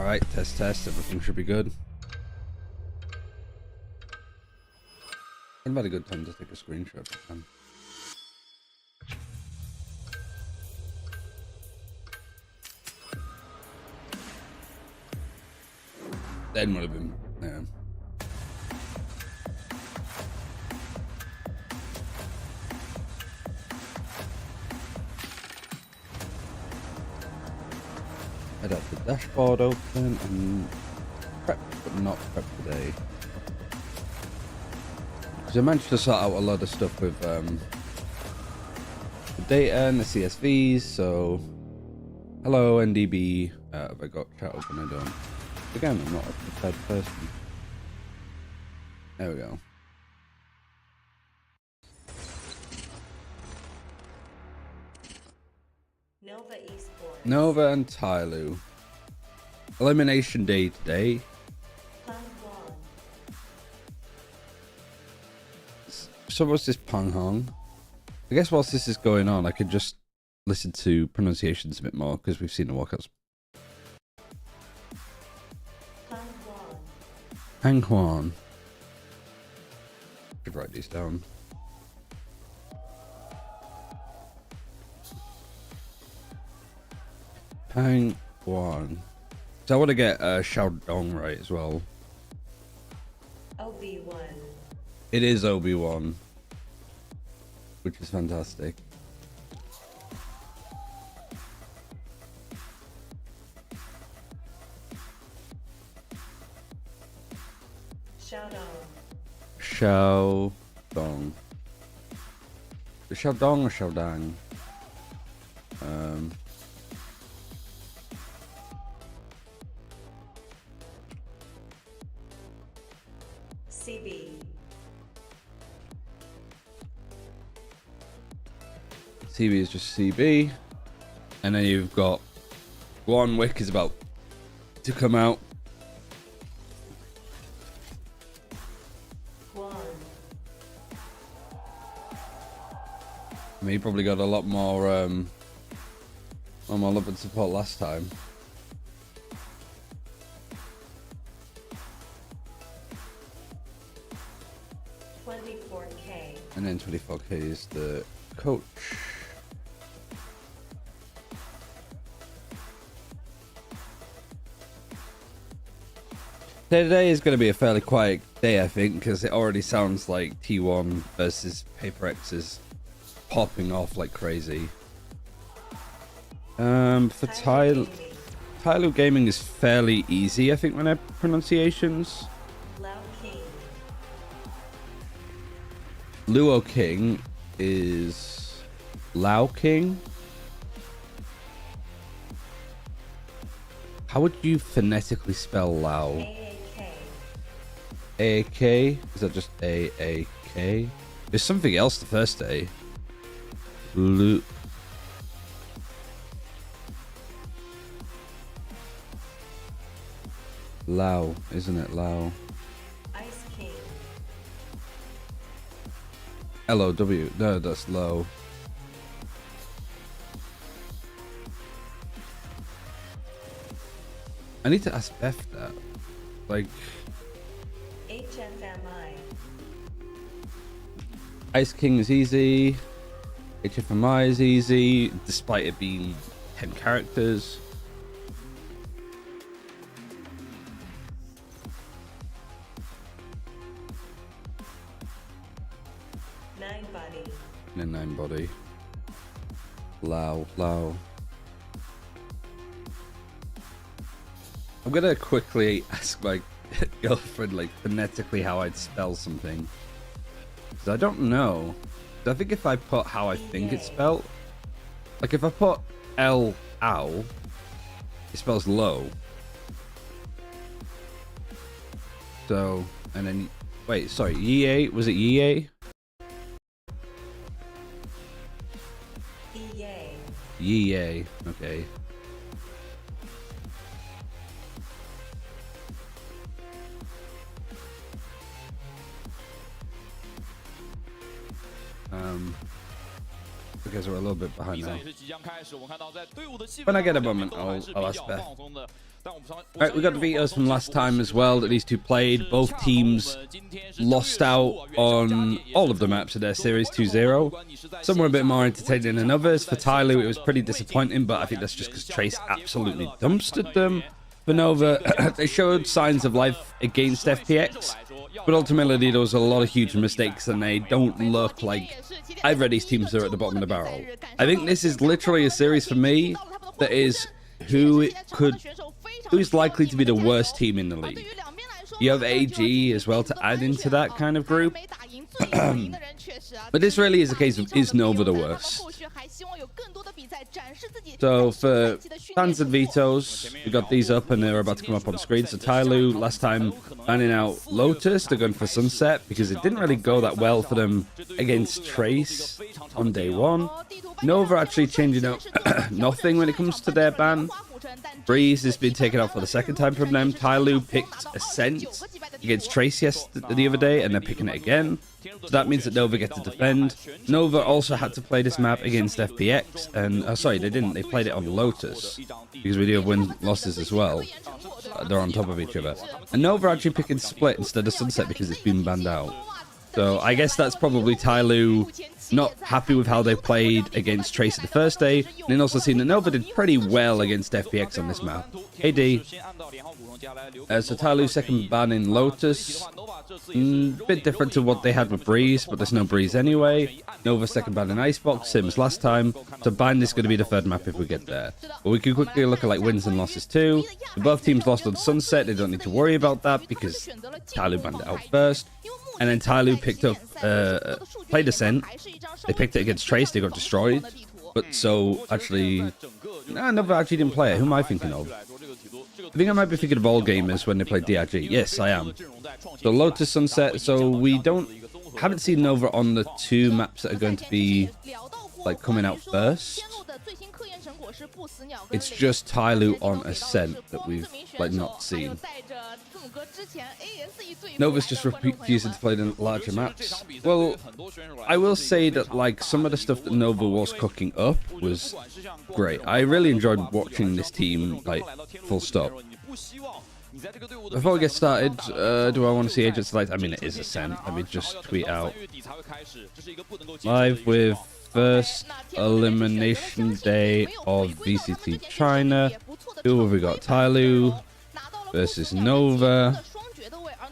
Alright, test, everything should be good. I've had a good time to take a screenshot of them. Then would have been, yeah. I'd have the dashboard open and prep, but not prep today. Because I managed to sort out a lot of stuff with the data and the CSVs, so hello NDB. Have I got chat open? I don't. Again, I'm not a prepared person. There we go. Nova Esports. Nova and Tyloo. Elimination day today. So what's this Pang Hong? I guess whilst this is going on, I could just listen to pronunciations a bit more because we've seen the walkouts. Hang Huan. Should write these down. Pang Huan. So I want to get Xiao Dong right as well. OB1. It is OB1, which is fantastic. Xiao Dong. Xiao Dong or Xiao Dang? CB. CB is just CB. And then you've got Guan Wick is about to come out. I mean, he probably got a lot more love and support last time. $24K. And then 24K is the coach. Today is going to be a fairly quiet day, I think, because it already sounds like T1 versus Paper X is popping off like crazy. For Tyloo Gaming is fairly easy, I think, when I pronunciations. Luo King is Lao King. How would you phonetically spell Lao? A-A-K? Is that just A-A-K? There's something else the first day. Lao, isn't it? Lao. Ice King. L-O-W. No, that's low. I need to ask Beth that. Like... HFMI. Ice King is easy. HFMI is easy, despite it being 10 characters. Nine body. And then 9 body. Lao. I'm gonna quickly ask my girlfriend, like, phonetically how I'd spell something. Because I don't know. I think if I put how I think it's spelled, like if I put L-ow, it spells low. So, and then, wait, sorry, Yee, was it Yee? Yee, okay. because we're a little bit behind now. When I get a moment, I'll ask Beth. Alright, we got the vetoes from last time as well that these two played. Both teams lost out on all of the maps of their series 2-0. Some were a bit more entertaining than others. For Tyloo, it was pretty disappointing, but I think that's just because Trace absolutely dumpstered them. For Nova, they showed signs of life against FPX, but ultimately there was a lot of huge mistakes, and they don't look like either of these teams are at the bottom of the barrel. I think this is literally a series for me that is who's likely to be the worst team in the league. You have AG as well to add into that kind of group. But this really is a case of, is Nova the worst? So for fans and vetoes, we got these up and they're about to come up on screen. So Tyloo, last time banning out Lotus, they're going for Sunset because it didn't really go that well for them against Trace on day one. Nova actually changing up nothing when it comes to their ban. Breeze has been taken out for the second time from them. Tyloo picked Ascent against Trace the other day, and they're picking it again. So that means that Nova get to defend. Nova also had to play this map against FPX, and sorry, they didn't. They played it on Lotus because we do have win-losses as well. They're on top of each other. And Nova actually picking Split instead of Sunset because it's been banned out. So I guess that's probably Tyloo not happy with how they played against Trace the first day, and then also seen that Nova did pretty well against FPX on this map. AD. So Tyloo's second ban in Lotus. Bit different to what they had with Breeze, but there's no Breeze anyway. Nova's second ban in Icebox, same as last time. So bind is going to be the third map if we get there. But we can quickly look at like wins and losses too. So both teams lost on Sunset. They don't need to worry about that because Tyloo banned it out first. And then Tyloo picked up, played Ascent. They picked it against Trace, they got destroyed. But so, actually, no, Nova actually didn't play it. Who am I thinking of? I think I might be thinking of All Gamers when they played DRG. Yes, I am. So Lotus Sunset, so we haven't seen Nova on the two maps that are going to be, like, coming out first. It's just Tyloo on Ascent that we've, like, not seen. Nova's just refusing to play the larger maps. Well, I will say that like some of the stuff that Nova was cooking up was great. I really enjoyed watching this team, like, full stop. Before we get started, do I want to see Agent Select? I mean, it is Ascent. Let me just tweet out. Live with first elimination day of VCT China. Who have we got? Tyloo versus Nova.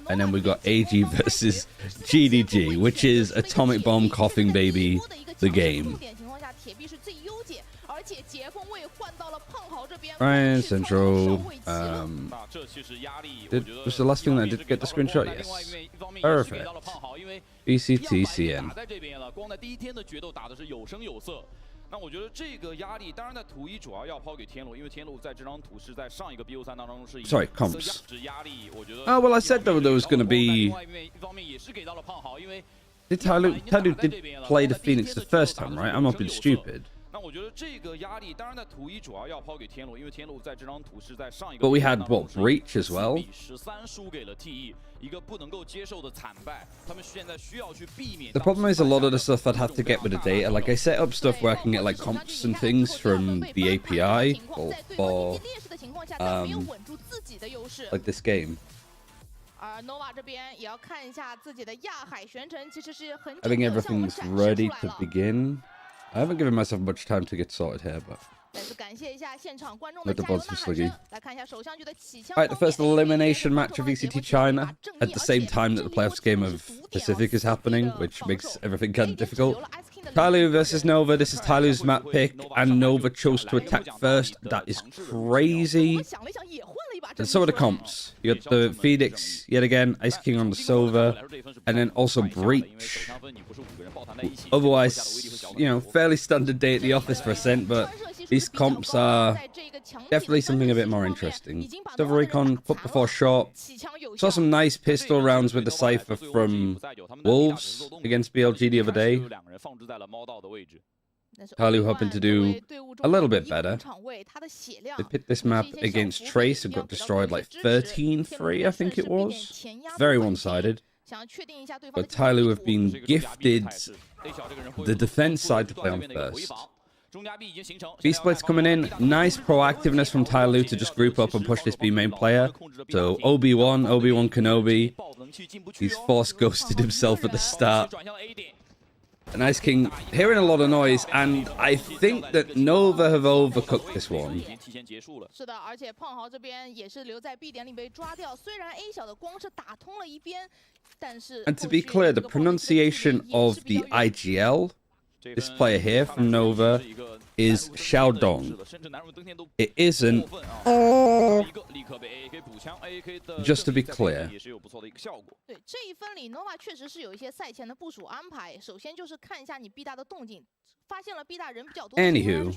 And then we got AG versus JDG, which is Atomic Bomb Coughing Baby, the game. Ryan Central. Was the last thing that I did get the screenshot? Yes. Perfect. VCT CN. Sorry, comps. Oh, well, I said though there was going to be... Tyloo did play the Phoenix the first time, right? I'm not being stupid. But we had, what, Breach as well? The problem is a lot of the stuff I'd have to get with the data. Like, I set up stuff where I can get, like, comps and things from the API for like, this game. I think everything's ready to begin. I haven't given myself much time to get sorted here, but... Let the bots be sluggy. Alright, the first elimination match of VCT China at the same time that the playoffs game of Pacific is happening, which makes everything kind of difficult. Tyloo versus Nova. This is Tyloo's map pick, and Nova chose to attack first. That is crazy. And so are the comps. You got the Phoenix yet again, Ice King on the Silver, and then also Breach. Otherwise, you know, fairly standard day at the office for Ascent, but these comps are definitely something a bit more interesting. Silver Recon, put before short. Saw some nice pistol rounds with the Cypher from Wolves against BLG the other day. Tyloo hoping to do a little bit better. They picked this map against Trace and got destroyed like 13-3, I think it was. Very one-sided. But Tyloo have been gifted the defense side to play on first. B-split's coming in. Nice proactiveness from Tyloo to just group up and push this B main player. So Obi-Wan Kenobi. He's force ghosted himself at the start. And Ice King hearing a lot of noise, and I think that Nova have overcooked this one. And to be clear, the pronunciation of the IGL, this player here from Nova, is Xiaodong. It isn't. Just to be clear. Anywho,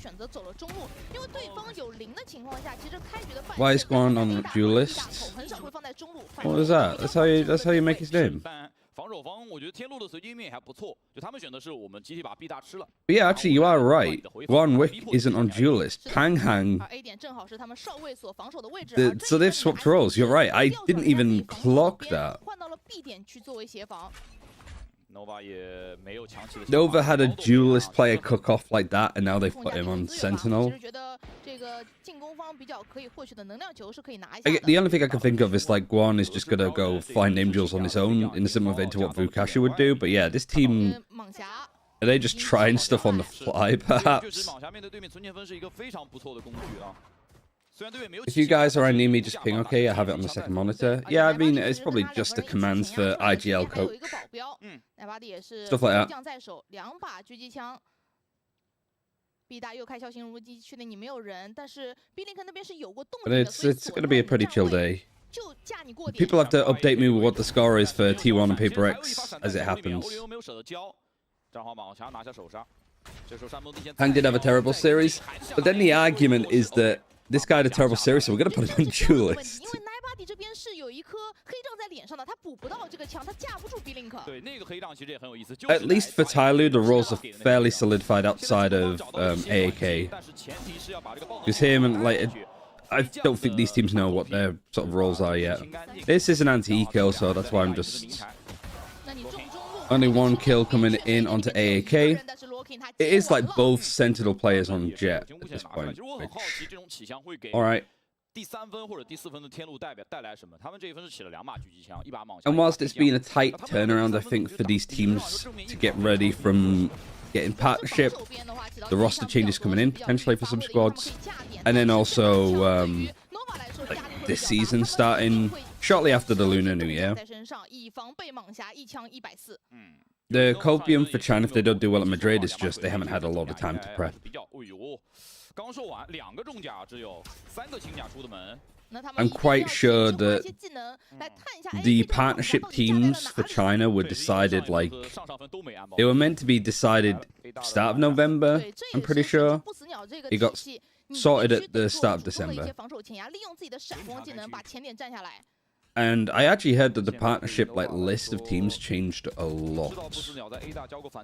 why is Guan on duelist? What was that? That's how you make his name. But yeah, actually, you are right. Guan Wick isn't on duelist. Pang Hang. So they've swapped roles. You're right. I didn't even clock that. Nova had a duelist player cook off like that, and now they've put him on Sentinel. The only thing I can think of is like Guan is just gonna go find Angels on his own in a similar vein to what Vukasha would do. But yeah, this team, are they just trying stuff on the fly, perhaps? If you guys are near me, just ping, okay? I have it on the second monitor. Yeah, I mean, it's probably just the commands for IGL coach. Stuff like that. But it's going to be a pretty chill day. People have to update me with what the score is for T1 and Paper X as it happens. Hang did have a terrible series, but then the argument is that this guy had a terrible series, so we're going to put him on duelist. At least for Tyloo, the roles are fairly solidified outside of AAK. Because him and, like, I don't think these teams know what their sort of roles are yet. This is an anti-eco, so that's why I'm just... Only one kill coming in onto AAK. It is like both Sentinel players on Jet at this point. Alright. And whilst it's been a tight turnaround, I think, for these teams to get ready from getting partnership, the roster changes coming in, potentially for some squads. And then also, like this season starting shortly after the Lunar New Year. The copium for China, if they don't do well at Madrid, is just they haven't had a lot of time to prep. I'm quite sure that the partnership teams for China were decided, like, they were meant to be decided start of November, I'm pretty sure. It got sorted at the start of December. And I actually heard that the partnership list of teams changed a lot.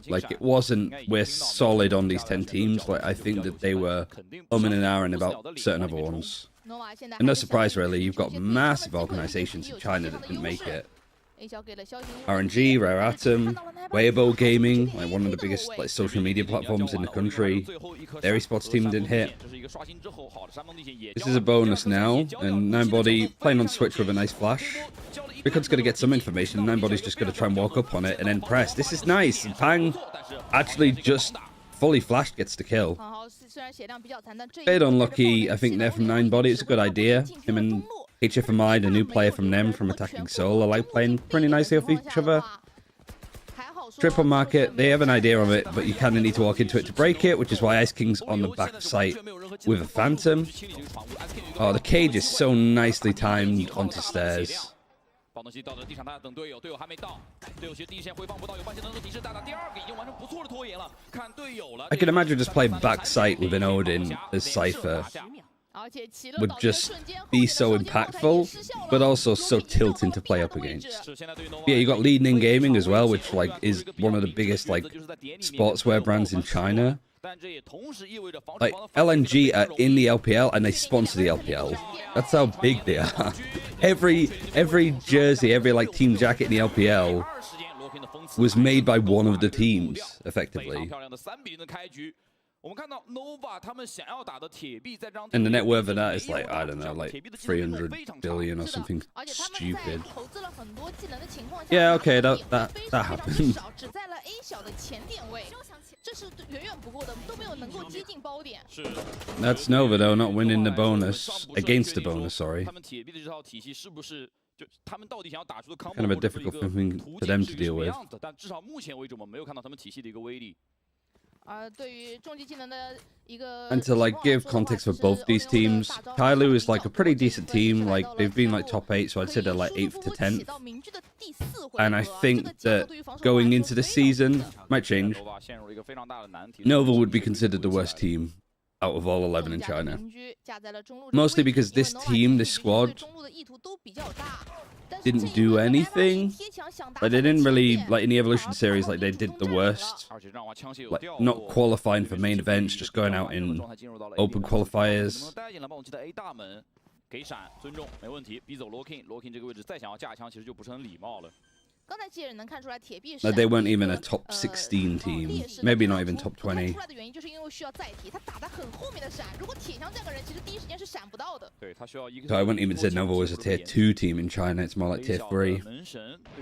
Like, it wasn't, we're solid on these 10 teams. Like, I think that they were and ahhing about certain other ones. And no surprise, really. You've got massive organizations in China that didn't make it. RNG, Rare Atom, Weibo Gaming, like one of the biggest social media platforms in the country. Their esports team didn't hit. This is a bonus now, and Ninebody playing on Switch with a nice flash. Ricard's going to get some information, and Ninebody's just going to try and walk up on it and then press. This is nice. And Pang actually just fully flashed gets the kill. Bit unlucky, I think, there from Ninebody. It's a good idea. Him and HFMI, the new player from them from Attacking Soul, are like playing pretty nicely off each other. Triple market, they have an idea of it, but you kind of need to walk into it to break it, which is why Ice King's on the back site with a Phantom. Oh, the cage is so nicely timed onto stairs. I can imagine just playing back site with an Odin as Cypher would just be so impactful, but also so tilting to play up against. Yeah, you got Leading In Gaming as well, which is one of the biggest sportswear brands in China. Like LNG are in the LPL and they sponsor the LPL. That's how big they are. every jersey, every like team jacket in the LPL was made by one of the teams, effectively. And the net worth of that is like, I don't know, like 300 billion or something stupid. Yeah, okay, that happened. That's Nova though, not winning the bonus, against the bonus, sorry. Kind of a difficult thing for them to deal with. And to like give context for both these teams, Tyloo is like a pretty decent team. Like they've been like top 8, so I'd say they're like 8th to 10th. And I think that going into the season might change. Nova would be considered the worst team out of all 11 in China. Mostly because this team, this squad, didn't do anything. Like they didn't really, like in the Evolution series, like they did the worst. Like not qualifying for main events, just going out in open qualifiers. Like they weren't even a top 16 team, maybe not even top 20. So I wouldn't even say Nova was a tier 2 team in China, it's more like tier 3.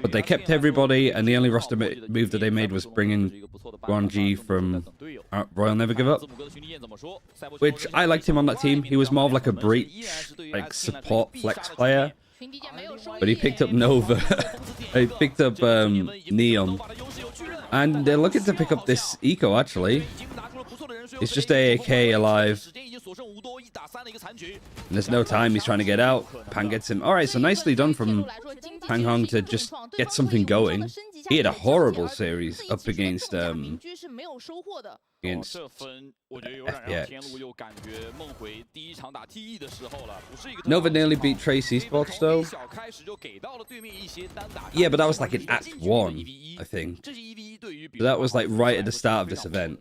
But they kept everybody, and the only roster move that they made was bringing Guanji from Royal Never Give Up. Which I liked him on that team. He was more of like a breach, like support flex player. But he picked up Nova. He picked up Neon. And they're looking to pick up this Eco, actually. It's just AAK alive. And there's no time, he's trying to get out. Pan gets him. Alright, so nicely done from Pang Hong to just get something going. He had a horrible series up against FPX. Nova nearly beat Trace Esports though. Yeah, but that was like in Act 1, I think. So that was like right at the start of this event.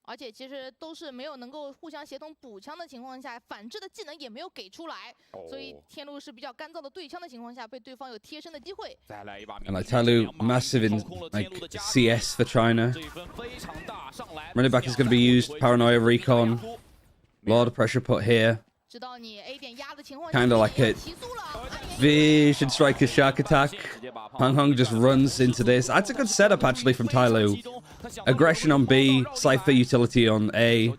而且其实都是没有能够互相协同补枪的情况下，反制的技能也没有给出来，所以天路是比较干燥的对枪的情况下，被对方有贴身的机会。And like Tyloo, massive in like CS for China. Running back is going to be used. Paranoia recon. A lot of pressure put here. Kind of like a Vision Striker Shark Attack. Pang Hong just runs into this. That's a good setup actually from Tyloo. Aggression on B, Cypher utility on A.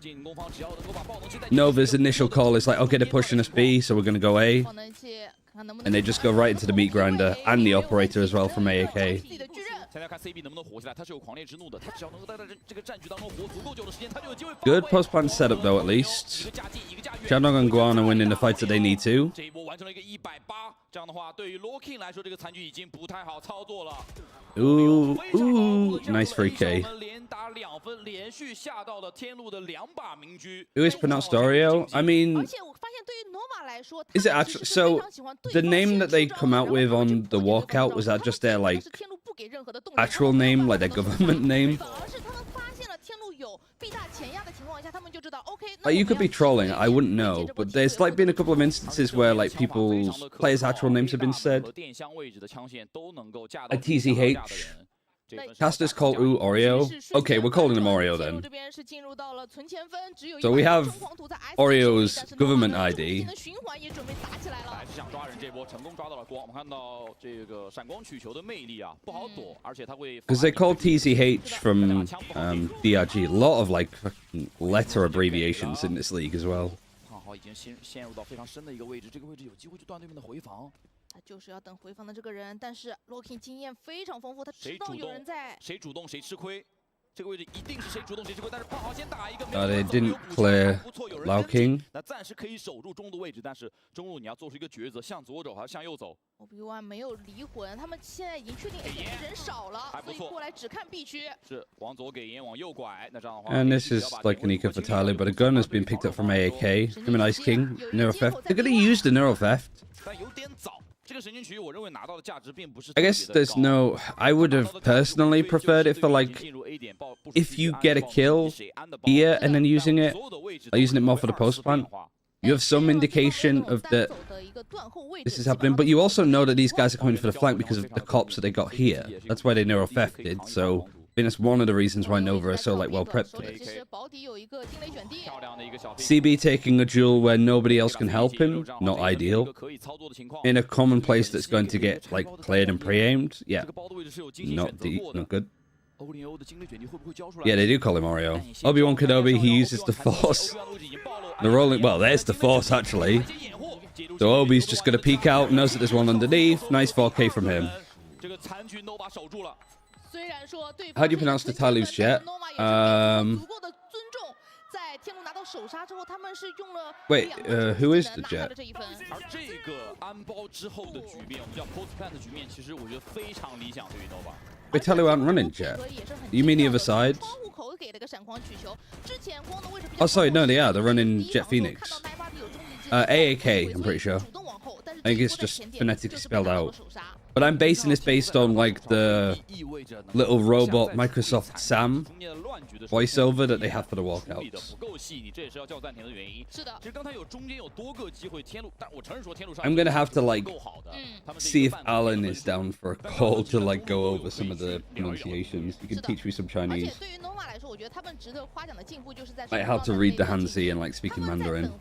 Nova's initial call is like, okay, they're pushing us B, so we're going to go A. And they just go right into the meat grinder and the operator as well from AAK. Good post-plant setup though, at least. Shandong and Guan are winning the fights that they need to. Ooh, ooh, nice free K. Who is pronounced Oreo? I mean, is it actually, so the name that they come out with on the walkout, was that just their like actual name, like their government name? Like, you could be trolling, I wouldn't know, but there's like been a couple of instances where like people's players' actual names have been said. Like TCH. Casters call Ooh Oreo. Okay, we're calling him Oreo then. So we have Oreo's government ID. Because they call TCH from DRG. A lot of like letter abbreviations in this league as well. 他就是要等回防的这个人，但是 Locking 经验非常丰富，他知道有人在。谁主动谁吃亏，这个位置一定是谁主动谁吃亏。但是胖豪先打一个， they didn't clear Locking. 那暂时可以守住中路位置，但是中路你要做出一个抉择，向左走还是向右走。OB1 没有离魂，他们现在已经确定 A 区人少了，所以过来只看 B 区。是往左给烟，往右拐，那这样的话。 And this is like an eco for Tyloo, but a gun has been picked up from AAK. Him and Ice King, Neural Theft. They're going to use the Neural Theft. I guess there's no... I would have personally preferred it for like... If you get a kill here and then using it more for the post plant. You have some indication of that this is happening, but you also know that these guys are coming for the flank because of the cops that they got here. That's why they neuro thefted, so I think that's one of the reasons why Nova are so like well prepped for this. CB taking a duel where nobody else can help him, not ideal. In a common place that's going to get like cleared and pre-aimed, yeah, not good. Yeah, they do call him Oreo. Obi-Wan Kenobi, he uses the Force. They're rolling, well, there's the Force actually. So Obi's just gonna peek out, knows that there's one underneath. Nice 4K from him. How do you pronounce the Tyloo's jet? Wait, who is the jet? Wait, Tyloo aren't running jet. You mean the other side? Oh, sorry, no, they are. They're running Jet Phoenix. AAK, I'm pretty sure. I think it's just phonetically spelled out. But I'm basing this based on like the little robot Microsoft Sam voiceover that they have for the walkouts. I'm gonna have to like see if Alan is down for a call to like go over some of the pronunciations. You can teach me some Chinese. Like how to read the Hanzi and like speaking Mandarin.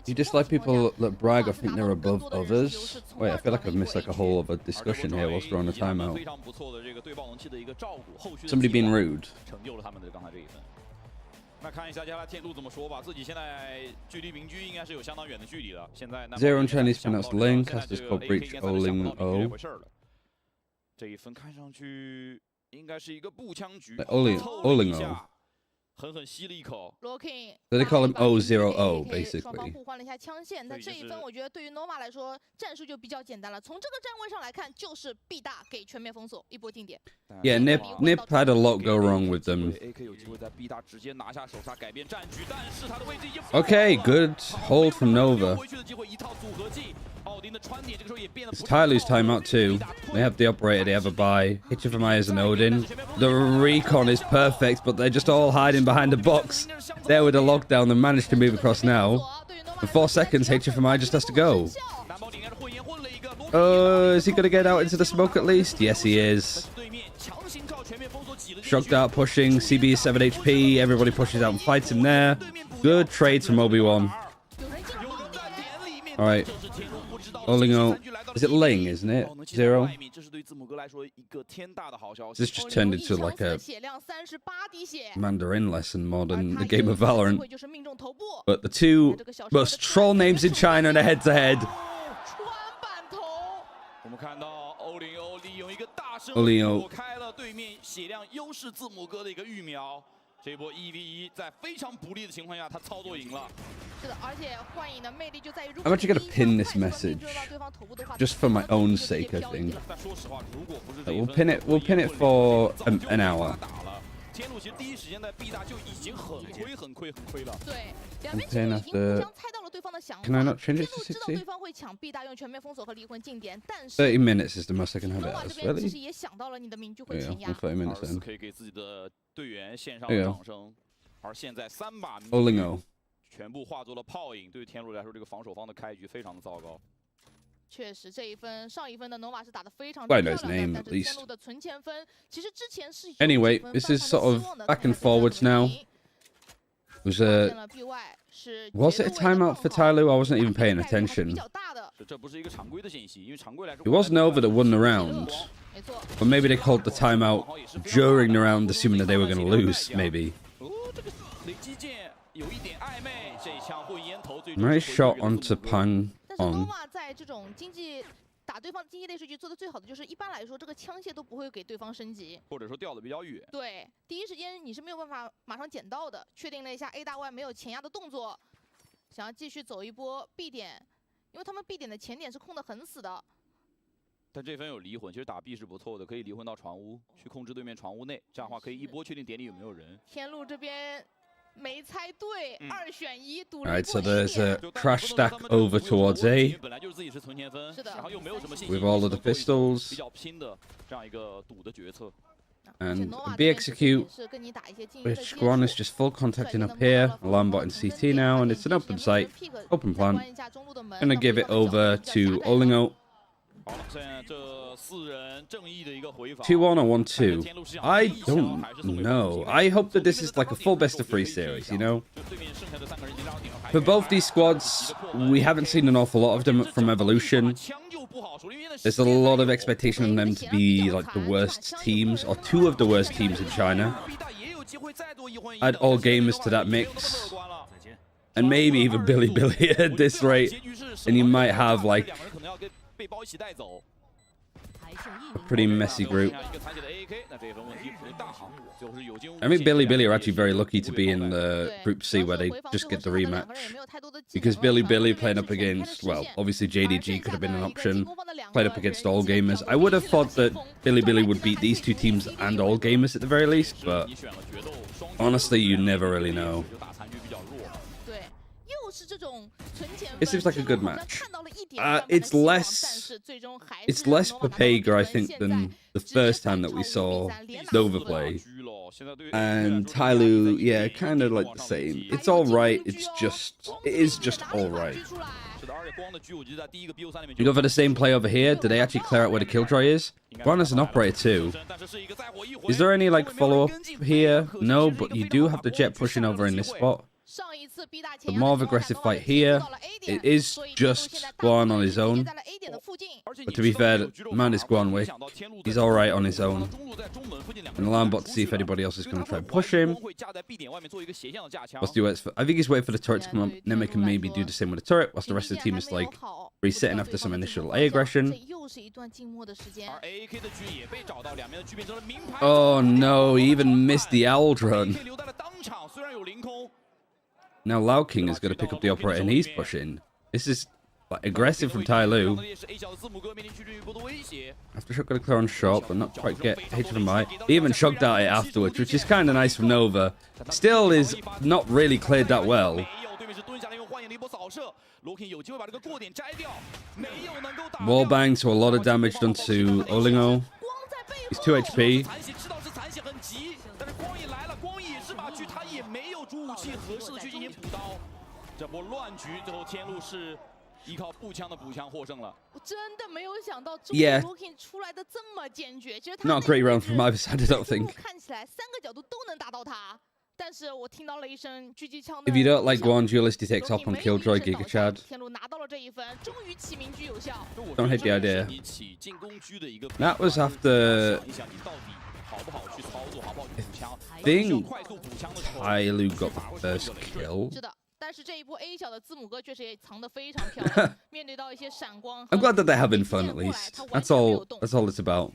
You dislike people that brag or think they're above others? Wait, I feel like I've missed like a whole other discussion here whilst we're on a timeout. Somebody being rude. Zero in Chinese pronounced Ling, casters called Breach O Ling O. Oling O. So they call him O00 basically. Yeah, Nip had a lot go wrong with them. Okay, good hold from Nova. It's Tyloo's timeout too. They have the operator, they have a buy. HFMI is an Odin. The recon is perfect, but they're just all hiding behind the box. There with the lockdown, they managed to move across now. For 4 seconds, HFMI just has to go. Is he gonna get out into the smoke at least? Yes, he is. Shock Dart pushing, CB is 7 HP, everybody pushes out and fights him there. Good trades from Obi-Wan. Alright. Olingo. Is it Ling, isn't it? Zero? This just turned into like a Mandarin lesson more than the game of Valorant. But the two most troll names in China are head-to-head. Olingo. 这波1v1在非常不利的情况下，他操作赢了。是的，而且幻影的魅力就在于， I'm actually gonna pin this message just for my own sake, I think. We'll pin it for an hour. 天路其实第一时间在 B 大就已经很亏了。对，两边其实已经互相猜到了对方的想法。Can I not change it to 60? 知道对方会抢 B 大用全面封锁和离魂禁点，但是 30 minutes is the most I can have it as. Really? 其实也想到了你的名句会碾压。30 minutes then. 可以给自己的队员献上掌声。而现在3把名全部化作了泡影，对天路来说，这个防守方的开局非常的糟糕。 确实，这一分上一分的 Nova 是打得非常漂亮的，但是天路的存钱分其实之前是 Anyway, this is sort of back and forwards now. Was it a timeout for Tyloo? I wasn't even paying attention. It was Nova that won the round. But maybe they called the timeout during the round, assuming that they were going to lose, maybe. Nice shot onto Pang. 但是 Nova 在这种打对方经济类数据做的最好的就是，一般来说这个枪械都不会给对方升级，或者说掉的比较远。对，第一时间你是没有办法马上捡到的。确定了一下 A 大 Y 没有前压的动作，想要继续走一波 B 点，因为他们 B 点的前点是控得很死的。但这分有离魂，其实打 B 是不错的，可以离魂到船屋去控制对面船屋内，这样的话可以一波确定点里有没有人。天路这边。没猜对，2选1赌 All 了一 right, 波 so A there's 点 a trash stack over towards A 本来就是自己是存钱分，是的然后又没有什么信息， with all of the 做一种 pistols. 比较拼的这样一个赌的决策。 And Nova B 这边其实也 execute, 是跟你打一些近距离的 which 接 Guan is 触 just full 率 contacting 先 up 能摸到 here. 了 Alarm 防 bot in 城 CT now, and it's an 点 open 前面 site. 有人 pick Open 再 plan. 关一下中路的门 Gonna 那 give 回 it 防的角 over 度比较 to 狭窄了 Olingo. 好了，现在这4人正义的一个回防。 2-1 or 1-2. I don't know. I hope that this is like a full best of 3 series, you know? 就对面剩下的3个人已经拉到顶了。 For both these squads, we haven't seen an awful lot of them from Evolution. 枪就不好，手里面的 There's a lot of expectation on them to be like the worst teams, or 2 of the worst teams in China. 必大也有机会再度一混一 Add 的 all 但是 gamers to that 没有那么 mix. 乐观了。 And maybe even Billy Billy at this rate. And you might have like 两个人可能要跟被包一起带走。 a pretty messy group. 一个残血的 AK， 那这份问题不大。最后是有惊无险。 I think Billy Billy are actually very lucky to be in the Group C where they just get the rematch. Because Billy Billy playing up against, well, obviously JDG could have been an option. Played up against all gamers. I would have thought that Billy Billy would beat these 2 teams and all gamers at the very least, but 你选了决斗双 honestly, you never really know. 就打残局比较弱。 对，又是这种存钱 It seems like a good 分，好像 match. 看到了一点 It's 半满的 less- 希望，但是最终还是 It's less 让 Nova 拿到了 Papega, I 比 think, 分， than the 现在 first time that we saw 连打 Nova 4 play. 局了，现在对 And Tyloo, yeah, kind of like the same. It's alright, it is just alright. 是的，而且光的局我觉得在第一个 BO3 里面 You go for the same play over here. Did they actually clear out where the killjoy is? Guan has an operator too. 但是是一个再火一回。 Is there any like follow up here? No, but you do have the jet pushing over in this spot. 上一次 B 大 The more of aggressive fight here. It is just Guan on his own. 在了 A 点的附近。 But to be fair, man is Guan Wei. He's alright on his own. And alarm bot to see if anybody else is going to try and push him. Whilst he waits for, I think he's waiting for the turret to come up. Nemec can maybe do the same with the turret, whilst the rest of the team is like resetting after some initial A aggression. 这又是一段静默的时间。 而 AK 的局也被找到，两边的局变成了名牌。 Oh no, he even missed the owl run. AK 留在了当场，虽然有凌空。 Now Lao King is going to pick up the operator and he's pushing. This is like aggressive from Tyloo. After shot got a clear on shot, but not quite get hit from by. He even chugged at it afterwards, which is kind of nice from Nova. Still is not really cleared that well. 没有，对面是蹲下来用幻影的一波扫射。Loking 有机会把这个过点摘掉，没有能够打掉。 Wall bang, so a lot of damage done to Olingo. 光在背后 He's 2 HP. 残血知道是残血很急，但是光影来了，光影也是把局，他也没有主武器合适的去进行补刀。这波乱局最后天路是依靠步枪的补枪获胜了。我真的没有想到 Yeah. Looking 出来的这么坚决。其实他 Not a great round from either side, I don't think. 看起来3个角度都能打到他，但是我听到了一声狙击枪的 If you don't like 响 Guan, Duelist takes off on Killjoy, Giga Chad. 天路拿到了这一分，终于起名狙有效。 Don't hate the idea. 你起进攻区的一个 That was after 想一想你到底好不好去操作，好不好去补枪。 think 快速补枪的时候 Tyloo got the first kill. 是的，但是这一波 A 小的字母哥确实也藏得非常漂亮，面对到一些闪光。 I'm glad that they're having fun at least. That's all it's about.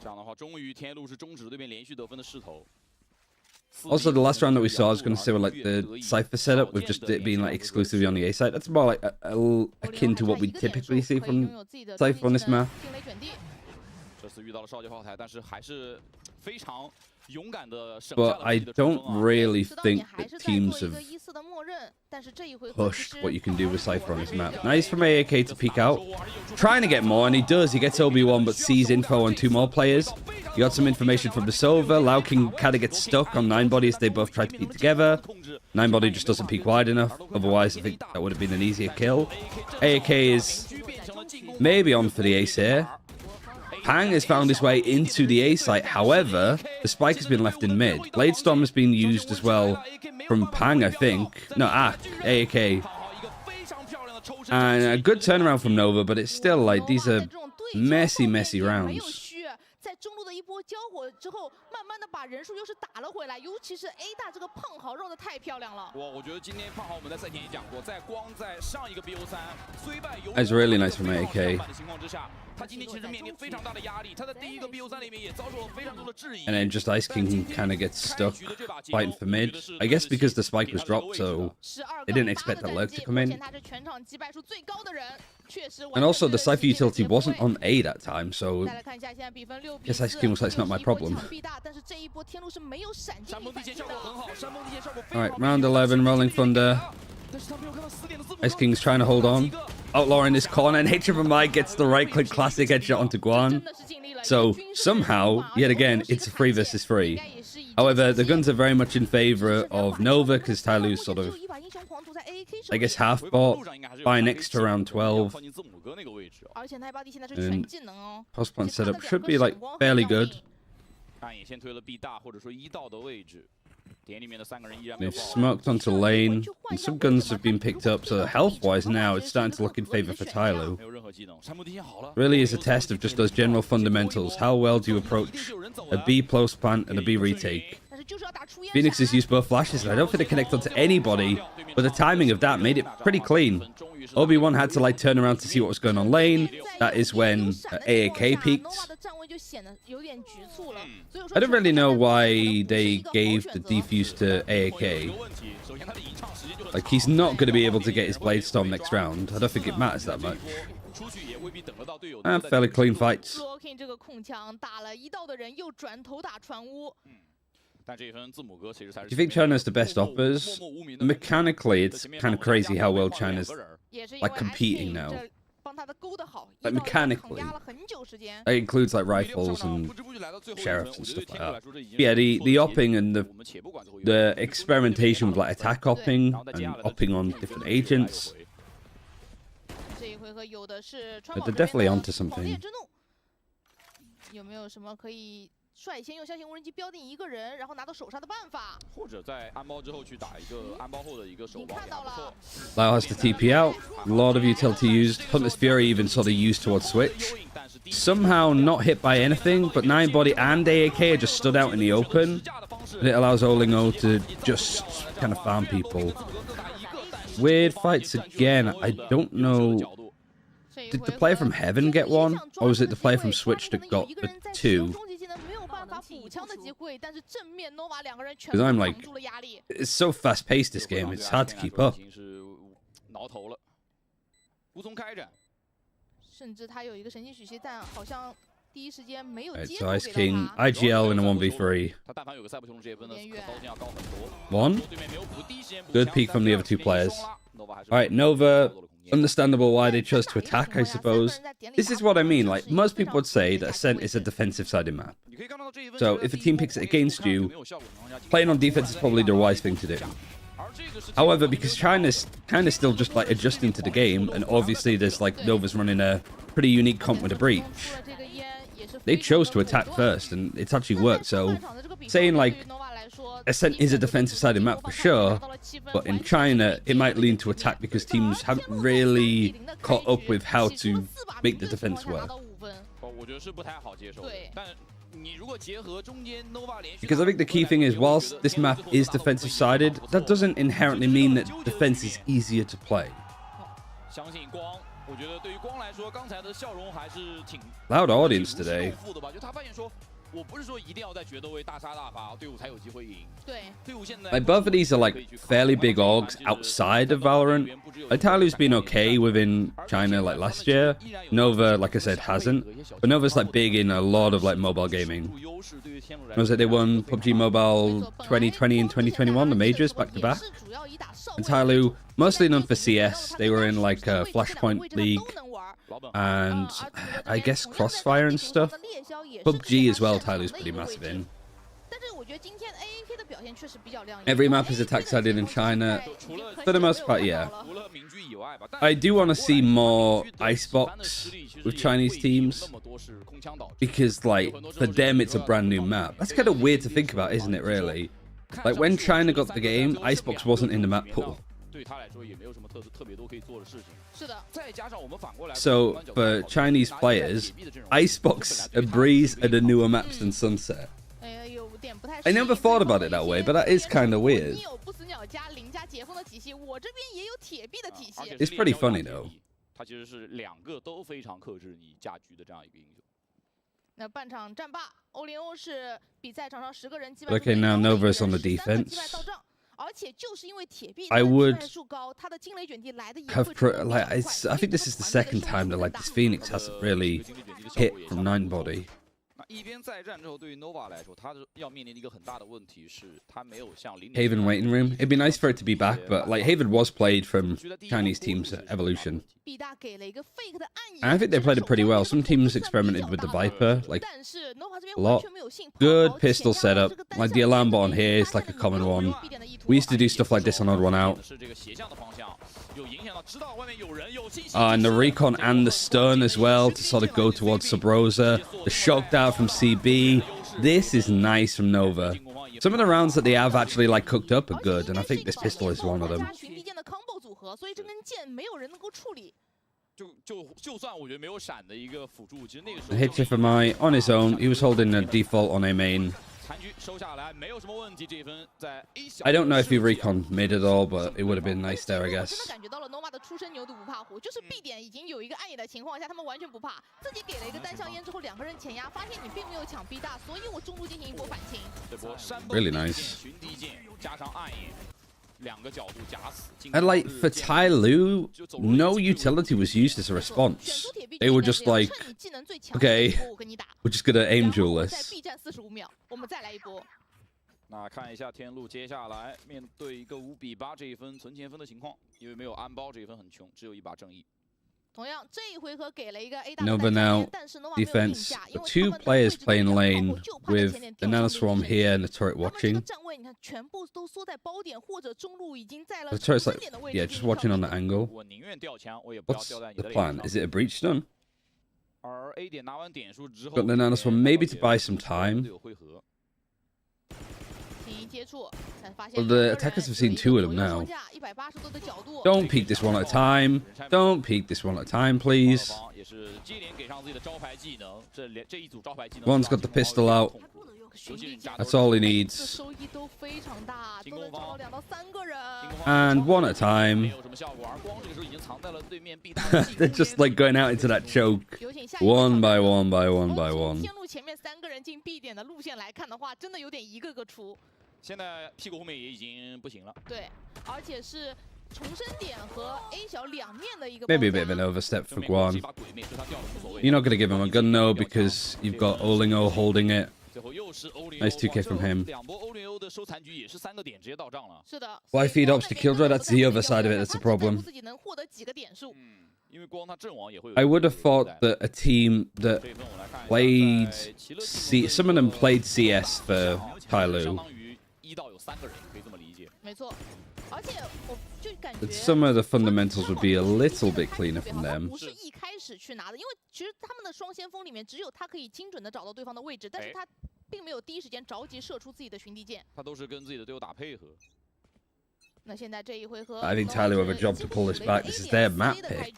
这样的话，终于天路是终止了对面连续得分的势头。 Also, the last round that we saw, I was going to say, with like the Cypher setup, with just it being like exclusively on the A side. That's more like akin to what we typically see from Cypher on this map. 听雷卷地。这次遇到了少杰炮台，但是还是非常勇敢的省下 But 了 I 自己的冲锋 don't 啊。 really 直到你 think 还 that 是在 teams 做一 have 个1-4的默认，但是这一回合其 pushed 实 what you can do with Cypher on this map. Nice from AAK to peek out. Trying to get more, and he does. He gets Obi-Wan, but sees info on 2 more players. You got some information from the Sova. Lao King kind of gets stuck on 9 bodies. They both try to peek together. 9 body just doesn't peek wide enough. Otherwise, I think that would have been an easier kill. AAK is maybe on for the ace here. Pang has found his way into the A site. However, the spike has been left in mid. Blade Storm has been used as well from Pang, I think. No, AAK. And a good turnaround from Nova, but it's still like these are messy, messy 没有 rounds. 虚，在中路的一波交火之后，慢慢的把人数优势打了回来，尤其是 A 大这个胖豪绕的太漂亮了。我觉得今天胖豪我们在赛前也讲过，在光在上一个 BO3虽败犹 That's really nice from AAK. 的情况之下，他今天其实面临非常大的压力，他在第一个 BO3里面也遭受了非常多的质疑。 And then just Ice King kind of gets stuck fighting for mid. I guess because the spike was dropped, so they didn't expect that lurk to come in. 他是全场击败数最高的人，确实。 And also, the Cypher utility wasn't on A that time, so 再来看一下现在比分6比 guess Ice King was so it's not my problem. 但是这一波天路是没有闪进山崩地陷效果很好，山崩地陷效果非 All 常 right, round 11, Rolling Thunder. 但是他没有看到4点的字母 Ice King's trying to hold on. Outlaw in this corner, and HMI gets the right-click classic headshot onto Guan. So, somehow, yet again, it's a 3 versus 3. However, the guns are very much in favor of Nova, because Tyloo's sort of, I guess, half bot by next to round 12. And post-plant setup should be, like, fairly good. 暗影先推了 B 大或者说1道的位置，点里面的3个人依然没 They've 有爆。 smoked onto lane, and some guns have been picked up, so health-wise now, it's starting to look in favor for Tyloo. 没有任何技能，山崩地陷好了。 Really is a test of just those general fundamentals. How well do you approach a B close plant and a B retake? Phoenix has used both flashes, and I don't think they connect onto anybody, but the timing of that made it pretty clean. Obi-Wan had to like turn around to see what was going on lane. That is when AAK peaked. I don't really know why they gave the defuse to AAK. Like, he's not going to be able to get his Blade Storm next round. I don't think it matters that much. And fairly clean fights. Do you think China's the best uppers? Mechanically, it's kind of crazy how well China's like competing now. Like mechanically, that includes like rifles and sheriffs and stuff like that. Yeah, the opping and the experimentation with like attack opping and opping on different agents. But they're definitely onto something. 率先用象形无人机标定一个人，然后拿到手上的办法，或者在安包之后去打一个安包后的一个手包，也还不错。 Lau has to TP out. A lot of utility used. Hunter's Fury even sort of used towards Switch. Somehow not hit by anything, but 9body and AAK are just stood out in the open. And it allows Olingo to just kind of farm people. Weird fights again. I don't know. Did the player from Heaven get one? Or was it the player from Switch that got the 2? Because I'm like, it's so fast-paced this game, it's hard to keep up. Right, so Ice King, IGL in a 1v3. 1. Good peek from the other 2 players. Alright, Nova, understandable why they chose to attack, I suppose. This is what I mean, like, most people would say that Ascent is a defensive-sided map. So, if a team picks it against you, playing on defense is probably the wise thing to do. However, because China's kind of still just, like, adjusting to the game, and obviously there's, like, Nova's running a pretty unique comp with a breach, they chose to attack first, and it's actually worked, so saying, like, Ascent is a defensive-sided map for sure, but in China, it might lean to attack because teams haven't really caught up with how to make the defense work. Because I think the key thing is, whilst this map is defensive-sided, that doesn't inherently mean that defense is easier to play. Loud audience today. Like, both of these are like fairly big orgs outside of Valorant. Like, Tyloo's been okay within China like last year. Nova, like I said, hasn't. But Nova's like big in a lot of like mobile gaming. I was like, they won PUBG Mobile 2020 and 2021, the majors back to back. And Tyloo, mostly known for CS. They were in like a Flashpoint League and I guess Crossfire and stuff. PUBG as well, Tyloo's pretty massive in. Every map is attack-sided in China. For the most part, yeah. I do want to see more Icebox with Chinese teams. Because, like, for them, it's a brand new map. That's kind of weird to think about, isn't it, really? Like, when China got the game, Icebox wasn't in the map pool. So, for Chinese players, Icebox, a breeze, are the newer maps than Sunset. I never thought about it that way, but that is kind of weird. It's pretty funny, though. Okay, now Nova's on the defense. I would have I think this is the second time that like this Phoenix hasn't really hit from 9body. 那一边再战之后，对于 Nova 来说，他要面临的一个很大的问题是，他没有像0.7 Haven waiting room. It'd be nice for it to be back, but like Haven was played from Chinese teams at Evolution. 必大给了一个 fake 的暗影 And I think they played it pretty well. Some teams experimented with the Viper, like 但是 Nova 这边 a 完 lot. 全没有信 Good 好 pistol 前压 setup. 这个单 Like 向 the alarm 面 bot on 对 here 发 is 现 like a 了 common 你 one. 必点的意图 We used to do stuff like this on Odd One Out. 是这个斜向的方向，有影响到，知道外面有人，有信息。And the recon and the stun as well to sort of go towards Subrosa. The shock dart from CB. This is nice from Nova. Some of the rounds that they have actually like cooked up are good, and I think this pistol is one of them. 加寻敌剑的 combo 组合，所以这根剑没有人能够处理。就算我觉得没有闪的一个辅助，其实那个时 And 候 hits FMI on his own. He was holding a default on A main. 残局收下来没有什么问题，这一分在 A 小。 I don't know if he recon mid at all, but it would have been nice there, I 真的 guess. 感觉到了 Nova 的出生牛犊不怕虎，就是 B 点已经有一个暗野的情况下，他们完全不怕，自己给了一个单向烟之后，两个人前压，发现你并没有抢 B 大，所以我中路进行一波反清。这波山 Really 崩 nice. 寻敌剑加上暗影，两个角度夹死。 And like for Tai Lu, no utility was used as a response. They were just like, okay, we're just gonna aim duel 在 this. B 站45秒，我们再来一波。 那看一下天路接下来面对一个5比8这一分存前分的情况，因为没有安包这一分很穷，只有一把正义。 同样，这一回合给了一个 A 大 Nova now 但是 Nova 没有定 defense. 下，因 The 为 two 他们的 players 位置 playing 比较靠 lane 后就怕在 with 前点 the 掉 Nano 上路 Swarm 的 here 神 and the turret 他们这个 watching. 站位，你看全部都缩在包点或者中路已经在了 The turret's 3 like, 点的位置 yeah, 进 just 行 watching 跳 on 动 the angle. 我宁愿掉枪，我也不要 What's 掉在你 the 的脸 plan? 上。 Is it a breach stun? 而 A 点拿完点数之后 Got the Nano Swarm maybe to buy some time. 队友汇合。 进行接触，才发现 Well, the 两个人 attackers have 有 seen 一个 two of 左 them 右 now. 双架180度的角度 Don't peek this one at a time. Don't peek this one at a time, please. 也是接连给上自己的招牌技能，这一组招牌技能。 One's got the pistol out. 寻敌剑 That's all he 这 needs. 收益都非常大，都能找到2到3个人。 And one at a time. 没有什么效果，而光这个时候已经藏在了对面 B 大 They're just like going out into that choke. 有请下一个 One 挑 by 战者 one by one by 从 one. 天路前面3个人进 B 点的路线来看的话，真的有点一个个出。现在屁股后面也已经不行了。对，而且是重生点和 A 小两面的一个。 Maybe a bit of an overstep for 这 Guan. 把鬼魅是他掉了无所谓。 You're not going to give him a gun, no, because you've got Olingo holding it. 最后又是欧林 Nice 2K from him. 两波欧林欧的收残局也是3个点直接到账了。是的。 Why feed ops to Killjoy? That's the other side of it. That's a problem. 自己能获得几个点数。因为光他阵亡也会有。 I would have thought that a team that 这一分我来看 played 在齐乐 some of them played CS for 相 Tyloo. 当于1到有3个人，可以这么理解。没错，而且我就感觉 But some of the fundamentals would be a little bit cleaner from 他 them. 不是一开始去拿的，因为其实他们的双先锋里面只有他可以精准的找到对方的位置，但是他并没有第一时间着急射出自己的寻敌剑。他都是跟自己的队友打配合。那现在这一回合 I think Tyloo have a job to pull this back. This is their map pick.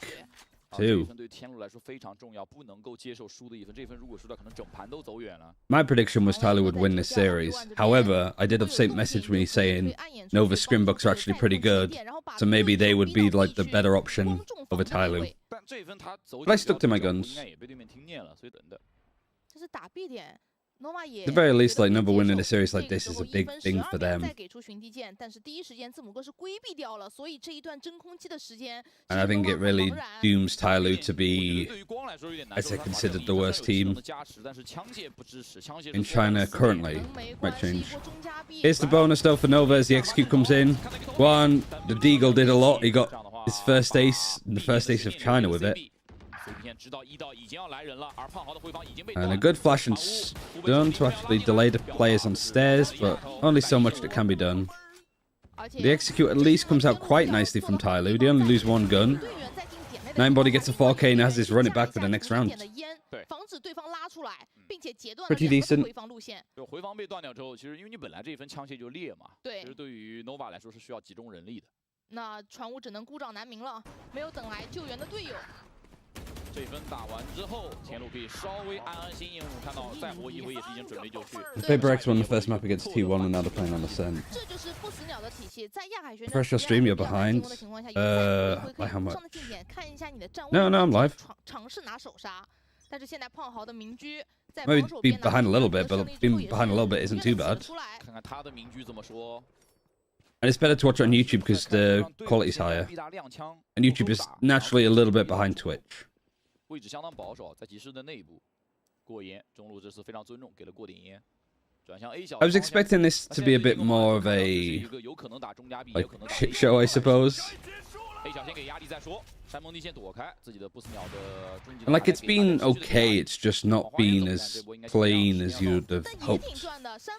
这一 Too. 分对天路来说非常重要，不能够接受输的一分。这一分如果输掉，可能整盘都走远了。 My prediction was Tyloo would win this series. However, I did have Saint message me saying Nova Scrimbucks are actually pretty good, so maybe they would be like the better option over Tyloo. 但这一分他走 But I stuck to my 应该 guns. 也被对面听见了，所以等等。这是打 B 点。Nova 也 At the very least, like Nova winning a series like this is a big thing for them. 再给出寻敌剑，但是第一时间字母哥是规避掉了，所以这一段真空期的时间 And I think it really dooms Tyloo to be, 对于光来说有点难 as 受 I considered, the worst team 加持，但是枪械不支持，枪械 in China currently. 没 Might 关系， change. 一波中加 B。 Here's the bonus though for Nova as the execute comes in. One, the Deagle did a lot. He got his first ace, the first ace of China with it. And a good flash and stun to actually delay the players on stairs, but only so much that can be done. The execute at least comes out quite nicely from Tyloo. They only lose one gun. Ninebody gets a 4K and has his run it back for the next round. 防止对方拉出来，并且截断 Pretty 了两个 decent. 回防路线。就回防被断掉之后，其实因为你本来这一分枪械就裂嘛，对其实对于 Nova 来说是需要集中人力的。那船务只能孤掌难鸣了，没有等来救援的队友。这一分打完之后，天路可以稍微安安心，因为我们看到再活一回也是已经准备就绪。 Paper X won the first map against T1 and now they're playing on the Ascent. 这就是不死鸟的体系，在亚海旋 Refresh your stream, you're behind. By how much? 上的近点看一下你的站位。 No, I'm live. 尝试拿手杀，但是现在胖豪的明居在 Maybe 防守 be 边 behind a little bit, but being behind a little bit isn't too bad. 看看他的名句怎么说。 And it's better to watch it on YouTube because the quality's higher. And YouTube is naturally a little bit behind Twitch. 位置相当保守，在集市的内部。过严，中路这是非常尊重，给了过点烟。转向 A 小。 I was expecting this to be a bit more of a like shit show, I suppose. A 小先给压力再说，山盟地先躲开自己的不死鸟的终极。 And like it's been okay, it's just not been as clean as you'd have hoped.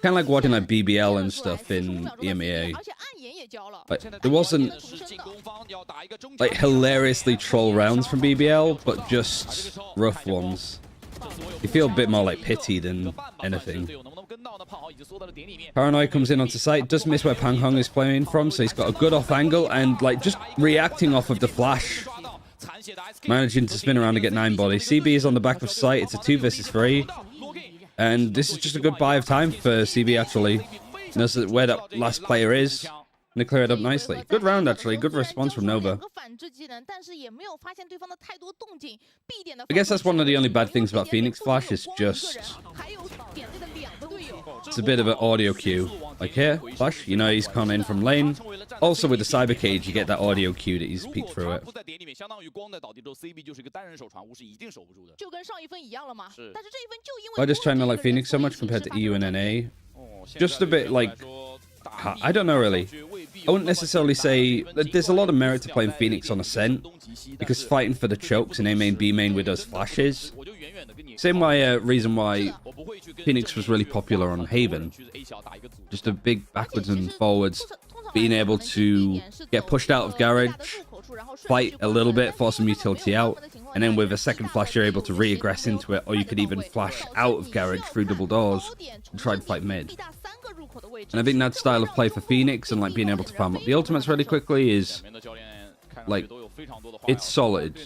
Kind of like watching like BBL and stuff in EMEA. Like there wasn't like hilariously troll rounds from BBL, but just rough ones. You feel a bit more like pity than anything. Paranoid comes in onto site, does miss where Pang Hong is playing from, so he's got a good off angle and like just reacting off of the flash. Managing to spin around and get 9 body. CB is on the back of site, it's a 2 versus 3. And this is just a good buy of time for CB actually. Knows where that last player is. And they clear it up nicely. Good round actually, good response from Nova. I guess that's one of the only bad things about Phoenix Flash is just... it's a bit of an audio cue. Like here, Flash, you know he's coming in from lane. Also with the Cyber Cage, you get that audio cue that he's peeked through it. Why does China like Phoenix so much compared to EU and NA? Just a bit like... I don't know really. I wouldn't necessarily say that there's a lot of merit to playing Phoenix on Ascent, because fighting for the chokes in A main, B main with those flashes. Same reason why Phoenix was really popular on Haven. Just a big backwards and forwards, being able to get pushed out of garage, fight a little bit, force some utility out, and then with a second flash you're able to re-aggress into it, or you could even flash out of garage through double doors and try and fight mid. And I think that style of play for Phoenix and like being able to farm up the ultimates really quickly is like, it's solid.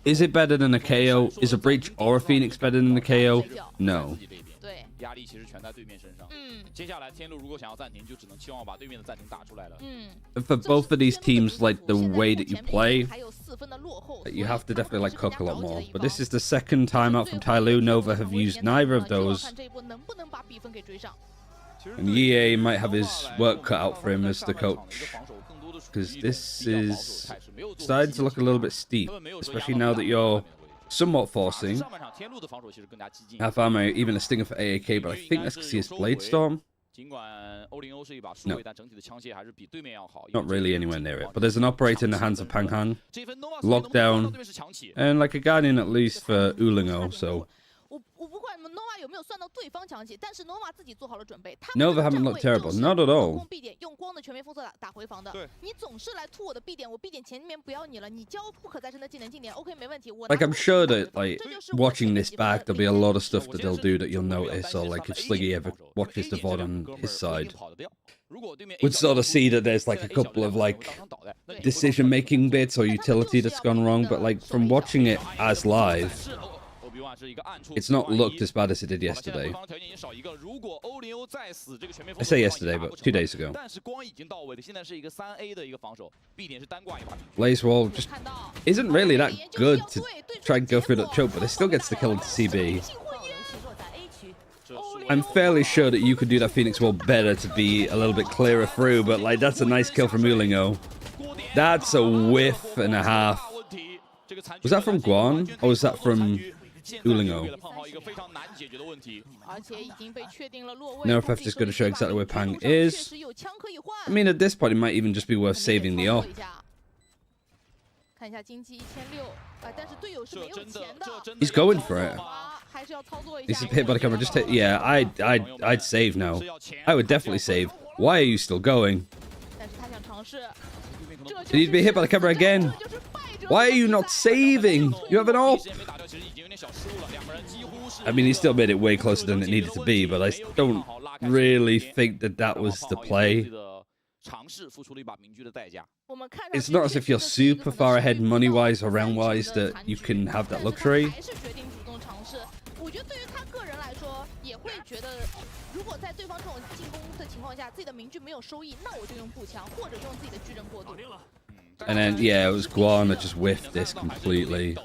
Is it better than a KO? Is a Breach or a Phoenix better than a KO? No. For both of these teams, like the way that you play, you have to definitely like cook a lot more. But this is the second time out from Tyloo. Nova have used neither of those. And EA might have his work cut out for him as the coach, because this is starting to look a little bit steep, especially now that you're somewhat forcing half armor, even a stinger for AAK, but I think that's because he has Blade Storm. No, not really anywhere near it. But there's an operator in the hands of Pang Hong, lockdown, and like a Guardian at least for Ulingo, so... Nova haven't looked terrible, not at all. Like, I'm sure that, like, watching this back, there'll be a lot of stuff that they'll do that you'll notice, or like if Sliggy ever watches the VOD on his side, would sort of see that there's like a couple of like decision-making bits or utility that's gone wrong, but like from watching it as live, it's not looked as bad as it did yesterday. I say yesterday, but 2 days ago. Blaze Wall just isn't really that good to try and go through that choke, but it still gets the kill into CB. I'm fairly sure that you could do that Phoenix Wall better to be a little bit clearer through, but like that's a nice kill from Ulingo. That's a whiff and a half. Was that from Guan or was that from Ulingo? Nerfef is going to show exactly where Pang is. I mean, at this point, it might even just be worth saving the op. He's going for it. He's hit by the camera. Just hit. Yeah, I'd save now. I would definitely save. Why are you still going? Did he be hit by the camera again? Why are you not saving? You have an op. I mean, he still made it way closer than it needed to be, but I don't really think that that was the play. It's not as if you're super far ahead money-wise or round-wise that you can have that luxury. And then, yeah, it was Guan that just whiffed this completely.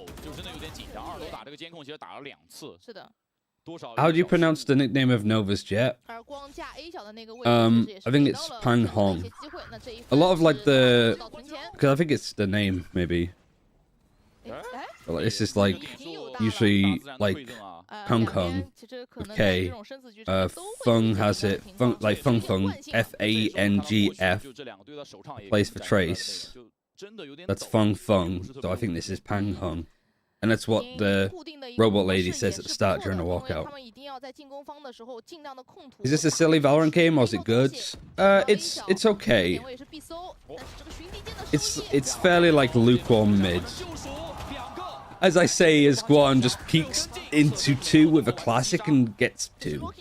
How do you pronounce the nickname of Nova's jet? I think it's Pang Hong. A lot of like the... because I think it's the name, maybe. But, like, this is like usually like Hong Kong with K. Feng has it. Feng, like Feng Feng. F-A-N-G-F. Plays for Trace. That's Feng Feng. So I think this is Pang Hong. And that's what the robot lady says at the start during the walkout. Is this a silly Valorant game or is it good? It's okay. It's fairly like lukewarm mid. As I say, as Guan just peeks into 2 with a classic and gets 2.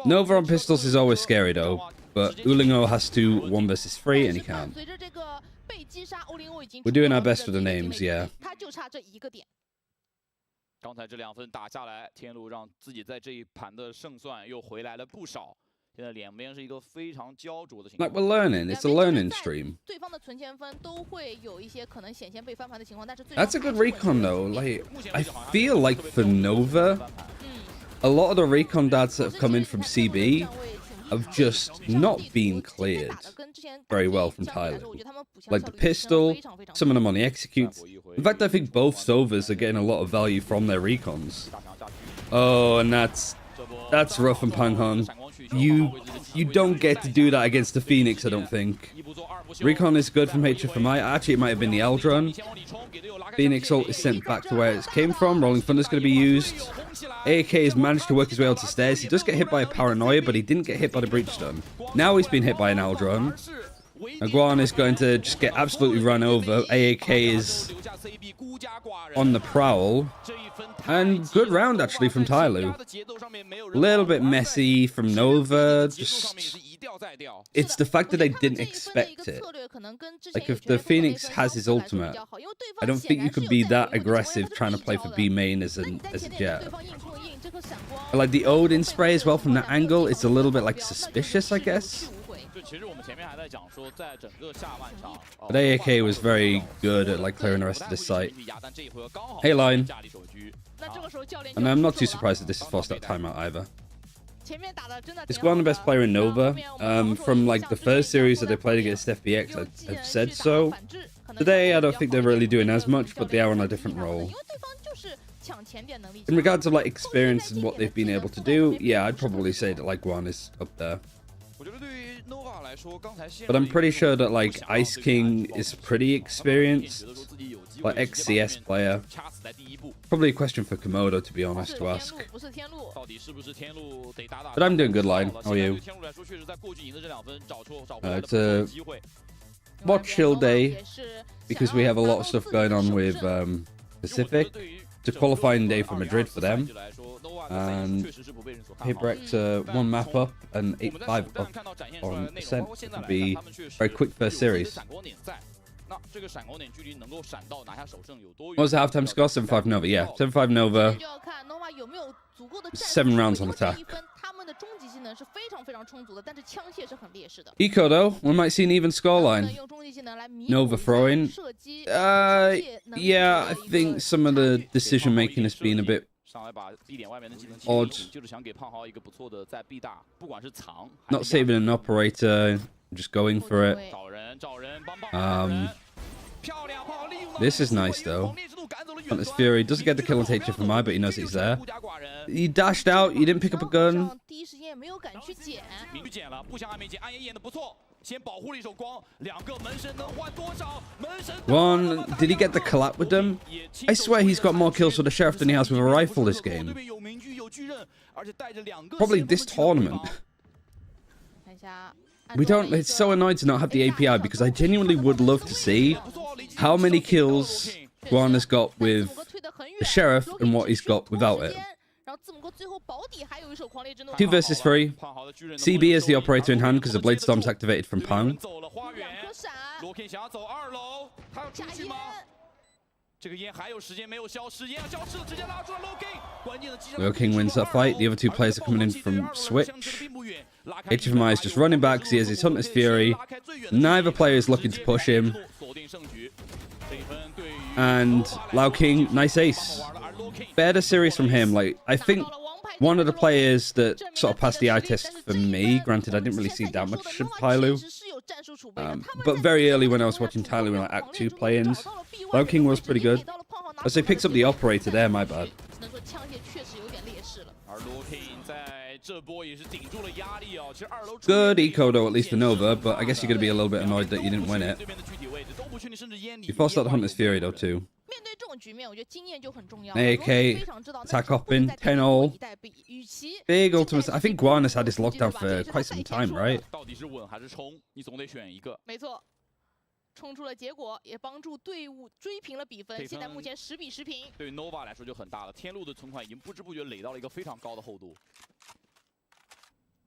Nova on pistols is always scary though, but Ulingo has to 1 versus 3 and he can't. We're doing our best with the names, yeah. 刚才这2分打下来，天路让自己在这一盘的胜算又回来了不少。现在两边是一个非常焦灼的情况。Like we're learning, it's a learning stream. That's a good recon though. Like I feel like for Nova, a lot of the recon dads that have come in from CB have just not been cleared very well from Tyler. Like the pistol, some of them on the executes. In fact, I think both Sovas are getting a lot of value from their recons. Oh, and that's rough from Pang Hong. You don't get to do that against the Phoenix, I don't think. Recon is good from HFMI. Actually, it might have been the Eldron. Phoenix ult is sent back to where it came from. Rolling Thunder's going to be used. AAK has managed to work his way onto stairs. He does get hit by a Paranoia, but he didn't get hit by the Breach Stun. Now he's been hit by an Eldron. Aguan is going to just get absolutely run over. AAK is on the prowl. And good round, actually, from Tyloo. A little bit messy from Nova. Just... It's the fact that they didn't expect it. Like, if the Phoenix has his ultimate, I don't think you could be that aggressive trying to play for B main as a Jet. But, like, the Odin spray as well from that angle, it's a little bit, like, suspicious, I guess. But AAK was very good at like clearing the rest of the site. Hey line. And I'm not too surprised that this is forced out timeout either. Is Guan the best player in Nova? From like the first series that they played against FBX, I've said so. Today I don't think they're really doing as much, but they are on a different role. In regards to like experience and what they've been able to do, yeah, I'd probably say that like Guan is up there. But I'm pretty sure that like Ice King is pretty experienced, like ex-CS player. Probably a question for Komodo, to be honest, to ask. But I'm doing good, line. How are you? It's a more chill day because we have a lot of stuff going on with Pacific. It's a qualifying day for Madrid for them. And Hebrex 1 map up and 8-5 up on Ascent. It will be a very quick first series. What was the halftime score? 7-5 Nova. Yeah, 7-5 Nova. 7 rounds on attack. Eco though, we might see an even scoreline. Nova throwing. Yeah, I think some of the decision making has been a bit odd. Not saving an operator, just going for it. This is nice though. Hunter's Fury doesn't get the kill on HFMI, but he knows he's there. He dashed out, he didn't pick up a gun. One, did he get the collab with them? I swear he's got more kills with the Sheriff than he has with a rifle this game. Probably this tournament. We don't, it's so annoying to not have the API because I genuinely would love to see how many kills Guan has got with the Sheriff and what he's got without it. 2 versus 3. CB is the operator in hand because the Blade Storm's activated from Pang. Leo King wins that fight. The other 2 players are coming in from Switch. HFMI is just running back because he has his Hunter's Fury. Neither player is looking to push him. And Lao King, nice ace. Better series from him. Like, I think one of the players that sort of passed the eye test for me, granted I didn't really see that much of Tyloo, but very early when I was watching Tyloo in like Act 2 play-ins, Lao King was pretty good. As they picked up the operator there, my bad. 只能说枪械确实有点劣势了。而 Looking 在这波也是顶住了压力啊。其实2楼 Good eco though, at least for Nova, but I guess you're gonna be a little bit annoyed that you didn't win it. 对面的具体位置都不确定，甚至烟里 You forced out the Hunter's Fury though too. 面对这种局面，我觉得经验就很重要。 AK, 非常知道 attack 那 hopping, 在 10 all. 以待毙，与其 Big ultimate. I think Guan has had this locked down for quite some time, right? 到底是稳还是冲，你总得选一个。没错，冲出了结果，也帮助队伍追平了比分。现在目前10比10平。对于 Nova 来说就很大了，天路的存款已经不知不觉垒到了一个非常高的厚度。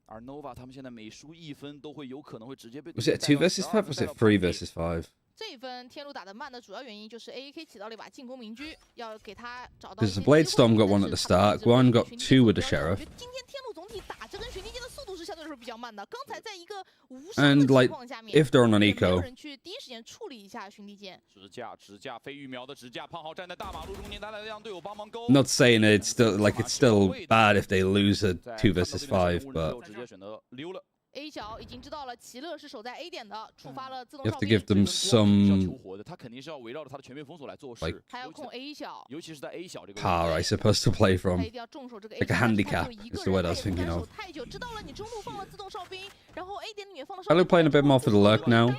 而 Nova 他们现在每输1分都会有可能会直接被。Was it a 2 versus 5? Was it 3 versus 5? 这一分天路打得慢的主要原因就是 AAK 起到了一把进攻明居，要给他找到。 Because the Blade Storm got one at the start, Guan got 2 with the Sheriff. 今天天路总体打着跟玄帝剑的速度是相对来说比较慢的。刚才在一个无 And 伤的 like, 情况下面， if they're on an 也没有 eco, 人去第一时间处理一下玄帝剑。支架飞羽苗的支架，胖豪站在大马路中间，他来让队友帮忙勾。 not saying it's still bad if they lose a 2 versus 5, but 直接选择溜了。 A 小已经知道了奇乐是守在 A 点的，触发了自动 you 哨 have to 兵， give them some 他肯定是要围绕着他的全面封锁来做 like 事，还要控 A 小，尤其是在 A 小这个 power, I suppose, to play 他 from. 一定要重守这个 A Like a 小 handicap 他只有一 is 个 the word 人 I was 他也不 thinking 敢 of. 守太久，知道了你中路放了自动哨兵，然后 A 点里面放了哨 Hello 兵， playing a bit more for the lurk now.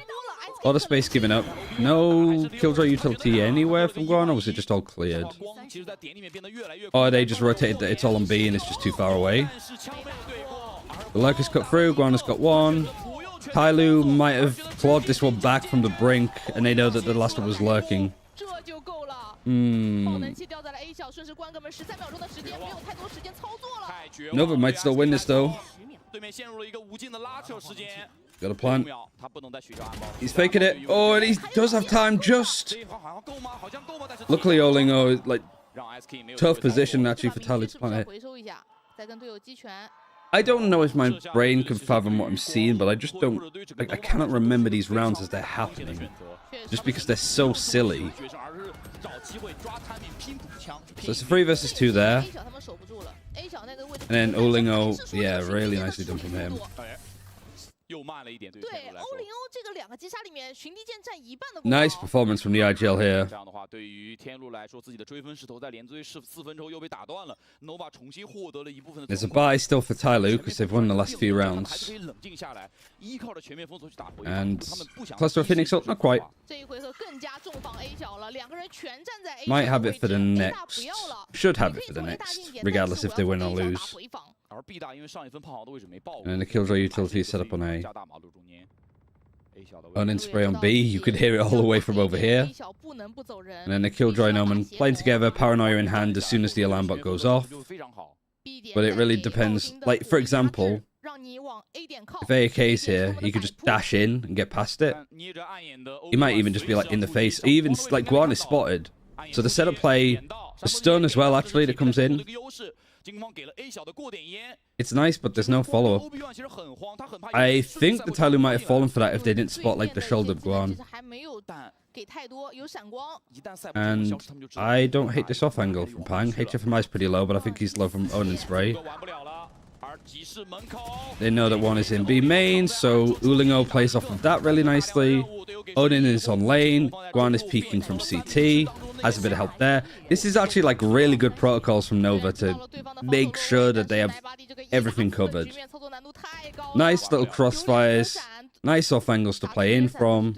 A lot of space given up. No killjoy utility anywhere from Guan, or was it just all cleared? 光其实在点里面变得越来越 Or they just rotated that it's all on B and it's just too far away. 但是枪没有对过， The lurk has cut through, Guan has got one. Tyloo might have clawed this one back from the brink, and they know that the last one was lurking. 这就够了。爆 Hmm. 能器掉在了 A 小，顺势关哥们13秒钟的时间，没有太多时间操作了。太绝望 Nova 了 might still win this though. 对面陷入了一个无尽的拉扯时间。 Got a plant. 他不能再取消暗包。 He's faking it. Oh, and he does have time just. 这一行好像够吗？好像够吗？但是 Luckily, Olingo, like, 让 SK 没有 tough position actually for Tyloo to 是不是 plant 要 it. 回收一下，再跟队友击拳。 I don't know if my brain can fathom what I'm seeing, but I just don't. Like, I cannot remember these rounds as they're happening. Just because they're so silly. 决胜，而是找机会抓产品拼补枪。 So it's a 3 versus 2 there. A 小他们守不住了 ，A 小那个位置。 And then Olingo, yeah, really nicely done from him. 哎，又慢了一点，对于对天路来说欧林欧这个2个击杀里面，寻地剑占一半的功劳。 Nice performance from the IGL here. 这样的话，对于天路来说，自己的追分势头在连追4分之后又被打断了。Nova 重新获得了一部分的。 There's a buy still for Tyloo because they've won the last few 还是 rounds. 可以冷静下来，依靠着全面封锁去打回。 And 他们不想 close to a Phoenix ult, not quite. 这一回合更加重放 A 小了，2个人全站在 A 小 Might 的 have 位 it for 置 the A 大 next. 不要了 Should have 你 it 可 for 以 the 作为大 next, 近点， regardless 但 if 是 they 我 win 要 or 跟 A 小打 lose. 回防。而 B 大因为上一分胖豪的位置没爆过 And the Killjoy utility set up on A. 加大马路中间 A 小的位置 Onin spray on B. You could hear it all the way from over here. A 小不能不走人 And then the Killjoy and Omen playing together, paranoia in hand as soon as the alarm bot goes off. 就非常好。 B 点 But it 在 really 给 depends. 奥丁的 Like, for 火力压制 example, 让你往 A 点靠 if AAK's here, he could just dash in and get past it. 但捏着暗眼的 He might even just be like in the face. Even like Guan is spotted. So the setup play, the stun as well actually that comes in. 金方给了 A 小的过点烟 It's nice, but there's no follow up. OB1 其实很慌，他很怕 I think the Tyloo might have fallen for that if they didn't spot like the shoulder of 其 Guan. 实还没有给太多，有闪光。一旦赛博朋友 And 消失，他们就知道 I don't hate this off angle from Pang. HFMI is pretty low, but I think he's low from Onin spray. 玩不了了。而集市门口 They know that one is in B main, so Ulingo plays off of that really nicely. Odin is on lane. Guan is peeking from CT. Has a bit of help there. This is actually like really good protocols from Nova to make sure that they have everything covered. Nice little crossfires. Nice off angles to play in from.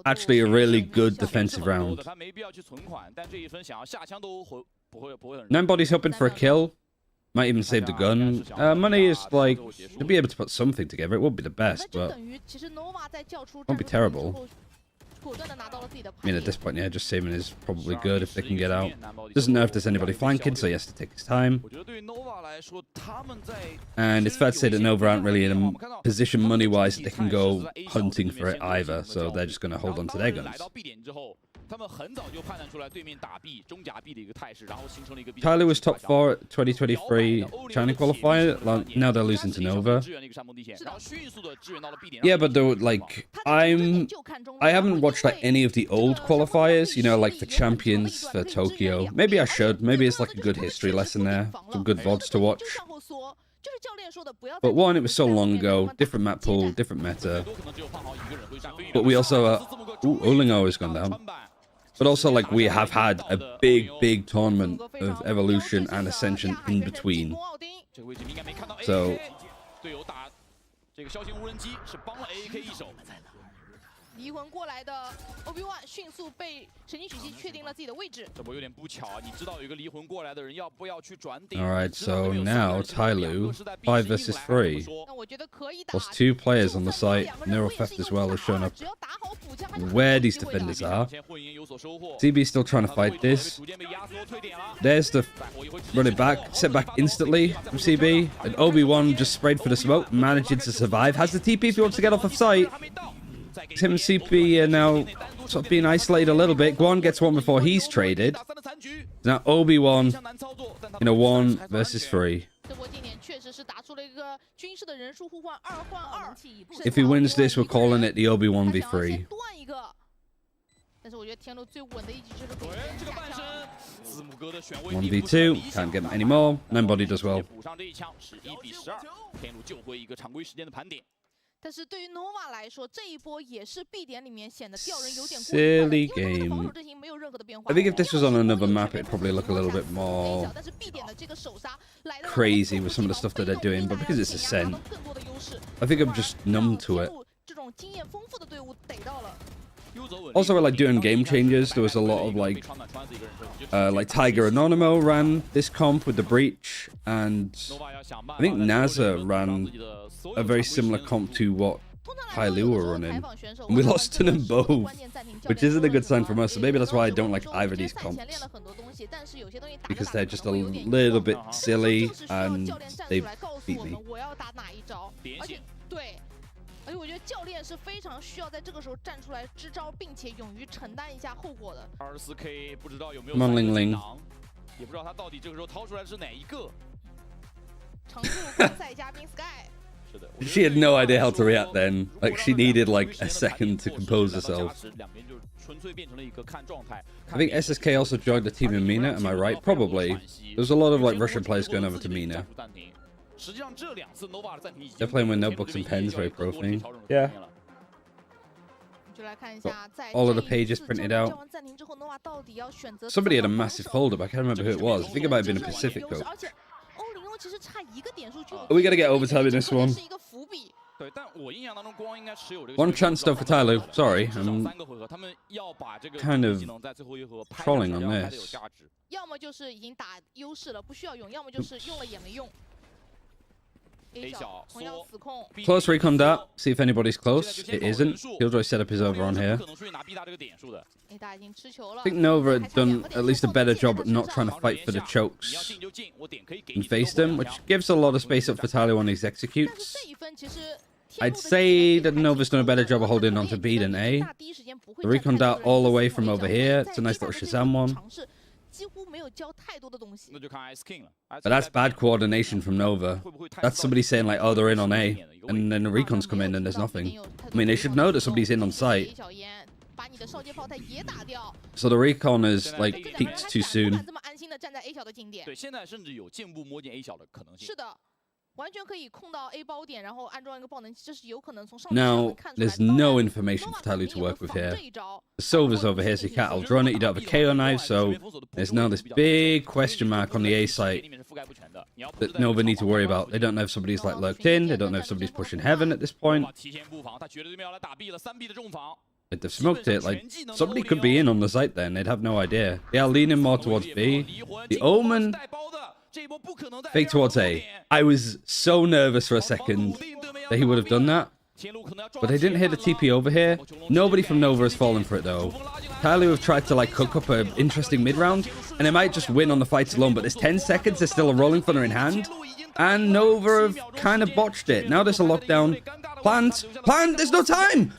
Actually, a really good defensive round. 他没必要去存款，但这一分想要下枪都不会很。 9 bodies hoping for a kill. Might even save the gun. Money is like, to be able to put something together. It won't be the best, 那就 but 等于其实 Nova 在叫出 won't be 战术 terrible. 之后果断地拿到了自己的 I mean, 牌 at this point, yeah, just saving is probably good if they can get out. 难保 Doesn't know if there's anybody flanking, so he has to take his time. 我觉得对于 Nova 来说，他们在 And it's fair to say that Nova aren't really in a position money-wise that they can go hunting for it either, so they're just going to hold on to their 来 guns. 到 B 点之后，他们很早就判断出来对面打 B 中甲 B 的一个态势，然后形成了一个 Tyloo was top 4 at 2023 China qualifier. Now they're losing to Nova. 支援了一个山峰地线，然后迅速的支援到了 B 点。 Yeah, but though, like, I haven't watched like any of the old qualifiers, you know, like for champions for Tokyo. Maybe I should. Maybe it's like a good history lesson there. Some good VODs to watch. But one, it was so long ago. Different map pool, different meta. 多可能只有胖豪一个人会站。 But we also, ooh, Olingo has gone down. But also, like, we have had a big tournament of Evolution and Ascension in between. So 队友打这个枭雄无人机是帮了 AK 一手。离魂过来的 Obi-Wan 迅速被神经曲系确定了自己的位置。这波有点不巧啊！你知道有一个离魂过来的人要不要去转点 alright, so now Tyloo 5 versus 3. 那我觉得可以打。 Plus 2 players on the site. Neurotheft as well has shown up. Where these defenders are. CB still trying to fight this. There's the run it back, set back instantly from CB. And Obi-Wan just sprayed for the smoke, managing to survive. Has the TP if he wants to get off of site. Him and CP are now sort of being isolated a little bit. Guan gets one before he's traded. Now Obi-Wan in a 1 versus 3. If he wins this, we're calling it the Obi-Wan v3. 1v2, can't get any more. Nobody does well. 但是对于 Nova 来说，这一波也是 B 点里面显得吊人有点过 Silly 分了，因为他的 game. 防守阵型没有任何的变化。 I think if this was on another map, it'd probably look a little bit more 但是 B 点的这个手杀来得 crazy with some of the stuff that they're doing, but because it's Ascent, 更多的优势。 I think I'm just numb to it. 这种经验丰富的队伍逮到了。 Also, with like doing game changes, there was a lot of like Tiger Anonymo ran this comp with the Breach, and I think NASA ran a very similar comp to what Tyloo were running. And we lost to them both, which isn't a good sign from us. So maybe that's why I don't like either of these comps, because they're just a little bit silly and they beat me. 而且我觉得教练是非常需要在这个时候站出来支招，并且勇于承担一下后果的。24K 不知道有没有 Come on, Ling Ling. 也不知道他到底这个时候掏出来是哪一个。常驻观赛嘉宾 Sky。 She had no idea how to react then. Like, she needed like a second to compose herself. I think SSK also joined the team in Mina, am I right? Probably. There's a lot of like Russian players going over to Mina. They're playing with notebooks and pens, very pro thing. Yeah. All of the pages printed out. Somebody had a massive folder, but I can't remember who it was. I think it might have been a Pacific coach. Are we gonna get overtime in this one? One chance though for Tyloo. Sorry, I'm kind of trolling on this. 要么就是已经打优势了，不需要用；要么就是用了也没用。A 小同样死控。 Close recon that. See if anybody's close. It isn't. Killjoy set up his over on here. I think Nova had done at least a better job at not trying to fight for the chokes and face them, which gives a lot of space up for Tyloo on his executes. I'd say that Nova's done a better job of holding on to B than A. The recon out all the way from over here. It's a nice little Shazam one. But that's bad coordination from Nova. That's somebody saying like, oh, they're in on A. And then the recons come in and there's nothing. I mean, they should know that somebody's in on site. So the recon is like peaked too soon. Now, there's no information for Tyloo to work with here. The Silver's over here, so you can't outrun it. You don't have a KO knife, so there's now this big question mark on the A site that Nova need to worry about. They don't know if somebody's like lurked in. They don't know if somebody's pushing heaven at this point. If they've smoked it, like, somebody could be in on the site then. They'd have no idea. They are leaning more towards B. The Omen... fake towards A. I was so nervous for a second that he would have done that. But they didn't hit the TP over here. Nobody from Nova has fallen for it though. Tyloo have tried to like cook up an interesting mid-round, and they might just win on the fights alone, but there's 10 seconds, there's still a rolling thunder in hand. And Nova have kind of botched it. Now there's a lockdown. Plant! Plant! There's no time!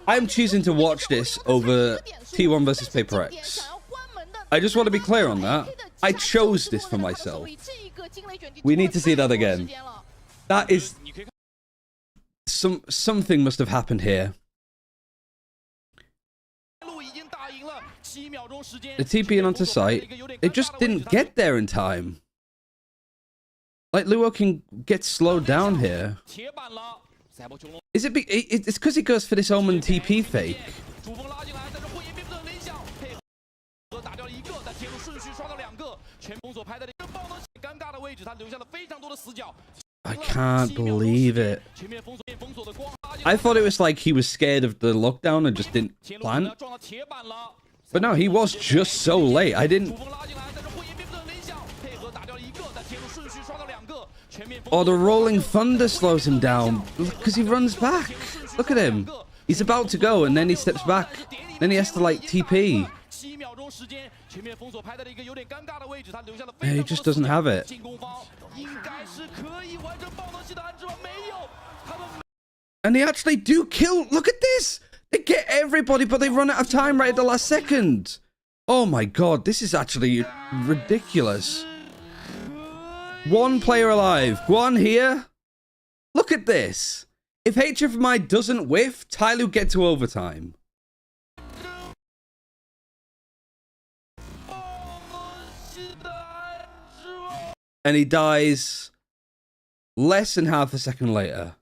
I'm choosing to watch this over T1 versus Paper X. I just want to be clear on that. I chose this for myself. We need to see that again. That is... something must have happened here. the TPing onto site. They just didn't get there in time. Like, Luo can get slowed down here. Is it? It's because he goes for this Omen TP fake. I can't believe it. I thought it was like he was scared of the lockdown and just didn't plant. But no, he was just so late. I didn't... Oh, the rolling thunder slows him down because he runs back. Look at him. He's about to go and then he steps back. Then he has to like TP. He just doesn't have it. And they actually do kill. Look at this. They get everybody, but they run out of time right at the last second. Oh my god, this is actually ridiculous. One player alive. Guan here. Look at this. If HFMI doesn't whiff, Tyloo get to overtime. And he dies less than half a second later.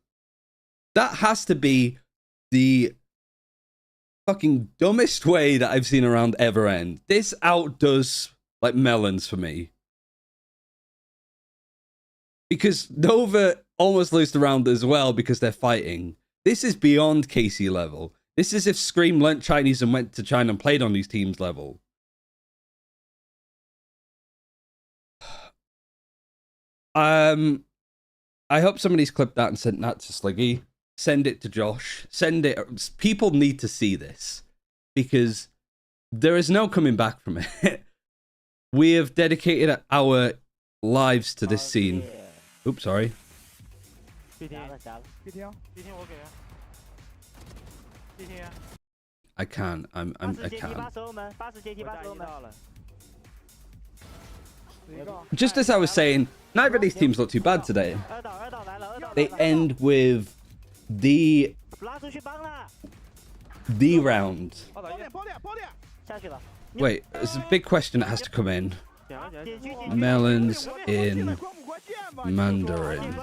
That has to be the fucking dumbest way that I've seen a round ever end. This outdoes, like, melons for me. Because Nova almost lose the round as well because they're fighting. This is beyond KC level. This is if Scream learnt Chinese and went to China and played on these teams level. I hope somebody's clipped that and sent that to Sliggy. Send it to Josh. Send it. People need to see this because there is no coming back from it. We have dedicated our lives to this scene. Oops, sorry. I can't. I can't. Just as I was saying, neither of these teams look too bad today. They end with the round. Wait, there's a big question that has to come in. Melons in Mandarin.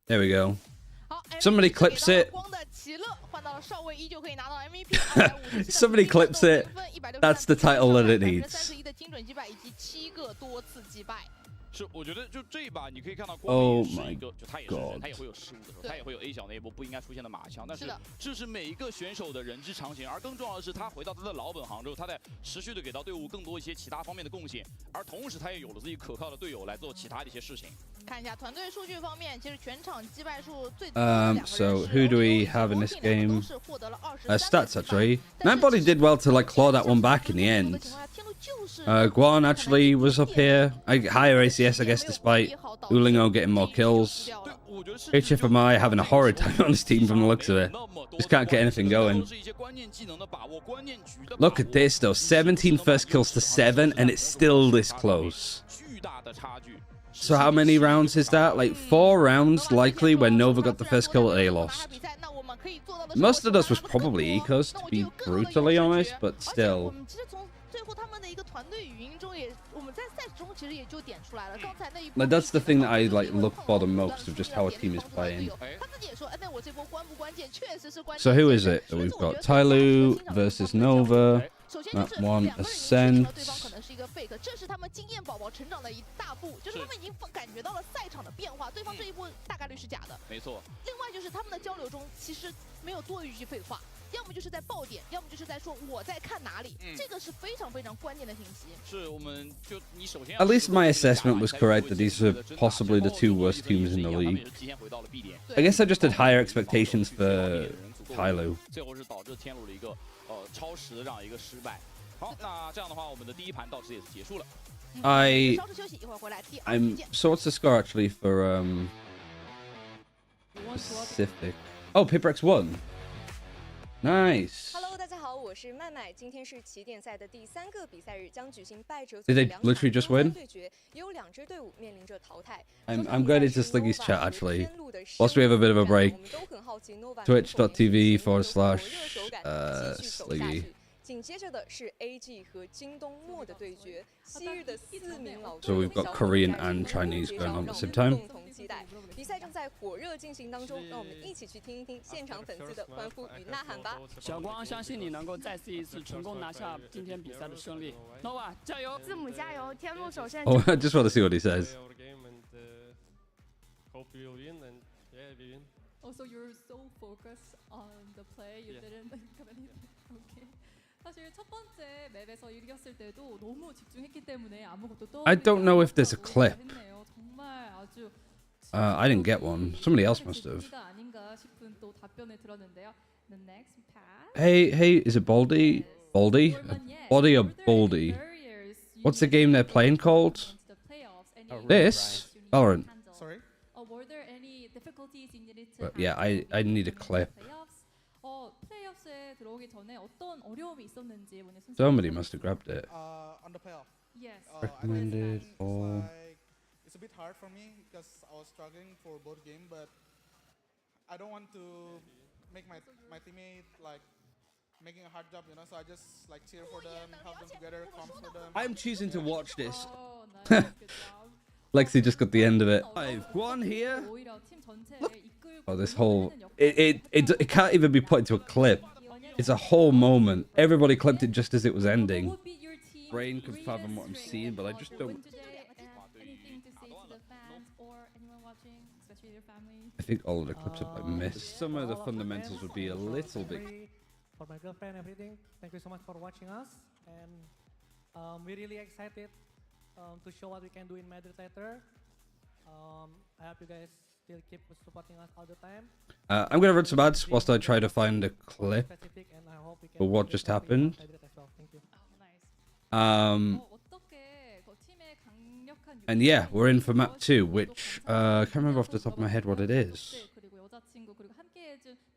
There we go. Somebody clips it. Somebody clips it. That's the title that it needs. Oh my god. 他也会有失误的时候，他也会有 A 小那一波不应该出现的马枪，但是这是每一个选手的人之常情，而更重要的是他回到他的老本行之后，他在持续的给到队伍更多一些其他方面的贡献，而同时他也有了自己可靠的队友来做其他的一些事情。看一下团队数据方面，其实全场击败数最多 So who do we have in this game? Stats actually. Nightbody did well to like claw that one back in the end. Guan actually was up here. Higher ACS, I guess, despite Ulingo getting more kills. HFMI having a horrid time on this team from the looks of it. Just can't get anything going. Look at this though. 17 first kills to 7 and it's still this close. So how many rounds is that? Like 4 rounds likely when Nova got the first kill they lost. Most of this was probably Ecos, to be brutally honest, but still. Like that's the thing that I like look for the most of just how a team is playing. So who is it that we've got? Tyloo versus Nova. That one Ascent. At least my assessment was correct that these are possibly the 2 worst teams in the league. I guess I just had higher expectations for Tyloo. So what's the score actually for Pacific? Oh, Piprex won. Nice. Hello， 大家好，我是麦麦。今天是起点赛的第3个比赛日，将举行败者组 Did they literally just win? 对决，也有2支队伍面临着淘汰。I'm going into Sliggy's chat actually. Whilst we have a bit of a break. Twitch.tv/Sliggy. 紧接着的是 AG 和京东墨的对决，昔日的4名老 So 哥 we've got Korean and Chinese going on at the same time. 共同期待。比赛正在火热进行当中，让我们一起去听一听现场粉丝的欢呼与呐喊吧。小光，相信你能够再次一次成功拿下今天比赛的胜利。Nova 加油！字母加油！天幕首胜。 Oh, I just want to see what he says. Also, you're so focused on the play, you didn't think of anything. Okay. 사실 첫 번째 맵에서 이겼을 때도 너무 집중했기 때문에 아무것도 떠. I don't know if there's a clip. 정말 아주. I didn't get one. Somebody else must have. 아닌가 싶은 또 답변을 들었는데요. The next pass. Hey, is it Baldy? Baldy? Body or Baldy? What's the game they're playing called? This? Valorant. Sorry. Were there any difficulties in it? But yeah, I need a clip. 플레이오프에 들어오기 전에 어떤 어려움이 있었는지 Somebody must have grabbed it. On the playoff. Yes. Recommended or... It's a bit hard for me because I was struggling for both games, but I don't want to make my teammate like making a hard job, you know. So I just like cheer for them, help them together, comms for them. I'm choosing to watch this. Oh, nice. Good job. Lexi just got the end of it. I've won here. Oh, this whole... It can't even be put into a clip. It's a whole moment. Everybody clipped it just as it was ending. Brain can fathom what I'm seeing, but I just don't... I think all of the clips have been missed. Some of the fundamentals would be a little bit... For my girlfriend, everything. Thank you so much for watching us. And we're really excited to show what we can do in Madrid later. I hope you guys still keep supporting us all the time. I'm going to run some ads whilst I try to find a clip for what just happened. And yeah, we're in for map 2, which I can't remember off the top of my head what it is.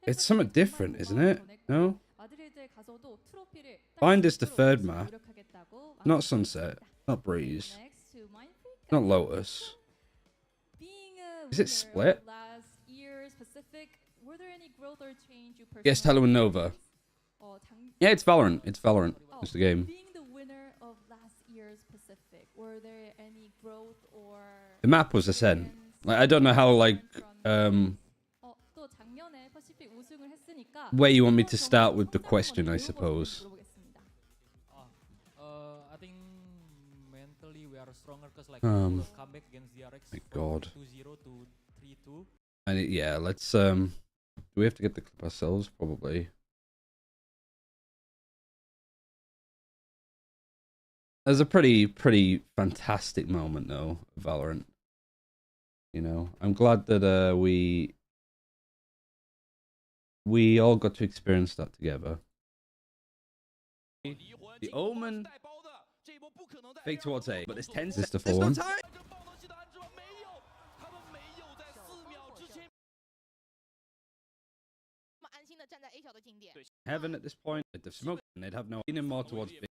It's something different, isn't it? No? Find is the third map. Not Sunset. Not Breeze. Not Lotus. Is it Split? Yes, Hello and Nova. Yeah, it's Valorant. It's Valorant. It's the game. The map was Ascent. Like, I don't know how, like, where you want me to start with the question, I suppose. I think mentally we are stronger because like comeback against DRX. My God. 2-0 to 3-2. And yeah, let's do we have to get the clip ourselves? Probably. There's a pretty fantastic moment though, Valorant. You know, I'm glad that we all got to experience that together. The Omen fake towards A, but there's 10 seconds to fall. Heaven at this point, they'd smoke and they'd have no more towards B.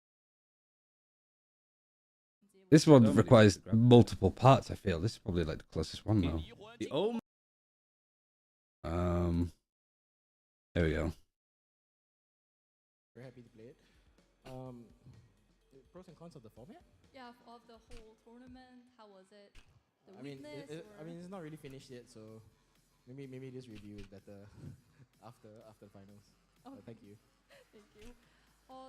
This one requires multiple parts, I feel. This is probably like the closest one though. The Omen. There we go. Very happy to play it. Pros and cons of the format? Yeah, of the whole tournament, how was it? I mean, it's not really finished yet, so maybe this review is better after the finals. Thank you. Thank you.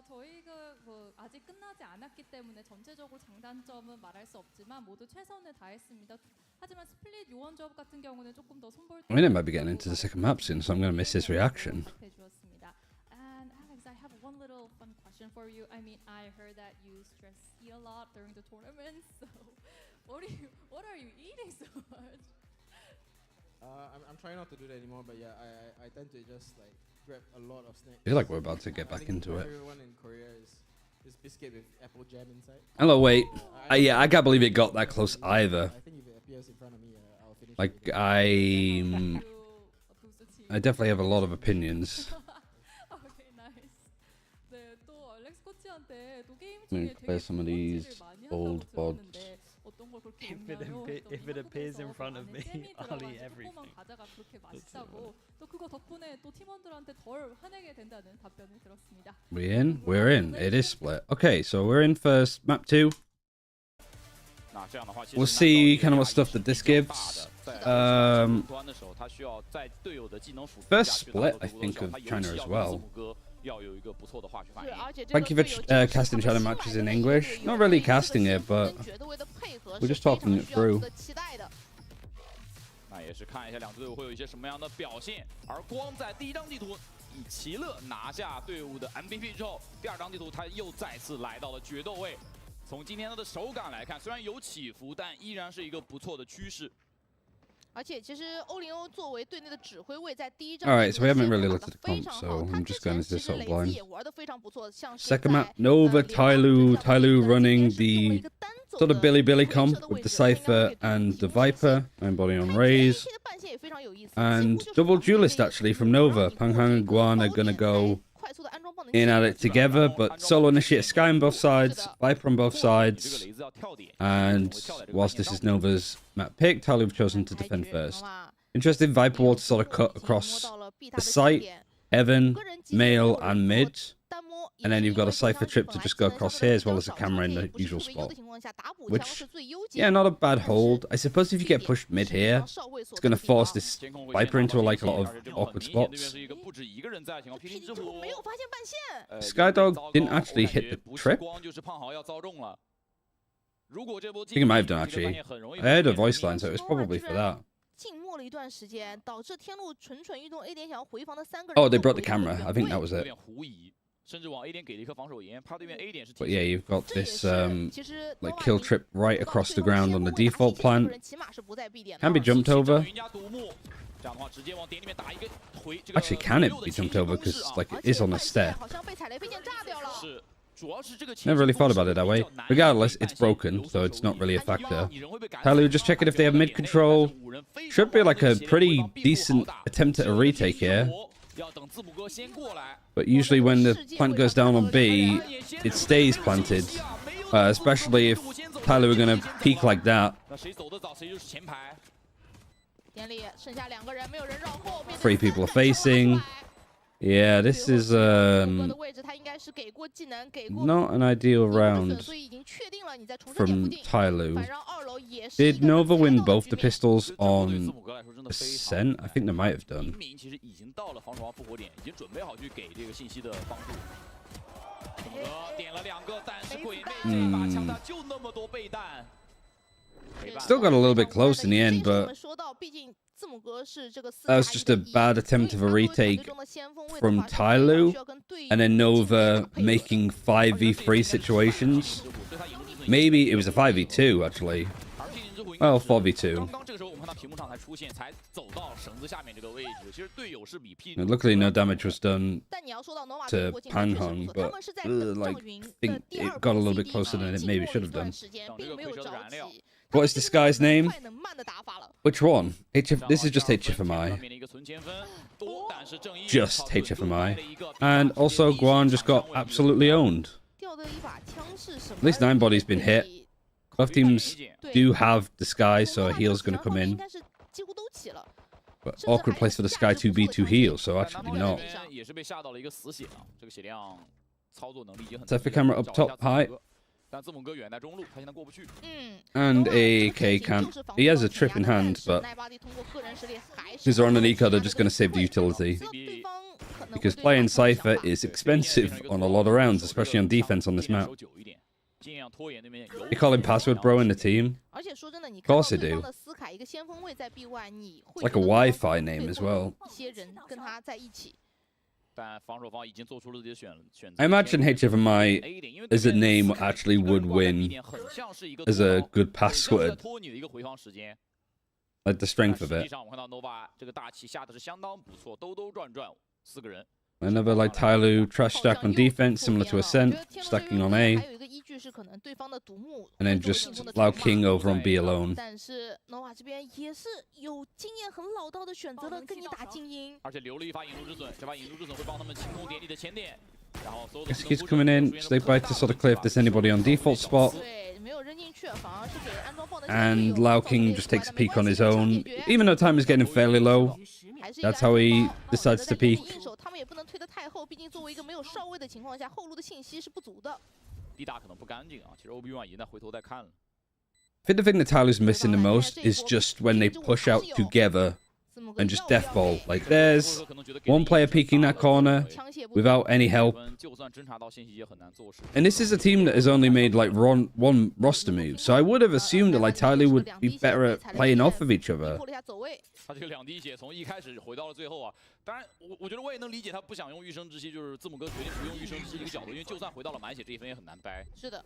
저희가 뭐 아직 끝나지 않았기 때문에 전체적으로 장단점은 말할 수 없지만 모두 최선을 다했습니다. 하지만 스플릿 요원 조합 같은 경우는 조금 더 손볼. I mean, I might be getting into the second map soon, so I'm going to miss his reaction. And Alex, I have one little fun question for you. I mean, I heard that you stress eat a lot during the tournament. So, what are you eating so much? I'm trying not to do that anymore, but yeah, I tend to just like grab a lot of snacks. I feel like we're about to get back into it. Everyone in Korea is this biscuit with apple jam inside. Hello, wait. Yeah, I can't believe it got that close either. I think if it appears in front of me, I'll finish. Like, I definitely have a lot of opinions. Okay, nice. 네, 또 알렉스 코치한테 또 게임 Let me 중에 play some of these old VODs. 어떤 걸 그렇게 If it appears in front of me, I'll eat everything. 과자가 그렇게 맛있다고 또 그거 덕분에 또 팀원들한테 덜 화내게 된다는 답변을 들었습니다. We're in. It is split. Okay, so we're in first. Map 2. We'll see kind of what stuff that this gives. First split, I think, of China as well. Thank you for casting China matches in English. Not really casting it, but we're just talking it through. 那也是看一下两支队伍会有一些什么样的表现。而光在第一张地图以齐乐拿下队伍的 MVP 之后，第二张地图他又再次来到了决斗位。从今天他的手感来看，虽然有起伏，但依然是一个不错的趋势。 而且其实欧林欧作为队内的指挥位，在第一张 Alright, so we haven't really looked at the comp, so I'm just going to this sort of blind. 也玩得非常不错，像是 Second map, Nova, Tyloo running the sort of Billy comp with the Cypher and the Viper. I'm body on Rays. And double duelist actually from Nova. Panghang and Guan are going to go in at it together, but solo initiate Sky on both sides, Viper on both sides. And whilst this is Nova's map pick, Tyloo have chosen to defend first. Interesting Viper wall to sort of cut across the site, Heaven, Male, and Mid. And then you've got a Cypher trip to just go across here, as well as a camera in the usual spot. Which, yeah, not a bad hold. I suppose if you get pushed mid here, it's going to force this Viper into a lot of awkward spots. Skydog didn't actually hit the trip. I think he might have done, actually. I heard a voice line, so it was probably for that. Oh, they brought the camera. I think that was it. But yeah, you've got this like kill trip right across the ground on the default plant. Can be jumped over. Actually, can it be jumped over? Because like it is on a step. Never really thought about it that way. Regardless, it's broken, so it's not really a factor. Tyloo just checking if they have mid control. Should be like a pretty decent attempt at a retake here. But usually when the plant goes down on B, it stays planted. Especially if Tyloo are going to peek like that. 3 people are facing. Yeah, this is not an ideal round from Tyloo. Did Nova win both the pistols on Ascent? I think they might have done. Still got a little bit close in the end, but that was just a bad attempt of a retake from Tyloo, and then Nova making 5v3 situations. Maybe it was a 5v2 actually. Well, 4v2. And luckily, no damage was done to Panhong, but like, I think it got a little bit closer than it maybe should have done. What is this guy's name? Which one? This is just HFMI. Just HFMI. And also, Guan just got absolutely owned. At least 9body's been hit. Both teams do have the Sky, so a heal's going to come in. But awkward place for the Sky 2B to heal, so actually not. Selfie camera up top, high. And AK can't. He has a trip in hand, but because they're on an eco, they're just going to save the utility. Because playing Cypher is expensive on a lot of rounds, especially on defense on this map. You call him Password Bro in the team? Of course they do. It's like a Wi-Fi name as well. I imagine HFMI as a name actually would win as a good password. Like the strength of it. Another like Tyloo trash stack on defense, similar to Ascent, stacking on A. And then just Lao King over on B alone. Guess he's coming in, stay by to sort of clear if there's anybody on default spot. And Lao King just takes a peek on his own. Even though time is getting fairly low, that's how he decides to peek. 他们也不能推得太后，毕竟作为一个没有哨位的情况下，后路的信息是不足的。地大可能不干净啊，其实 OB1 已经在回头在看了。I think the thing that Tyler's missing the most is just when they push out together and just deathball. Like, there's one player peeking that corner without any help. And this is a team that has only made, like, one roster move. So I would have assumed that, like, Tyler would be better at playing off of each other. 他这个2滴血从一开始回到了最后啊，当然我觉得我也能理解他不想用御生之息，就是字母哥决定不用御生之息这个角度，因为就算回到了满血这一分也很难掰。是的。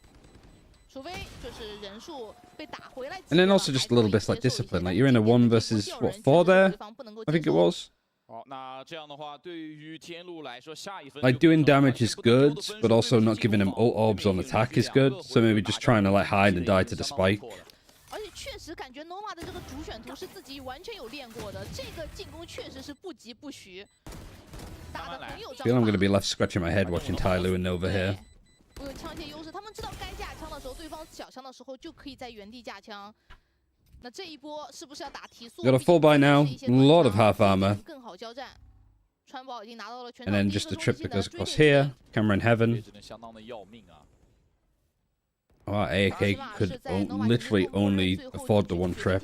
除非就是人数被打回来。 And then also just a little bit like discipline. Like, you're in a 1 versus, what, 4 there? I think it was. 好，那这样的话，对于天路来说，下一分 Like, doing damage is good, but also not giving them ult orbs on attack is good. So maybe just trying to, like, hide and die to the spike. 而且确实感觉 Nova 的这个主选图是自己完全有练过的，这个进攻确实是不疾不徐，打得很有章法。 I feel I'm gonna be left scratching my head watching Tyloo and Nova here. 我有枪械优势，他们知道该架枪的时候，对方小枪的时候就可以在原地架枪。那这一波是不是要打提速？ Got a full buy now. A lot of half armor. 更好交战。川宝已经拿到了全 And then just a trip that goes across here. Camera in heaven. 相当的要命啊！ Oh, AAK could literally only afford the 1 trip.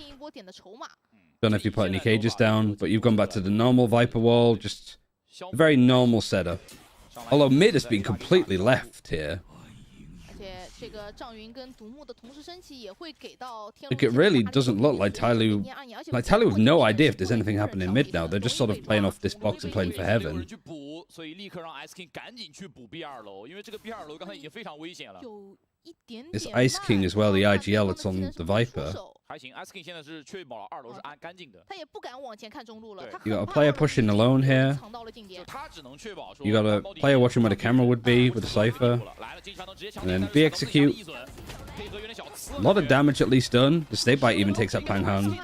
Don't know if you put any cages down, but you've gone back to the normal Viper wall. Just a very normal setup. Although mid has been completely left here. Like, it really doesn't look like Tyloo... Like, Tyloo have no idea if there's anything happening mid now. They're just sort of playing off this box and playing for heaven. It's Ice King as well, the IGL that's on the Viper. You got a player pushing alone here. You got a player watching where the camera would be with the Cypher. And then B execute. A lot of damage at least done. The Snake Bite even takes out Pang Hang.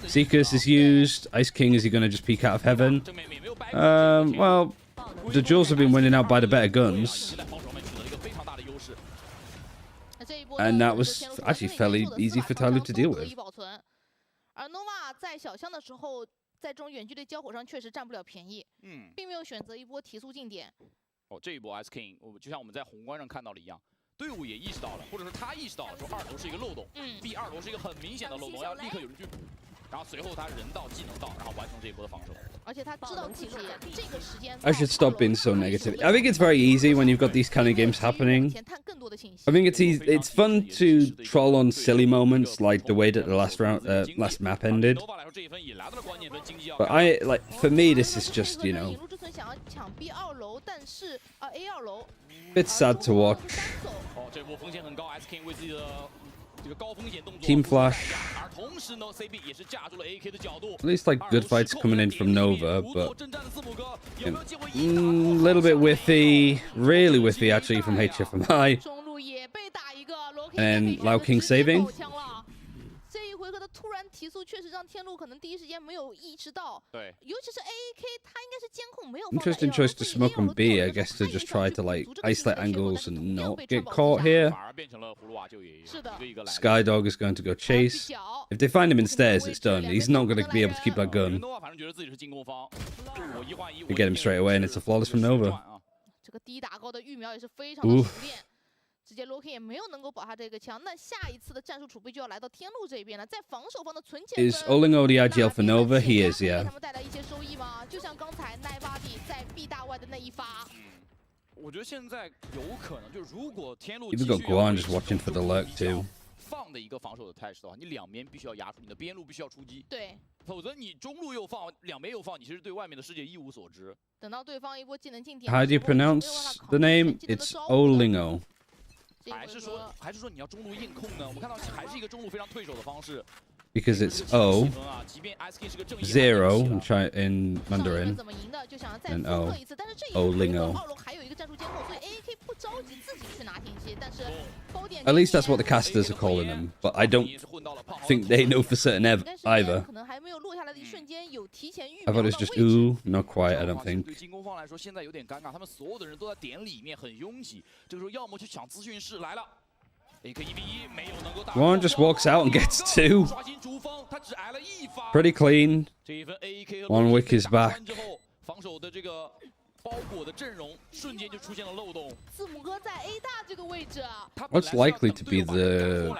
Seekers is used. Ice King, is he going to just peek out of heaven? Well, the duels have been winning out by the better guns. And that was actually fairly easy for Tyloo to deal with. 而 Nova 在小枪的时候，在这种远距离交火上确实占不了便宜，并没有选择一波提速近点。哦，这一波 S King， 就像我们在宏观上看到的一样，队伍也意识到了，或者是他意识到了，说2楼是一个漏洞，B 2楼是一个很明显的漏洞，要立刻有人去补。然后随后他人到技能到，然后完成这一波的防守。而且他知道自己这个时间。I should stop being so negative. I think it's very easy when you've got these kind of games happening. I think it's easy. It's fun to troll on silly moments like the way that the last map ended. But for me, this is just, you know, it's sad to watch. Team Flash. At least like good fights coming in from Nova, but a little bit whiffy, really whiffy actually from HFMI. And Lao King saving. 这一回合的突然提速确实让天路可能第一时间没有意识到，对，尤其是 AAK， 他应该是监控没有。Interesting choice to smoke on B, I guess, to just try to like isolate angles and not get caught here. Skydog is going to go chase. If they find him in stairs, it's done. He's not going to be able to keep that gun. You get him straight away, and it's a flawless from Nova. 这个低打高的预瞄也是非常的熟练。 直接 Low King 也没有能够保他这个枪，那下一次的战术储备就要来到天路这边了。在防守方的存钱 Is Olingo the IGL for Nova? He is, yeah. 他们带来一些收益吗？就像刚才奈巴蒂在 B 大外的那一发。我觉得现在有可能，就是如果天路 You've got Guan just watching for the lurk too. 放的一个防守的态势的话，你两边必须要压住，你的边路必须要出击。对。否则你中路又放，两边又放，你其实对外面的世界一无所知。等到对方一波技能进点。 How do you pronounce the name? It's Olingo. 还是说你要中路硬控呢？我们看到还是一个中路非常退守的方式。Because it's O, 0 in Mandarin, and O, Olingo. At least that's what the casters are calling them, but I don't think they know for certain either. I thought it was just ooh, not quite, I don't think. 对进攻方来说，现在有点尴尬，他们所有的人都在点里面很拥挤，这个时候要么去抢资讯室来了。AK 1v1没有能够 One just walks out and gets 2. Pretty clean. 1 wick is back. 防守的这个包裹的阵容瞬间就出现了漏洞。字母哥在 A 大这个位置， What's likely to be the...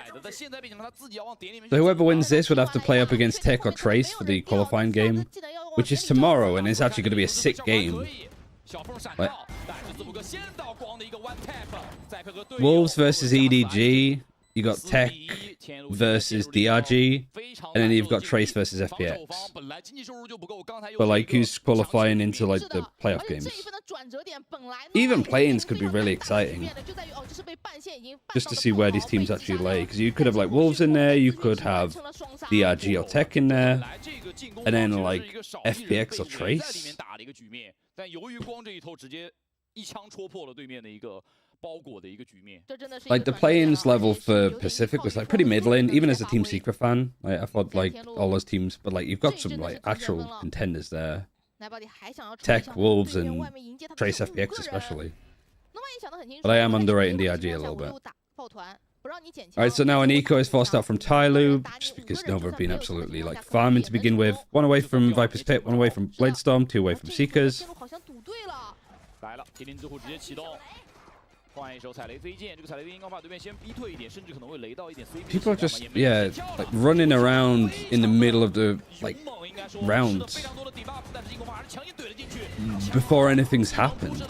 So whoever wins this would have to play up against Tech or Trace for the qualifying game, which is tomorrow, and it's actually going to be a sick game. But Wolves versus EDG. You got Tech versus DRG, and then you've got Trace versus FPX. But like, who's qualifying into like the playoff games? Even play-ins could be really exciting, just to see where these teams actually lay. Because you could have like Wolves in there, you could have DRG or Tech in there, and then like FPX or Trace. Like the play-ins level for Pacific was like pretty middling, even as a Team Secret fan. Like I thought like all those teams, but like you've got some like actual contenders there. Tech, Wolves, and Trace FPX especially. But I am underrating DRG a little bit. Alright, so now Aniko is forced out from Tyloo, just because Nova have been absolutely like farming to begin with. 1 away from Viper's Pit, 1 away from Bladestorm, 2 away from Seekers. People are just, yeah, like running around in the middle of the like rounds before anything's happened.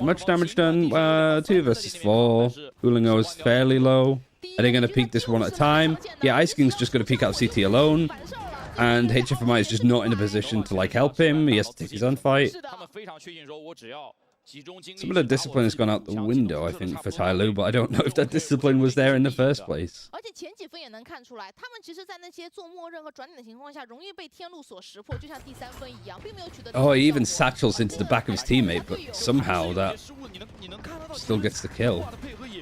Much damage done. 2 versus 4. Ulingo is fairly low. Are they going to peek this one at a time? Yeah, Ice King's just going to peek out CT alone. And HFMI is just not in a position to like help him. He has to take his own fight. Some of the discipline has gone out the window, I think, for Tyloo, but I don't know if that discipline was there in the first place. Oh, he even satchels into the back of his teammate, but somehow that still gets the kill.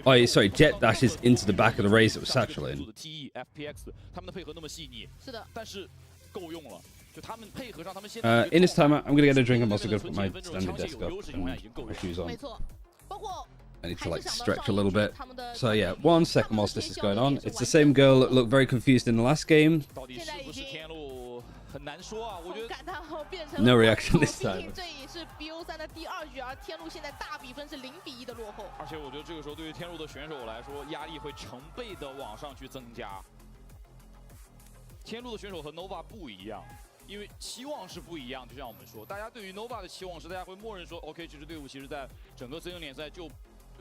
Oh, sorry, Jet dashes into the back of the Raze that was satcheling. In this time, I'm going to get a drink. I'm also going to put my standing desk up and my shoes on. I need to like stretch a little bit. So yeah, 1 second whilst this is going on. It's the same girl that looked very confused in the last game. No reaction this time. Nova 因为期望是不一样，就像我们说，大家对于 Nova 的期望是，大家会默认说 ，OK， 这支队伍其实在整个 CN 联赛就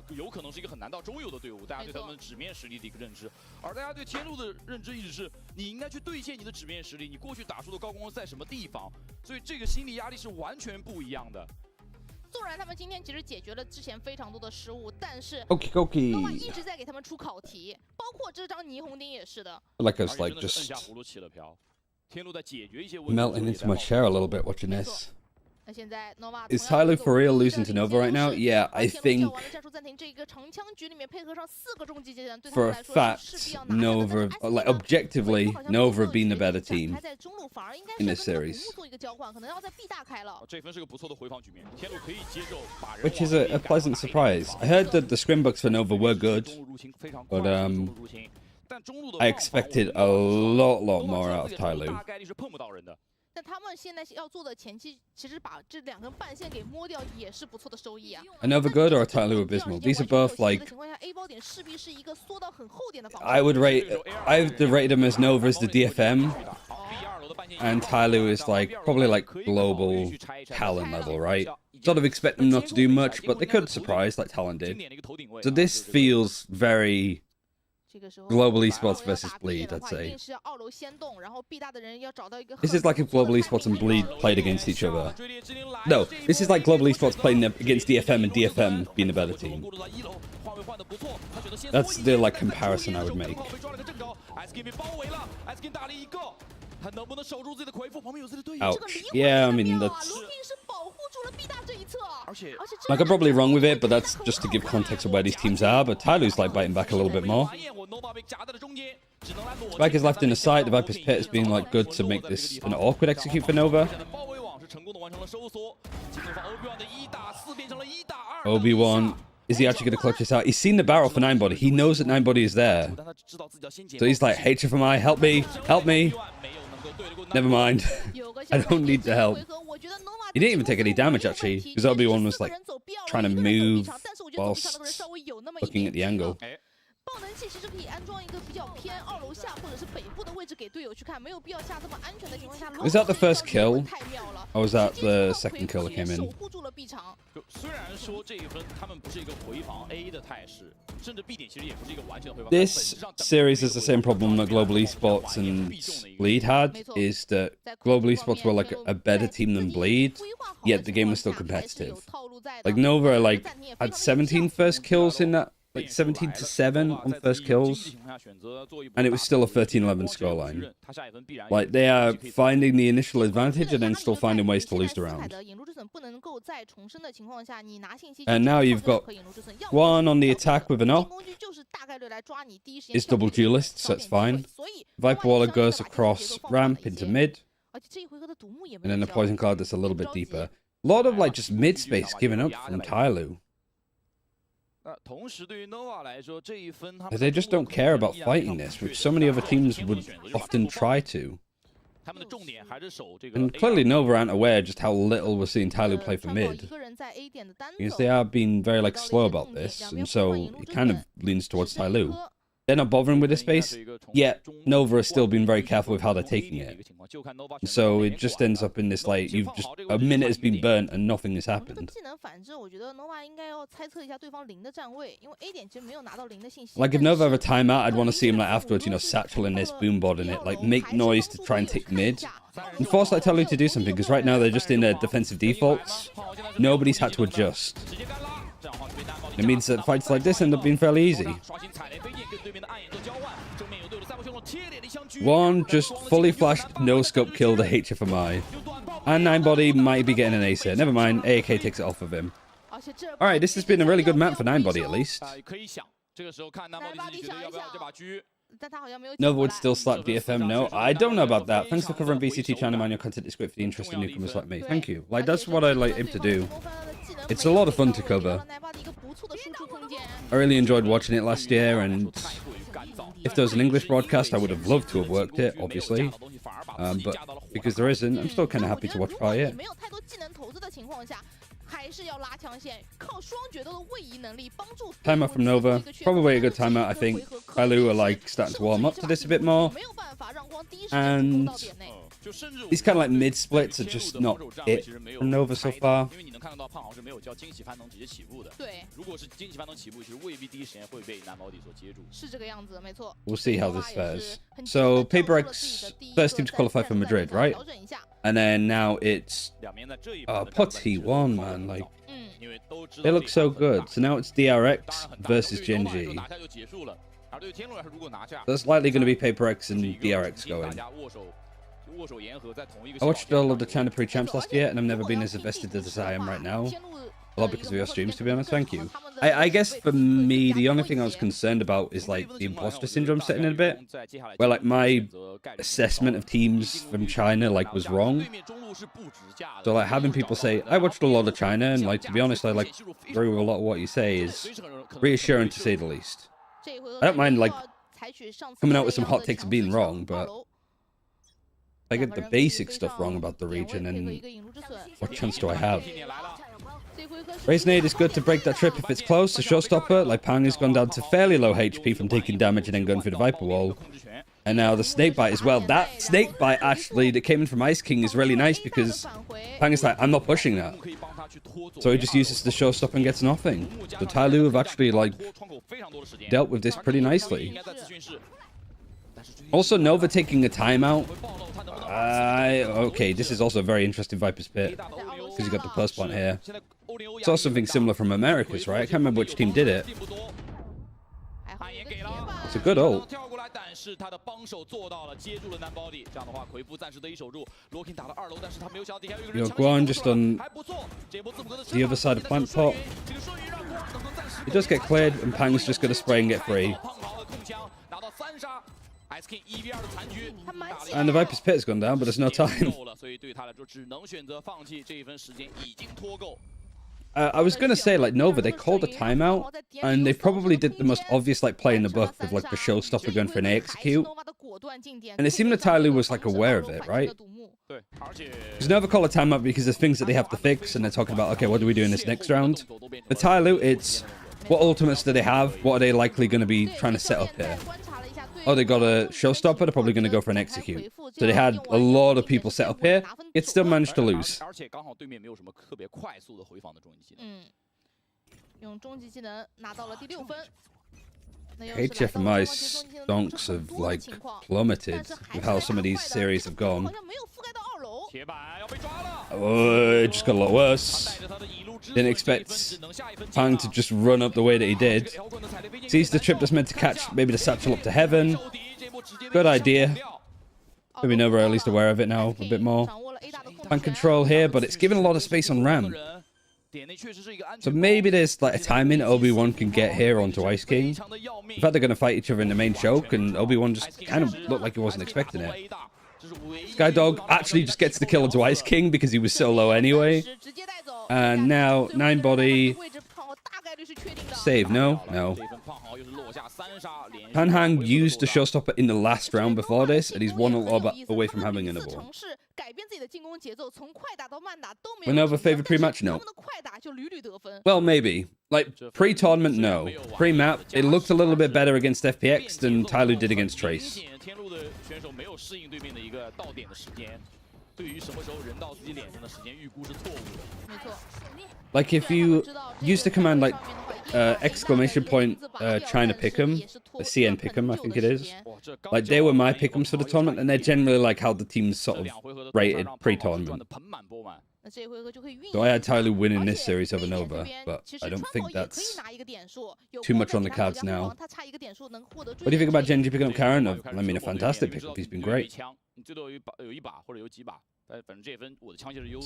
有可能是一个很难到中游的队伍，大家对他们纸面实力的一个认知。而大家对天路的认知一直是，你应该去兑现你的纸面实力，你过去打出的高光在什么地方，所以这个心理压力是完全不一样的。纵然他们今天其实解决了之前非常多的失误，但是 Nova 一直在给他们出考题，包括这张霓虹钉也是的。Like us, like just melting into my chair a little bit watching this. Is Tyloo for real losing to Nova right now? Yeah, I think for a fact, Nova, like objectively, Nova have been the better team in this series. Which is a pleasant surprise. I heard that the scrimbooks for Nova were good, but I expected a lot more out of Tyloo. 但他们现在要做的前期，其实把这2根半线给摸掉也是不错的收益啊。Another good or a Tyloo abysmal? These are both like. I would rate them as Nova as the DFM, and Tyloo is like probably like global talent level, right? Sort of expect them not to do much, but they could surprise like Talon did. So this feels very Global Esports versus Bleed, I'd say. This is like if Global Esports and Bleed played against each other. No, this is like Global Esports playing against DFM and DFM being the better team. That's the like comparison I would make. Ouch. Yeah, I mean, that's... Like, I'm probably wrong with it, but that's just to give context of where these teams are. But Tyloo's like biting back a little bit more. Spike is left in the site. The Viper's Pit has been like good to make this an awkward execute for Nova. Obi-Wan is he actually going to clutch this out? He's seen the barrel for 9body. He knows that 9body is there. So he's like, HFMI, help me, help me. Never mind. I don't need the help. He didn't even take any damage, actually, because Obi-Wan was like trying to move whilst looking at the angle. 爆能器其实可以安装一个比较偏2楼下或者是北部的位置给队友去看，没有必要下这么安全的情况下。Was that the first kill? Or was that the second kill that came in? 守护住了 B 场。虽然说这一分他们不是一个回防 A 的态势，甚至 B 点其实也不是一个完全的回防。This series is the same problem that Global Esports and Bleed had, is that Global Esports were like a better team than Bleed, yet the game was still competitive. Like Nova like had 17 first kills in that. Like 17-7 on first kills, and it was still a 13-11 scoreline. Like, they are finding the initial advantage and then still finding ways to lose the round. And now you've got one on the attack with an op. It's double duelist, so it's fine. Viper Waller goes across ramp into mid, and then the Poison Cloud that's a little bit deeper. A lot of, like, just mid-space giving up from Tyloo. They just don't care about fighting this, which so many other teams would often try to. And clearly Nova aren't aware just how little we're seeing Tyloo play for mid. Because they are being very like slow about this, and so it kind of leans towards Tyloo. They're not bothering with this space, yet Nova has still been very careful with how they're taking it. So it just ends up in this, like, a minute has been burnt and nothing has happened. Like, if Nova have a timeout, I'd want to see him, like, afterwards, you know, satcheling this, boomboarding it, like, make noise to try and take mid. And force, like, Tyloo to do something, because right now they're just in their defensive defaults. Nobody's had to adjust. It means that fights like this end up being fairly easy. One just fully flashed no-scope kill the HFMI. And 9body might be getting an ace here. Never mind, AAK takes it off of him. Alright, this has been a really good map for 9body at least. Nova would still slap DFM, no? I don't know about that. Thanks for covering VCT China, man. Your content is great for the interesting newcomers like me. Thank you. Like, that's what I like him to do. It's a lot of fun to cover. I really enjoyed watching it last year, and if there was an English broadcast, I would have loved to have worked it, obviously. But because there isn't, I'm still kind of happy to watch by it. Timeout from Nova. Probably a good timeout, I think. Tyloo are like starting to warm up to this a bit more. And these kind of like mid-splits are just not it from Nova so far. We'll see how this fares. So, Paper X, first team to qualify for Madrid, right? And then now it's Putty 1, man. Like, they look so good. So now it's DRX versus JDG. That's likely going to be Paper X and DRX going. I watched all of the China Pre-Champs last year, and I've never been as invested as I am right now. A lot because of your streams, to be honest. Thank you. I guess for me, the only thing I was concerned about is like the imposter syndrome setting in a bit, where like my assessment of teams from China like was wrong. So like having people say I watched a lot of China, and like to be honest, I like agree with a lot of what you say is reassuring to say the least. I don't mind like coming out with some hot takes of being wrong, but I get the basic stuff wrong about the region, and what chance do I have? Raisnade is good to break that trip if it's close. The showstopper, like Pang, has gone down to fairly low HP from taking damage and then going through the Viper Wall. And now the Snakebite as well. That Snakebite, actually, that came in from Ice King is really nice because Pang is like, I'm not pushing that. So he just uses the showstopper and gets nothing. So Tyloo have actually, like, dealt with this pretty nicely. Also, Nova taking a timeout. Okay, this is also a very interesting Viper's Pit. Because you got the plus plant here. Saw something similar from Americas, right? I can't remember which team did it. It's a good ult. Yo, Guan just on the other side of plant pot. It does get cleared, and Pang's just going to spray and get free. And the Viper's Pit has gone down, but there's no time. I was gonna say, like, Nova, they called a timeout, and they probably did the most obvious, like, play in the book of, like, the showstopper going for an A execute. And it seemed that Ty Lue was, like, aware of it, right? Because Nova call a timeout because there's things that they have to fix, and they're talking about, okay, what do we do in this next round? For Ty Lue, it's, what ultimates do they have? What are they likely going to be trying to set up here? Oh, they got a showstopper, they're probably going to go for an execute. So they had a lot of people set up here, it still managed to lose. HFMI's stonks have, like, plummeted with how some of these series have gone. Oh, it just got a lot worse. Didn't expect Pang to just run up the way that he did. Sees the trip that's meant to catch maybe the satchel up to heaven. Good idea. Maybe Nova are at least aware of it now a bit more. Pang control here, but it's given a lot of space on Ram. So maybe there's like a timing Obi-Wan can get here onto Ice King. In fact, they're going to fight each other in the main choke, and Obi-Wan just kind of looked like he wasn't expecting it. Skydog actually just gets the kill onto Ice King because he was so low anyway. And now 9 body. Save, no. Panhang used the showstopper in the last round before this, and he's 1 away from having another one. Were Nova favored pre-match? No. Well, maybe. Like, pre-tournament, no. Pre-map, it looked a little bit better against FPX than Ty Lue did against Trace. Like, if you use the command like exclamation point China Pick'em, CN Pick'em, I think it is. Like, they were my pick'ems for the tournament, and they're generally like how the team's sort of rated pre-tournament. So I had Ty Lue winning this series over Nova, but I don't think that's too much on the cards now. What do you think about Genji picking up Karen? I mean, a fantastic pickup. He's been great. It's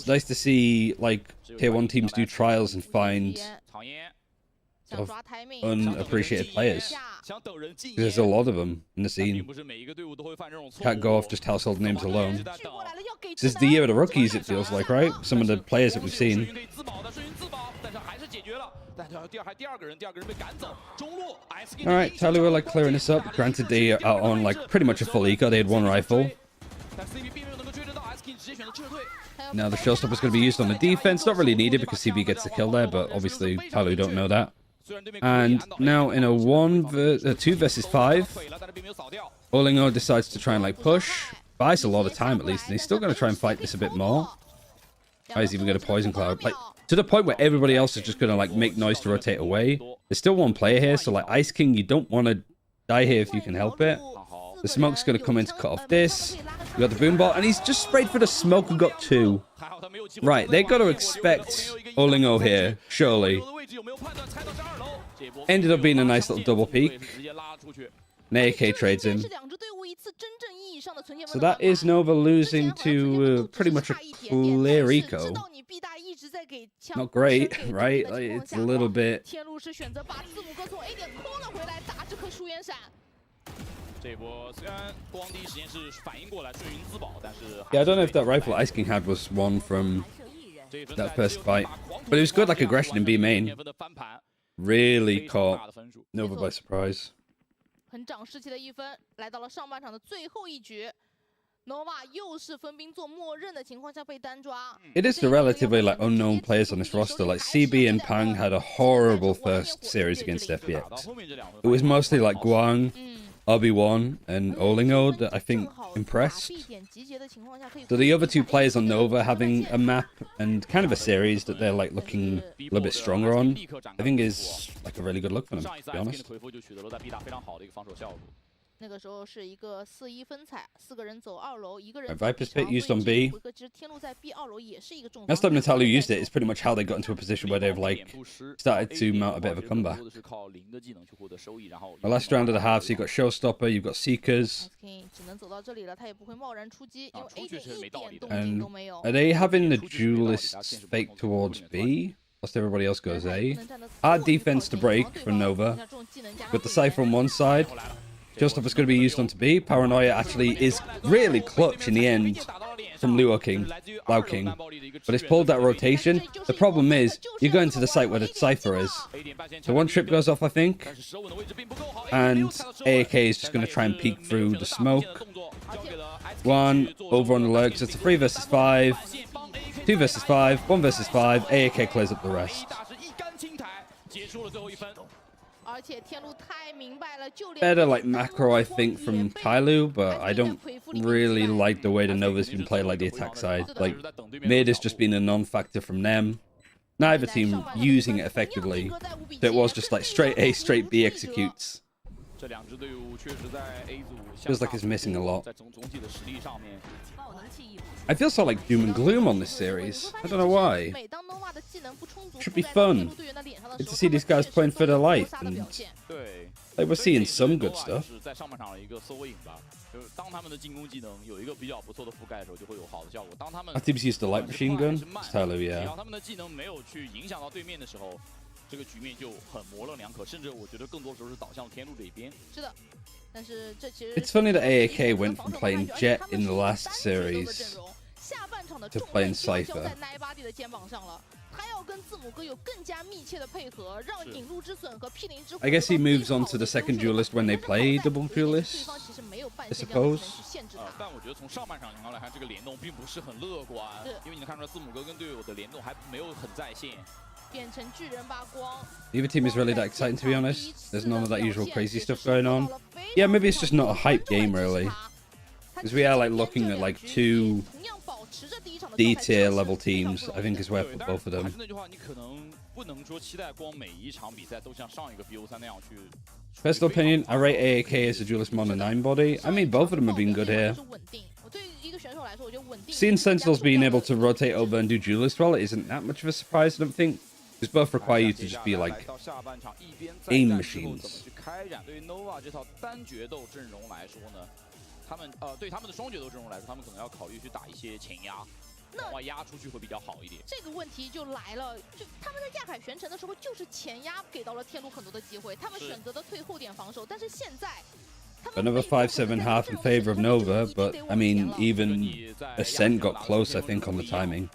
nice to see, like, tier 1 teams do trials and find sort of unappreciated players. There's a lot of them in the scene. Can't go off just household names alone. This is the year of the rookies, it feels like, right? Some of the players that we've seen. Alright, Ty Lue are, like, clearing this up. Granted, they are on, like, pretty much a full eco. They had 1 rifle. Now the showstopper's going to be used on the defense. Not really needed because CB gets the kill there, but obviously Ty Lue don't know that. And now in a 2 versus 5, Olingo decides to try and, like, push. Buys a lot of time at least, and he's still going to try and fight this a bit more. Oh, he's even going to Poison Cloud. Like, to the point where everybody else is just going to, like, make noise to rotate away. There's still 1 player here, so, like, Ice King, you don't want to die here if you can help it. The smoke's going to come in to cut off this. You got the Boombot, and he's just sprayed for the smoke and got 2. Right, they got to expect Olingo here, surely. Ended up being a nice little double peek. And AK trades him. So that is Nova losing to pretty much a clear eco. Not great, right? Like, it's a little bit... Yeah, I don't know if that rifle Ice King had was one from that first fight. But it was good, like, aggression in B main. Really caught Nova by surprise. It is the relatively, like, unknown players on this roster. Like, CB and Pang had a horrible first series against FPX. It was mostly like Guang, Obi-Wan, and Olingo that I think impressed. So the other 2 players on Nova having a map and kind of a series that they're, like, looking a little bit stronger on, I think is, like, a really good look for them, to be honest. Viper's Pit used on B. Next time Ty Lue used it, it's pretty much how they got into a position where they've, like, started to mount a bit of a comeback. The last round of the half, so you've got Showstopper, you've got Seekers. And are they having the duelists fake towards B? Whilst everybody else goes A? Hard defense to break for Nova. Got the Cypher on one side. Showstopper's going to be used onto B. Paranoia actually is really clutch in the end from Lau King, but it's pulled that rotation. The problem is, you go into the site where the Cypher is. So one trip goes off, I think, and AAK is just going to try and peek through the smoke. One over on the lurks. It's a 3 versus 5, 2 versus 5, 1 versus 5. AAK clears up the rest. Better like macro, I think, from Tyloo, but I don't really like the way the Nova's been played, like the attack side. Like, mid has just been a non-factor from them. Neither team using it effectively. So it was just like straight A, straight B executes. Feels like it's missing a lot. I feel so like doom and gloom on this series. I don't know why. It should be fun. Good to see these guys playing for their life, and like, we're seeing some good stuff. Our teams used the light machine gun. It's Tyloo, yeah. It's funny that AAK went from playing Jet in the last series to playing Cypher. I guess he moves on to the second duelist when they play double duelist, I suppose. Neither team is really that exciting, to be honest. There's none of that usual crazy stuff going on. Yeah, maybe it's just not a hype game, really. Because we are like looking at like 2 D-tier level teams, I think is where I put both of them. Personal opinion, I rate AAK as a duelist mono 9 body. I mean, both of them have been good here. Seeing Sentinels being able to rotate over and do duelist well isn't that much of a surprise, I don't think. Because both require you to just be like aim machines. Another 5-7 half in favor of Nova, but I mean, even Ascent got close, I think, on the timing.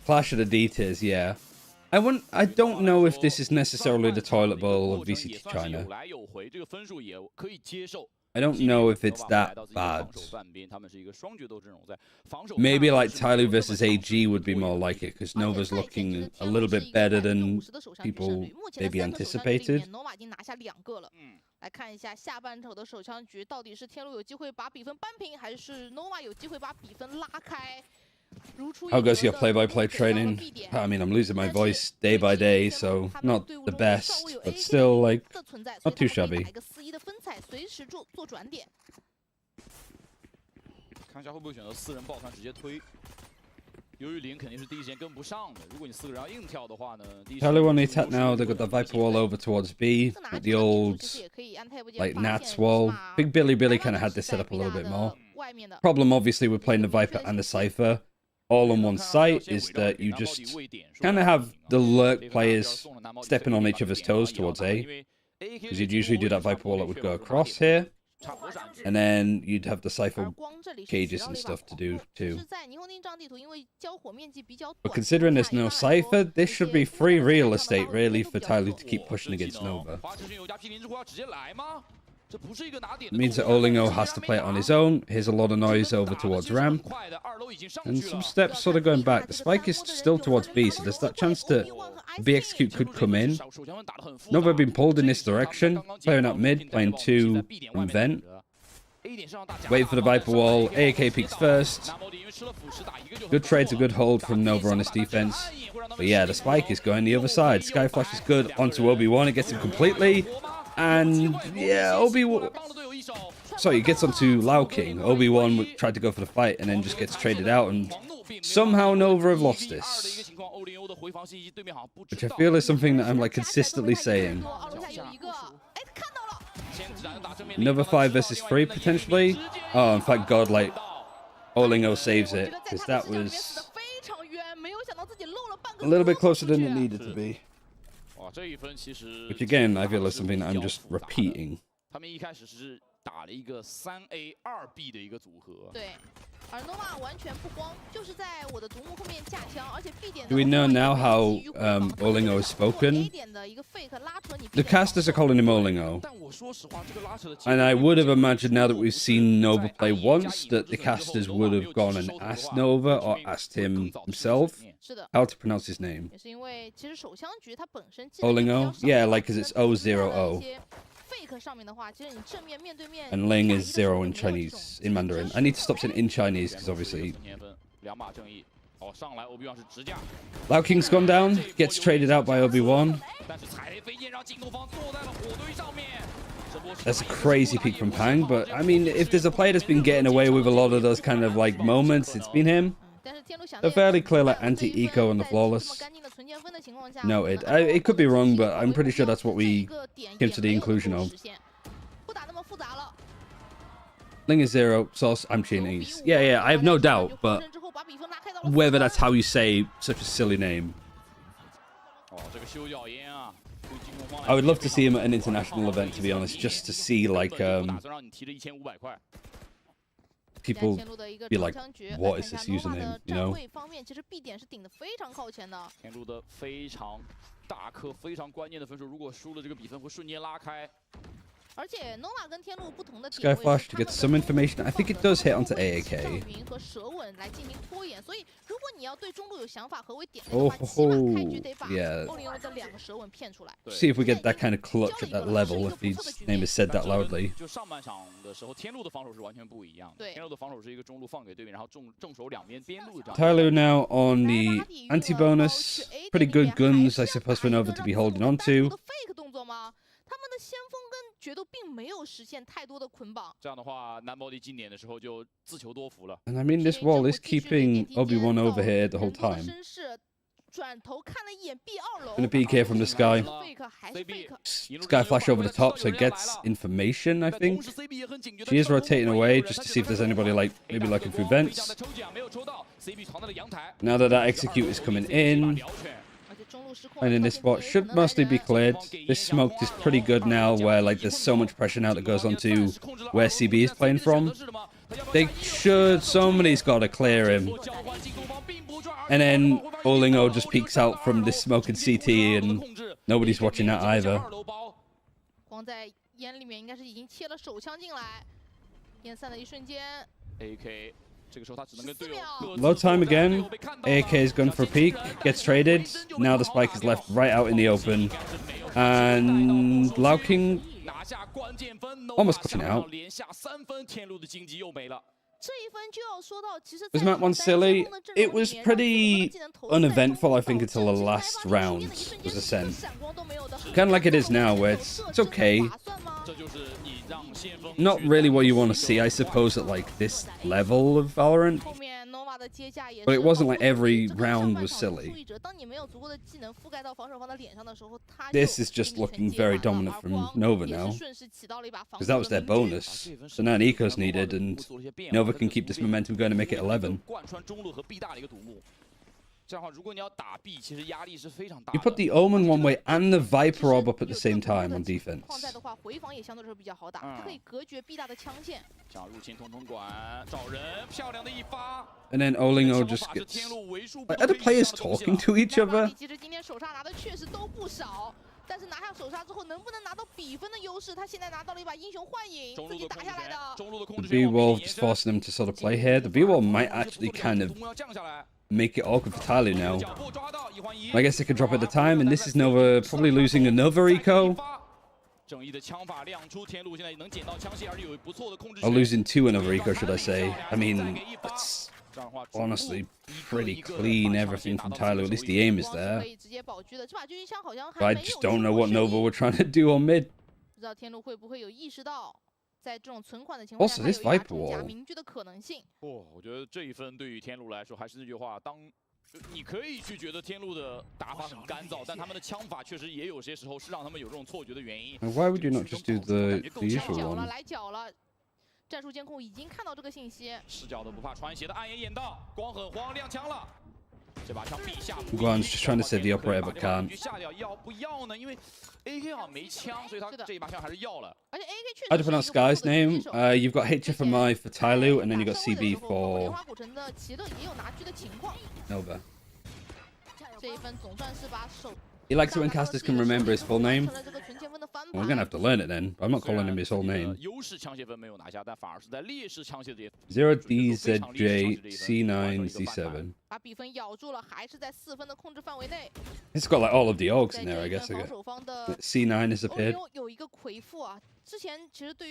Clash of the D-tiers, yeah. I don't know if this is necessarily the toilet bowl of VCT China. I don't know if it's that bad. Maybe like Tyloo versus AG would be more like it, because Nova's looking a little bit better than people maybe anticipated. How goes your play-by-play training? I mean, I'm losing my voice day by day, so not the best, but still, like, not too shabby. Tyloo on the attack now. They've got the Viper wall over towards B, with the old, like, Nats wall. Big Billy kind of had this set up a little bit more. Problem, obviously, with playing the Viper and the Cypher all on one site is that you just kind of have the lurk players stepping on each other's toes towards A. Because you'd usually do that Viper wall that would go across here. And then you'd have the Cypher cages and stuff to do too. But considering there's no Cypher, this should be free real estate really for Tyloo to keep pushing against Nova. It means that Olingo has to play it on his own. Here's a lot of noise over towards ramp. And some steps sort of going back. The spike is still towards B, so there's that chance that B execute could come in. Nova have been pulled in this direction. Playing up mid, playing 2 from vent. Wait for the Viper wall. AAK peeks first. Good trade to good hold from Nova on his defense. But yeah, the spike is going the other side. Skyflash is good onto Obi-Wan. It gets him completely. And yeah, Sorry, he gets onto Lau King. Obi-Wan tried to go for the fight and then just gets traded out, and somehow Nova have lost this. Which I feel is something that I'm like consistently saying. Another 5 versus 3 potentially. Oh, and thank God, like, Olingo saves it, because that was a little bit closer than it needed to be. Which again, I feel is something that I'm just repeating. 他们一开始是打了一个3A2B 的一个组合。对，而 Nova 完全不光就是在我的独木后面架枪，而且 B 点。Do we know now how Olingo is spoken? The casters are calling him Olingo. And I would have imagined now that we've seen Nova play once that the casters would have gone and asked Nova or asked him himself how to pronounce his name. Olingo? Yeah, like because it's O0O. And Ling is 0 in Chinese, in Mandarin. I need to stop saying in Chinese because obviously. Lao King's gone down, gets traded out by Obi-Wan. That's a crazy peak from Pang, but I mean, if there's a player that's been getting away with a lot of those kind of like moments, it's been him. They're fairly clear like anti-eco on the flawless. Noted. It could be wrong, but I'm pretty sure that's what we came to the inclusion of. Ling is 0, Sauce, I'm Chinese. Yeah, I have no doubt, but whether that's how you say such a silly name. I would love to see him at an international event, to be honest, just to see like people be like, what is this username, you know? 天路的非常大颗、非常关键的分数，如果输了，这个比分会瞬间拉开。 Sky Flash to get some information. I think it does hit onto AAK. Oh, yeah. See if we get that kind of clutch at that level if his name is said that loudly. Tyloo now on the anti-bonus. Pretty good guns, I suppose, for Nova to be holding on to. 他们的先锋跟决斗并没有实现太多的捆绑。这样的话，南宝地经典的时候就自求多福了。And I mean, this wall is keeping Obi-Wan over here the whole time. 转头看了一眼 B2 楼。 Gonna PK from the sky. Sky Flash over the top, so it gets information, I think. She is rotating away just to see if there's anybody like maybe looking through vents. Now that execute is coming in. And in this spot should mostly be cleared. This smoke is pretty good now where like there's so much pressure now that goes onto where CB is playing from. They should, somebody's got to clear him. And then Olingo just peeks out from this smoke in CT and nobody's watching that either. 光在烟里面应该是已经切了手枪进来，烟散的一瞬间 ，AK。 Low time again. AK is going for a peek. Gets traded. Now the spike is left right out in the open. And Lao King almost cutting out. Was map one silly? It was pretty uneventful, I think, until the last round was a sent. Kind of like it is now, where it's okay. Not really what you want to see, I suppose, at like this level of Valorant. But it wasn't like every round was silly. This is just looking very dominant from Nova now. Because that was their bonus. So now an eco's needed, and Nova can keep this momentum going to make it 11. You put the Omen one way and the Viper Orb up at the same time on defense. And then Olingo just gets... Are the players talking to each other? 但是拿下手刹之后，能不能拿到比分的优势？他现在拿到了一把英雄幻影，自己打下来的。The B-Wolf is forcing them to sort of play here. The B-Wolf might actually kind of make it awkward for Tyloo now. I guess they could drop at the time, and this is Nova probably losing another eco. Or losing two another eco, should I say. I mean, it's honestly pretty clean, everything from Tyloo. At least the aim is there. But I just don't know what Nova were trying to do on mid. Also, this Viper Wall. 我觉得这一分对于天路来说，还是那句话，你可以去觉得天路的打法很干燥，但他们的枪法确实也有些时候是让他们有这种错觉的原因。Why would you not just do the usual one? 来脚了，战术监控已经看到这个信息。视角的不怕穿鞋的暗眼眼道，光很慌，亮枪了。Guan's just trying to save the operator but can't. How to pronounce Sky's name? You've got HFMI for Tyloo, and then you've got CB for Nova. He likes it when casters can remember his full name. Well, we're gonna have to learn it then. I'm not calling him his whole name. 0DZJ C9Z7. It's got like all of the orgs in there, I guess. C9 has appeared.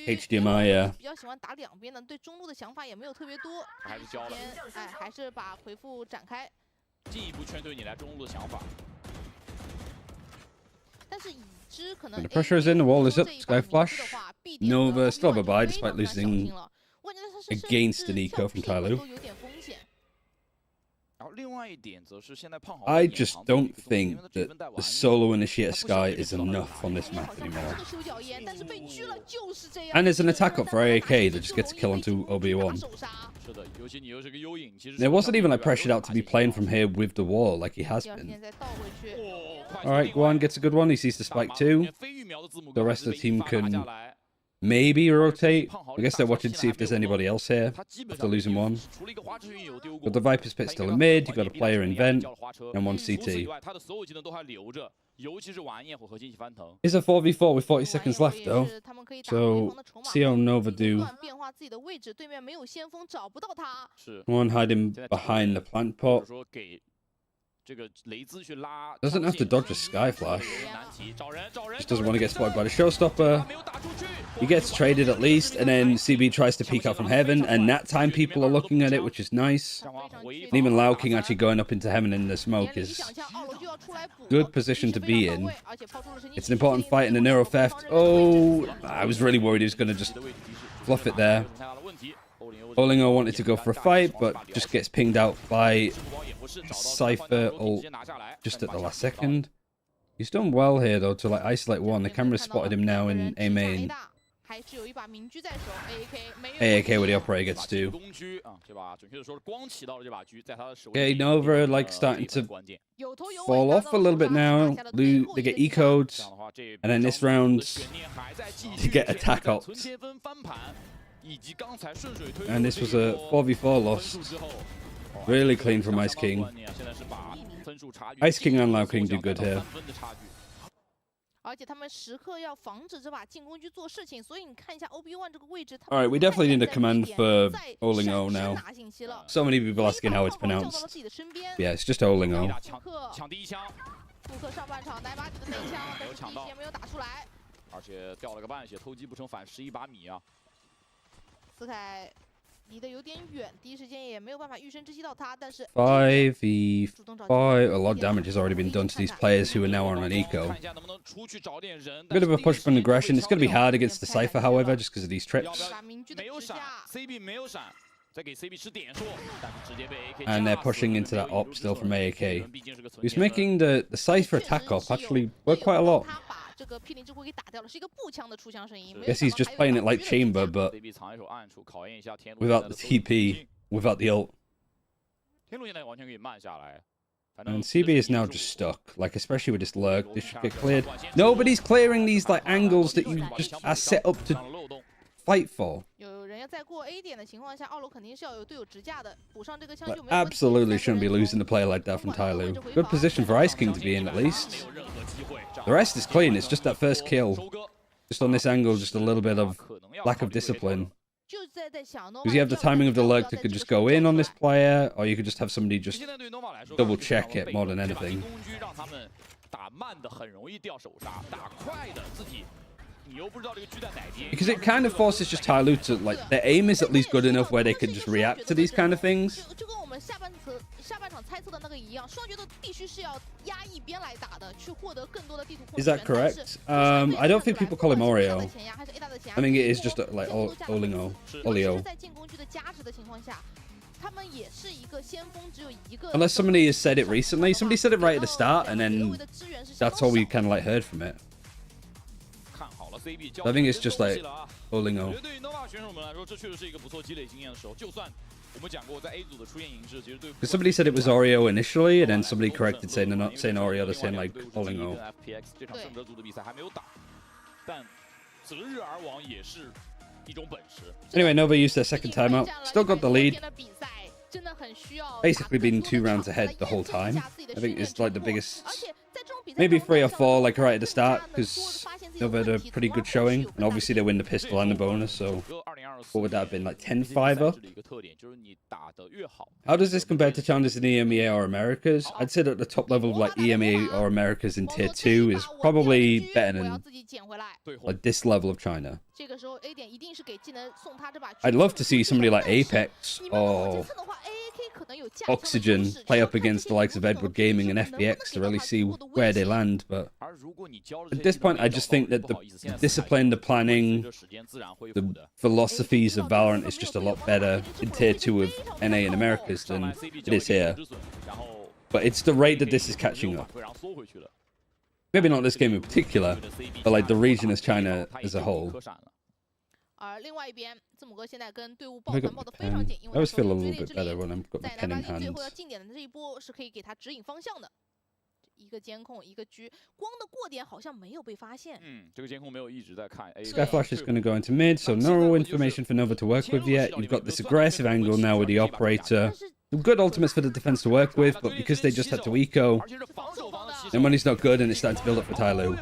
HDMI, yeah. 进一步劝退你来中路的想法。 And the pressure is in, the wall is up, Sky Flash. Nova still have a bye despite losing against an eco from Tyloo. I just don't think that the solo initiator Sky is enough on this map anymore. And there's an attack up for AAK that just gets a kill onto OB1. There wasn't even like pressured out to be playing from here with the wall like he has been. Alright, Guan gets a good one. He sees the spike too. The rest of the team can maybe rotate. I guess they're watching to see if there's anybody else here after losing one. But the Viper's pit still in mid. You've got a player in vent and one CT. It's a 4v4 with 40 seconds left though. So see how Nova do. One hiding behind the plant pot. Doesn't have to dodge a Sky Flash. Just doesn't want to get spotted by the showstopper. He gets traded at least, and then CB tries to peek out from heaven, and that time people are looking at it, which is nice. And even Lao King actually going up into heaven in the smoke is good position to be in. It's an important fight in the Neuro Theft. Oh, I was really worried he was going to just fluff it there. Olingo wanted to go for a fight, but just gets pinged out by Cypher ult just at the last second. He's done well here though to like isolate one. The camera spotted him now in A main. AAK where the operator gets to. Okay, Nova like starting to fall off a little bit now. They get E-codes, and then this round to get attack ops. And this was a 4v4 loss. Really clean from Ice King. Ice King and Lao King do good here. Alright, we definitely need a command for Olingo now. So many people asking how it's pronounced. Yeah, it's just Olingo. 5v5. A lot of damage has already been done to these players who are now on an eco. A bit of a push from aggression. It's going to be hard against the Cypher, however, just because of these trips. And they're pushing into that op still from AAK. He's making the Cypher attack op actually work quite a lot. Guess he's just playing it like Chamber, but without the TP, without the ult. And CB is now just stuck, like especially with this lurk. This should get cleared. Nobody's clearing these like angles that you just are set up to fight for. Like, absolutely shouldn't be losing the player like that from Tyloo. Good position for Ice King to be in at least. The rest is clean. It's just that first kill. Just on this angle, just a little bit of lack of discipline. Because you have the timing of the lurk that could just go in on this player, or you could just have somebody just double check it more than anything. Because it kind of forces just Tyloo to, like, their aim is at least good enough where they can just react to these kind of things. Is that correct? I don't think people call him Oreo. I think it is just like Olingo. Olio. Unless somebody has said it recently. Somebody said it right at the start, and then that's all we kind of like heard from it. I think it's just like Olingo. Because somebody said it was Oreo initially, and then somebody corrected saying they're not saying Oreo, they're saying like Olingo. Anyway, Nova used their second timeout. Still got the lead. Basically been 2 rounds ahead the whole time. I think it's like the biggest, maybe 3 or 4 like right at the start, because Nova had a pretty good showing, and obviously they win the pistol and the bonus, so what would that have been, like 10-5 up? How does this compare to challenges in EMEA or Americas? I'd say that the top level of like EMEA or Americas in tier 2 is probably better than like this level of China. I'd love to see somebody like Apex or Oxygen play up against the likes of Edward Gaming and FBX to really see where they land, but at this point I just think that the discipline, the planning, the philosophies of Valorant is just a lot better in tier 2 of NA in Americas than it is here. But it's the rate that this is catching up. Maybe not this game in particular, but like the region as China as a whole. I always feel a little bit better when I've got the pen in hand. Skyflash is going to go into mid, so no information for Nova to work with yet. You've got this aggressive angle now with the operator. Good ultimates for the defense to work with, but because they just had to eco, their money's not good and it's starting to build up for Tyloo.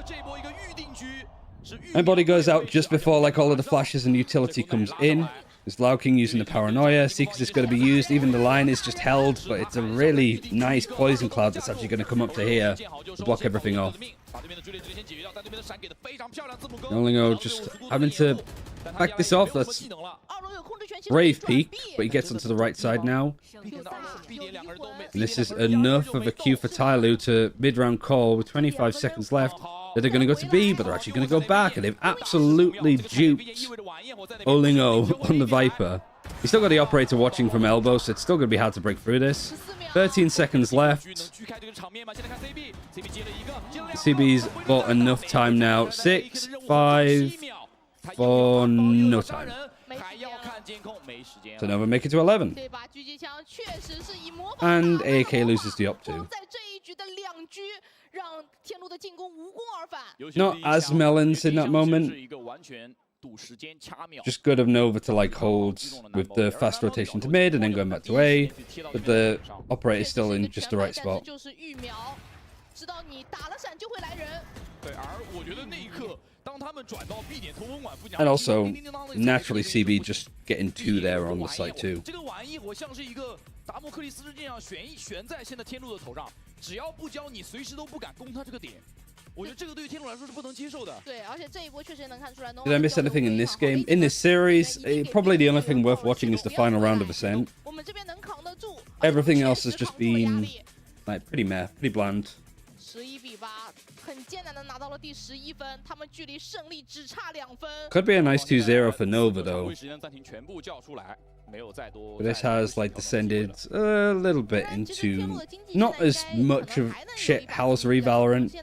My body goes out just before like all of the flashes and utility comes in. There's Lao King using the paranoia. Seekers is going to be used. Even the line is just held, but it's a really nice poison cloud that's actually going to come up to here to block everything off. Nolingo just having to back this off. That's brave peek, but he gets onto the right side now. And this is enough of a cue for Tyloo to mid-round call with 25 seconds left. They're going to go to B, but they're actually going to go back, and they've absolutely duped Olingo on the Viper. He's still got the operator watching from elbow, so it's still going to be hard to break through this. 13 seconds left. CB's got enough time now. 6, 5, 4, no time. So Nova make it to 11. And AK loses the op 2. Not as melons in that moment. Just good of Nova to like hold with the fast rotation to mid and then going back to A. But the operator is still in just the right spot. And also, naturally, CB just getting 2 there on the site too. Did I miss anything in this game? In this series, probably the only thing worth watching is the final round of Ascent. Everything else has just been like pretty meh, pretty bland. Could be a nice 2-0 for Nova though. But this has like descended a little bit into not as much of shit housery Valorant.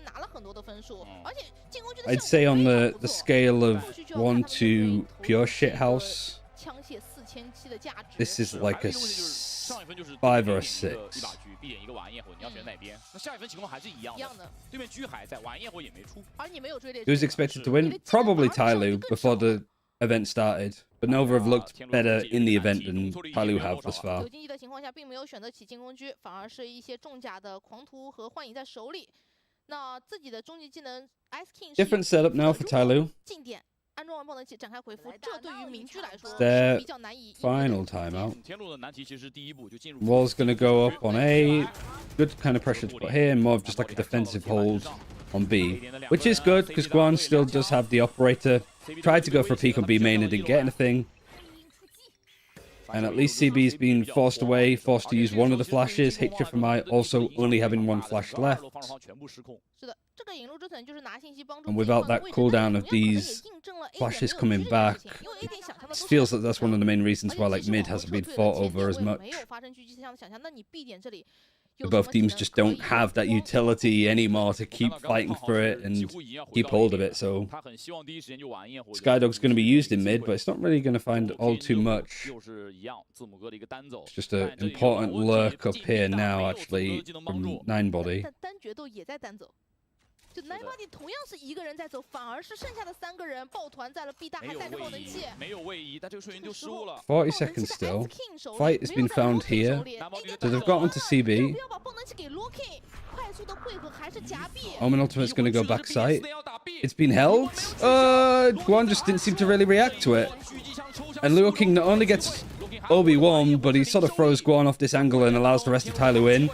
I'd say on the scale of 1 to pure shit house, this is like a 5 or a 6. Who was expected to win? Probably Tyloo before the event started, but Nova have looked better in the event than Tyloo have thus far. Different setup now for Tyloo. It's their final timeout. Wall's going to go up on A. Good kind of pressure to put here, and more of just like a defensive hold on B, which is good because Guan still does have the operator. Tried to go for a peek on B main and didn't get anything. And at least CB's been forced away, forced to use one of the flashes. HFMI also only having 1 flash left. And without that cooldown of these flashes coming back, it feels like that's one of the main reasons why like mid hasn't been fought over as much. Both teams just don't have that utility anymore to keep fighting for it and keep hold of it. So Skydog's going to be used in mid, but it's not really going to find all too much. It's just an important lurk up here now, actually, from 9body. 就 9body 同样是一个人在走，反而是剩下的3个人抱团在了 B 大，还带着爆能器。没有位移，但这个瞬间就失误了。40 seconds still. Fight has been found here. So they've got onto CB. 不要把爆能器给 locking， 快速的汇合还是夹壁。Omen Ultimate's going to go backside. It's been held. Guan just didn't seem to really react to it. And Luo King not only gets Obi-Wan, but he sort of throws Guan off this angle and allows the rest of Tyloo in.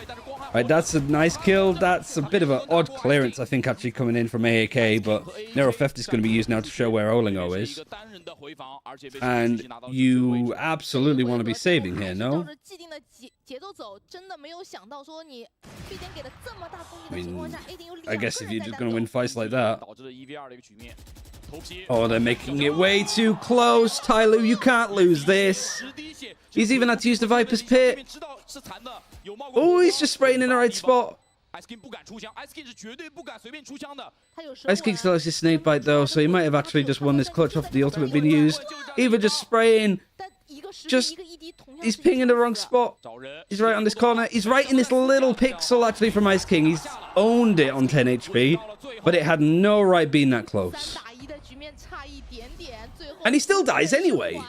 Right, that's a nice kill. That's a bit of an odd clearance, I think, actually coming in from AAK, but Narrow Theft is going to be used now to show where Olingo is. And you absolutely want to be saving here, no? I mean, I guess if you're just going to win fights like that. Oh, they're making it way too close. Tyloo, you can't lose this. He's even had to use the Viper's Pit. Oh, he's just spraying in the right spot. Ice King still has his snake bite though, so he might have actually just won this clutch off the ultimate being used. Even just spraying. He's pinging the wrong spot. He's right on this corner. He's right in this little pixel actually from Ice King. He's owned it on 10 HP, but it had no right being that close. And he still dies anyway.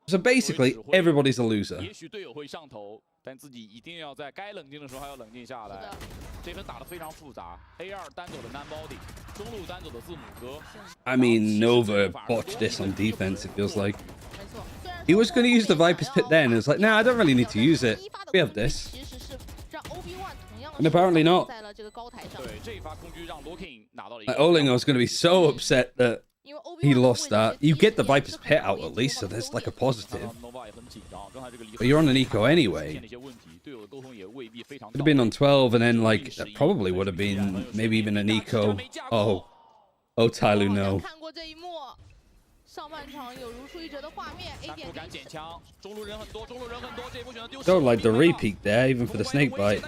So basically, everybody's a loser. I mean, Nova botched this on defense, it feels like. He was going to use the Viper's Pit then. It was like, nah, I don't really need to use it. We have this. And apparently not. Olingo's going to be so upset that he lost that. You get the Viper's Pit out at least, so there's like a positive. But you're on an eco anyway. Could have been on 12, and then like that probably would have been maybe even an eco. Oh, Tyloo, no. Don't like the repeat there, even for the snake bite.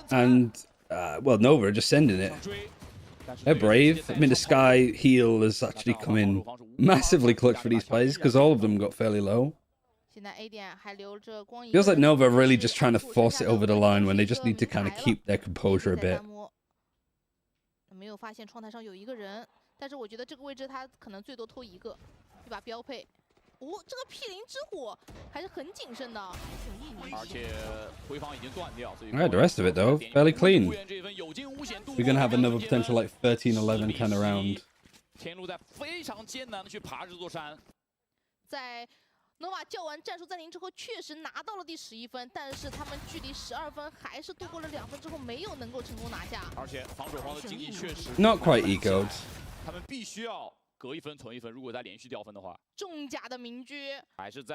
And well, Nova are just sending it. They're brave. I mean, the Sky heal has actually come in massively clutch for these players because all of them got fairly low. Feels like Nova are really just trying to force it over the line when they just need to kind of keep their composure a bit. Alright, the rest of it though, fairly clean. We're gonna have another potential like 13-11 kind of round. Nova 叫完战术暂停之后，确实拿到了第11分，但是他们距离12分还是度过了2分之后，没有能够成功拿下。而且防守方的经济确实 not quite ecoed. 他们必须要隔一分存一分，如果再连续掉分的话。重甲的明居。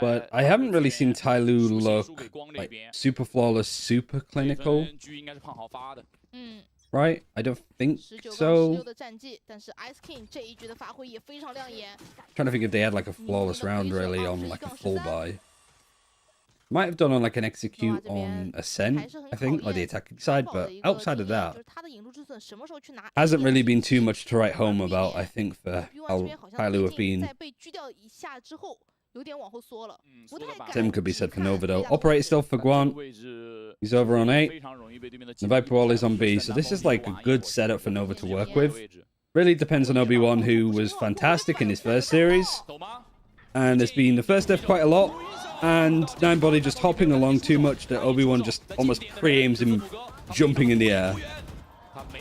But I haven't really seen Tyloo look like super flawless, super clinical. 应该是胖豪发的。Right? I don't think so. Trying to think if they had like a flawless round really on like a full buy. Might have done on like an execute on Ascent, I think, or the attacking side, but outside of that, hasn't really been too much to write home about, I think, for how Tyloo have been. Same could be said for Nova though. Operator still for Guan. He's over on 8. The Viper Wall is on B, so this is like a good setup for Nova to work with. Really depends on Obi-Wan, who was fantastic in his first series. And has been the first death quite a lot. And 9body just hopping along too much that Obi-Wan just almost pre-aims him jumping in the air.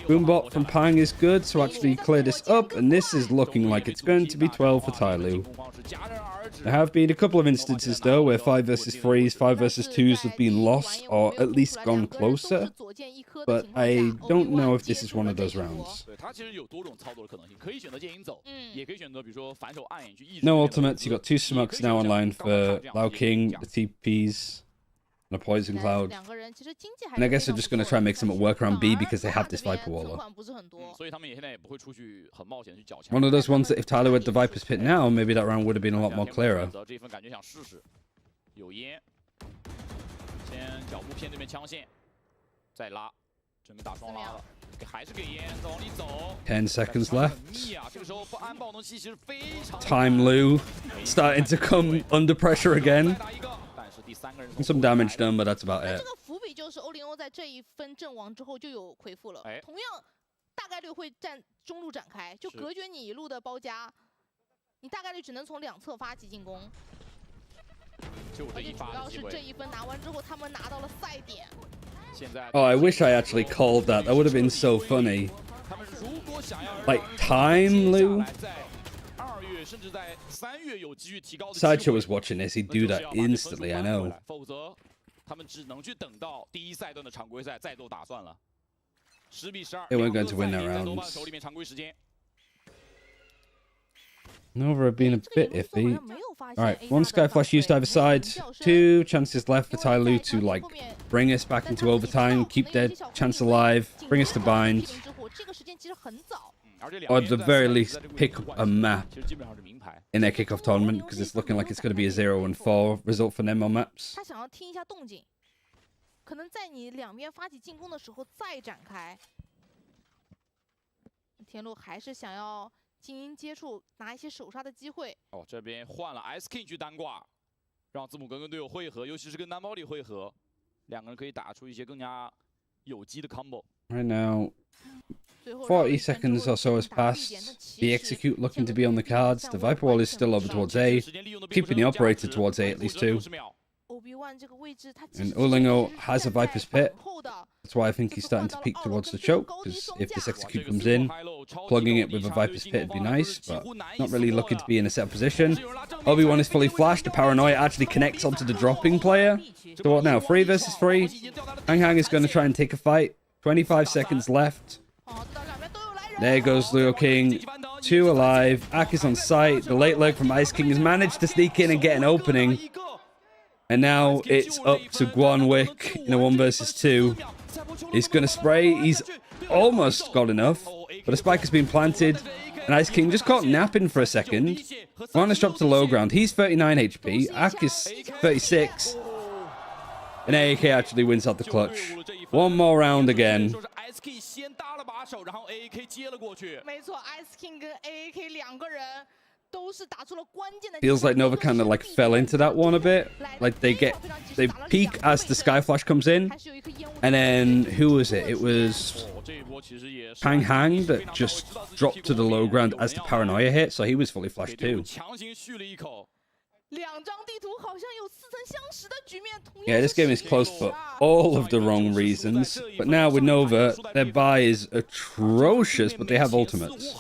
Boombot from Pang is good to actually clear this up, and this is looking like it's going to be 12 for Tyloo. There have been a couple of instances though where 5 versus 3s, 5 versus 2s have been lost or at least gone closer, but I don't know if this is one of those rounds. No ultimates, you got 2 smokes now online for Lao King, the TPs, and a Poison Cloud. And I guess they're just going to try and make some work around B because they have this Viper Waller. One of those ones that if Tyloo had the Viper's Pit now, maybe that round would have been a lot more clearer. 先脚步偏对面枪线，再拉，准备打双拉了，还是给烟，再往里走。 10 seconds left. 密啊，这个时候不安爆能器其实非常。 Time Lu starting to come under pressure again. 但是第三个人 Some damage done, but that's about 这 it. 个伏笔就是欧林欧在这一分阵亡之后就有回复了，同样大概率会站中路展开，就隔绝你一路的包夹，你大概率只能从两侧发起进攻。而且主要是这一分拿完之后，他们拿到了赛点。 Oh, I wish I actually called that. That would have been so funny. Like time, Lu? Sideshow was watching this. He'd do that instantly, I know. 否则他们只能去等到第一赛段的常规赛再做打算了。10比12。 They weren't going to win that round. 手里面常规时间。 Nova have been a bit iffy. Alright, one Sky Flash used either side. 2 chances left for Tai Lu to, like, bring us back into overtime, keep their chance alive, bring us to bind. Or at the very least, pick up a map in their kickoff tournament, because it's looking like it's going to be a 0-4 result for them on maps. 他想要听一下动静，可能在你两边发起进攻的时候再展开。田路还是想要 精英接触，拿一些首杀的机会。哦，这边换了 S King 去单挂，让字母哥跟队友汇合，尤其是跟单包里汇合，两个人可以打出一些更加有机的 combo。 Right now, 40 seconds or so has passed. The execute looking to be on the cards. The Viper wall is still over towards A, keeping the operator towards A at least 2. And Ulingo has a Viper's Pit. That's why I think he's starting to peek towards the choke, because if this execute comes in, plugging it with a Viper's Pit would be nice, but not really looking to be in a set position. Obi-Wan is fully flashed. The Paranoia actually connects onto the dropping player. So what now? 3 versus 3. Hang Hang is going to try and take a fight. 25 seconds left. There goes Leo King. 2 alive. Ak is on site. The late leg from Ice King has managed to sneak in and get an opening. And now it's up to Guanwick in a 1 versus 2. He's going to spray. He's almost got enough. But a spike has been planted. And Ice King just caught napping for a second. Guan has dropped to low ground. He's 39 HP. Ak is 36. And AAK actually wins out the clutch. 1 more round again. 没错 ，Ice King 跟 AAK 两个人都是打出了关键的。 Feels like Nova kind of like fell into that one a bit. Like they peak as the Sky Flash comes in. And then, who was it? It was Pang Hang that just dropped to the low ground as the Paranoia hit. So he was fully flashed too. Yeah, this game is close for all of the wrong reasons. But now with Nova, their buy is atrocious, but they have ultimates.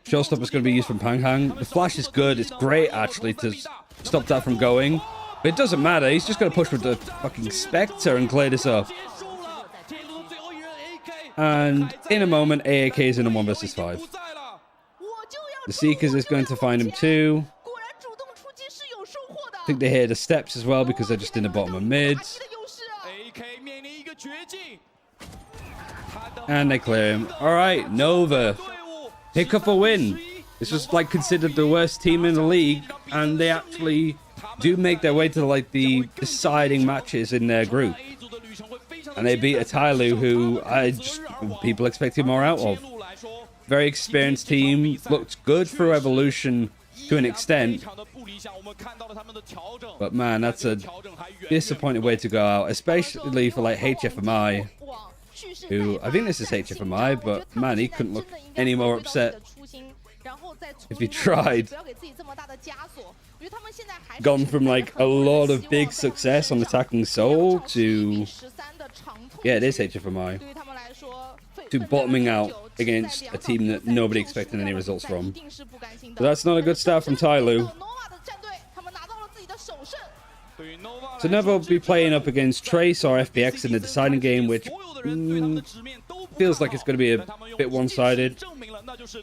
Showstopper's going to be used from Pang Hang. The flash is good. It's great, actually, to stop that from going. But it doesn't matter. He's just going to push with the fucking Spectre and clear this up. And in a moment, AAK is in a 1 versus 5. The Seekers is going to find him too. I think they hear the steps as well because they're just in the bottom of mid. And they clear him. Alright, Nova. Pick up a win. This was like considered the worst team in the league. And they actually do make their way to like the deciding matches in their group. And they beat a Tyloo who people expected more out of. Very experienced team. Looked good through evolution to an extent. But man, that's a disappointing way to go out, especially for like HFMI, who I think this is HFMI, but man, he couldn't look any more upset if he tried. Gone from like a lot of big success on attacking Seoul to, yeah, it is HFMI, to bottoming out against a team that nobody expected any results from. So that's not a good start from Tyloo. So Nova will be playing up against Trace or FPX in the deciding game, which feels like it's going to be a bit one-sided.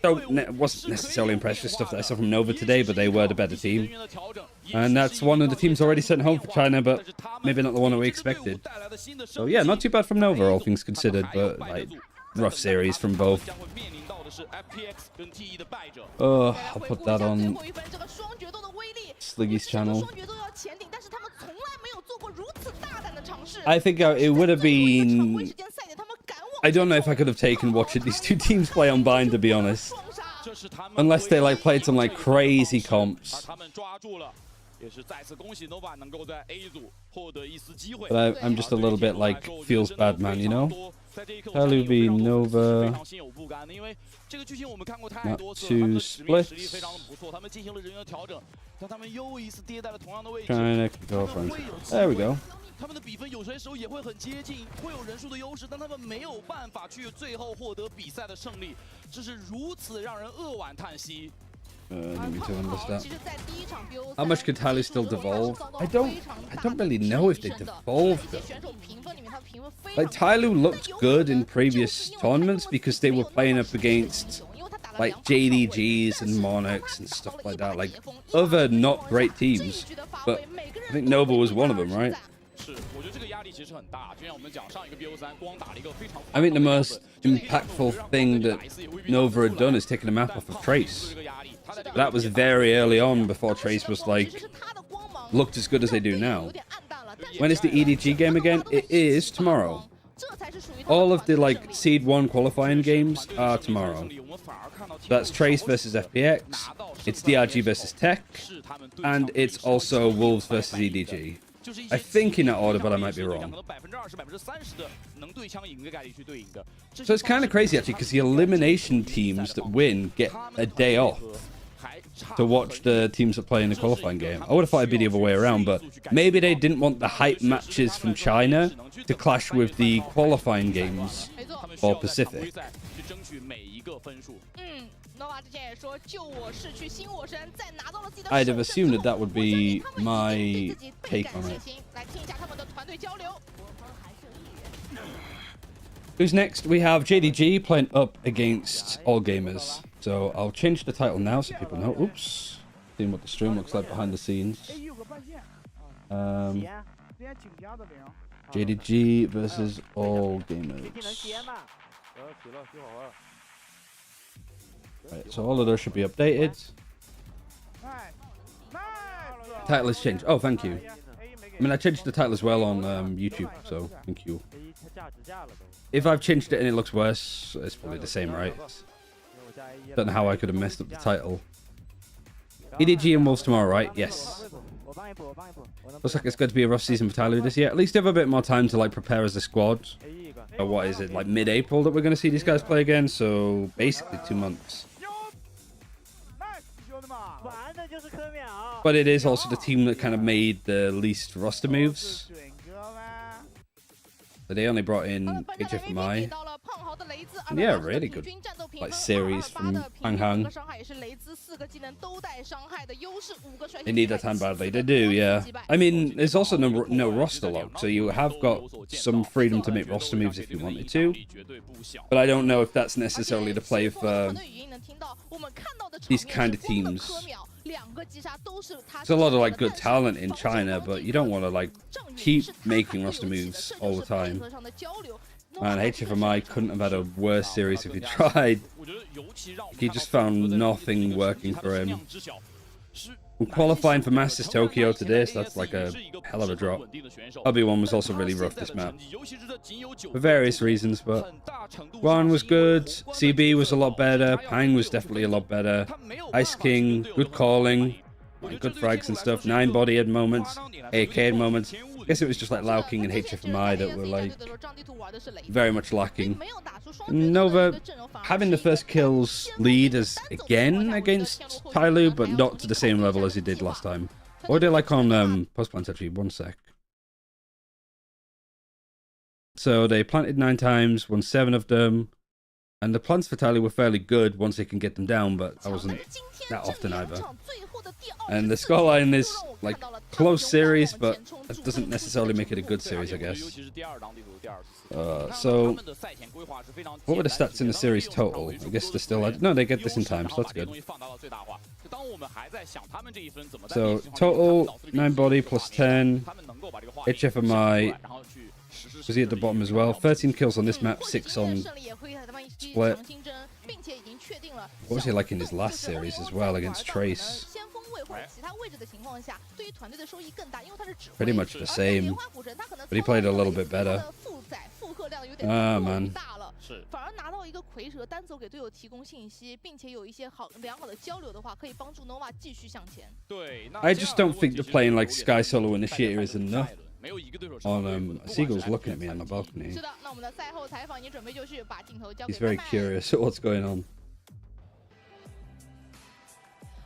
Wasn't necessarily impressed with stuff that I saw from Nova today, but they were the better team. And that's one of the teams already sent home for China, but maybe not the one that we expected. So yeah, not too bad from Nova, all things considered, but like rough series from both. Oh, I'll put that on Sliggy's channel. I think it would have been... I don't know if I could have taken watching these two teams play on Bind, to be honest. Unless they like played some like crazy comps. But I'm just a little bit like feels bad, man, you know? Tyloo v Nova. Not too split. Trying to go friends. There we go. 他们的比分有些时候也会很接近，会有人数的优势，但他们没有办法去最后获得比赛的胜利，这是如此让人扼腕叹息。 Let me understand. How much could Tyloo still devolve? I don't really know if they devolved them. Like Tyloo looked good in previous tournaments because they were playing up against like JDGs and Monarchs and stuff like that, like other not great teams. But I think Nova was one of them, right? I think the most impactful thing that Nova had done is taking a map off of Trace. That was very early on before Trace was like looked as good as they do now. When is the EDG game again? It is tomorrow. All of the like Seed 1 qualifying games are tomorrow. That's Trace versus FPX, it's DRG versus Tech, and it's also Wolves versus EDG. I think in that order, but I might be wrong. So it's kind of crazy actually, because the elimination teams that win get a day off to watch the teams that play in the qualifying game. I would have thought it'd be the other way around, but maybe they didn't want the hype matches from China to clash with the qualifying games for Pacific. I'd have assumed that that would be my take on it. Who's next? We have JDG playing up against All Gamers. So I'll change the title now so people know. Oops. Seeing what the stream looks like behind the scenes. JDG versus All Gamers. Right, so all of those should be updated. Title has changed. Oh, thank you. I mean, I changed the title as well on YouTube, so thank you. If I've changed it and it looks worse, it's probably the same, right? Don't know how I could have messed up the title. EDG and Wolves tomorrow, right? Yes. Looks like it's going to be a rough season for Tyloo this year. At least they have a bit more time to like prepare as a squad. Or what is it, like mid-April that we're going to see these guys play again? So basically 2 months. But it is also the team that kind of made the least roster moves. But they only brought in HFMI. And yeah, really good like series from Hang. They need that time badly. They do, yeah. I mean, there's also no roster lock, so you have got some freedom to make roster moves if you wanted to. But I don't know if that's necessarily the play for these kind of teams. There's a lot of like good talent in China, but you don't want to like keep making roster moves all the time. Man, HFMI couldn't have had a worse series if he tried. He just found nothing working for him. From qualifying for Masters Tokyo to this, that's like a hell of a drop. Obi-Wan was also really rough this map. For various reasons, but Wan was good, CB was a lot better, Pang was definitely a lot better, Ice King, good calling, good frags and stuff, 9 body had moments, AK had moments. I guess it was just like Lao King and HFMI that were like very much lacking. Nova having the first kills lead as again against Tyloo, but not to the same level as he did last time. What did I like on post plant actually? 1 sec. So they planted 9 times, won 7 of them, and the plants for Tyloo were fairly good once they can get them down, but I wasn't that often either. And the scoreline is like close series, but that doesn't necessarily make it a good series, I guess. So what were the stats in the series total? I guess they're still... No, they get this in time, so that's good. So total 9 body plus 10. HFMI was he at the bottom as well. 13 kills on this map, 6 on split. What was he like in his last series as well against Trace? 或者其他位置的情况下，对于团队的收益更大，因为它是指挥。 Pretty much the same, but he played a little bit better. 负载负荷量有点过于大了，是反而拿到一个蝰蛇单走给队友提供信息，并且有一些良好的交流的话，可以帮助 Nova 继续向前。对， I just don't think the playing like Sky Solo Initiator is enough. Seagull's looking at me on the balcony. 是的，那我们的赛后采访已经准备就绪，把镜头交给 He's very curious at what's going on.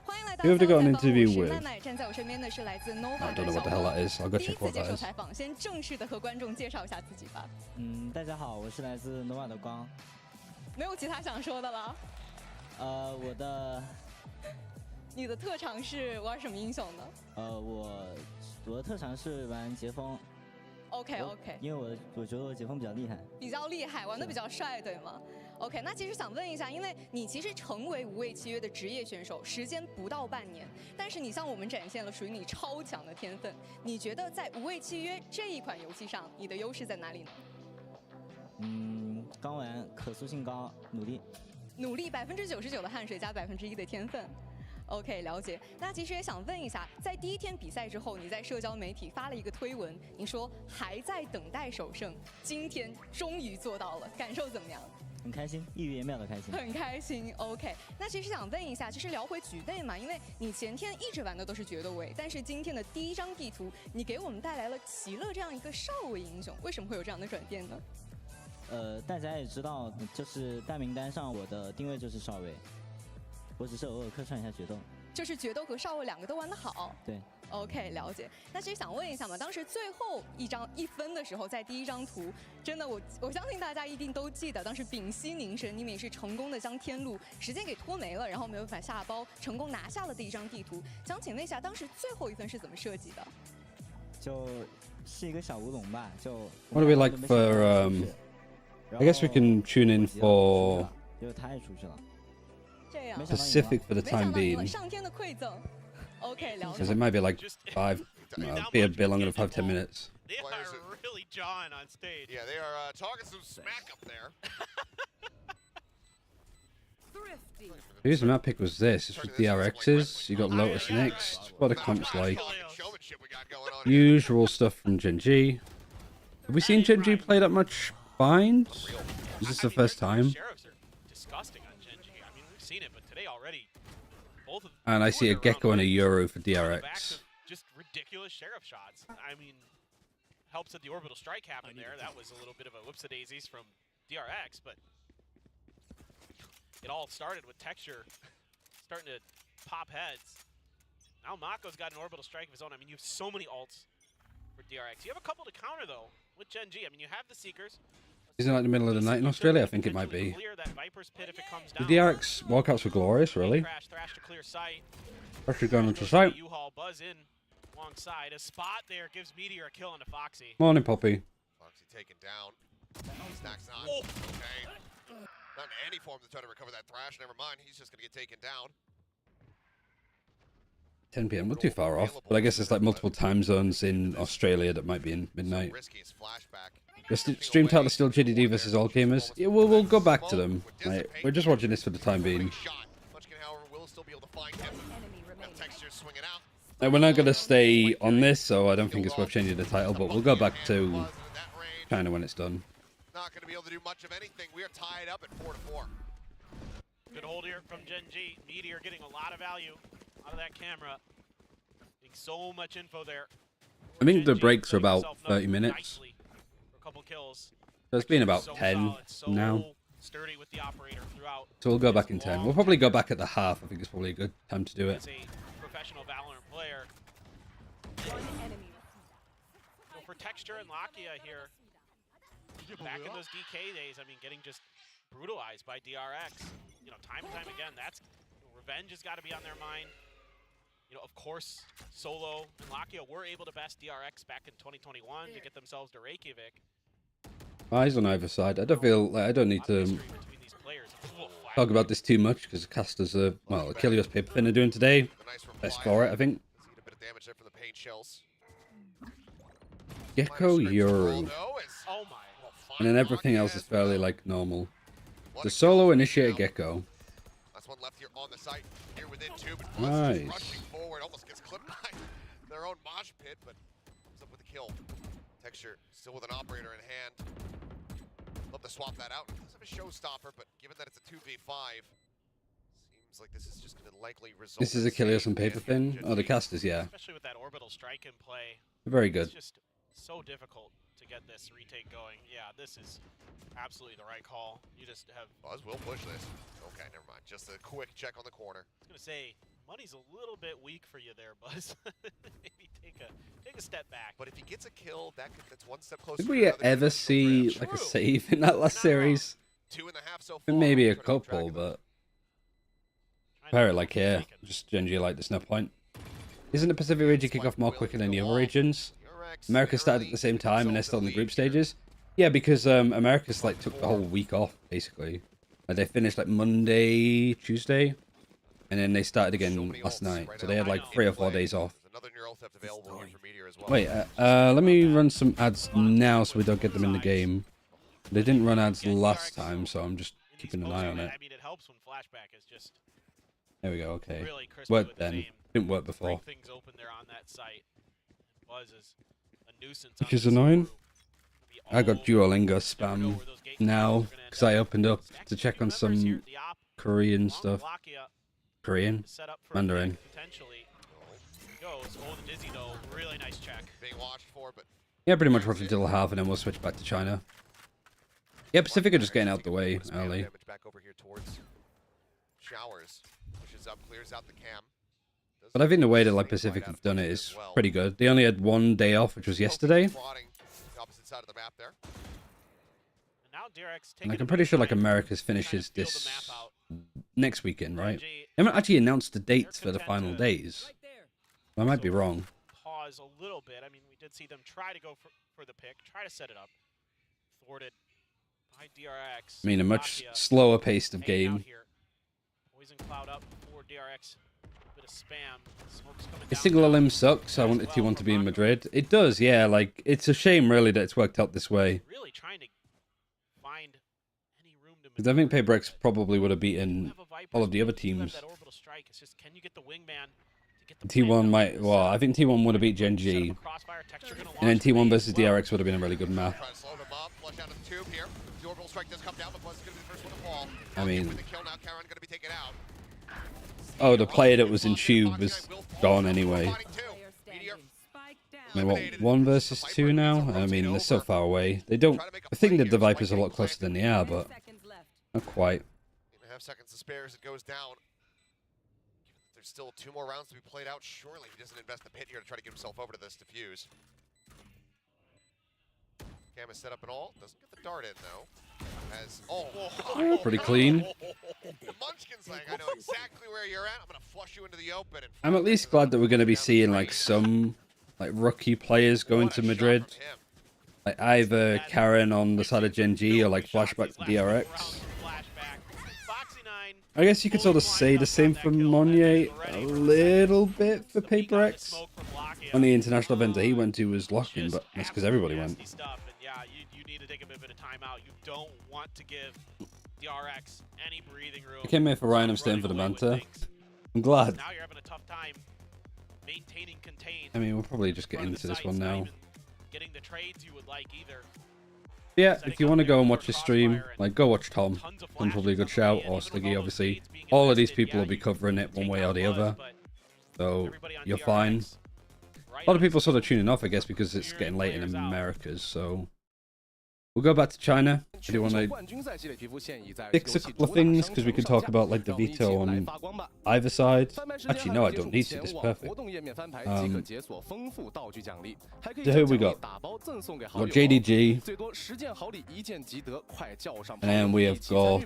欢迎来到 Who have they got an 赛后采访， interview 我是 with? 麦麦，站在我身边的是来自 Nova I 的 don't know what the 小 hell 伙 that is. I'll go 第一 check 次 what 接 that 受 is. 采访，先正式的和观众介绍一下自己吧。大家好，我是来自 Nova 的光。没有其他想说的了。你的特长是玩什么英雄呢？我的特长是玩截风。OK， 因为我觉得我截风比较厉害。比较厉害，玩的比较帅，对吗 ？OK， 那其实想问一下，因为你其实成为无畏契约的职业选手，时间不到半年，但是你向我们展现了属于你超强的天分。你觉得在无畏契约这一款游戏上，你的优势在哪里呢？刚玩，可塑性高，努力。努力99%的汗水加1%的天分。OK， 了解。那其实也想问一下，在第一天比赛之后，你在社交媒体发了一个推文，你说还在等待首胜，今天终于做到了，感受怎么样？很开心，溢于言表的开心。很开心 ，OK。那其实想问一下，就是聊回局内嘛，因为你前天一直玩的都是决斗位，但是今天的第一张地图，你给我们带来了奇乐这样一个少位英雄，为什么会有这样的转变呢？大家也知道，就是大名单上我的定位就是少位。我只是偶尔客串一下决斗，就是决斗和少位两个都玩得好。对 ，OK， 了解。那其实想问一下嘛，当时最后一分的时候，在第一张图，真的我相信大家一定都记得，当时屏息凝神，你们也是成功的将天路时间给拖没了，然后没有办法下包，成功拿下了第一张地图。想请问一下，当时最后一分是怎么设计的？就是一个小乌龙吧，就。What do we like for I guess we can tune in for 就他也出去了。 Pacific for the time being. 上天的馈赠 ，OK， 了解。 Because it might be like be a bit longer than 5-10 minutes. They are really jawing on stage. Yeah, they are talking some smack up there. Whose map pick was this? It's with DRX's. You got Lotus next. What the comp's like. Usual stuff from JDG. Have we seen JDG play that much Bind? Is this the first time? And I see a Gecko and a Euro for DRX. Just ridiculous sheriff shots. I mean, helps that the orbital strike happened there. That was a little bit of a whoops-a-daisies from DRX, but it all started with texture starting to pop heads. Now Mako's got an orbital strike of his own. I mean, you have so many ults for DRX. You have a couple to counter, though, with Gen G. I mean, you have the Seekers. Isn't it like the middle of the night in Australia? I think it might be. The DRX walkouts were glorious, really. Pressure going into sight. Morning, Poppy. Foxy taken down. Snacks on. Okay. Not in any form to try to recover that Thrash. Never mind. He's just going to get taken down. 10 PM, not too far off, but I guess there's like multiple time zones in Australia that might be in midnight. The stream title is still JDG versus All Gamers. Yeah, we'll go back to them. Right, we're just watching this for the time being. We're not going to stay on this, so I don't think it's worth changing the title, but we'll go back to China when it's done. Not going to be able to do much of anything. We are tied up at 4-4. Good hold here from Gen G. Meteor getting a lot of value out of that camera. Getting so much info there. I think the breaks are about 30 minutes. So it's been about 10 now. So we'll go back in 10. We'll probably go back at the half. I think it's probably a good time to do it. Professional Valorant player. So for Texture and Lakia here, back in those DK days, I mean, getting just brutalized by DRX. You know, time and time again, that's revenge has got to be on their mind. You know, of course, Solo and Lakia were able to best DRX back in 2021 to get themselves to Reykjavik. Eyes on either side. I don't feel like I don't need to talk about this too much because casters are, well, Achilles Paperfin are doing today. Best for it, I think. Gecko Euro. And then everything else is fairly like normal. The Solo Initiator Gecko. one left here on the site. Here within 2, but Nice. rushing forward, almost gets clipped by their own mosh pit, but comes up with a kill. Texture still with an operator in hand. Love to swap that out. Does have a showstopper, but given that it's a 2v5, seems like this is just going to likely result. This is Achilles on paper thin. Oh, the casters, yeah. Especially with that orbital strike in play. Very good. It's just so difficult to get this retake going. Yeah, this is absolutely the right call. You just have... Buzz will push this. Okay, never mind. Just a quick check on the corner. I was going to say, money's a little bit weak for you there, Buzz. Maybe take a step back. But if he gets a kill, that's one step closer. Did we ever see like a save in that last series? 2.5 so far. Maybe a couple, but very like here, just Gen.G like there's no point. Isn't the Pacific region kickoff more quicker than the other regions? America started at the same time and they're still in the group stages. Yeah, because America's like took the whole week off basically. Like, they finished like Monday, Tuesday, and then they started again last night. So they had like 3 or 4 days off. Wait, let me run some ads now so we don't get them in the game. They didn't run ads last time, so I'm just keeping an eye on it. I mean, it helps when flashback is just There we go. Okay, really crispy worked with the then. name. Didn't work before. Break things open there on that site. Buzz is a nuisance. Which is annoying. I got Duolingo spam now because I opened up to check on some Korean stuff. Korean? Mandarin. Really nice check. Being watched for, but Yeah, pretty much watch until half and then we'll switch back to China. Yeah, Pacific are just getting out the way early. back over here towards Showers. Pushes up, clears out the cam. But I think the way that like Pacific have done it is pretty good. They only had 1 day off, which was yesterday. Opposite side of the map there. And like, I'm pretty sure like America's finishes this next weekend, right? They haven't actually announced the dates for the final days. I might be wrong. Pause a little bit. I mean, we did see them try to go for the pick, try to set it up. Thwarted by DRX. I mean, a much slower pace of game. Poison cloud up for DRX. Bit of spam. Smoke's coming The down. single limb sucks. I wanted T1 to be in Madrid. It does, yeah. Like, it's a shame really that it's worked out this way. Really trying to find any room to Because I think PaperX probably would have beaten all of the other teams. that orbital strike. It's just, can you get the wingman to get the T1 might, well, I think T1 would have beat Gen.G. And then T1 versus DRX would have been a really good map. Try to slow them up, flush out of the tube here. The orbital strike does come down, but Buzz is going to be the first one to fall. I mean, With the kill now, Karen going to be taken out. oh, the player that was in tube was gone anyway. I mean, what, 1 versus 2 now? I mean, they're so far away. They don't, I think that the Vipers are a lot closer than they are, but not quite. 8.5 seconds to spare as it goes down. There's still 2 more rounds to be played out. Surely he doesn't invest the pit here to try to get himself over to this defuse. Cam is set up and all. Doesn't get the dart in though. As Pretty clean. The Munchkin's like, I know exactly where you're at. I'm gonna flush you into the open. And I'm at least glad that we're going to be seeing like some like rookie players going to Madrid. Like either Karen on the side of Gen.G or like flashback to DRX. I guess you could sort of say the same for Monye a little bit for PaperX. On the international event that he went to was locking, but that's because everybody went. Yeah, you need to take a bit of a timeout. You don't want to give DRX any breathing room. I came here for Ryan, I'm staying for the banter. I'm glad. Now you're having a tough time maintaining contain. I mean, we'll probably just get into this one now. Getting the trades you would like either. Yeah, if you want to go and watch his stream, like, go watch Tom. Tom's probably a good shout, or Sliggy, obviously. All of these people will be covering it one way or the other. So, you're fine. A lot of people sort of tuning off, I guess, because it's getting late in Americas, so... We'll go back to China. I do want to fix a couple of things, because we could talk about like the veto on either side. Actually, no, I don't need to. This is perfect. So who we got? We've got JDG. And we have got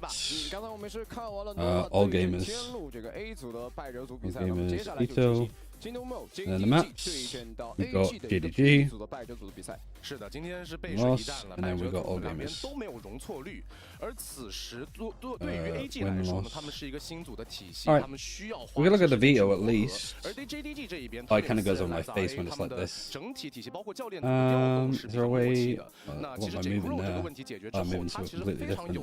All Gamers. All Gamers veto. And then the maps, we've got JDG, loss, and then we've got all gamers. Win loss. Alright, we can look at the veto at least. Oh, it kind of goes on my face when it's like this. Is there a way? What am I moving there? Oh, I'm moving to a completely different.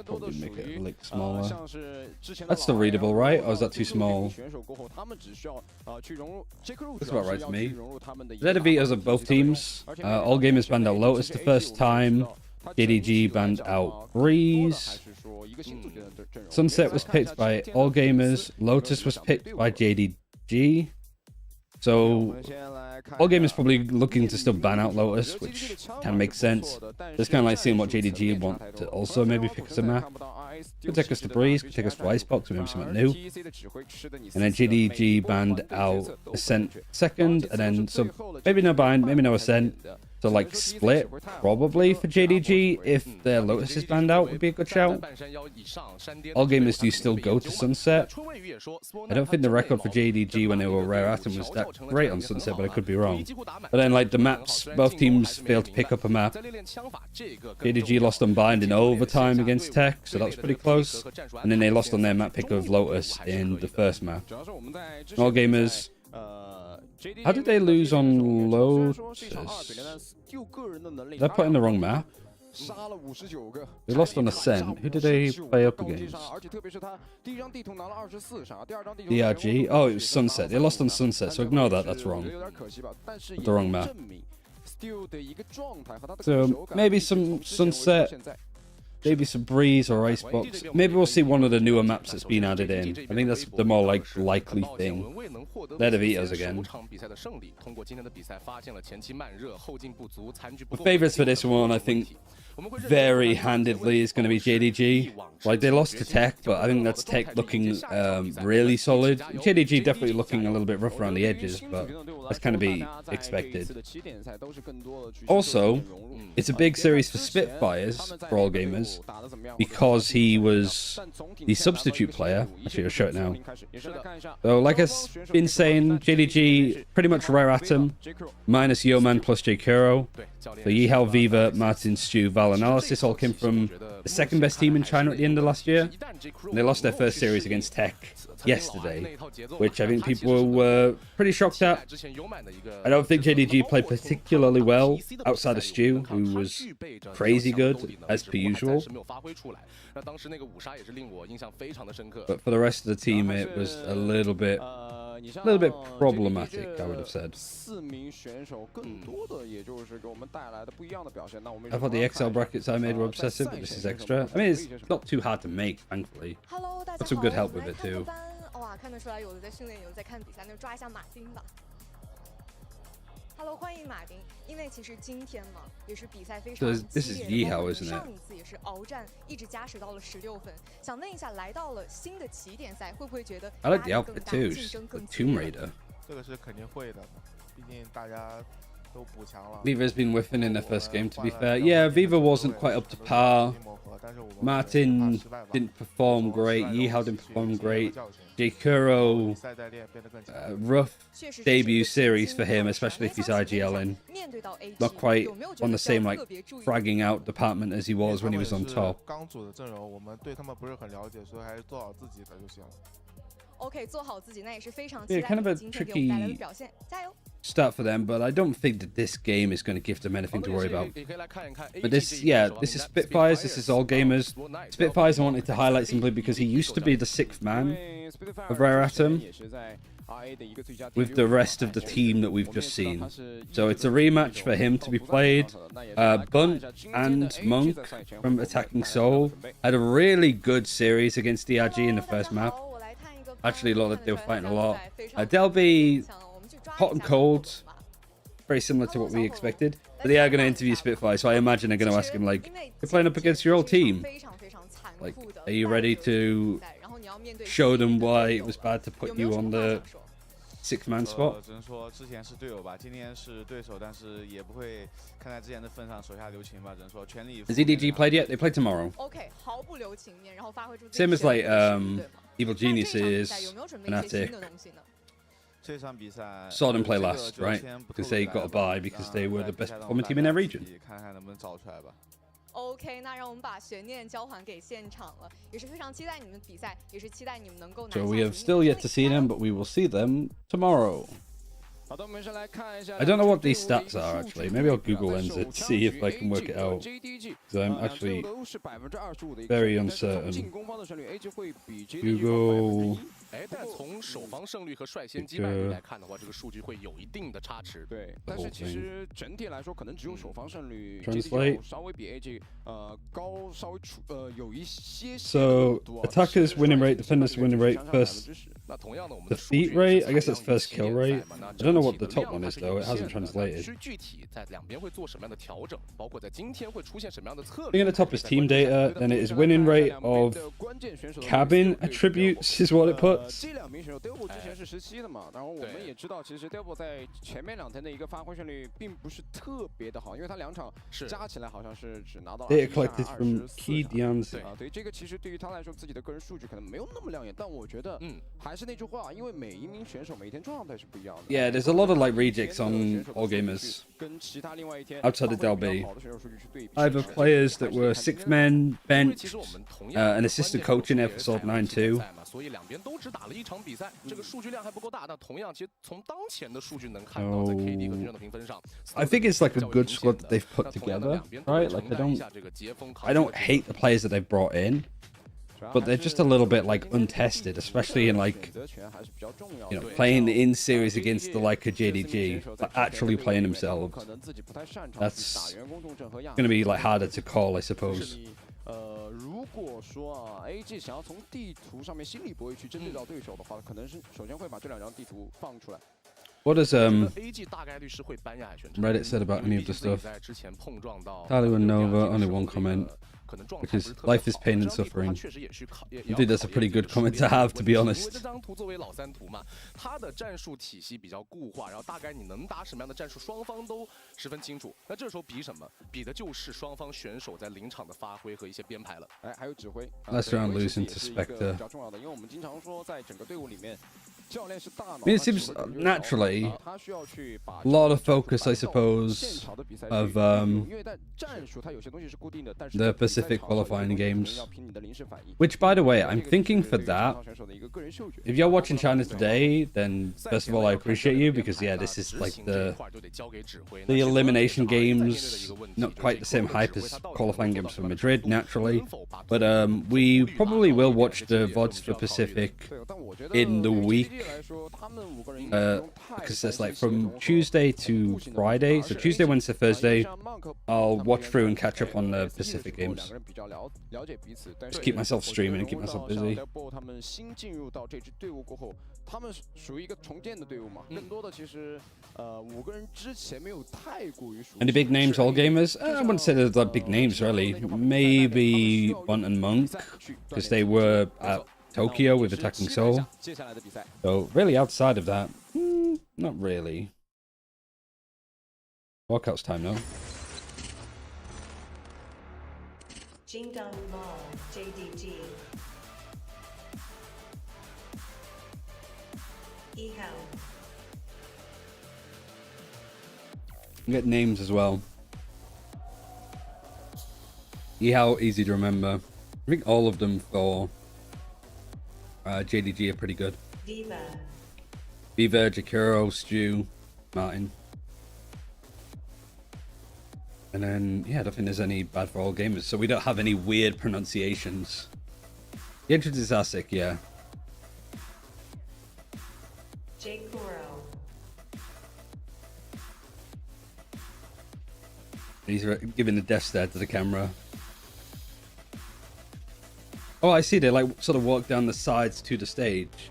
Probably make it a lick smaller. That's still readable, right? Or is that too small? That's about right to me. They're the vetoes of both teams. All gamers banned out Lotus the first time. JDG banned out Breeze. Sunset was picked by all gamers. Lotus was picked by JDG. So all gamers probably looking to still ban out Lotus, which can make sense. It's kind of like seeing what JDG want to also maybe pick us a map. Could take us to Breeze, could take us to Icebox, maybe something new. And then JDG banned out Ascent second, and then so maybe no bind, maybe no Ascent. So like split probably for JDG if their Lotus is banned out would be a good shout. All gamers do still go to Sunset. I don't think the record for JDG when they were Rare Atom was that great on Sunset, but I could be wrong. But then like the maps, both teams failed to pick up a map. JDG lost on bind in overtime against Tech, so that was pretty close. And then they lost on their map pick of Lotus in the first map. All gamers. How did they lose on Lotus? They're put in the wrong map. They lost on Ascent. Who did they play up against? DRG? Oh, it was Sunset. They lost on Sunset, so ignore that. That's wrong. The wrong map. So maybe some Sunset. Maybe some Breeze or Icebox. Maybe we'll see one of the newer maps that's been added in. I think that's the more likely thing. They're the vetoes again. The favourites for this one, I think, very handedly is going to be JDG. Like, they lost to Tech, but I think that's Tech looking really solid. JDG definitely looking a little bit rough around the edges, but that's kind of be expected. Also, it's a big series for Spitfires, for all gamers, because he was the substitute player. Actually, I'll show it now. So, like I've been saying, JDG pretty much Rare Atom, minus Yeoman plus J Kuro. So Yihao, Viva, Martin, Stu, Val, Analysis all came from the second best team in China at the end of last year. And they lost their first series against Tech yesterday, which I think people were pretty shocked at. I don't think JDG played particularly well outside of Stu, who was crazy good, as per usual. But for the rest of the team, it was a little bit problematic, I would have said. I thought the Excel brackets I made were obsessive, but this is extra. I mean, it's not too hard to make, thankfully. Got some good help with it too. Hello， 欢迎马丁。因为其实今天嘛，也是比赛非常 So this is Yihao, isn't it? 上一次也是鏖战，一直加时到了16分。想问一下，来到了新的起点赛，会不会觉得 I like the outfit too, like Tomb Raider. 这个是肯定会的，毕竟大家都补强了。 Viva's been whiffing in their first game, to be fair. Yeah, Viva wasn't quite up to par. Martin didn't perform great. Yihao didn't perform great. J Kuro, rough debut series for him, especially if he's IGLing. Not quite on the same like fragging out department as he was when he was on top. Yeah, kind of a tricky start for them, but I don't think that this game is going to give them anything to worry about. But this, yeah, this is Spitfires, this is all gamers. Spitfires I wanted to highlight simply because he used to be the 6th man of Rare Atom with the rest of the team that we've just seen. So it's a rematch for him to be played. Bunt and Monk from Attacking Soul had a really good series against DRG in the first map. Actually, they were fighting a lot. They'll be hot and cold, very similar to what we expected. But they are going to interview Spitfire, so I imagine they're going to ask him, like, you're playing up against your old team. Like, are you ready to show them why it was bad to put you on the 6-man spot. 只能说之前是队友吧，今天是对手，但是也不会看在之前的份上手下留情吧，只能说全力以赴。Has EDG played yet? They play tomorrow. OK， 毫不留情面，然后发挥出 Same as like 对吗 Evil Geniuses, 有没有准备一些新 Fnatic. 的东西呢？ 这场比赛 Saw them play last, right? Because they got a bye because they were the best performing team in their region. 看看能不能找出来吧。 OK， 那让我们把悬念交还给现场了，也是非常期待你们比赛，也是期待你们能够拿下。 So we have still yet to see them, but we will see them tomorrow. 好的，我们先来看一下。 I don't know what these stats are actually. Maybe I'll Google Lens it, see if I can work it out. JDG So I'm actually 都是25%的 very 但是从 uncertain. 进攻方的胜率 ，AG 会比 JDG Google 哎，但从守防胜率和率先击败率来看的话，这个数据会有一定的差池。对，但是其实整体来说，可能只有守防胜率 Translate 稍微比 AG 高，稍微有一些。 So attackers winning rate, defenders winning rate, first 那同样的，我们 defeat rate. I guess that's first kill rate. I don't know what the top one is though. It hasn't translated. 具体在两边会做什么样的调整，包括在今天会出现什么样的策 I 略。 think at the top is team data. Then it is winning rate of cabin attributes is what it puts. 这两名选手 Devil 之前是17的嘛，然后我们也知道，其实 Devil 在前面2天的一个发挥胜率并不是特别的好，因为他2场加起来好像是只拿到 Data collected from key DMs. 啊，对，这个其实对于他来说，自己的个人数据可能没有那么亮眼，但我觉得，还是那句话，因为每一名选手每一天状态是不一样的。 Yeah, there's a lot of like rejects on all gamers. 跟其他另外一天 Outside of Delby, I have players that were 6-men bench, an assistant coach in episode 9-2. 所以两边都只打了1场比赛，这个数据量还不够大。但同样，其实从当前的数据能看到，在 KD 和军的评分上 I think it's like a good squad that they've put together, right? Like I don't hate the players that they've brought in, but they're just a little bit like untested, especially in like playing in series against the like a JDG, but actually playing themselves. That's gonna be like harder to call, I suppose. 如果说啊 ，AG 想要从地图上面心理博弈去针对到对手的话，可能是首先会把这2张地图放出来。 What does AG 大概率是会搬下海选 Reddit said about any of the stuff? 在之前碰撞到 Talu and Nova, only one comment. Because life is pain and suffering. I think that's a pretty good comment to have, to be honest. 这张图作为老3图嘛，它的战术体系比较固化，然后大概你能打什么样的战术，双方都十分清楚。那这时候比什么？比的就是双方选手在临场的发挥和一些编排了。哎，还有指挥。Last round losing to Spectre. 比较重要的，因为我们经常说，在整个队伍里面。 I mean, it seems naturally a lot of focus, I suppose, of the Pacific qualifying games. Which, by the way, I'm thinking for that. If you're watching China today, then first of all, I appreciate you because yeah, this is like the elimination games, not quite the same hype as qualifying games for Madrid, naturally. But we probably will watch the VODs for Pacific in the week. Because it's like from Tuesday to Friday, so Tuesday, Wednesday, Thursday, I'll watch through and catch up on the Pacific games. Just keep myself streaming and keep myself busy. Any big names, all gamers? I wouldn't say there's like big names really. Maybe Bunt and Monk, because they were at Tokyo with Attacking Soul. So really outside of that, not really. Walkout's time though. Jingdong Mall, JDG. Ehao. Get names as well. Ehao, easy to remember. I think all of them for JDG are pretty good. Viva. Viva, Jakiro, Stu, Martin. And then, yeah, I don't think there's any bad for all gamers. So we don't have any weird pronunciations. The entrance is ASIC, yeah. J Kuro. He's giving the death stare to the camera. Oh, I see. They like sort of walk down the sides to the stage.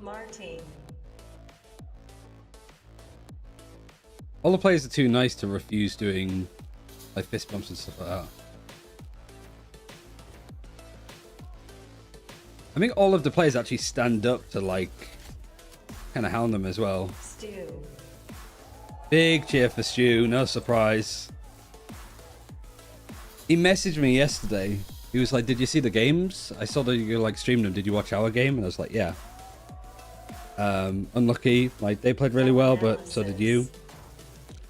Martin. All the players are too nice to refuse doing like fist bumps and stuff like that. think all of the players actually stand up to like kind of hound them as well. Stu. Big cheer for Stu, no surprise. He messaged me yesterday. He was like, "Did you see the games? I saw that you like streamed them. Did you watch our game?" And I was like, "Yeah." Unlucky, like they played really well, but so did you.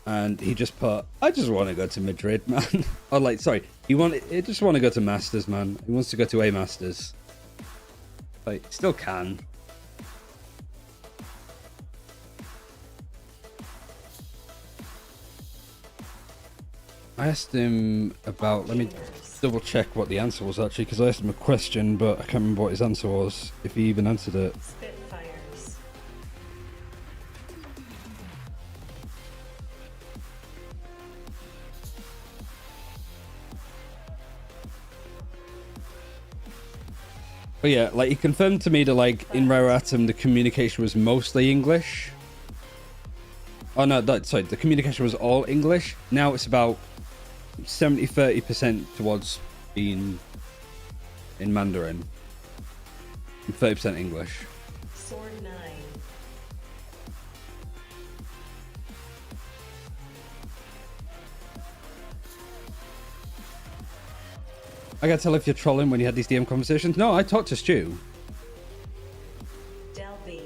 And he just put, "I just want to go to Madrid, man." Oh, like, sorry, he just want to go to Masters, man. He wants to go to a Masters. Like, still can. I asked him about, let me double check what the answer was actually, because I asked him a question, but I can't remember what his answer was, if he even answered it. Spitfires. But yeah, like he confirmed to me that like in Rare Atom the communication was mostly English. Oh no, sorry, the communication was all English. Now it's about 70-30% towards being in Mandarin. And 30% English. Sword 9. I gotta tell if you're trolling when you had these DM conversations. No, I talked to Stu. Delby.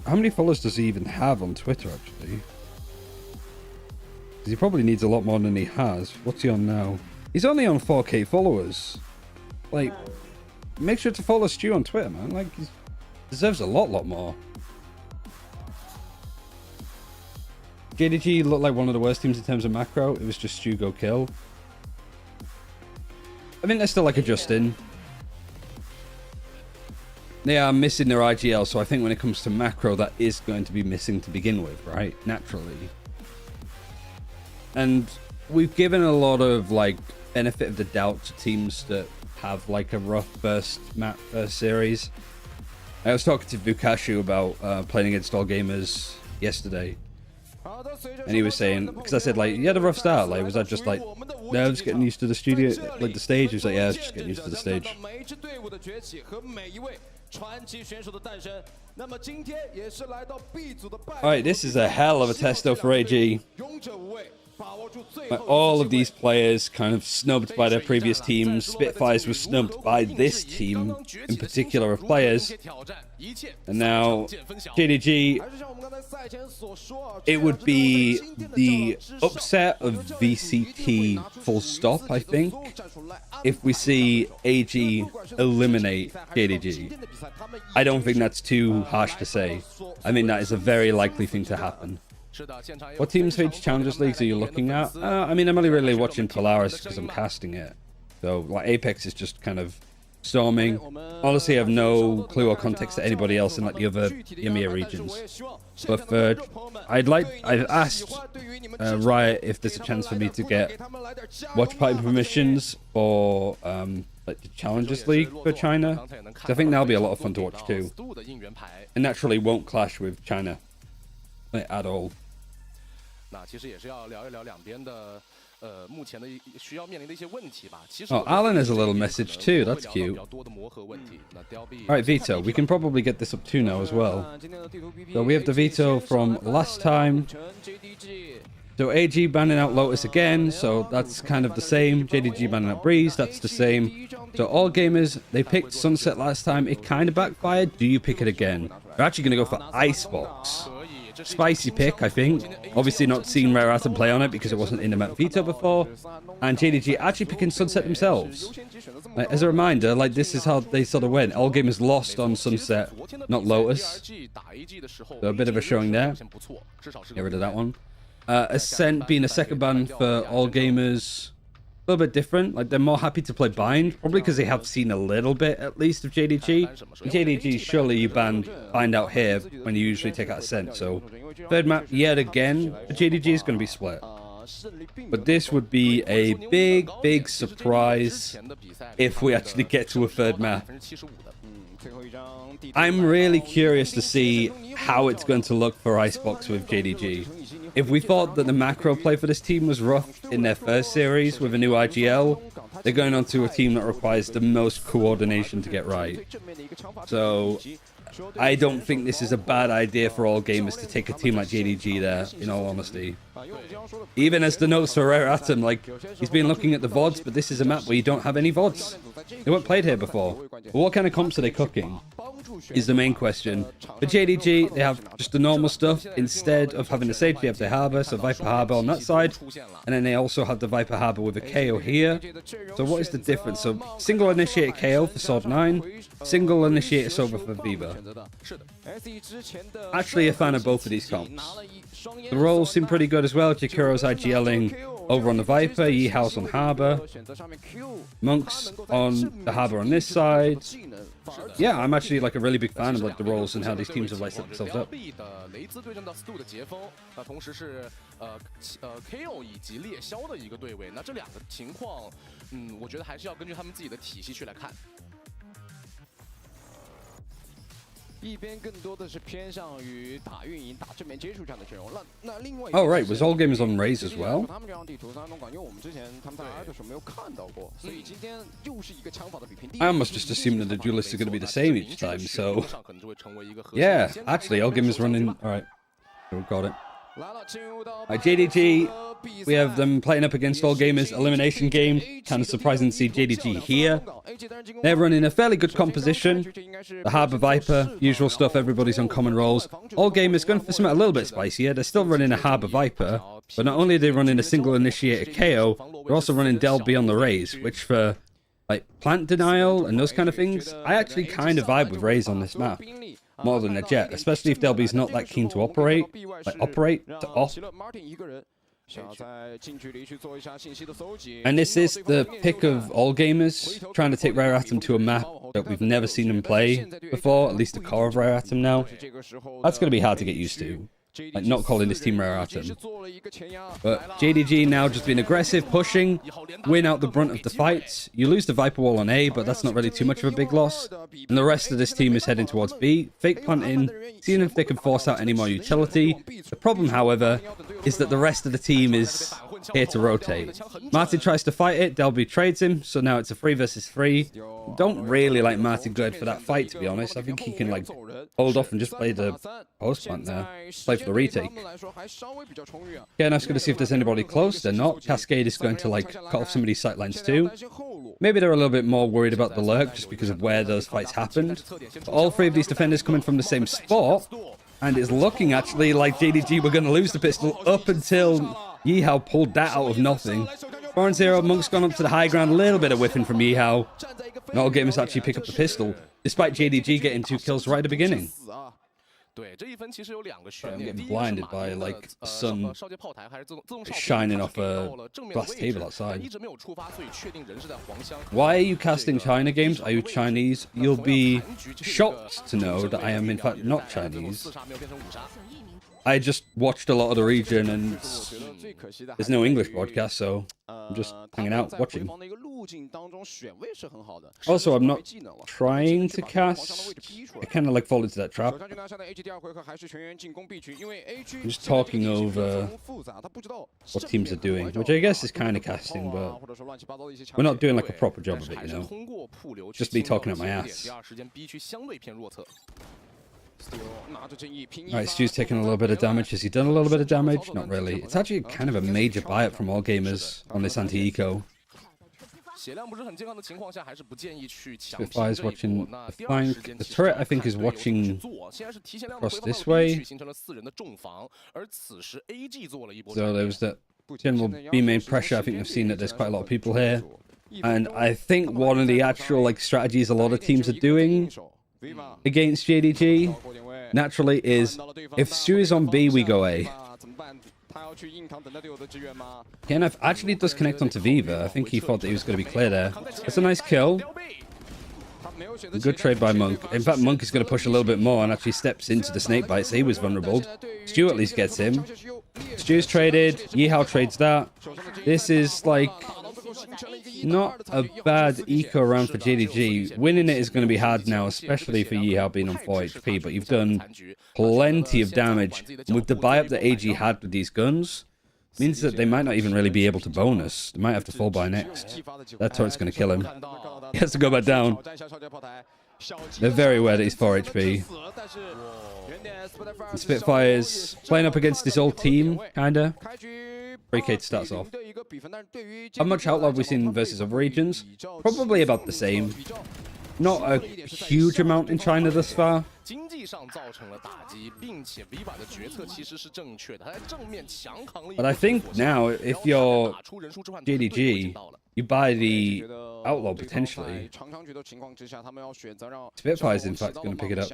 How many followers does he even have on Twitter, actually? 'Cause he probably needs a lot more than he has. What's he on now? He's only on 4K followers. Like, make sure to follow Stu on Twitter, man. Like, he deserves a lot more. JDG looked like one of the worst teams in terms of macro. It was just Stu go kill. I think they're still like adjusting. They are missing their IGL, so I think when it comes to macro, that is going to be missing to begin with, right? Naturally. And we've given a lot of like benefit of the doubt to teams that have like a rough first series. I was talking to Vukashu about playing against All Gamers yesterday. And he was saying, because I said, like, you had a rough start. Like, was that just like nerves getting used to the studio, like the stage? He was like, yeah, I was just getting used to the stage. Alright, this is a hell of a testo for AG. Like, all of these players kind of snubbed by their previous teams. Spitfires was snubbed by this team in particular of players. And now JDG, it would be the upset of VCT full stop, I think, if we see AG eliminate JDG. I don't think that's too harsh to say. I mean, that is a very likely thing to happen. What teams for each Challengers Leagues are you looking at? I mean, I'm only really watching Polaris because I'm casting it. So, like, Apex is just kind of storming. Honestly, I have no clue or context to anybody else in, like, the other EMEA regions. But for, I've asked Riot if there's a chance for me to get watch party permissions for, like, the Challengers League for China. So I think that'll be a lot of fun to watch too. And naturally won't clash with China, like, at all. Oh, Alan has a little message too. That's cute. Alright, veto. We can probably get this up too now as well. So we have the veto from last time. So AG banning out Lotus again, so that's kind of the same. JDG banning out Breeze, that's the same. So All Gamers, they picked Sunset last time. It kind of backfired. Do you pick it again? We're actually going to go for Icebox. Spicy pick, I think. Obviously not seen Rare Atom play on it because it wasn't in the map veto before. And JDG actually picking Sunset themselves. Like, as a reminder, like, this is how they sort of went. All Gamers lost on Sunset, not Lotus. So a bit of a showing there. Get rid of that one. Ascent being a second ban for All Gamers. A little bit different. Like, they're more happy to play Bind, probably because they have seen a little bit at least of JDG. JDG, surely you banned Bind out here when you usually take out Ascent. So third map yet again for JDG is going to be split. But this would be a big surprise if we actually get to a third map. I'm really curious to see how it's going to look for Icebox with JDG. If we thought that the macro play for this team was rough in their first series with a new IGL, they're going on to a team that requires the most coordination to get right. So I don't think this is a bad idea for all gamers to take a team like JDG there, in all honesty. Even as the notes for Rare Atom, like, he's been looking at the VODs, but this is a map where you don't have any VODs. They weren't played here before. But what kind of comps are they cooking? Is the main question. For JDG, they have just the normal stuff. Instead of having the Sage, they have the Harbor, so Viper Harbor on that side. And then they also have the Viper Harbor with a KO here. So what is the difference? So single initiated KO for Sword 9, single initiated Sober for Viva. Actually a fan of both of these comps. The roles seem pretty good as well. Jakuro's IGLing over on the Viper, Yeehao's on Harbor, Monk's on the Harbor on this side. Yeah, I'm actually like a really big fan of like the roles and how these teams have like set themselves up. KO 以及猎枭的一个对位，那这两个情况，我觉得还是要根据他们自己的体系去来看。 Oh right, was all gamers on Raze as well? I almost just assumed that the duelists are going to be the same each time, so... Yeah, actually, all gamers running... Alright, got it. Alright, JDG, we have them playing up against all gamers elimination game. Kind of surprising to see JDG here. They're running a fairly good composition. The Harbor Viper, usual stuff, everybody's on common roles. All gamers going for something a little bit spicier. They're still running a Harbor Viper, but not only are they running a single initiated KO, they're also running Delby on the Raze, which for like plant denial and those kind of things, I actually kind of vibe with Raze on this map. More than a Jet, especially if Delby's not that keen to operate, like operate to off. And this is the pick of all gamers, trying to take Rare Atom to a map that we've never seen them play before, at least the core of Rare Atom now. That's going to be hard to get used to. Like, not calling this team Rare Atom. But JDG now just being aggressive, pushing, win out the brunt of the fights. You lose the Viper Wall on A, but that's not really too much of a big loss. And the rest of this team is heading towards B, fake planting, seeing if they can force out any more utility. The problem, however, is that the rest of the team is here to rotate. Martin tries to fight it, Delby trades him, so now it's a 3 versus 3. Don't really like Martin good for that fight, to be honest. I think he can, like, hold off and just play the post plant there. Play for the retake. Yeah, now it's going to see if there's anybody close. They're not. Cascade is going to, like, cut off some of these sightlines too. Maybe they're a little bit more worried about the lurk just because of where those fights happened. But all 3 of these defenders coming from the same spot. And it's looking actually like JDG were going to lose the pistol up until Yeehao pulled that out of nothing. 4-0, Monk's gone up to the high ground, a little bit of whiffing from Yeehao. And all gamers actually pick up the pistol, despite JDG getting 2 kills right at the beginning. I'm getting blinded by, like, sun shining off a glass table outside. Why are you casting China games? Are you Chinese? You'll be shocked to know that I am, in fact, not Chinese. I just watched a lot of the region, and there's no English broadcast, so I'm just hanging out, watching. Also, I'm not trying to cast. I kind of like fall into that trap. I'm just talking over what teams are doing, which I guess is kind of casting, but we're not doing like a proper job of it, you know? Just me talking out my ass. Alright, Stu's taking a little bit of damage. Has he done a little bit of damage? Not really. It's actually kind of a major buy-up from all gamers on this anti-eco. Spitfire's watching the flank. The turret, I think, is watching across this way. So there was that general B-main pressure. I think they've seen that there's quite a lot of people here. And I think one of the actual like strategies a lot of teams are doing against JDG, naturally, is if Stu is on B, we go A. KNF actually does connect onto Viva. I think he thought that he was going to be clear there. That's a nice kill. Good trade by Monk. In fact, Monk is going to push a little bit more and actually steps into the snake bite, so he was vulnerable. Stu at least gets him. Stu's traded. Yeehao trades that. This is like not a bad eco round for JDG. Winning it is going to be hard now, especially for Yihao being on 4 HP, but you've done plenty of damage. And with the buy-up that AG had with these guns, means that they might not even really be able to bonus. They might have to full buy next. That turret's going to kill him. He has to go back down. They're very aware that he's 4 HP. The Spitfire's playing up against his old team, kinda. 3K starts off. How much outlaw have we seen versus other regions? Probably about the same. Not a huge amount in China thus far. But I think now, if you're JDG, you buy the outlaw potentially. Spitfire's in fact going to pick it up.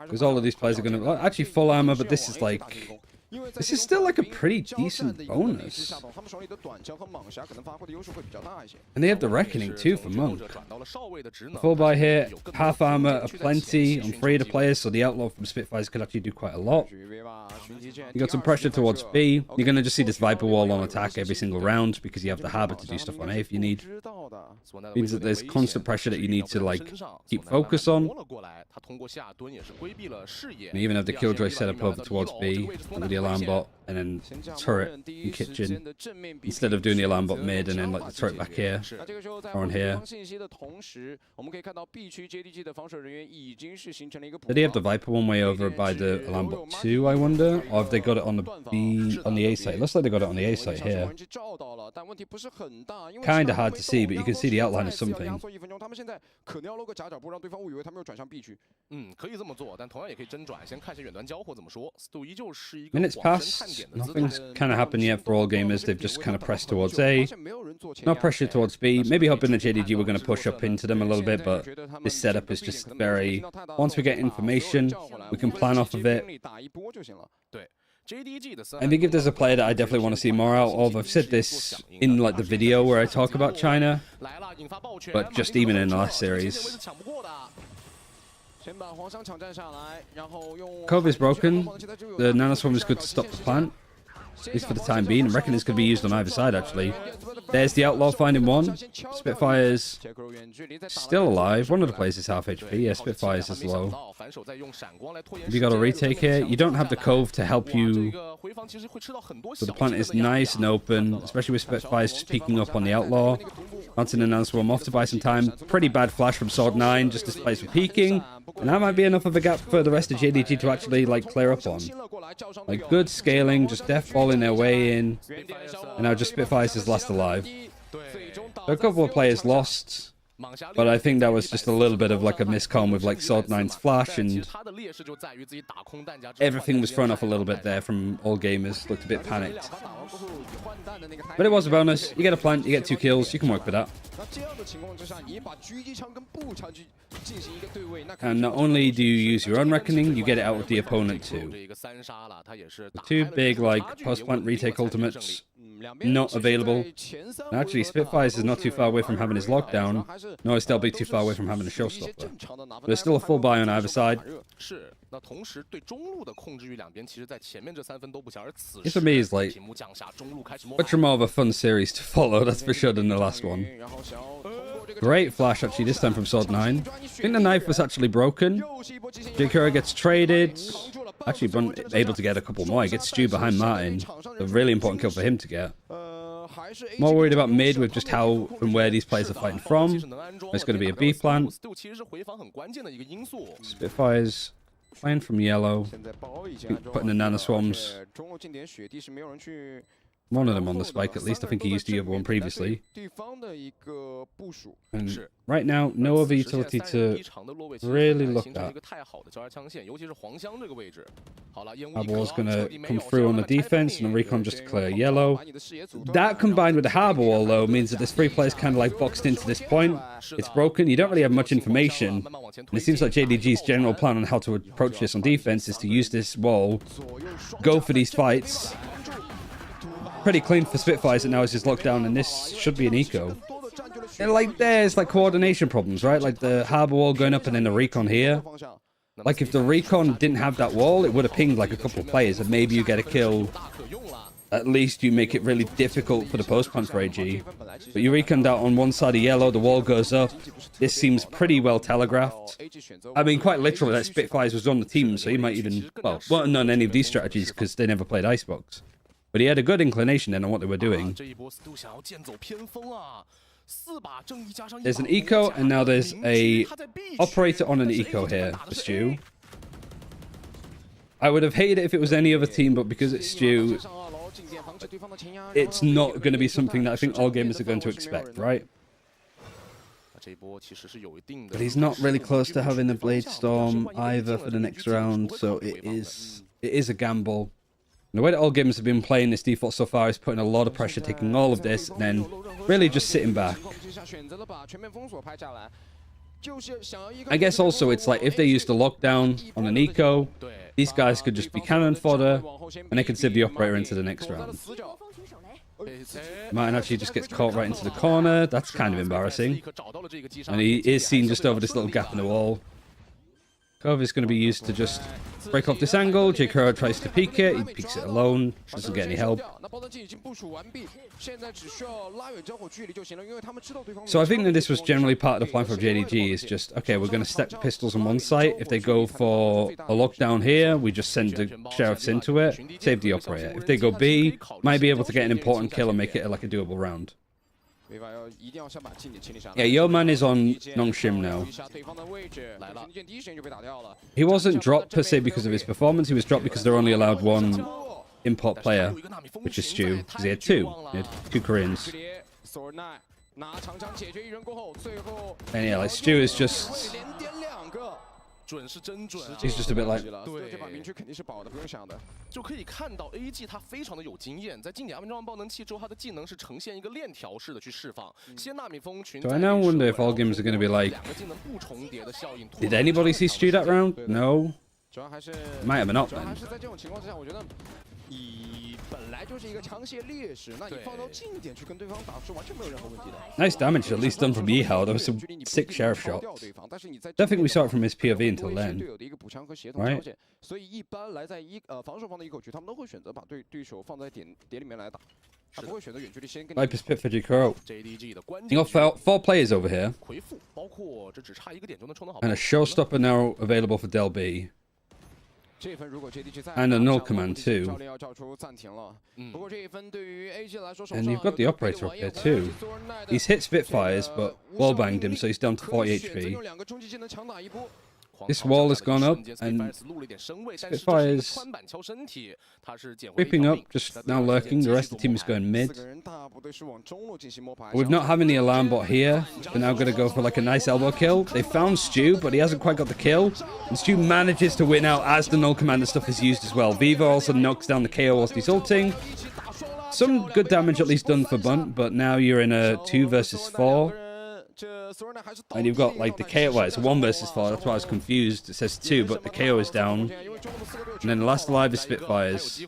Because all of these players are going to... Actually, full armor, but this is like... This is still like a pretty decent bonus. And they have the Reckoning too for Monk. Full buy here, half armor, a plenty on 3 of the players, so the outlaw from Spitfires could actually do quite a lot. You got some pressure towards B. You're going to just see this Viper wall on attack every single round because you have the Harbor to do stuff on A if you need. Means that there's constant pressure that you need to like keep focus on. And even have the Killjoy set up over towards B with the alarm bot and then turret in kitchen instead of doing the alarm bot mid and then like the turret back here or on here. Did he have the Viper one way over by the alarm bot 2, I wonder? Or have they got it on the B on the A site? Looks like they got it on the A site here. Kinda hard to see, but you can see the outline of something. Minutes passed. Nothing's kind of happened yet for all gamers. They've just kind of pressed towards A. No pressure towards B. Maybe hoping that JDG were going to push up into them a little bit, but this setup is just very... Once we get information, we can plan off of it. I think if there's a player that I definitely want to see more out of, I've said this in like the video where I talk about China, but just even in the last series. Cove is broken. The nanoswarm is good to stop the plant, at least for the time being. I reckon it's going to be used on either side, actually. There's the outlaw finding one. Spitfire's still alive. One of the players is half HP. Yeah, Spitfire's is low. Have you got a retake here? You don't have the Cove to help you. So the plant is nice and open, especially with Spitfire's just peeking up on the outlaw. Bouncing an swarm off to buy some time. Pretty bad flash from Sword 9, just displays for peeking. And that might be enough of a gap for the rest of JDG to actually like clear up on. Like good scaling, just death falling their way in. And now just Spitfire's is last alive. So a couple of players lost. But I think that was just a little bit of like a miscom with like Sword 9's flash, and everything was thrown off a little bit there from all gamers. Looked a bit panicked. But it was a bonus. You get a plant, you get 2 kills, you can work with that. And not only do you use your own Reckoning, you get it out with the opponent too. 2 big like post-plant retake ultimates. Not available. Actually, Spitfires is not too far away from having his lockdown, nor is Delby too far away from having a showstopper. But there's still a full buy on either side. This for me is like much more of a fun series to follow, that's for sure, than the last one. Great flash actually this time from Sword 9. I think the knife was actually broken. Jakura gets traded. Actually able to get a couple more. He gets Stu behind Martin. A really important kill for him to get. More worried about mid with just how and where these players are fighting from. It's going to be a B plant. Spitfires playing from yellow. Putting the nanoswarms. One of them on the spike at least. I think he used the other one previously. And right now, no other utility to really look at. Harbor's going to come through on the defense and the recon just to clear yellow. That combined with the Harbor wall though means that this 3 players kind of like boxed into this point. It's broken. You don't really have much information. And it seems like JDG's general plan on how to approach this on defense is to use this wall, go for these fights. Pretty clean for Spitfires, and now it's just locked down, and this should be an eco. And like there's like coordination problems, right? Like the Harbor wall going up and then the recon here. Like if the recon didn't have that wall, it would have pinged like a couple of players, and maybe you get a kill at least you make it really difficult for the post-plant for AG. But you reconned out on one side of yellow, the wall goes up. This seems pretty well telegraphed. I mean, quite literally, like Spitfires was on the team, so he might even, well, wouldn't known any of these strategies because they never played Icebox. But he had a good inclination then on what they were doing. There's an eco, and now there's a operator on an eco here for Stu. I would have hated it if it was any other team, but because it's Stu, it's not going to be something that I think all gamers are going to expect, right? But he's not really close to having a Blade Storm either for the next round, so it is a gamble. And the way that all gamers have been playing this default so far is putting a lot of pressure, taking all of this, and then really just sitting back. I guess also it's like if they used a lockdown on an eco, these guys could just be cannon fodder, and they could save the operator into the next round. Martin actually just gets caught right into the corner. That's kind of embarrassing. And he is seen just over this little gap in the wall. Cove is going to be used to just break off this angle. JKuro tries to peek it. He peeks it alone. Doesn't get any help. So I think that this was generally part of the plan for JDG. Is just, okay, we're going to stack the pistols on one site. If they go for a lockdown here, we just send the sheriffs into it. Save the operator. If they go B, might be able to get an important kill and make it like a doable round. Yeah, Yeoman is on Nongshim now. He wasn't dropped per se because of his performance, he was dropped because they're only allowed one import player, which is Stu, because he had two. He had two Koreans. And yeah, like Stu is just... He's just a bit like... 就可以看到 AG 他非常的有经验，在经典阿明装爆能器之后，他的技能是呈现一个链条式的去释放。先纳米蜂群。 So I now wonder if all games are going to be like, did anybody see Stu that round? No. Might have not then. 你本来就是一个强势劣势，那你放到近点去跟对方打是完全没有任何问题的。 Nice damage at least done from Yihao. There was some sick sheriff shots. Don't think we saw it from his POV until then. Right? 所以一般来在防守方的一口区，他们都会选择把对手放在点里面来打，他不会选择远距离先跟。 Viper's Pit for JKuro. You got four players over here. And a showstopper now available for Del B. And a null command too. And you've got the operator up here too. He's hit Spitfires, but wallbanged him, so he's down to 40 HP. This wall has gone up, and Spitfire's creeping up, just now lurking. The rest of the team is going mid. We've not having the alarm bot here. They're now going to go for like a nice elbow kill. They found Stu, but he hasn't quite got the kill. And Stu manages to win out as the null commander stuff is used as well. Viva also knocks down the KO whilst he's ulting. Some good damage at least done for Bunt, but now you're in a 2 versus 4. And you've got like the KO, well, it's 1 versus 4, that's why I was confused. It says 2, but the KO is down. And then the last alive is Spitfires.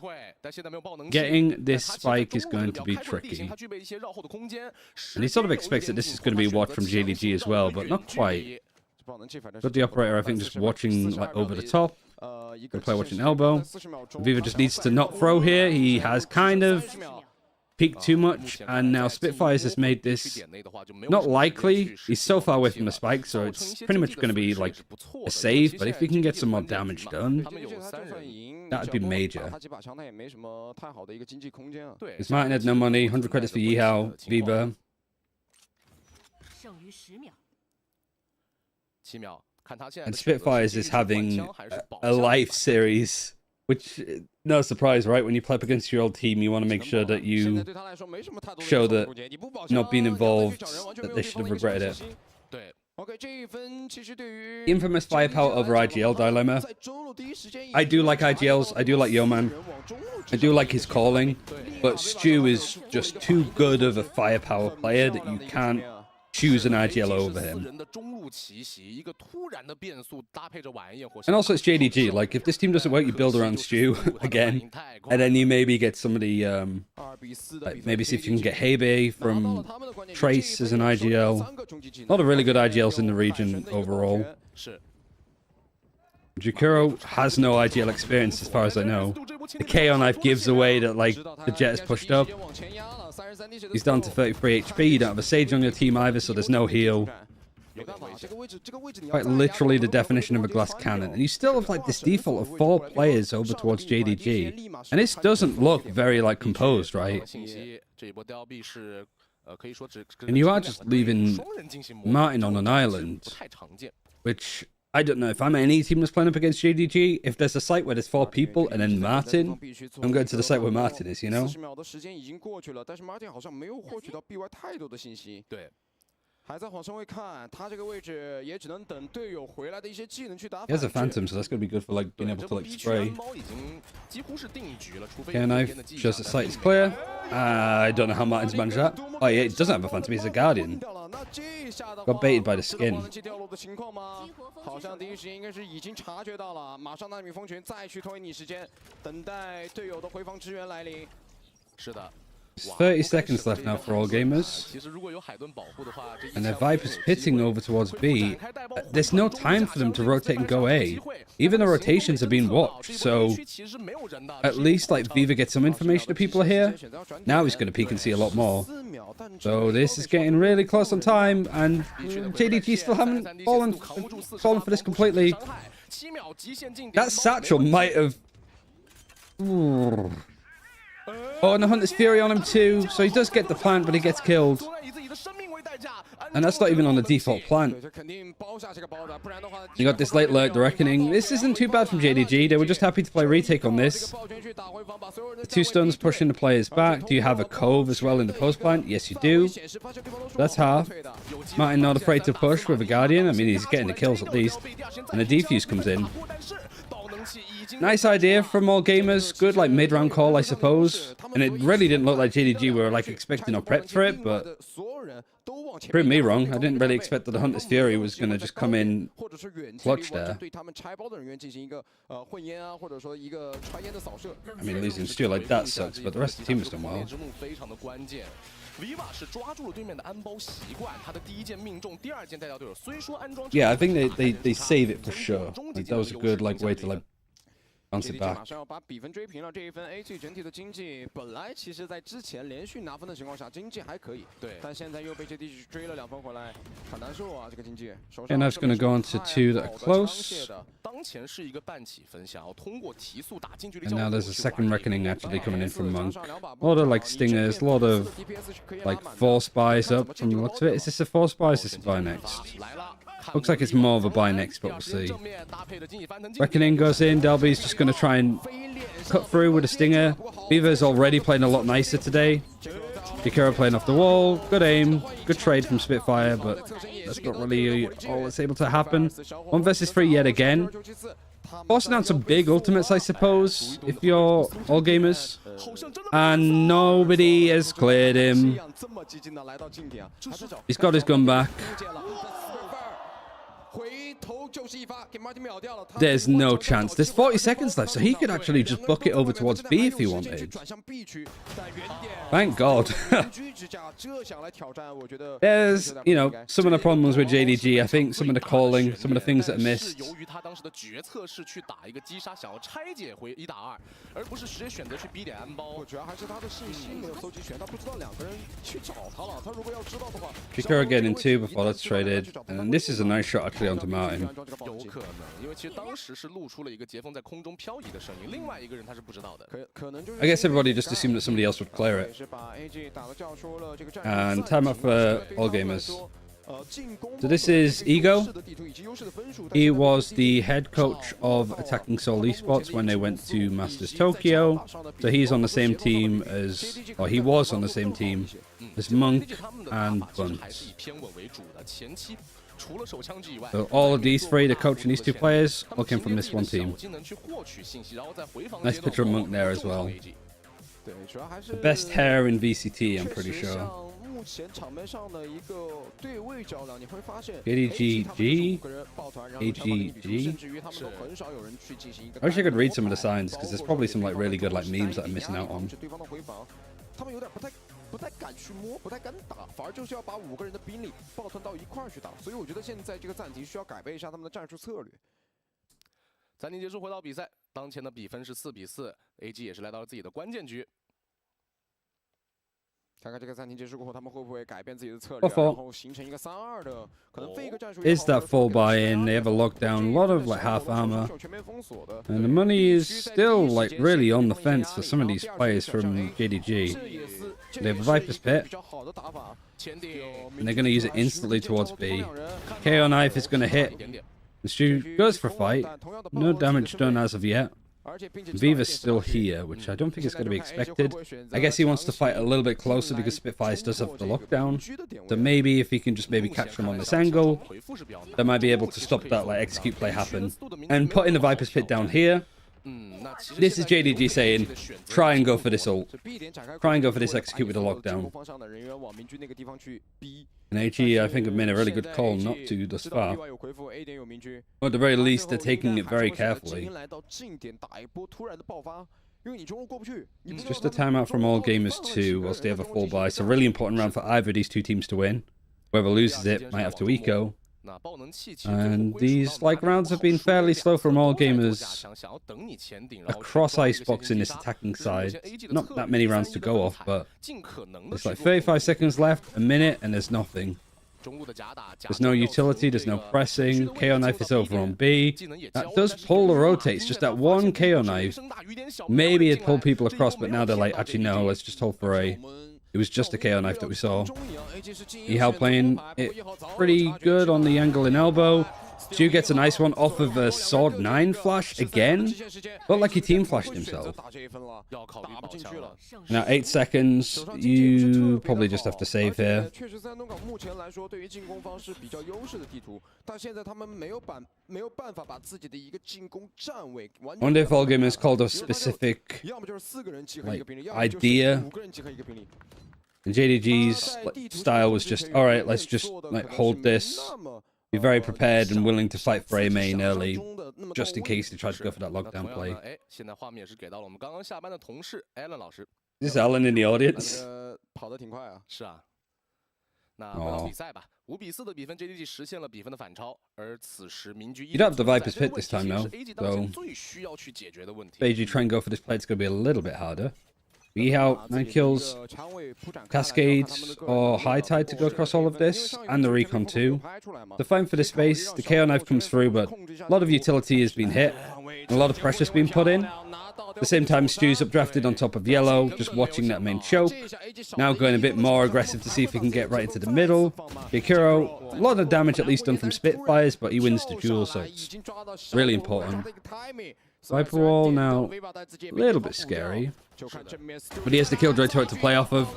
Getting this spike is going to be tricky. And he sort of expects that this is going to be watched from JDG as well, but not quite. But the operator, I think, just watching like over the top. Gonna play watching elbow. Viva just needs to not throw here. He has kind of peaked too much, and now Spitfires has made this not likely. He's so far away from the spike, so it's pretty much going to be like a save, but if we can get some more damage done, that would be major. Because Martin had no money, 100 credits for Yihao, Viva. And Spitfires is having a life series. Which, no surprise, right? When you play up against your old team, you want to make sure that you show that not being involved, that they should have regretted it. The infamous firepower over IGL dilemma. I do like IGLs, I do like Yeoman, I do like his calling, but Stu is just too good of a firepower player that you can't choose an IGL over him. And also it's JDG, like if this team doesn't work, you build around Stu again, and then you maybe get some of the, like maybe see if you can get Hebe from Trace as an IGL. A lot of really good IGLs in the region overall. JKuro has no IGL experience as far as I know. the KO knife gives away that like the Jet's pushed up. He's down to 33 HP. You don't have a Sage on your team either, so there's no heal. Quite literally the definition of a glass cannon. And you still have like this default of 4 players over towards JDG. And this doesn't look very like composed, right? And you are just leaving Martin on an island, which I don't know if I'm any team that's playing up against JDG. If there's a site where there's 4 people and then Martin, I'm going to the site where Martin is, you know? He has a Phantom, so that's going to be good for like being able to like spray. Okay, knife shows the site is clear. I don't know how Martin's managed that. Oh yeah, it doesn't have a Phantom, he's a Guardian. Got baited by the skin. 30 seconds left now for all gamers. And their Viper's pitting over towards B. There's no time for them to rotate and go A. Even the rotations are being watched, so at least like Viva gets some information that people are here. Now he's going to peek and see a lot more. So this is getting really close on time, and JDG still haven't fallen for this completely. That satchel might have... Oh, and the Hunter's Fury on him too, so he does get the plant, but he gets killed. And that's not even on the default plant. You got this late alert, the Reckoning. This isn't too bad from JDG. They were just happy to play retake on this. The 2 stuns pushing the players back. Do you have a Cove as well in the post plant? Yes, you do. That's half. Martin not afraid to push with a Guardian. I mean, he's getting the kills at least. And the defuse comes in. Nice idea from all gamers. Good like mid-round call, I suppose. And it really didn't look like JDG were like expecting or prepped for it, but prove me wrong. I didn't really expect that the Hunter's Fury was going to just come in clutch there. I mean, losing Stu like that sucks, but the rest of the team has done well. Yeah, I think they save it for sure. Like, that was a good like way to like bounce it back. 要把比分追平了，这一分 AG 整体的经济本来其实在之前连续拿分的情况下，经济还可以，对，但现在又被 JDG 追了2分回来，很难受啊，这个经济。And that's going to go on to 2 that are close. And now there's a second Reckoning actually coming in from Monk. A lot of like stingers, a lot of like 4 spies up from the looks of it. Is this a 4 spy? Is this a buy next? Looks like it's more of a buy next, but we'll see. Reckoning goes in. Delby's just going to try and cut through with a stinger. Beaver's already playing a lot nicer today. Ikura playing off the wall. Good aim. Good trade from Spitfire, but that's not really all that's able to happen. 1 versus 3 yet again. Forcing out some big ultimates, I suppose, if you're all gamers. And nobody has cleared him. He's got his gun back. There's no chance. There's 40 seconds left, so he could actually just book it over towards B if he wanted. Thank God. There's, you know, some of the problems with JDG. I think some of the calling, some of the things that are missed. Ikura getting 2 before that's traded. And this is a nice shot actually onto Martin. I guess everybody just assumed that somebody else would clear it. And timeout for all gamers. So this is Ego. He was the head coach of Attacking Soul Esports when they went to Masters Tokyo. So he's on the same team as, or he was on the same team as Monk and Bunt. So all of these 3, the coach and these 2 players, all came from this one team. Nice picture of Monk there as well. The best hair in VCT, I'm pretty sure. JDG, AGG. I wish I could read some of the signs, because there's probably some like really good like memes that I'm missing out on. 不太敢去摸，不太敢打，反而就是要把5个人的兵力抱团到一块儿去打。所以我觉得现在这个暂停需要改变一下他们的战术策略。暂停结束，回到比赛，当前的比分是4比4，AG 也是来到了自己的关键局。看看这个暂停结束过后，他们会不会改变自己的策略，然后形成一个3-2的可能废一个战术。Is that full buy-in? They have a lockdown, a lot of like half armor, and the money is still like really on the fence for some of these players from JDG. They have a Viper's Pit, and they're going to use it instantly towards B. KO knife is going to hit. The Stu goes for a fight. No damage done as of yet. Viva's still here, which I don't think is going to be expected. I guess he wants to fight a little bit closer because Spitfires does have the lockdown. So maybe if he can just maybe catch them on this angle, they might be able to stop that like execute play happen. And putting the Viper's Pit down here. This is JDG saying, try and go for this ult. Try and go for this execute with the lockdown. And AG, I think, have made a really good call not to thus far. Or at the very least, they're taking it very carefully. It's just a timeout from all gamers too, whilst they have a full buy. It's a really important round for either of these two teams to win. Whoever loses it might have to eco. And these like rounds have been fairly slow from all gamers across Icebox in this attacking side. Not that many rounds to go off, but it's like 35 seconds left, a minute, and there's nothing. There's no utility, there's no pressing. KO knife is over on B. That does pull the rotates, just that one KO knife. Maybe it pulled people across, but now they're like, actually no, let's just hold for A. It was just a KO knife that we saw. Ehal playing it pretty good on the angle in elbow. Stu gets a nice one off of a Sword 9 flash again. Felt like he team flashed himself. Now 8 seconds. You probably just have to save here. I wonder if all gamers called a specific like idea. And JDG's style was just, all right, let's just like hold this, be very prepared and willing to fight for A main early, just in case they try to go for that lockdown play. Is this Alan in the audience? Oh. You don't have the Viper's Pit this time now, so AG try and go for this play, it's going to be a little bit harder. Ehal, 9 kills, Cascades or High Tide to go across all of this, and the Recon too. They're fighting for the space, the KO knife comes through, but a lot of utility has been hit, and a lot of pressure's been put in. At the same time, Stu's updrafted on top of yellow, just watching that main choke. Now going a bit more aggressive to see if he can get right into the middle. Yakuro, a lot of damage at least done from Spitfires, but he wins the duel, so it's really important. Viper wall now, a little bit scary. But he has the Killjoy turret to play off of.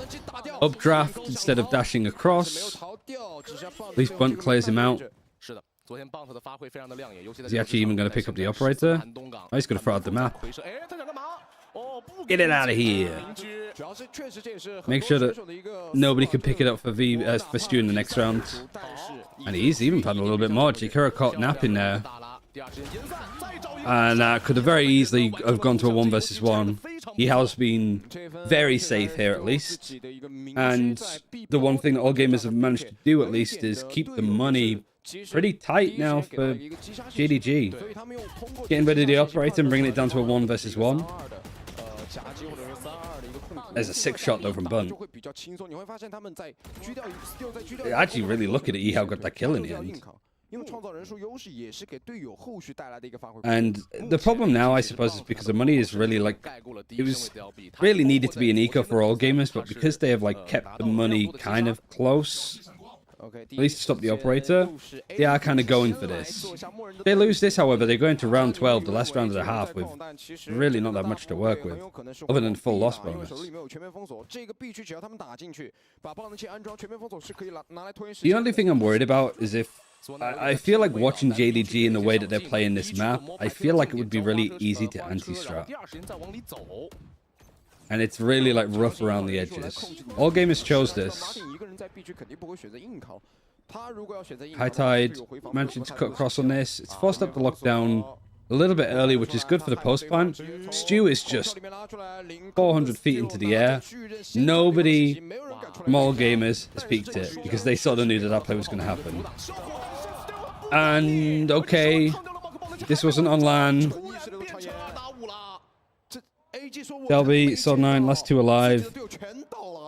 Updraft instead of dashing across. At least Bunt clears him out. Is he actually even going to pick up the operator? Oh, he's going to throw out the map. Get it out of here. Make sure that nobody can pick it up for Stu in the next round. And he's even playing a little bit more. Jakura caught napping there. And could have very easily have gone to a 1v1. He has been very safe here at least. And the one thing that all gamers have managed to do at least is keep the money pretty tight now for JDG. Getting rid of the operator and bringing it down to a 1v1. There's a 6 shot though from Bunt. Actually really lucky that Ehal got that kill in the end. And the problem now, I suppose, is because the money is really like, it was really needed to be an eco for all gamers, but because they have like kept the money kind of close, at least to stop the operator, they are kind of going for this. If they lose this, however, they go into round 12, the last round of the half, with really not that much to work with, other than full loss bonus. The only thing I'm worried about is if I feel like watching JDG in the way that they're playing this map, I feel like it would be really easy to anti-strat. And it's really like rough around the edges. All gamers chose this. High Tide managed to cut across on this. It's forced up the lockdown a little bit early, which is good for the post plant. Stu is just 400 feet into the air. Nobody from all gamers has peeked it because they sort of knew that that play was going to happen. And okay, this wasn't on LAN. Delby, Sword9, last two alive.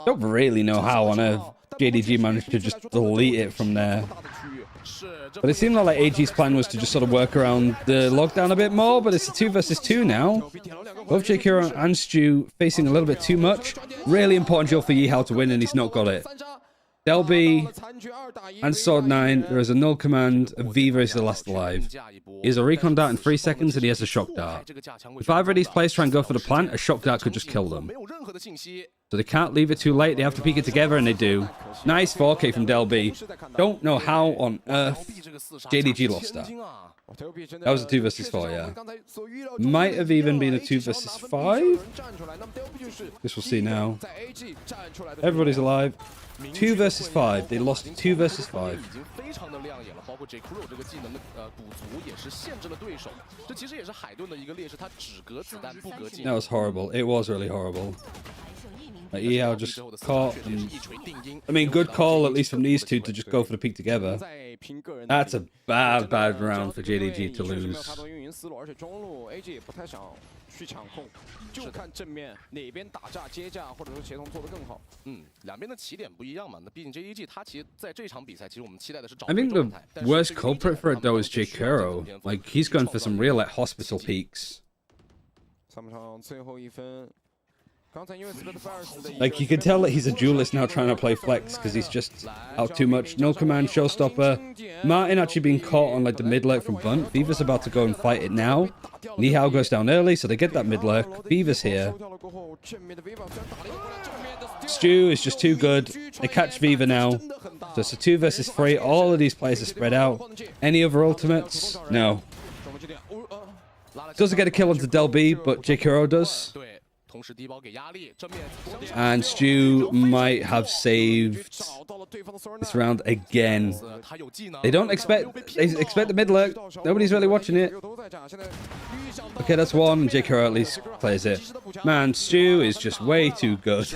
Don't really know how on earth JDG managed to just delete it from there. But it seemed like AG's plan was to just sort of work around the lockdown a bit more, but it's a 2 versus 2 now. Both JKiro and Stu facing a little bit too much. Really important job for Yihao to win, and he's not got it. Delby and Sword9, there is a null command, and Viva is the last alive. He has a recon dart in 3 seconds, and he has a shock dart. If either of these players try and go for the plant, a shock dart could just kill them. So they can't leave it too late, they have to peek it together, and they do. Nice 4K from Delby. Don't know how on earth JDG lost that. That was a 2 versus 4, yeah. Might have even been a 2 versus 5? This we'll see now. Everybody's alive. 2 versus 5. They lost 2 versus 5. That was horrible. It was really horrible. Like, Yihao just caught. And, I mean, good call, at least from these two, to just go for the peak together. That's a bad round for JDG to lose. 去抢控，就看正面哪边打架接架，或者说协同做得更好。两边的起点不一样嘛。那毕竟 JDG 他其实在这场比赛，其实我们期待的是找 I think the worst culprit for it though is JKiro. Like he's going for some real like hospital peaks. 上半场最后1分。 Like you can tell that he's a duelist now trying to play flex because he's just out too much. No command, showstopper. Martin actually being caught on like the mid lurk from Bunt. Viva's about to go and fight it now. Nihao goes down early, so they get that mid lurk. Viva's here. Stu is just too good. They catch Viva now. So it's a 2 versus 3. All of these players are spread out. Any other ultimates? No. Doesn't get a kill onto Delby, but JKiro does. And Stu might have saved this round again. They don't expect the mid lurk. Nobody's really watching it. Okay, that's one. JKiro at least plays it. Man, Stu is just way too good.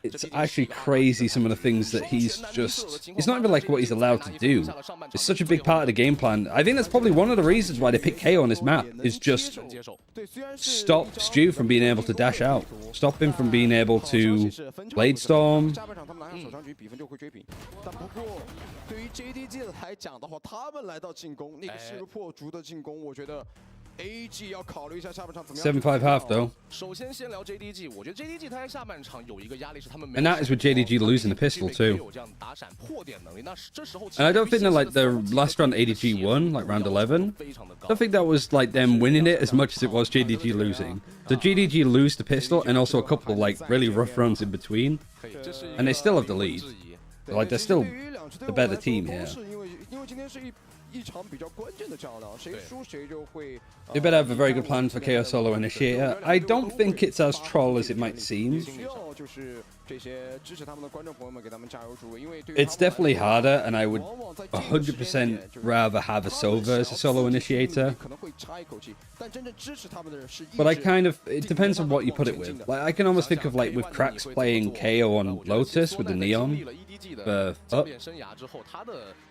It's actually crazy some of the things that he's just... It's not even like what he's allowed to do. It's such a big part of the game plan. I think that's probably one of the reasons why they pick KO on this map, is just stop Stu from being able to dash out. Stop him from being able to Blade Storm. AG 要考虑一下下半场怎么样。 7-5 half though. 首先先聊 JDG， 我觉得 JDG 他在下半场有一个压力是他们 And that is with JDG losing the pistol too. 有这样打闪破点能力，那这时候 And I don't think that like the last round ADG won, like round 11. I don't think that was like them winning it as much as it was JDG losing. So JDG lose the pistol and also a couple of like really rough runs in between. And they still have the lead. So, like they're still the better team here. They better have a very good plan for KO Solo Initiator. I don't think it's as troll as it might seem. It's definitely harder, and I would 100% rather have a Sova as a Solo Initiator. But I kind of, it depends on what you put it with. Like I can almost think of like with Cracks playing KO on Lotus with the Neon.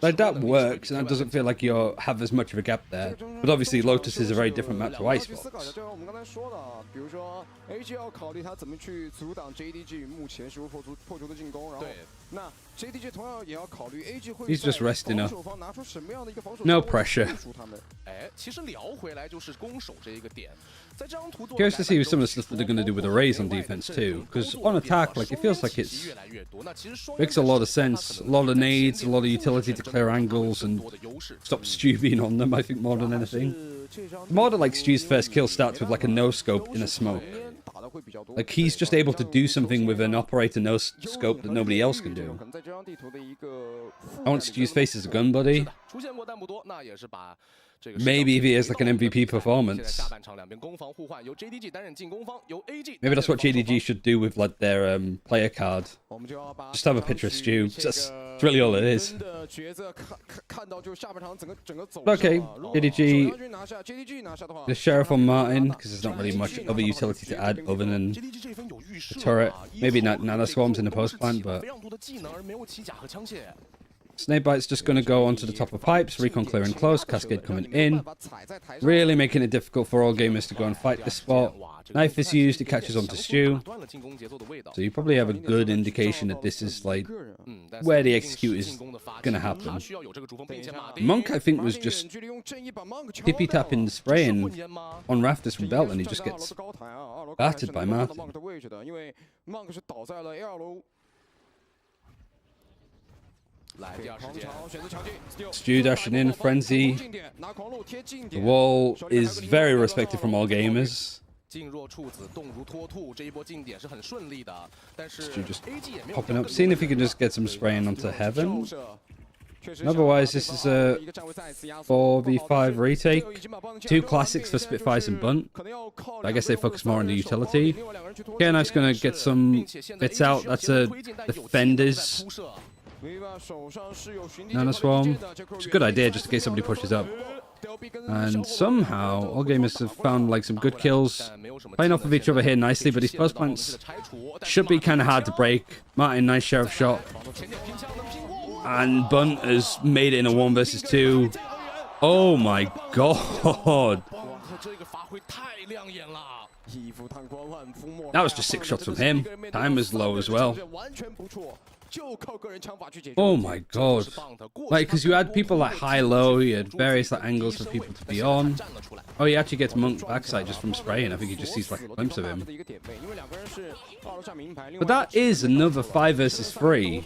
Like that works, and that doesn't feel like you have as much of a gap there. But obviously Lotus is a very different map to Icebox. He's just resting up. No pressure. Curious to see some of the stuff that they're going to do with arrays on defense too, because on attack, like it feels like it's makes a lot of sense. A lot of nades, a lot of utility to clear angles and stop Stu being on them. I think more than anything. More than like Stu's first kill starts with like a no scope in a smoke. Like he's just able to do something with an operator no scope that nobody else can do. I want Stu's face as a gun buddy. Maybe if he has like an MVP performance. Maybe that's what JDG should do with like their player card. Just have a picture of Stu. That's really all it is. Okay, JDG. The Sheriff on Martin, because there's not really much other utility to add other than the turret. Maybe not Nano Swarms in the post plant, but... Snakebite's just going to go onto the top of pipes, recon clearing close, Cascade coming in. Really making it difficult for all gamers to go and fight this spot. Knife is used, it catches onto Stu. So you probably have a good indication that this is like where the execute is going to happen. Monk, I think, was just tippy tapping spraying on rafters from belt and he just gets battered by Martin. Stu dashing in, Frenzy. The wall is very respected from all gamers. Stu just popping up, seeing if he can just get some spraying onto Heaven. Otherwise, this is a 4v5 retake. 2 classics for Spitfires and Bunt. I guess they focus more on the utility. Knife's going to get some bits out. That's a Defender's Nano Swarm. It's a good idea just in case somebody pushes up. And somehow, all gamers have found like some good kills. Playing off of each other here nicely, but these post plants should be kind of hard to break. Martin, nice sheriff shot. And Bunt has made it in a 1 versus 2. Oh my god. That was just 6 shots from him. Time was low as well. Oh my god. Like, because you had people like high-low, you had various like angles for people to be on. Oh, he actually gets Monk's backside just from spraying. I think he just sees like a glimpse of him. But that is another 5 versus 3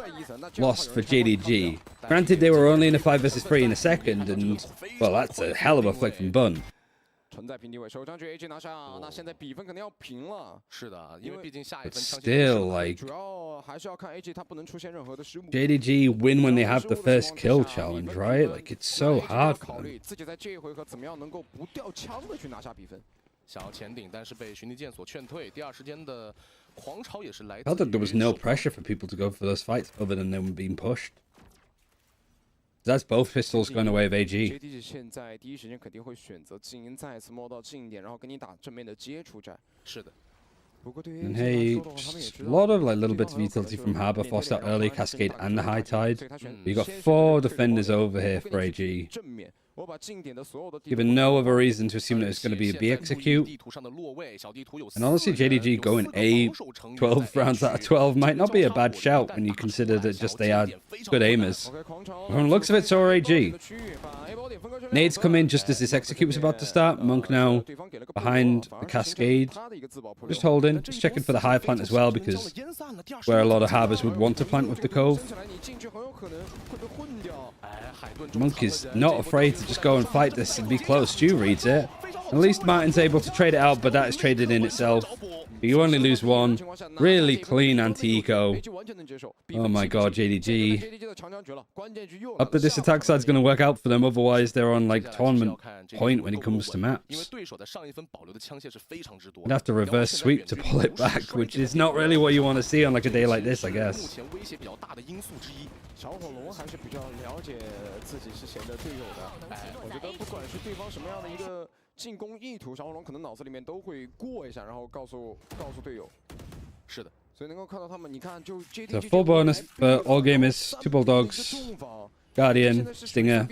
lost for JDG. Granted, they were only in a 5 versus 3 in a second, and, well, that's a hell of a flick from Bun. But still, like, JDG win when they have the first kill challenge, right? Like, it's so hard for them. I felt that there was no pressure for people to go for those fights other than them being pushed. That's both pistols going away of AG. And hey, just a lot of like little bits of utility from Harbor, forced out early, Cascade and the High Tide. You got 4 defenders over here for AG. Given no other reason to assume that it's going to be a B execute. And honestly, JDG going A 12 rounds out of 12 might not be a bad shout when you consider that just they are good aimers. From the looks of it, so are AG. Nades come in just as this execute was about to start. Monk now behind the Cascade. Just holding, just checking for the high plant as well, because where a lot of Harbors would want to plant with the Cove. Monk is not afraid to just go and fight this and be close. Stu reads it. At least Martin's able to trade it out, but that is traded in itself. But you only lose 1. Really clean anti-eco. Oh my god, JDG. Hope that this attack side's going to work out for them, otherwise they're on like tournament point when it comes to maps. I'd have to reverse sweep to pull it back, which is not really what you want to see on like a day like this, I guess. 小火龙还是比较了解自己之前的队友的，我觉得不管是对方什么样的一个进攻意图，小火龙可能脑子里面都会过一下，然后告诉队友。是的，所以能够看到他们，你看就 So full bonus for all gamers, 2 bulldogs, Guardian, Stinger.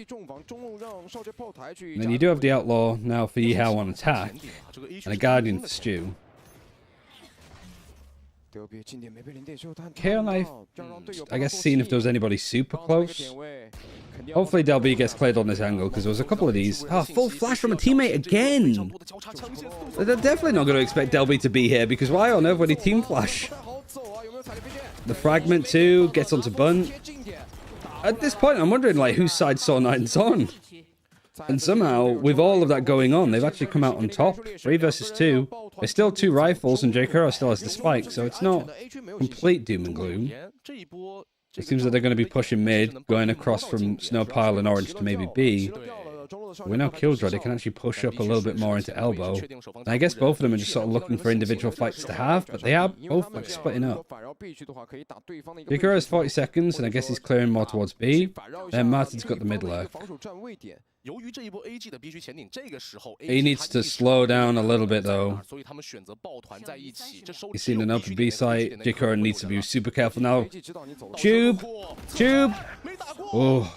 And then you do have the Outlaw now for Yihao on attack, and a Guardian for Stu. KO Knife, I guess seeing if there was anybody super close. Hopefully Del B gets cleared on this angle, because there was a couple of these. Ah, full flash from a teammate again! They're definitely not going to expect Del B to be here, because why on earth would he team flash? The fragment too, gets onto Bunt. At this point, I'm wondering like whose side Saw 9's on. And somehow, with all of that going on, they've actually come out on top. 3 versus 2. There's still 2 rifles, and J. Kuro still has the spike, so it's not complete doom and gloom. It seems that they're going to be pushing mid, going across from Snowpile and Orange to maybe B. we're now Killjoy. They can actually push up a little bit more into elbow. And I guess both of them are just sort of looking for individual fights to have, but they are both like splitting up. Jakiro has 40 seconds, and I guess he's clearing more towards B. Then Martin's got the mid lurk. He needs to slow down a little bit though. He's seen an open B site. Jakiro needs to be super careful now. Tube! Tube! Oh.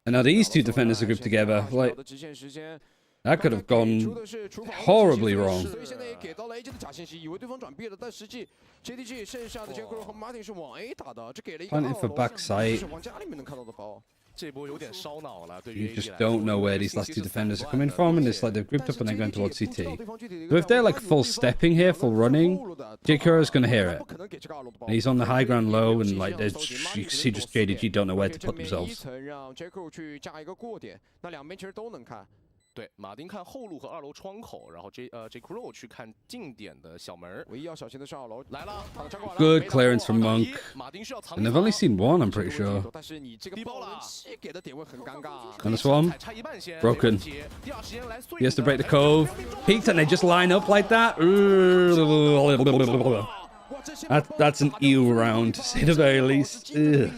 And now these two defenders are grouped together. Like, that could have gone horribly wrong. Planting for backside. You just don't know where these last two defenders are coming from, and it's like they've grouped up and they're going towards CT. So if they're like full stepping here, full running, Jakuro's going to hear it. And he's on the high ground low, and like you see just JDG don't know where to put themselves. 对，马丁看后路和2楼窗口，然后Jakuro 去看近点的小门。唯一要小心的是2楼来了 Good clearance from Monk. And they've only seen one, I'm pretty sure. And this one, broken. He has to break the cove. Peeked and they just line up like that. That's an eel round, to say the very least. Ugh.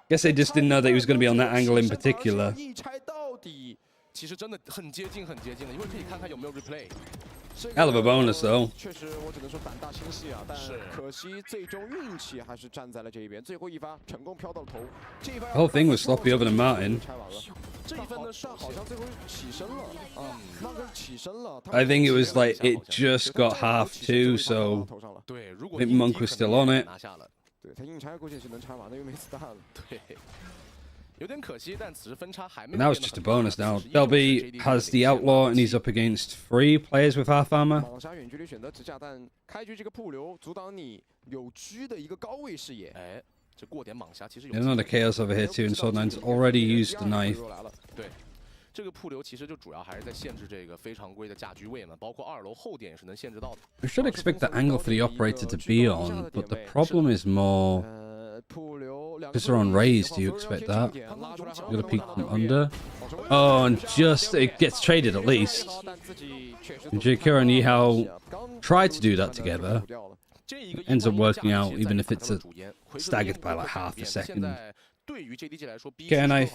Guess they just didn't know that he was going to be on that angle in particular. 其实真的很接近，很接近的，因为可以看看有没有 replay。 Hell of a bonus though. 确实，我只能说胆大心细啊，但可惜最终运气还是站在了这一边。最后一发成功飘到了头，这一发 The whole thing was sloppy over to Martin. 这一分呢，好像最后起身了啊，那个起身了。I think it was like it just got half two, so I think Monk was still on it. 对他硬拆估计是能拆完的，又没子弹了。对。 And that was just a bonus now. Delby has the Outlaw and he's up against 3 players with half armor. 蟒虾远距离选择直架，但开局这个铺流阻挡你有狙的一个高位视野。哎，这过点蟒虾其实有。 Another chaos over here too, and Soul9's already used the knife. 对，这个铺流其实就主要还是在限制这个非常规的架居位嘛，包括2楼后点也是能限制到的。 We should expect the angle for the operator to be on, but the problem is more. Because they're on raise, do you expect that? You gotta peek from under. Oh, and just it gets traded at least. And Jakiro and Yihao try to do that together. Ends up working out, even if it's staggered by like half a second. Okay, and I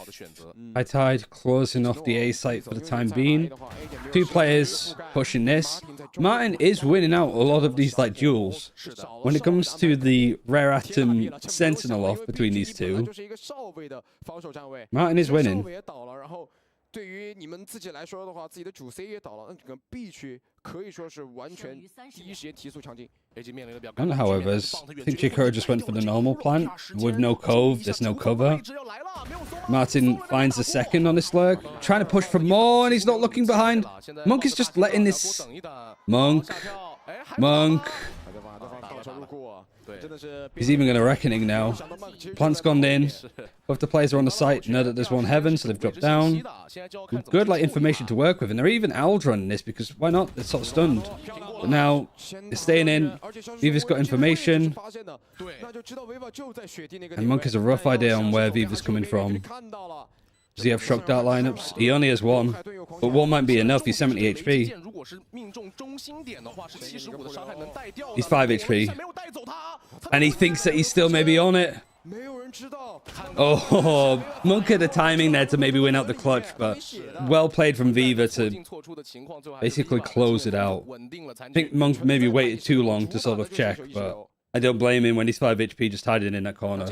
tied closing off the A site for the time being. 2 players pushing this. Martin is winning out a lot of these like duels. When it comes to the rare atom sentinel off between these two, Martin is winning. 对于你们自己来说的话，自己的主 C 也倒了，那整个 B 区可以说是完全第一时间提速强劲。And however, I think Jakiro just went for the normal plan. With no cove, there's no cover. Martin finds the second on this lurk, trying to push for more, and he's not looking behind. Monk is just letting this... Monk. He's even going to Reckoning now. Plant's gone in. Both the players are on the site. Know that there's one heaven, so they've dropped down. Good like information to work with, and they're even Aldra in this because why not? They're sort of stunned. But now they're staying in. Viva's got information. And Monk has a rough idea on where Viva's coming from. Does he have shock dart lineups? He only has 1. But 1 might be enough. He's 70 HP. He's 5 HP. And he thinks that he's still maybe on it. Oh, Monk had the timing there to maybe win out the clutch, but well played from Viva to basically close it out. I think Monk maybe waited too long to sort of check, but I don't blame him when he's 5 HP just hiding in that corner.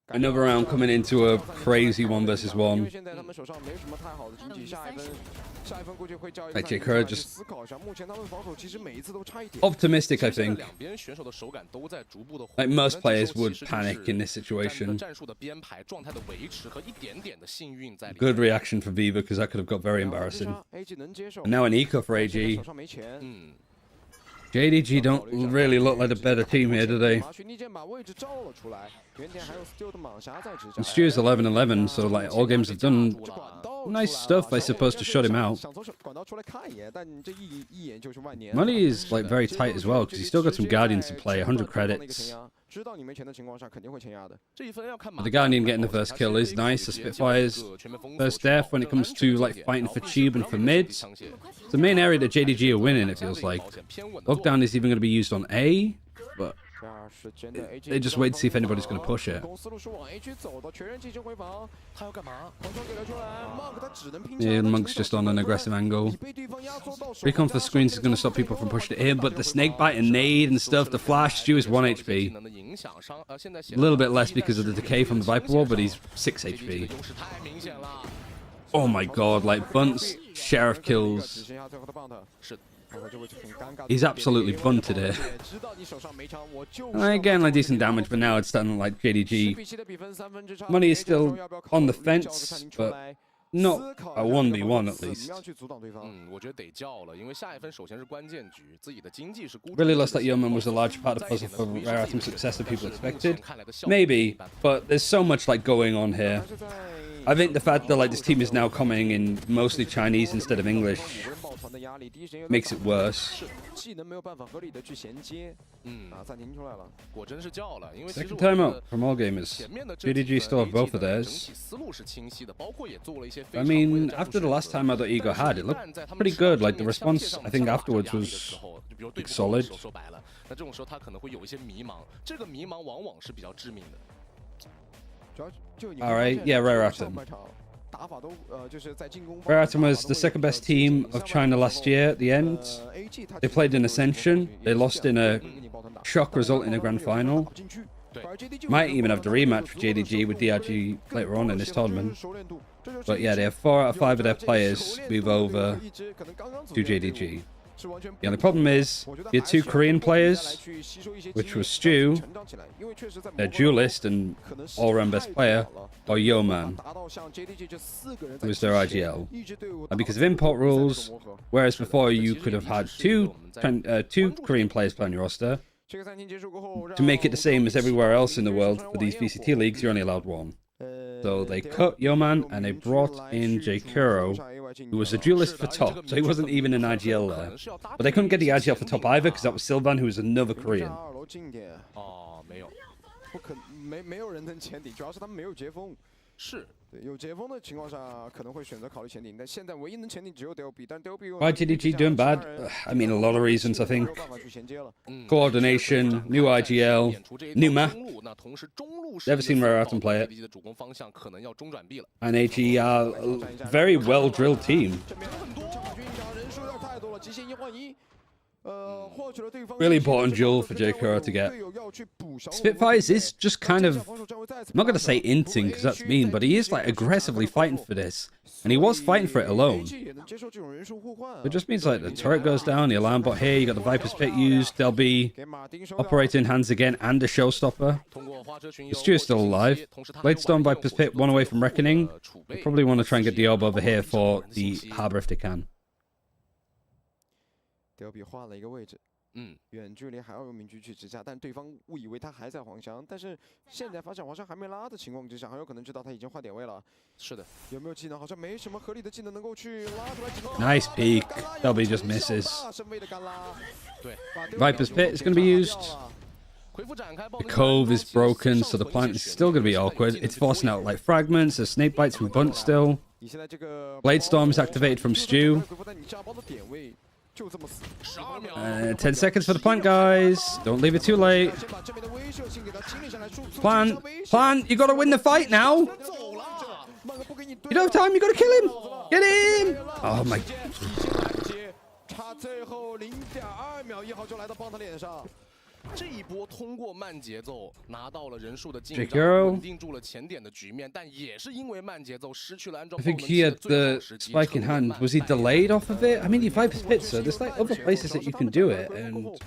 Another round coming into a crazy 1 versus 1. Like Jakiro just optimistic, I think. Like most players would panic in this situation. Good reaction for Viva because that could have got very embarrassing. And now an eco for AG. JDG don't really look like a better team here, do they? And Stu's 11-11, so like all games have done nice stuff, I suppose, to shut him out. Money is like very tight as well because he's still got some Guardians to play, 100 credits. The Guardian getting the first kill is nice. The Spitfire's first death when it comes to like fighting for tube and for mids. It's the main area that JDG are winning, it feels like. Lockdown is even going to be used on A, but they just wait to see if anybody's going to push it. Yeah, Monk's just on an aggressive angle. Recon for screens is going to stop people from pushing it in, but the snakebite and nade and stuff, the flash, Stu is 1 HP. A little bit less because of the decay from the Viper Wall, but he's 6 HP. Oh my god, like Bunt's Sheriff kills. He's absolutely bunted it. Again, like decent damage, but now it's starting like JDG. Money is still on the fence, but not a 1v1 at least. Really lost that Yeoman was a large part of the puzzle for Rare Atom's success that people expected. Maybe, but there's so much like going on here. I think the fact that like this team is now coming in mostly Chinese instead of English makes it worse. Second timeout from all gamers. JDG still have both of theirs. I mean, after the last timeout that Ego had, it looked pretty good. Like the response, I think afterwards was like, solid. Alright, yeah, Rare Atom. Rare Atom was the second best team of China last year at the end. They played in Ascension. They lost in a shock result in a grand final. Might even have the rematch for JDG with DRG later on in this tournament. But yeah, they have 4 out of 5 of their players move over to JDG. The only problem is, you had 2 Korean players, which was Stu, a duelist and all-round best player, or Yeoman, who was their IGL. And because of import rules, whereas before you could have had two Korean players playing your roster, to make it the same as everywhere else in the world for these VCT leagues, you're only allowed 1. So they cut Yeoman and they brought in J-Kuro, who was a duelist for top, so he wasn't even an IGL there. But they couldn't get the IGL for top either because that was Sylvan, who was another Korean. Why JDG doing bad? I mean, a lot of reasons, I think. Coordination, new IGL, new map. Never seen Rare Atom play it. And AG are a very well-drilled team. Really important duel for J-Kuro to get. Spitfires is just kind of, I'm not going to say inting because that's mean, but he is like aggressively fighting for this. And he was fighting for it alone. It just means like the turret goes down, the alarm bot here, you got the Viper's Pit used, they'll be operating hands again and a showstopper. Stu is still alive. Bladestorm, Viper's Pit, 1 away from Reckoning. They probably want to try and get the orb over here for the Harbor if they can. 德比换了一个位置，远距离还要用民居去支架，但对方误以为他还在黄箱，但是现在发现黄箱还没拉的情况之下，很有可能知道他已经换点位了。是的，有没有技能？好像没什么合理的技能能够去拉出来。Nice peek. Delby just misses. Viper's Pit is going to be used. The cove is broken, so the plant is still going to be awkward. It's forcing out like fragments. There's snake bites from Bunt still. Bladestorm is activated from Stu. 10 seconds for the plant, guys. Don't leave it too late. Plant, you gotta win the fight now. You don't have time, you gotta kill him. Get him. Oh my. J-Kuro 这一波通过慢节奏拿到了人数的进账，稳定住了前点的局面，但也是因为慢节奏失去了安装。I think he had the spike in hand. Was he delayed off of it? I mean, he Viper's Pit, so there's like other places that you can do it, and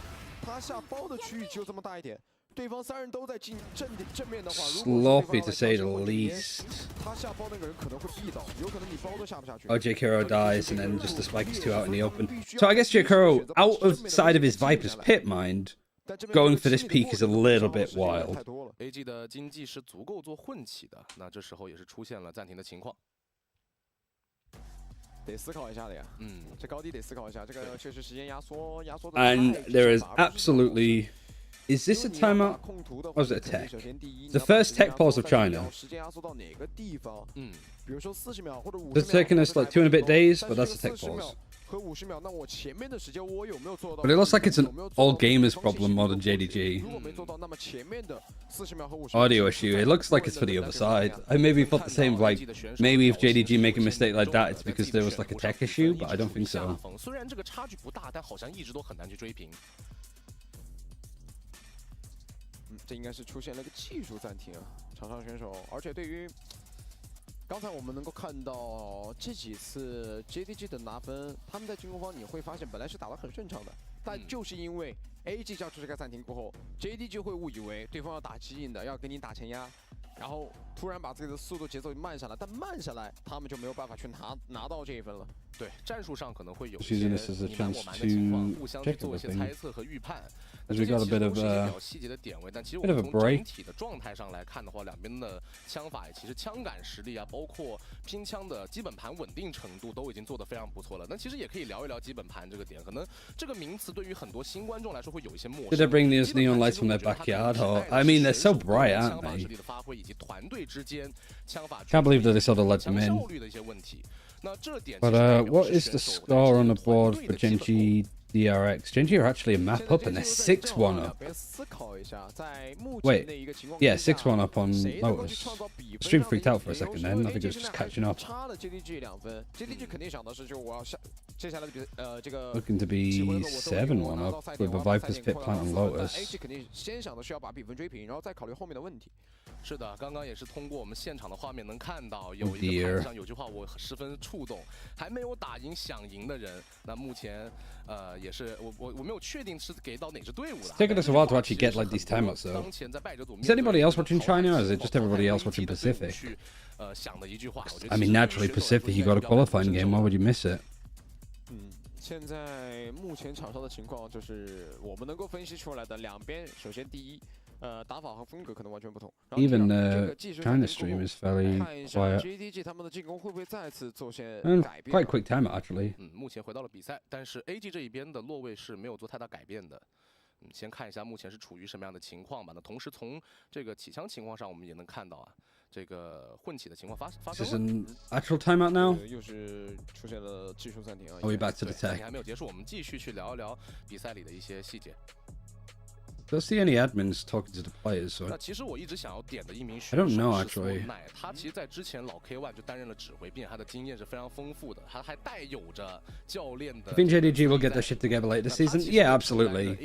sloppy to say the least. Oh, J-Kuro dies, and then just the spike is 2 out in the open. So I guess J-Kuro, outside of his Viper's Pit mind, going for this peak is a little bit wild. AG 的经济是足够做混起的，那这时候也是出现了暂停的情况。得思考一下的呀。这高低得思考一下，这个确实时间压缩的。And there is absolutely. Is this a timeout? Or was it a tech? The first tech pause of China. 时间压缩到哪个地方？比如说40秒或者50秒。It's taken us like 2 and a bit days, but that's a tech pause. 和50秒，那我前面的时间我有没有做到？ But it looks like it's an all gamers problem more than JDG. 如果没做到，那么前面的40秒和50秒。 Audio issue. It looks like it's for the other side. I maybe thought the same. Like maybe if JDG make a mistake like that, it's because there was like a tech issue, but I don't think so. 虽然这个差距不大，但好像一直都很难去追平。这应该是出现了一个技术暂停啊，场上选手，而且对于。 刚才我们能够看到这几次 JDG 的拿分，他们在进攻方你会发现本来是打得很顺畅的，但就是因为 AG 叫出这个暂停过后 ，JDG 会误以为对方要打激进的，要给你打前压，然后突然把自己的速度节奏慢下来，但慢下来他们就没有办法去拿到这一分了。对，战术上可能会有一些你瞒我瞒的情况，互相去做一些猜测和预判。 As we got a bit of 比较细节的点位，但其实我们从整体的状态上来看的话，两边的枪法其实枪感实力啊，包括拼枪的基本盘稳定程度都已经做得非常不错了。那其实也可以聊一聊基本盘这个点，可能这个名词对于很多新观众来说会有一些陌生。Did they bring these neon lights from their backyard? Or I mean, they're so bright, aren't 枪法 they? 实力的发挥以及团队之间枪法 Can't believe that they sort of let them in. 效率的一些问题。那这点 But what is the score on the board for Genji DRX? Genji are actually a map up and they're 6-1 up. Wait, yeah, 6-1 up on Lotus. Stream freaked out for a second then. I think it was just catching up. Looking to be 7-1 up with a Viper's Pit Plant on Lotus. 是的，刚刚也是通过我们现场的画面能看到，有一个盘上有句话我十分触动，还没有打赢想赢的人，那目前也是我没有确定是给到哪支队伍的。It's taken us a while to actually get like these timeouts though. Is anybody else watching China or is it just everybody else watching Pacific? I mean, naturally Pacific, you got a qualifying game, why would you miss it? 现在目前场上的情况就是我们能够分析出来的两边，首先第一。 打法和风格可能完全不同。 Even the China stream is fairly quiet. JDG 他们的进攻会不会再次做些改变 ？Quite quick timeout actually. 目前回到了比赛，但是 AG 这一边的落位是没有做太大改变的。先看一下目前是处于什么样的情况吧。那同时从这个起枪情况上，我们也能看到啊，这个混起的情况发生了。 Is this an actual timeout now? 又是出现了技术暂停啊。Are we back to the tech? 还没有结束，我们继续去聊一聊比赛里的一些细节。 Don't see any admins talking to the players. So 那其实我一直想要点的一名选 I 手 don't know 是索 actually. 奈，他其实在之前老 K1 就担任了指挥，并且他的经验是非常丰富的，他还带有着教练的。 I think JDG will get their shit together later this season. Yeah, absolutely.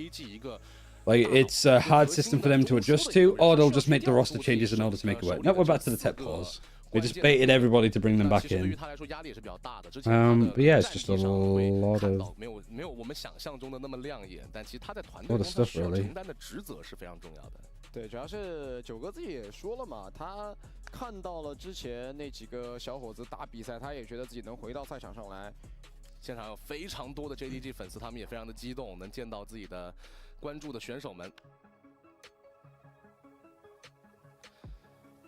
Like it's a hard system for them to adjust to, or they'll just make the roster changes in order to make it work. Now we're back to the tech pause. We just baited everybody to bring them back in. But yeah, it's just a lot of 没有我们想象中的那么亮眼，但其实他在团队 lot 中 of 他 stuff 需要 really. 承担的职责是非常重要的。对，主要是九哥自己也说了嘛，他看到了之前那几个小伙子打比赛，他也觉得自己能回到赛场上来。现场有非常多的 JDG 粉丝，他们也非常的激动，能见到自己的关注的选手们。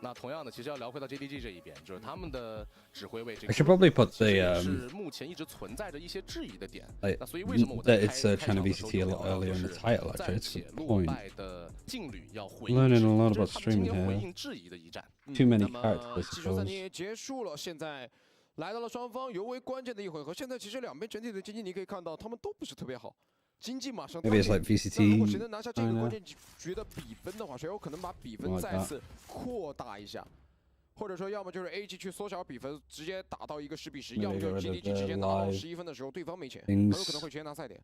那同样的，其实要聊回到 JDG 这一边，就是他们的指挥位这个 I should probably put the 是目前一直存在着一些质疑的点。那所以为什么我 that 在 it's China VCT a lot earlier in the title? Actually, it's a good point. 的劲旅要回 Learning a lot 应， about 这是他们今 streaming 天回 here. 应质疑的一战。 Too many 那么 characters, I 技术暂 suppose. 停也结束了，现在来到了双方尤为关键的一回合。现在其实两边整体的经济你可以看到，他们都不是特别好。 经济马上 Maybe it's like 那如果谁 VCT. 能拿下这个关键局的比分的话，谁有可能把比分再次扩大一下，或者说要么就是 AG 去缩小比分，直接打到一个10比10，要么就是 JDG 直接拿到11分的时候，对方没钱，很有可能会直接拿赛点。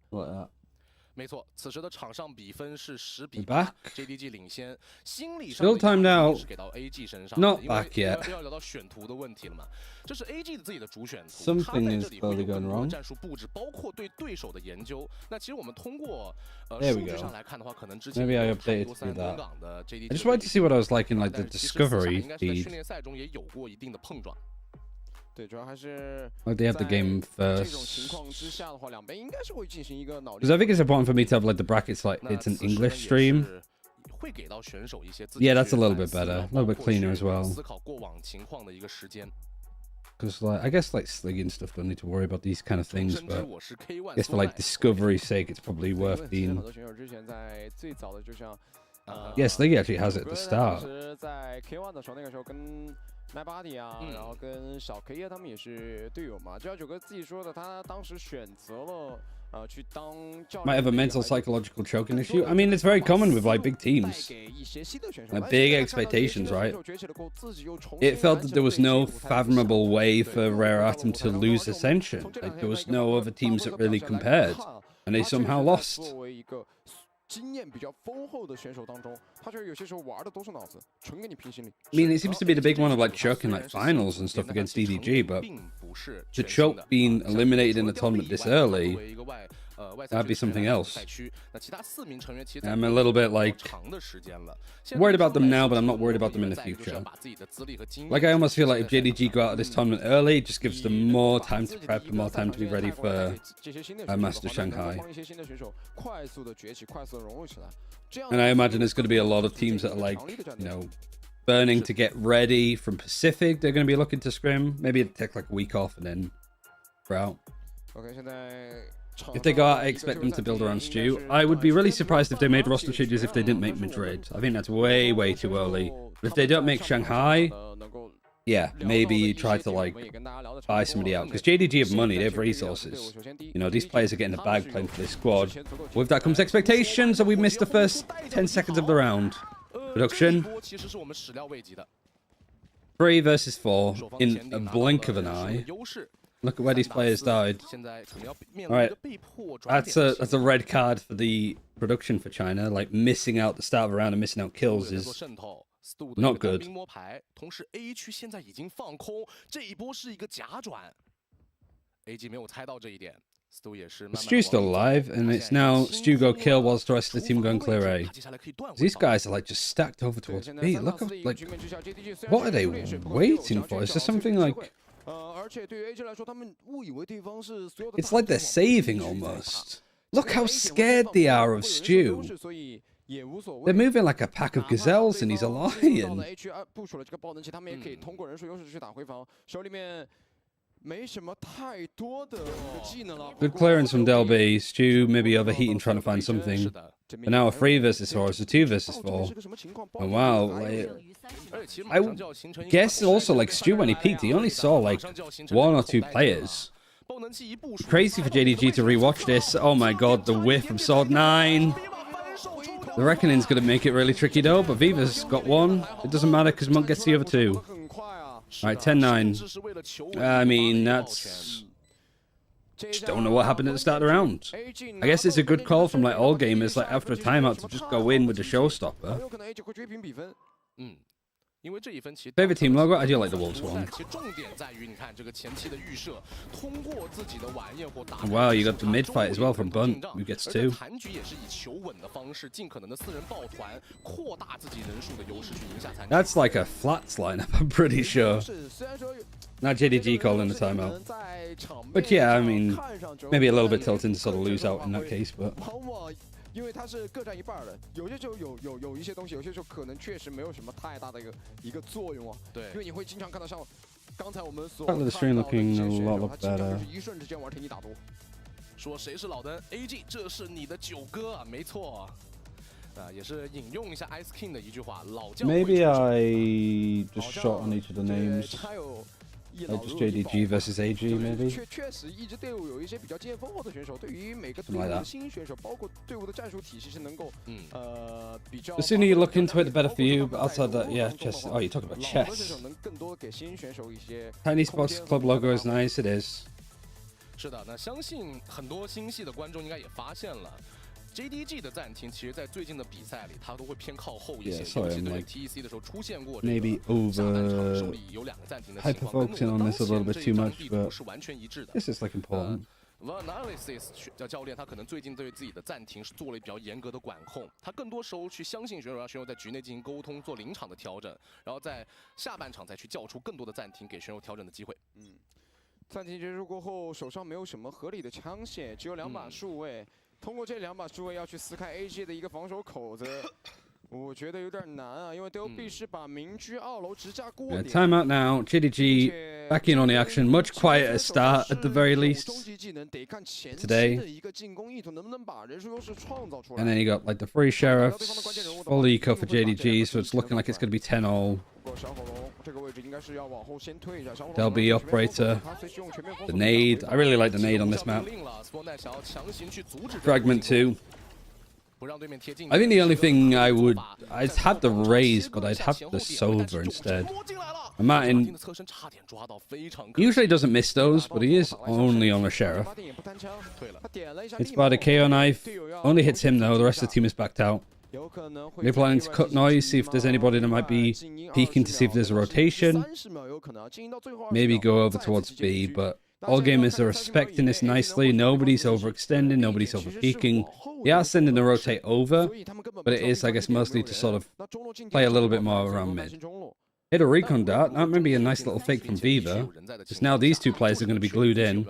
没错，此时的场上比分是10比 8 ，JDG 领先。心理上 Still timed out. 是给到 AG 身上 Not 因为 back yet. 要聊到选图的问题了嘛，这是 AG 自己的主选图， Something 他在 is 这里会有 clearly 更 going 多的 wrong. 战术布置，包括对对手的研究。那其实我们通过There 数 we 据 go. 上来看的话，可能之前 Maybe I 有差不 updated 多 to 3 that. 港的 JDG。 I just wanted to see what I was like in like the 但是其实私下 discovery 应该是在 feed. 训练赛中也有过一定的碰撞。 对，主要还是 Like they have the game 这种 first. 情况之下的话，两边应该是会进行一个脑力。 Because I think it's important for me to have like the brackets like it's an English stream. 会给到选手一些自己 Yeah, that's a little 去 bit 反思 better, a little bit cleaner as well. 思考过往情况的一个时间。because like I guess like Sliggy and stuff don't need to worry about these kind of things, but I guess for like discovery's sake, it's probably worth being. Yeah, Sliggy actually has it at the start. 在 K1 的时候，那个时候跟麦巴迪啊，然后跟小 K 他们也是队友嘛。就像九哥自己说的，他当时选择了。 Might have a mental psychological choking issue. I mean, it's very common with like big teams, like big expectations, right? It felt that there was no fathomable way for Rare Atom to lose Ascension. Like, there was no other teams that really compared, and they somehow lost. 经验比较丰厚的选手当中，他觉得有些时候玩的都是脑子，纯给你拼心理。I mean, it seems to be the big one of like Chuck in like finals and stuff against DDG, but to Chuck being eliminated in the tournament this early, that'd be something else. I'm a little bit like worried about them now, but I'm not worried about them in the future. Like I almost feel like if JDG go out of this tournament early, it just gives them more time to prep and more time to be ready for Master Shanghai. And I imagine there's going to be a lot of teams that are like, you know, burning to get ready from Pacific. They're going to be looking to scrim. Maybe it'd take like a week off and then we're out. If they go out, I expect them to build around Stu. I would be really surprised if they made roster changes if they didn't make Madrid. I think that's way, way too early. But if they don't make Shanghai, yeah, maybe try to like buy somebody out. Because JDG have money, they have resources. You know, these players are getting a bag playing for this squad. With that comes expectations, and we missed the first 10 seconds of the round. Production. 3 versus 4 in a blink of an eye. Look at where these players died. Alright, that's a red card for the production for China. Like, missing out the start of a round and missing out kills is not good. Stu's still alive, and it's now Stu go kill whilst the rest of the team go and clear A. These guys are like just stacked over towards B. Look at, like, what are they waiting for? Is there something like... It's like they're saving almost. Look how scared they are of Stu. They're moving like a pack of gazelles and he's a lion. Good clearance from Del B. Stu maybe overheating trying to find something. But now a 3 versus 4, it's a 2 versus 4. Oh wow, like, I guess also like Stu when he peaked, he only saw like 1 or 2 players. Crazy for JDG to rewatch this. Oh my god, the whiff from Sword 9. The Reckoning's gonna make it really tricky though, but Viva's got 1. It doesn't matter because Monk gets the other 2. Alright, 10-9. I mean, that's... Just don't know what happened at the start of the round. I guess it's a good call from like all gamers, like after a timeout, to just go in with the showstopper. Favorite team logo? I do like the Wolves one. Wow, you got the mid fight as well from Bunt, who gets 2. That's like a flats lineup, I'm pretty sure. Now JDG calling the timeout. But yeah, I mean, maybe a little bit tilting to sort of lose out in that case, but... 因为它是各占一半的，有些时候有一些东西，有些时候可能确实没有什么太大的一个作用啊。对，因为你会经常看到像刚才我们所看到的一些选手，他经常就是一瞬之间玩成1打多。说谁是老登 ？AG， 这是你的9哥啊，没错。也是引用一下 Ice King 的一句话，老将。Maybe I just shot on each of the names. Like just JDG versus AG, maybe. 确实，一支队伍有一些比较经验丰厚的选手，对于每个队伍的新选手，包括队伍的战术体系是能够比较。The sooner you look into it, the better for you. But outside that, yeah, chess. Oh, you're talking about chess. Tiny Sports Club logo is nice. It is. 是的，那相信很多新系的观众应该也发现了。 JDG 的暂停，其实在最近的比赛里，他都会偏靠后一些。尤其对 TEC 的时候出现过这个下半场手里有2个暂停的情况，跟我们当前这一场力度是完全一致的。This is like important. Analysis 教练他可能最近对自己的暂停是做了比较严格的管控，他更多时候去相信选手，让选手在局内进行沟通，做临场的调整，然后在下半场再去叫出更多的暂停，给选手调整的机会。暂停结束过后，手上没有什么合理的枪械，只有2把数位。 通过这2把数位要去撕开 AG 的一个防守口子， Timeout now. JDG back in on the action. Much quieter start at the very least today. And then you got like the three sheriffs, full eco for JDG, so it's looking like it's going to be 10-all. There'll be operator, the nade. I really like the nade on this map. Fragment 2. I think the only thing I'd have the raise, but I'd have the Sova instead. And Martin usually doesn't miss those, but he is only on a sheriff. It's by the KO knife. Only hits him though, the rest of the team is backed out. They're planning to cut noise, see if there's anybody that might be peeking to see if there's a rotation. Maybe go over towards B, but all gamers are respecting this nicely. Nobody's overextending, nobody's over-peeking. They are sending the rotate over, but it is, I guess, mostly to sort of play a little bit more around mid. Hit a recon dart. That might be a nice little fake from Viva. Because now these two players are going to be glued in.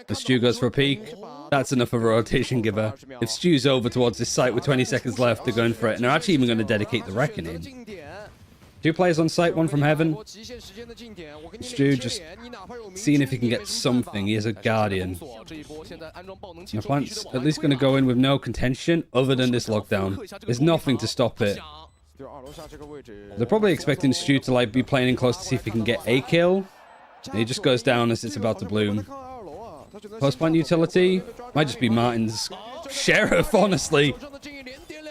The Stu goes for a peek. That's enough of a rotation giver. If Stu's over towards this site with 20 seconds left, they're going for it. And they're actually even going to dedicate the Reckoning. Two players on site, one from heaven. Stu just seeing if he can get something. He is a Guardian. The plant's at least going to go in with no contention other than this lockdown. There's nothing to stop it. They're probably expecting Stu to like be playing in close to see if he can get a kill. And he just goes down as it's about to bloom. Post-plant utility might just be Martin's sheriff, honestly.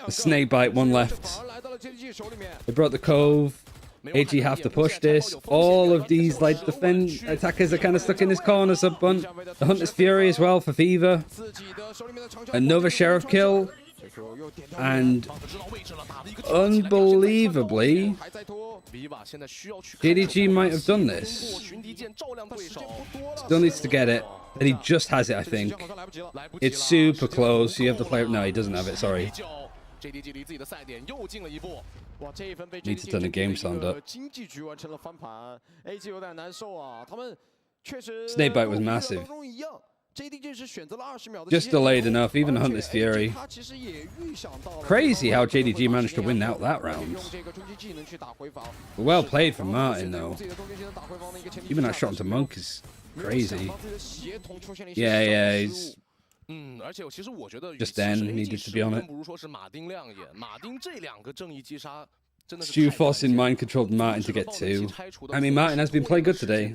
A snake bite, one left. They brought the cove. AG have to push this. All of these like defend attackers are kind of stuck in this corner sub-bunt. The Hunter's Fury as well for Fever. Another sheriff kill. And unbelievably, JDG might have done this. Still needs to get it. And he just has it, I think. It's super close. You have to play it. No, he doesn't have it. Sorry. Needs to turn the game sound up. Snakebite was massive. Just delayed enough, even Hunter's Fury. Crazy how JDG managed to win out that round. Well played from Martin, though. Even that shot into Monk is crazy. Yeah, he's... Just then, needed to be on it. Stu forcing mind-controlled Martin to get 2. I mean, Martin has been playing good today.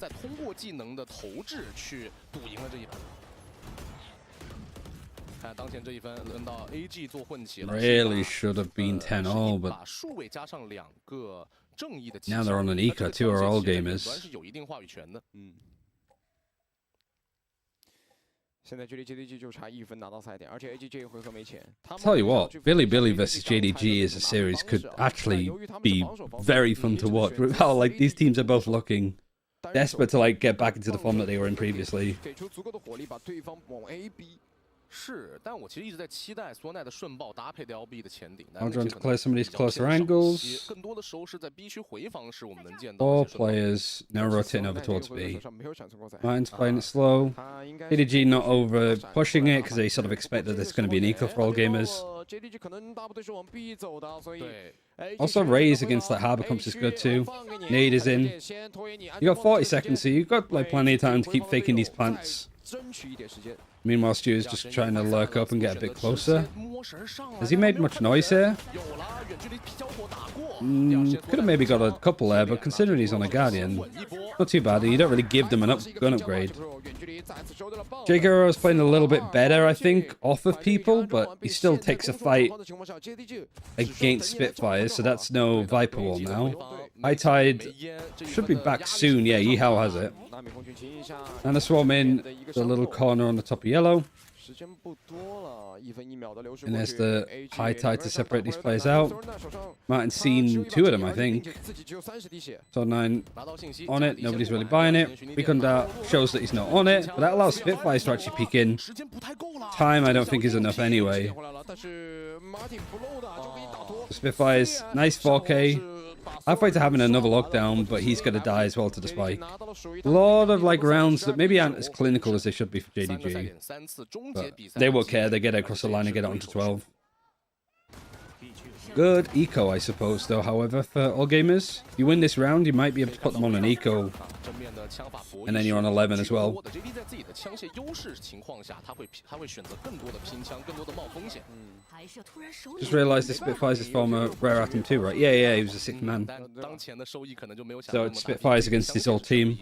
Really should have been 10-all, but now they're on an eco. 2 are all gamers. Tell you what, Billy versus JDG as a series could actually be very fun to watch. With how like these teams are both looking desperate to like get back into the form that they were in previously. I'm trying to clear some of these closer angles. 4 players now rotating over towards B. Martin's playing it slow. JDG not over pushing it because they sort of expect that it's going to be an eco for all gamers. Also, Raze against that Harbor Pumps is good too. Nade is in. You got 40 seconds, so you've got like plenty of time to keep faking these plants. Meanwhile, Stu is just trying to lurk up and get a bit closer. Has he made much noise here? Could have maybe got a couple there, but considering he's on a Guardian, not too bad. You don't really give them an gun upgrade. Jagero is playing a little bit better, I think, off of people, but he still takes a fight against Spitfires, so that's no Viper Wall now. High Tide should be back soon. Yeah, Yihao has it. And the swarm in the little corner on the top of yellow. And there's the High Tide to separate these players out. Martin's seen 2 of them, I think. So 9 on it. Nobody's really buying it. Recon Dart shows that he's not on it, but that allows Spitfires to actually peek in. Time, I don't think, is enough anyway. Spitfires, nice 4K. Halfway to having another lockdown, but he's going to die as well to the spike. A lot of like rounds that maybe aren't as clinical as they should be for JDG. But they won't care. They get it across the line and get it onto 12. Good eco, I suppose, though, however, for all gamers. If you win this round, you might be able to put them on an eco. And then you're on 11 as well. Just realized the Spitfire's his former Rare Atom too, right? Yeah, he was a 6th man. So it's Spitfires against his old team.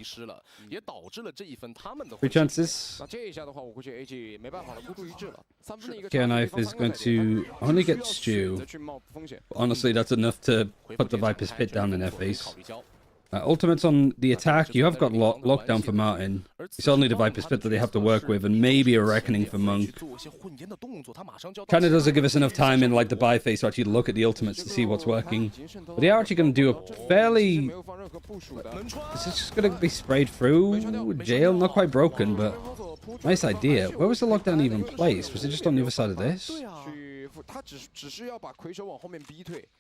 3 chances. Knife is going to only get Stew. Honestly, that's enough to put the Viper's Pit down in their face. Ultimates on the attack, you have got lockdown for Martin. It's only the Viper's Pit that they have to work with, and maybe a Reckoning for Monk. Kinda doesn't give us enough time in like the buy phase to actually look at the ultimates to see what's working. But they are actually going to do a fairly... Is this just going to be sprayed through? Jail? Not quite broken, but... Nice idea. Where was the lockdown even placed? Was it just on the other side of this?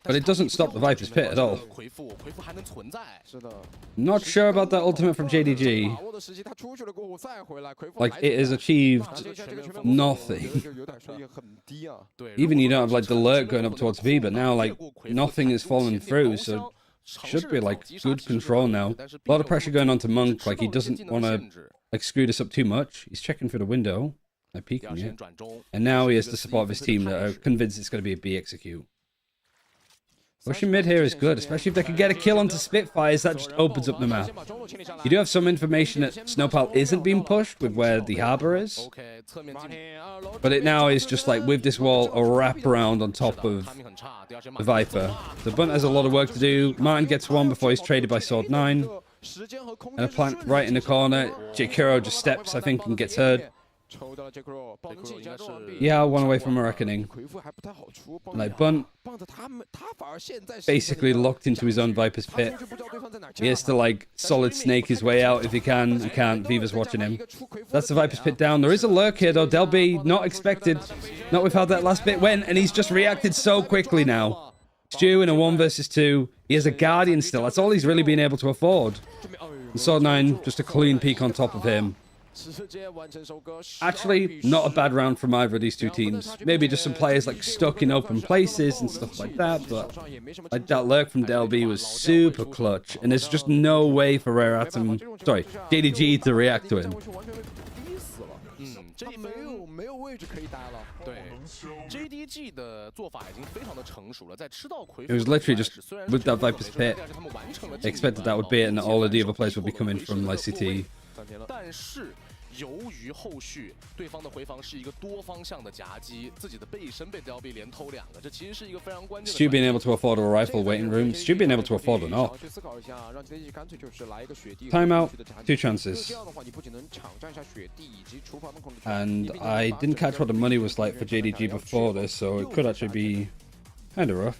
But it doesn't stop the Viper's Pit at all. Not sure about that ultimate from JDG. Like, it has achieved nothing. Even you don't have, like, the lurk going up towards B, but now, like, nothing is falling through, so should be, like, good control now. A lot of pressure going on to Monk, like, he doesn't want to, like, screw this up too much. He's checking through the window. They're peeking it. And now he has the support of his team that are convinced it's going to be a B execute. Pushing mid here is good, especially if they can get a kill onto Spitfires. That just opens up the map. You do have some information that Snowpile isn't being pushed with where the harbor is. But it now is just like with this wall, a wraparound on top of the Viper. The Bunt has a lot of work to do. Martin gets one before he's traded by Sword 9. And a plant right in the corner. Jakiro just steps, I think, and gets heard. Yeah, one away from a Reckoning. Like, Bunt basically locked into his own Viper's Pit. He has to, like, solid snake his way out if he can. He can't. Viva's watching him. That's the Viper's Pit down. There is a lurk here, though. Delby, not expected. Not with how that last bit went, and he's just reacted so quickly now. Stew in a 1 versus 2. He has a Guardian still. That's all he's really been able to afford. And Sword 9, just a clean peek on top of him. Actually, not a bad round from either of these two teams. Maybe just some players like stuck in open places and stuff like that, but like that lurk from Delby was super clutch, and there's just no way for Rare Atom, sorry, JDG to react to him. It was literally just with that Viper's Pit. They expected that would be it, and all of the other players would be coming from ICT. 由于后续对方的回防是一个多方向的夹击，自己的背身被 Delby 连偷2个，这其实是一个非常关键的。Stu being able to afford a rifle waiting room, Stu being able to afford an AWP. Timeout, 2 chances. And I didn't catch what the money was like for JDG before this, so it could actually be kind of rough.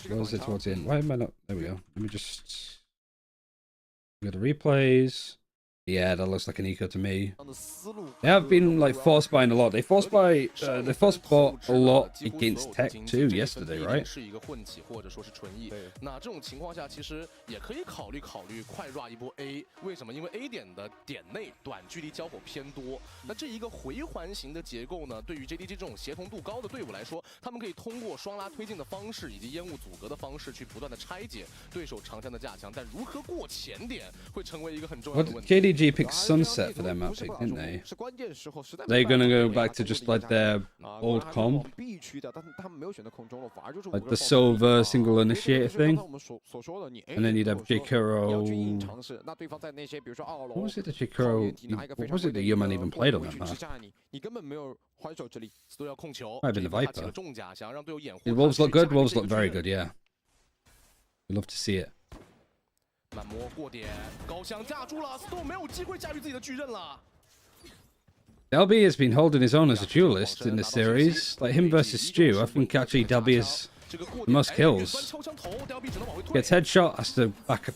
What was it towards the end? Why am I not? There we go. Let me just. Go to replays. Yeah, that looks like an eco to me. They have been like force buying a lot. They force bought a lot against Tech too yesterday, right? 那这种情况下，其实也可以考虑快 run 一波 A。为什么？因为 A 点的点内短距离交火偏多。那这一个回环型的结构呢，对于 JDG 这种协同度高的队伍来说，他们可以通过双拉推进的方式以及烟雾阻隔的方式去不断的拆解对手长枪的架枪，但如何过前点会成为一个很重要的问题。JDG picked Sunset for their map pick, didn't they? They're gonna go back to just like their old comp, like the silver single initiator thing, and then you'd have Jakiro. What was it that Jakiro? What was it that Yuman even played on that map? Might have been the Viper. Did Wolves look good? Wolves look very good, yeah. We'd love to see it. 慢摸过点，高箱架住了 ，Storm 没有机会驾驭自己的巨刃了。Delby has been holding his own as a duelist in this series. Like him versus Stew, I think actually Delby is the most kills. Gets headshot, has to back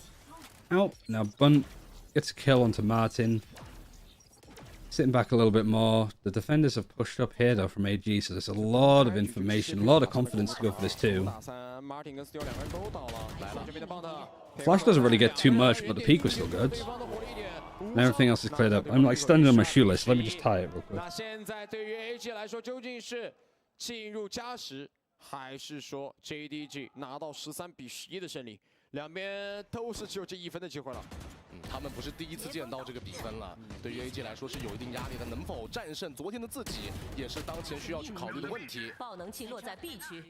out. Now Bunt gets a kill onto Martin. Sitting back a little bit more. The defenders have pushed up here though from AG, so there's a lot of information, a lot of confidence to go for this too. Flash doesn't really get too much, but the peak was still good. And everything else is cleared up. I'm like standing on my shoelace. Let me just tie it real quick. 那现在对于 AG 来说，究竟是进入加时，还是说 JDG 拿到13-11的胜利？两边都是只有这1分的机会了。他们不是第一次见到这个比分了，对于 AG 来说是有一定压力的。能否战胜昨天的自己，也是当前需要去考虑的问题。爆能器落在 B 区。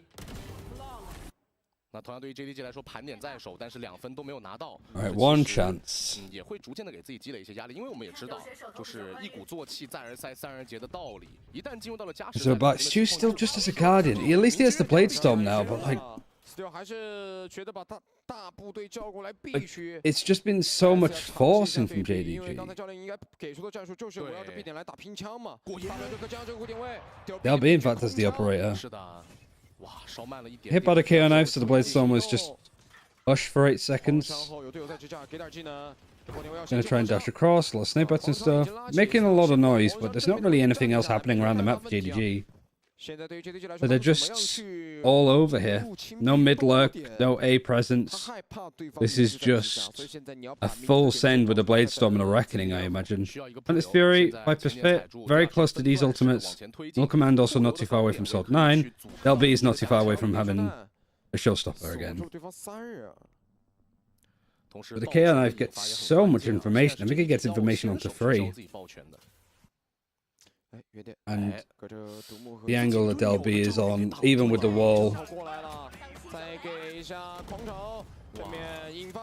那同样对于 JDG 来说，盘点在手，但是2分都没有拿到。Alright, one chance. 也会逐渐的给自己积累一些压力，因为我们也知道，就是一鼓作气，再而赛，三而竭的道理。一旦进入到了加时赛， So, but Stu's still just as a guardian. At least he has the blade storm now, but like. It's just been so much forcing from JDG. LB, in fact, has the operator. Hit by the KO knife, so the blade storm was just hush for 8 seconds. Gonna try and dash across, a lot of snipe butts and stuff. Making a lot of noise, but there's not really anything else happening around the map for JDG. So they're just all over here. No mid lurk, no A presence. This is just a full send with a blade storm and a reckoning, I imagine. Hunter's Fury, Viper's Fit, very close to these ultimates. Null Command also not too far away from Sword 9. LB is not too far away from having a showstopper again. But the KO knife gets so much information. I think it gets information onto 3. And the angle that LB is on, even with the wall.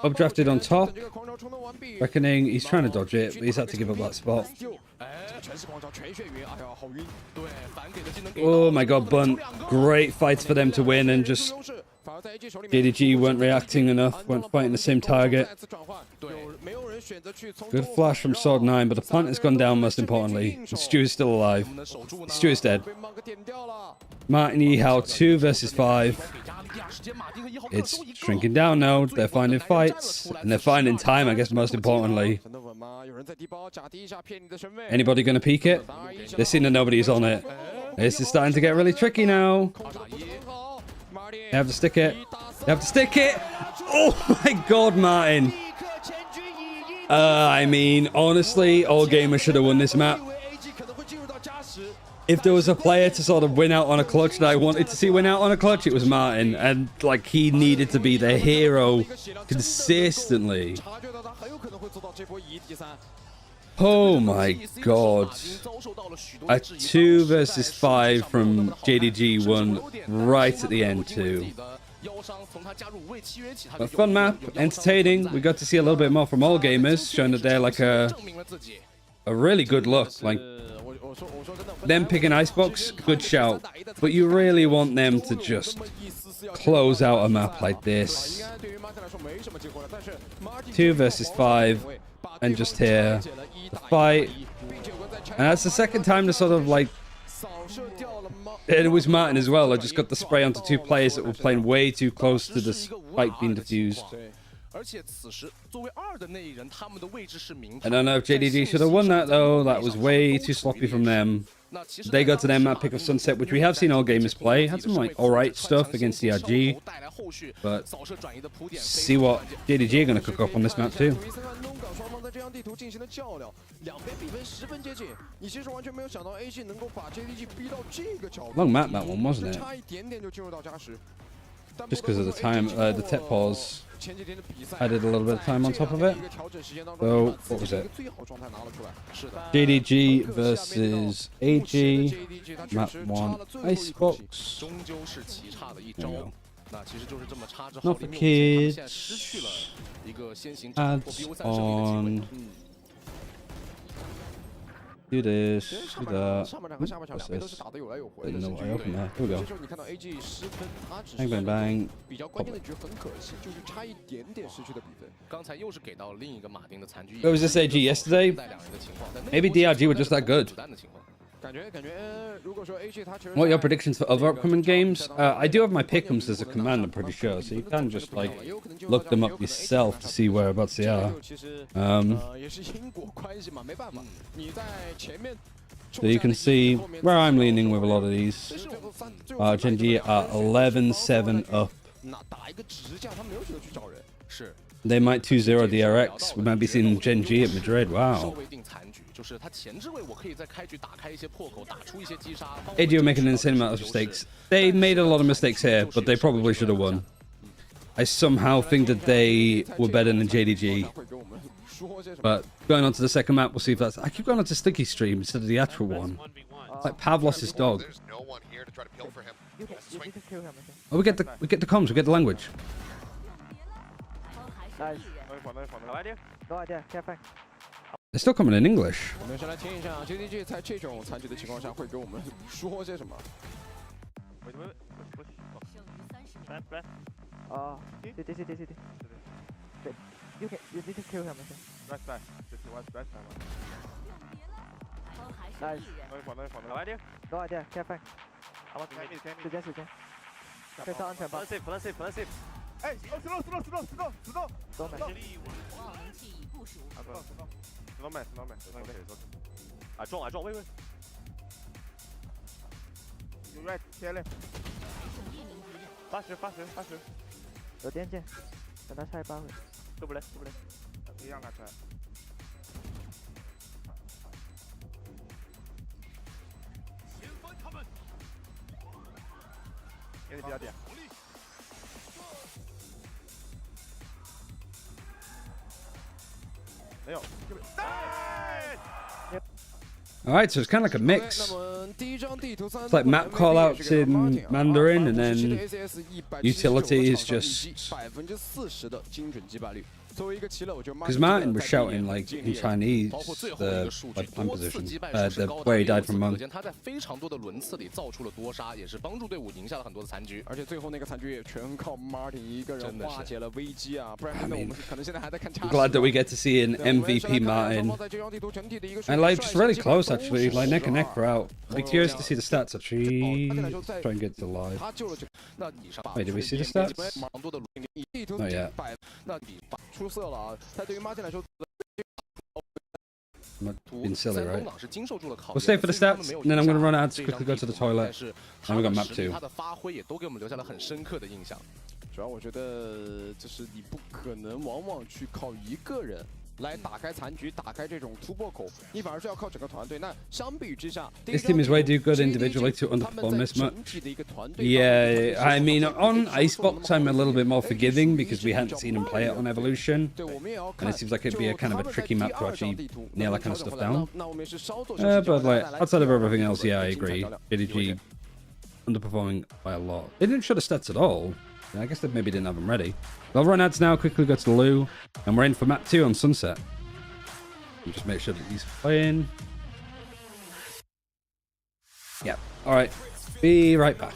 Updrafted on top. Reckoning, he's trying to dodge it, but he's had to give up that spot. Oh my god, Bunt. Great fights for them to win, and just JDG weren't reacting enough, weren't fighting the same target. Good flash from Sword 9, but the punt has gone down most importantly. And Stu is still alive. Stu is dead. Martin Yihao 2 versus 5. It's shrinking down now. They're finding fights. And they're finding time, I guess, most importantly. Anybody going to peek it? They're seeing that nobody's on it. This is starting to get really tricky now. They have to stick it. They have to stick it. Oh my god, Martin. I mean, honestly, all gamers should have won this map. If there was a player to sort of win out on a clutch that I wanted to see win out on a clutch, it was Martin. And, like, he needed to be the hero consistently. Oh my god. A 2 versus 5 from JDG won right at the end too. But fun map, entertaining. We got to see a little bit more from all gamers, showing that they're like a really good look. Like them picking Icebox, good shout. But you really want them to just close out a map like this. 2 versus 5, and just here the fight. And that's the second time to sort of like. And it was Martin as well. I just got the spray onto 2 players that were playing way too close to the spike being diffused. I don't know if JDG should have won that though. That was way too sloppy from them. They got to their map pick of Sunset, which we have seen all gamers play. Had some like alright stuff against ERG. But see what JDG are going to cook up on this map too. Long map that one, wasn't it? Just because of the time, the tech pause added a little bit of time on top of it. So, what was it? JDG versus AG, map 1, Icebox. Not for kids. Ads on. Do this, do that. What's this? Didn't know what I opened there. Here we go. Bang, bang, bang. Where was this AG yesterday? Maybe DRG were just that good. What are your predictions for other upcoming games? I do have my pick'ems as a command, I'm pretty sure, so you can just like look them up yourself to see whereabouts they are. So you can see where I'm leaning with a lot of these. Gen G are 11-7 up. They might 2-0 DRX. We might be seeing Gen G at Madrid. Wow. AG were making an insane amount of mistakes. They made a lot of mistakes here, but they probably should have won. I somehow think that they were better than JDG. But going on to the second map, we'll see if that's... I keep going on to Sticky Stream instead of the actual one. Like Pavlos' dog. There's no one here to try to kill for him. Oh, we get the comms, we get the language. Nice. No idea. Can't find. They're still coming in English. 我们先来听一下 JDG 在这种残局的情况下会给我们说些什么。CT. You need to kill him. Nice. No idea. Can't find. 时间。可以上安全吧。哎 ，slow。都没。撞，喂。有 right 贴嘞。80。有电键，等他下一把会。对不嘞？一样拿出来。给你比较点。 Alright, so it's kind of like a mix. It's like map callouts in Mandarin, and then utility is just... Because Martin was shouting like in Chinese, the like plan position, where he died from Monk. 他在非常多的轮次里造出了多杀，也是帮助队伍赢下了很多的残局。而且最后那个残局也全靠 Martin 一个人化解了危机啊，不然真的我们可能现在还在看差。I'm glad that we get to see an MVP Martin. And like just really close actually, like neck and neck throughout. I'd be curious to see the stats actually. Let's try and get to live. Wait, did we see the stats? Not yet. 出色了啊！他对于 Martin 来说。 Been silly, right? We'll stay for the stats, and then I'm going to run ads, quickly go to the toilet, and we got map 2. 他的发挥也都给我们留下了很深刻的印象。主要我觉得就是你不可能往往去靠一个人来打开残局，打开这种突破口，你反而是要靠整个团队。那相比之下 ，this team is way too good individually to underperform this much. Yeah, I mean on Icebox I'm a little bit more forgiving because we hadn't seen him play it on Evolution, and it seems like it'd be a kind of a tricky map to actually nail that kind of stuff down. But like outside of everything else, yeah, I agree. JDG underperforming by a lot. They didn't show the stats at all. I guess they maybe didn't have them ready. I'll run ads now, quickly go to the loo, and we're in for map 2 on Sunset. And just make sure that he's playing. Yeah, alright. Be right back.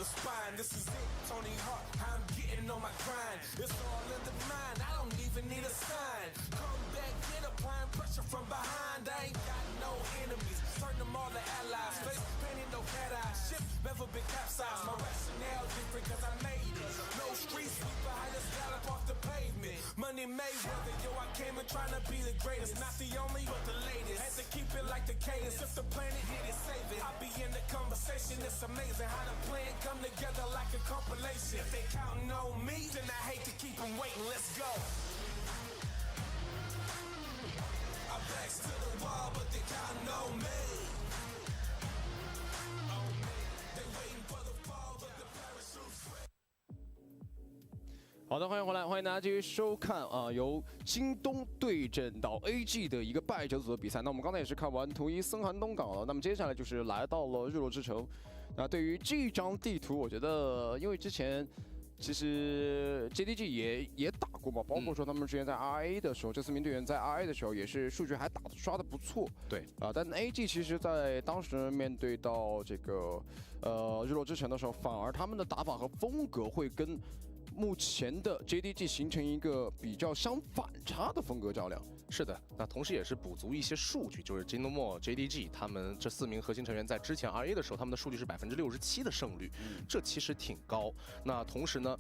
Money made whether yo I came in trying to be the greatest, not the only but the latest. Had to keep it like the cadence. If the planet hit it, save it. I'll be in the conversation. It's amazing how the plan come together like a compilation. If they counting on me, then I hate to keep them waiting. Let's go. I backs to the wall, but they counting on me. They waiting for the fall, but the parachute's ready. 好的，欢迎回来，欢迎大家继续收看啊，由京东对阵到 AG 的一个败者组的比赛。那我们刚才也是看完图一森寒东港了，那么接下来就是来到了日落之城。那对于这张地图，我觉得因为之前其实 JDG 也打过嘛，包括说他们之前在 RA 的时候，这4名队员在 RA 的时候也是数据还刷的不错。对啊，但 AG 其实在当时面对到这个日落之城的时候，反而他们的打法和风格会跟 目前的 JDG 形成一个比较相反差的风格较量。是的，那同时也是补足一些数据，就是 JDG 他们这4名核心成员在之前 RA 的时候，他们的数据是67%的胜率，这其实挺高。那同时呢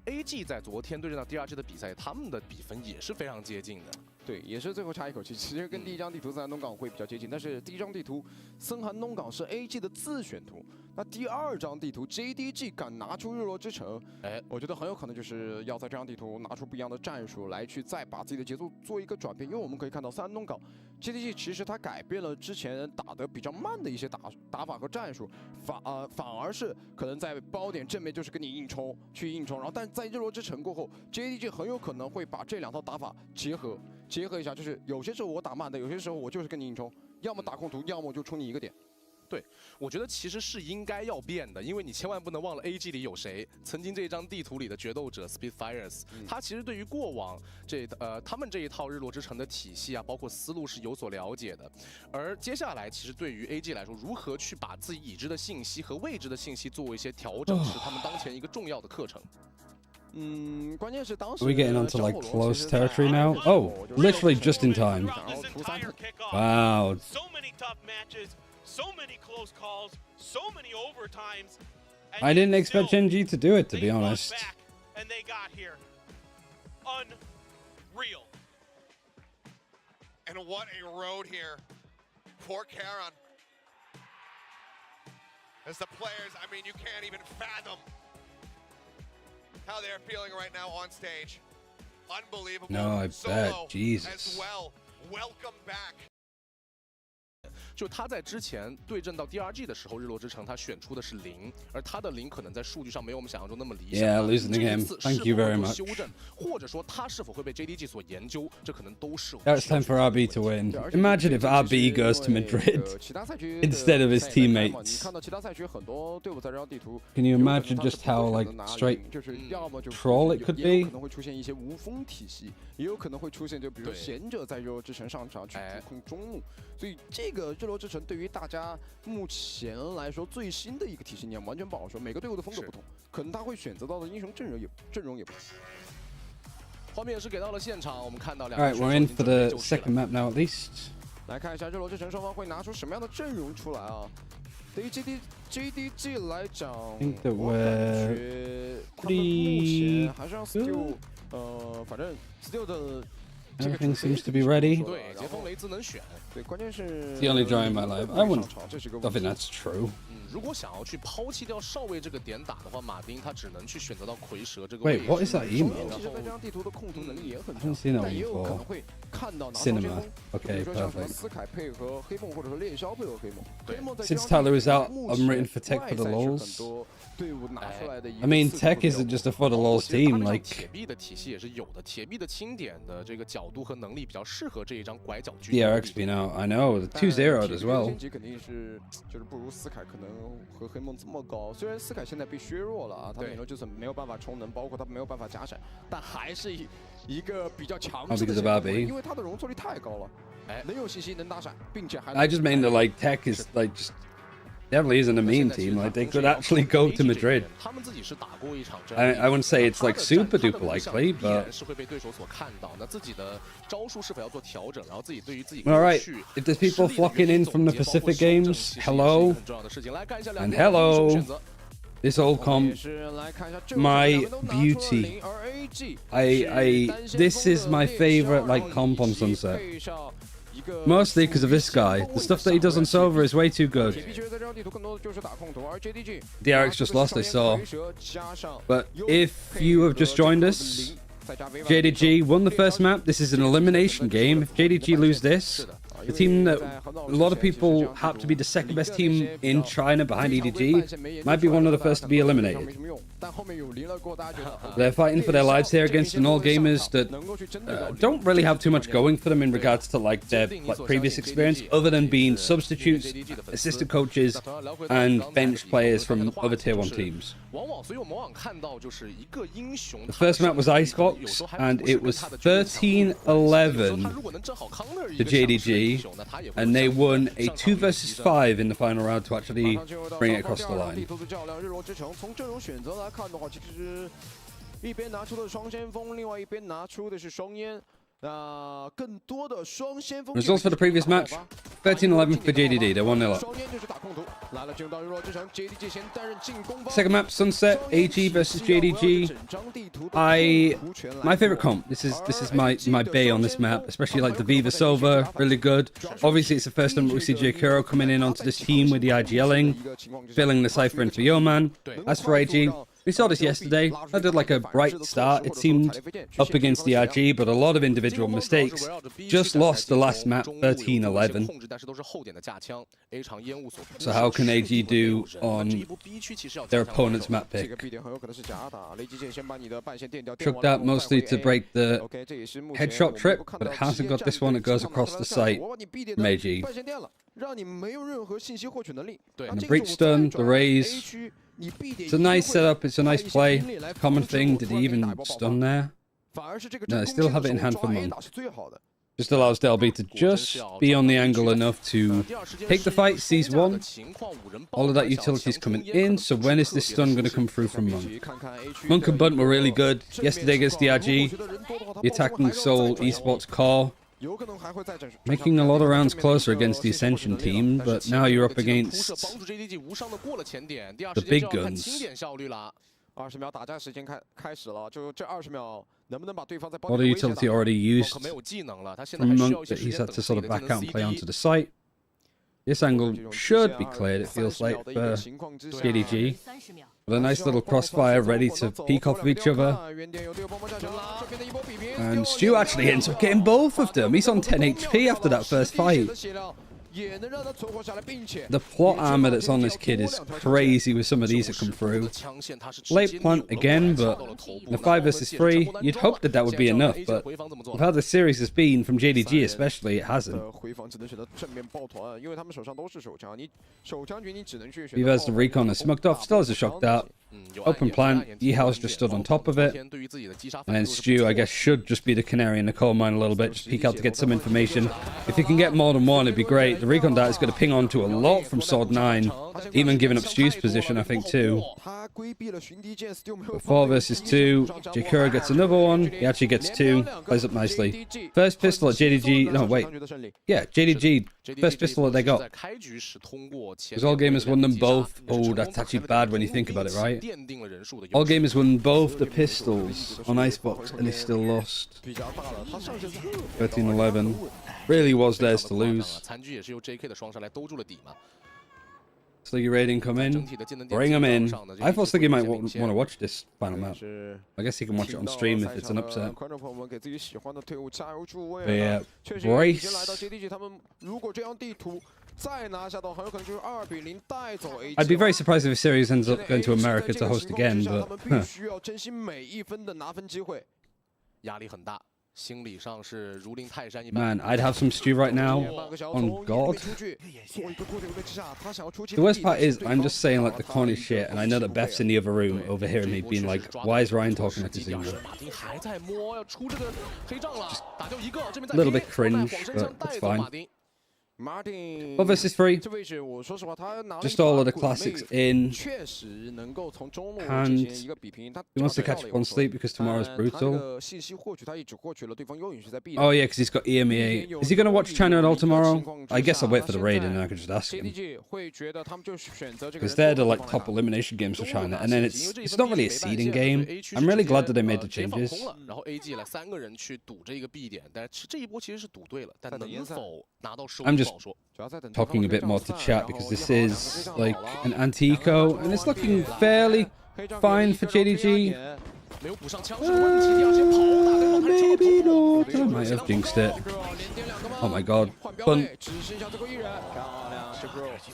，AG 在昨天对阵到 DRG 的比赛，他们的比分也是非常接近的。对，也是最后差一口气，其实跟第一张地图森寒东港会比较接近，但是第一张地图森寒东港是 AG 的自选图，那第二张地图 JDG 敢拿出日落之城，我觉得很有可能就是要在这张地图拿出不一样的战术来去再把自己的节奏做一个转变，因为我们可以看到森寒东港 JDG 其实它改变了之前打得比较慢的一些打法和战术，反而是可能在包点正面就是跟你硬冲，然后但在日落之城过后 ，JDG 很有可能会把这两套打法结合一下，就是有些时候我打慢的，有些时候我就是跟你硬冲，要么打控图，要么就冲你一个点。对，我觉得其实是应该要变的，因为你千万不能忘了 AG 里有谁，曾经这张地图里的决斗者 Spitfires，他其实对于过往他们这一套日落之城的体系啊，包括思路是有所了解的。而接下来其实对于 AG 来说，如何去把自己已知的信息和未知的信息做一些调整，是他们当前一个重要的课程。关键是当时 Are we getting onto like close territory now? Oh, literally just in time. Wow. So many tough matches, so many close calls, so many overtimes. I didn't expect ENG to do it, to be honest. And they got here. Unreal. And what a road here. Poor Karon. As the players, I mean, you can't even fathom how they're feeling right now on stage. Unbelievable. No, I bet. Jesus. As well. Welcome back. 就他在之前对阵到第二季的时候，日落之城他选出的是0，而他的0可能在数据上没有我们想象中那么理想。Yeah, losing to him. Thank you very much. 修正，或者说他是否会被 JDG 所研究，这可能都是。Now it's time for RB to win. Imagine if RB goes to Madrid instead of his teammates. 你看到其他赛区很多队伍在这张地图 Can you imagine just how like straight 就是要么就 troll it could 也有 be? 可能会出现一些无锋体系，也有可能会出现就比如贤者在日落之城上场去主控中路，所以这个日落之城对于大家目前来说最新的一个体系，你完全不好说，每个队伍的风格不同，可能他会选择到的英雄阵容也不同。画面是给到了现场，我们看到 All right, we're in for the second map now at least. 来看一下日落之城双方会拿出什么样的阵容出来啊？对于 JDG 来讲，我感觉他们目前还是让 Still 反正 Still 的。 Everything seems to be ready. 对，杰锋雷兹能选。对，关键是 The only draw in my life. I wouldn't. I think that's true. 如果想要去抛弃掉少尉这个点打的话，马丁他只能去选择到蝰蛇这个位置。Wait, what is that email? 其实在这张地图的控图能力也很 I haven't seen that 但也有可能 before. 会看到拿到 Cinema. 比如 Okay, 说像什么 perfect. 斯凯配合黑梦，或者说猎枭配合黑梦。黑梦在 Since Tyler is out, I'm written for Tech for the lols. 队伍拿出来的一个 I mean, Tech isn't just a for the lols team. Like 铁臂的体系也是有的，铁臂的清点的这个角度和能力比较适合这一张拐角狙。DRX being out, I know the 2-0 as well. 升级肯定是就是不如斯凯可能和黑梦这么高。虽然斯凯现在被削弱了啊，他顶多就是没有办法充能，包括他没有办法加闪，但还是一个比较强势的选手，因为他的容错率太高了，能有信息能打闪，并且还。I just mean that like Tech is like just definitely isn't a mean team. Like they could actually go to Madrid. I wouldn't say it's like super duper likely, but. All right, if there's people flocking in from the Pacific Games, hello, and hello. This old comp, my beauty. This is my favorite like comp on Sunset. Mostly because of this guy. The stuff that he does on Sova is way too good. DRX just lost, I saw. But if you have just joined us, JDG won the first map. This is an elimination game. If JDG lose this, the team that a lot of people have to be the second best team in China behind EDG might be one of the first to be eliminated. They're fighting for their lives here against an all gamers that don't really have too much going for them in regards to like their previous experience, other than being substitutes, assistant coaches, and bench players from other tier 1 teams. The first map was Icebox, and it was 13-11 to JDG, and they won a 2 versus 5 in the final round to actually bring it across the line. 一边拿出的双先锋，另外一边拿出的是双烟。Results for the previous match: 13-11 for JDG. They're 1-0 up. Second map: Sunset. AG versus JDG. My favorite comp. This is my bay on this map, especially like the Viva Silva, really good. Obviously, it's the first time we see JKuro coming in onto this team with the IGLing, filling the Cypher into Yeoman. As for AG, we saw this yesterday. I did like a bright start. It seemed up against the RG, but a lot of individual mistakes. Just lost the last map 13-11. So how can AG do on their opponent's map pick? Took that mostly to break the headshot trip, but it hasn't got this one. It goes across the site from AG. And the breach stun, the raise. It's a nice setup, it's a nice play. Common thing, did he even stun there? No, I still have it in hand for Monk. Just allows Delby to just be on the angle enough to take the fight, seize one. All of that utility is coming in, so when is this stun going to come through from Monk? Monk and Bunt were really good yesterday against the RG. The attacking Seoul Esports core. Making a lot of rounds closer against the Ascension team, but now you're up against the big guns. A lot of utility already used from Monk that he's had to sort of back out and play onto the site. This angle should be cleared, it feels like, for JDG. With a nice little crossfire ready to peek off of each other. And Stu actually ends up getting both of them. He's on 10 HP after that first fight. The plot armor that's on this kid is crazy with some of these that come through. Late plant again, but in a 5 versus 3, you'd hope that that would be enough, but with how the series has been, from JDG especially, it hasn't. Viva's the recon is smoked off, still has a shock dart. Open plant, Yehao's just stood on top of it. And then Stu, I guess, should just be the canary in the coal mine a little bit, just peek out to get some information. If he can get more than one, it'd be great. The recon dart is going to ping onto a lot from Sword 9, even giving up Stu's position, I think, too. But 4 versus 2, Jakura gets another one. He actually gets 2, plays up nicely. First pistol at JDG, no, wait. Yeah, JDG, first pistol that they got. Because All Gamers won them both. Oh, that's actually bad when you think about it, right? All Gamers won both the pistols on Icebox, and they still lost. 13-11. Really was theirs to lose. Sluggy rating come in. Bring him in. I thought Sluggy might want to watch this final map. I guess he can watch it on stream if it's an upset. But yeah, Brace. I'd be very surprised if the series ends up going to America to host again, but man, I'd have some Stu right now on God. The worst part is, I'm just saying like the corny shit, and I know that Beth's in the other room overhearing me being like, why is Ryan talking like he's English? Just a little bit cringe, but that's fine. 4 versus 3. Just all of the classics in. And he wants to catch up on sleep because tomorrow's brutal. Oh yeah, because he's got EMEA. Is he going to watch China at all tomorrow? I guess I'll wait for the raid and I can just ask him. Because they're the like top elimination games for China, and then it's not really a seeding game. I'm really glad that they made the changes. I'm just talking a bit more to chat because this is like an anti-eco and it's looking fairly fine for JDG. Maybe not. I might have jinxed it. Oh my god. Bunt.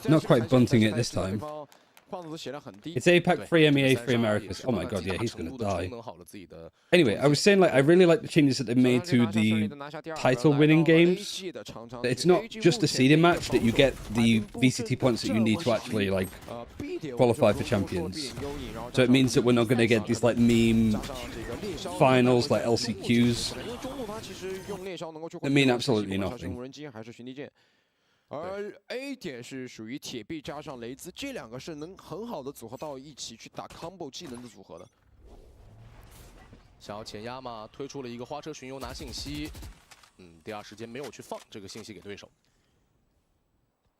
Not quite bunting it this time. It's APAC, free MEA, free Americas. Oh my god, yeah, he's gonna die. Anyway, I was saying, like, I really like the changes that they made to the title-winning games. It's not just a seeding match, that you get the VCT points that you need to actually, like, qualify for champions. So it means that we're not gonna get these, like, meme finals, like LCQs. They mean absolutely nothing. 而 A 点是属于铁臂加上雷兹，这两个是能很好的组合到一起去打 combo 技能的组合的。想要前压嘛，推出了一个花车巡游拿信息。第二时间没有去放这个信息给对手。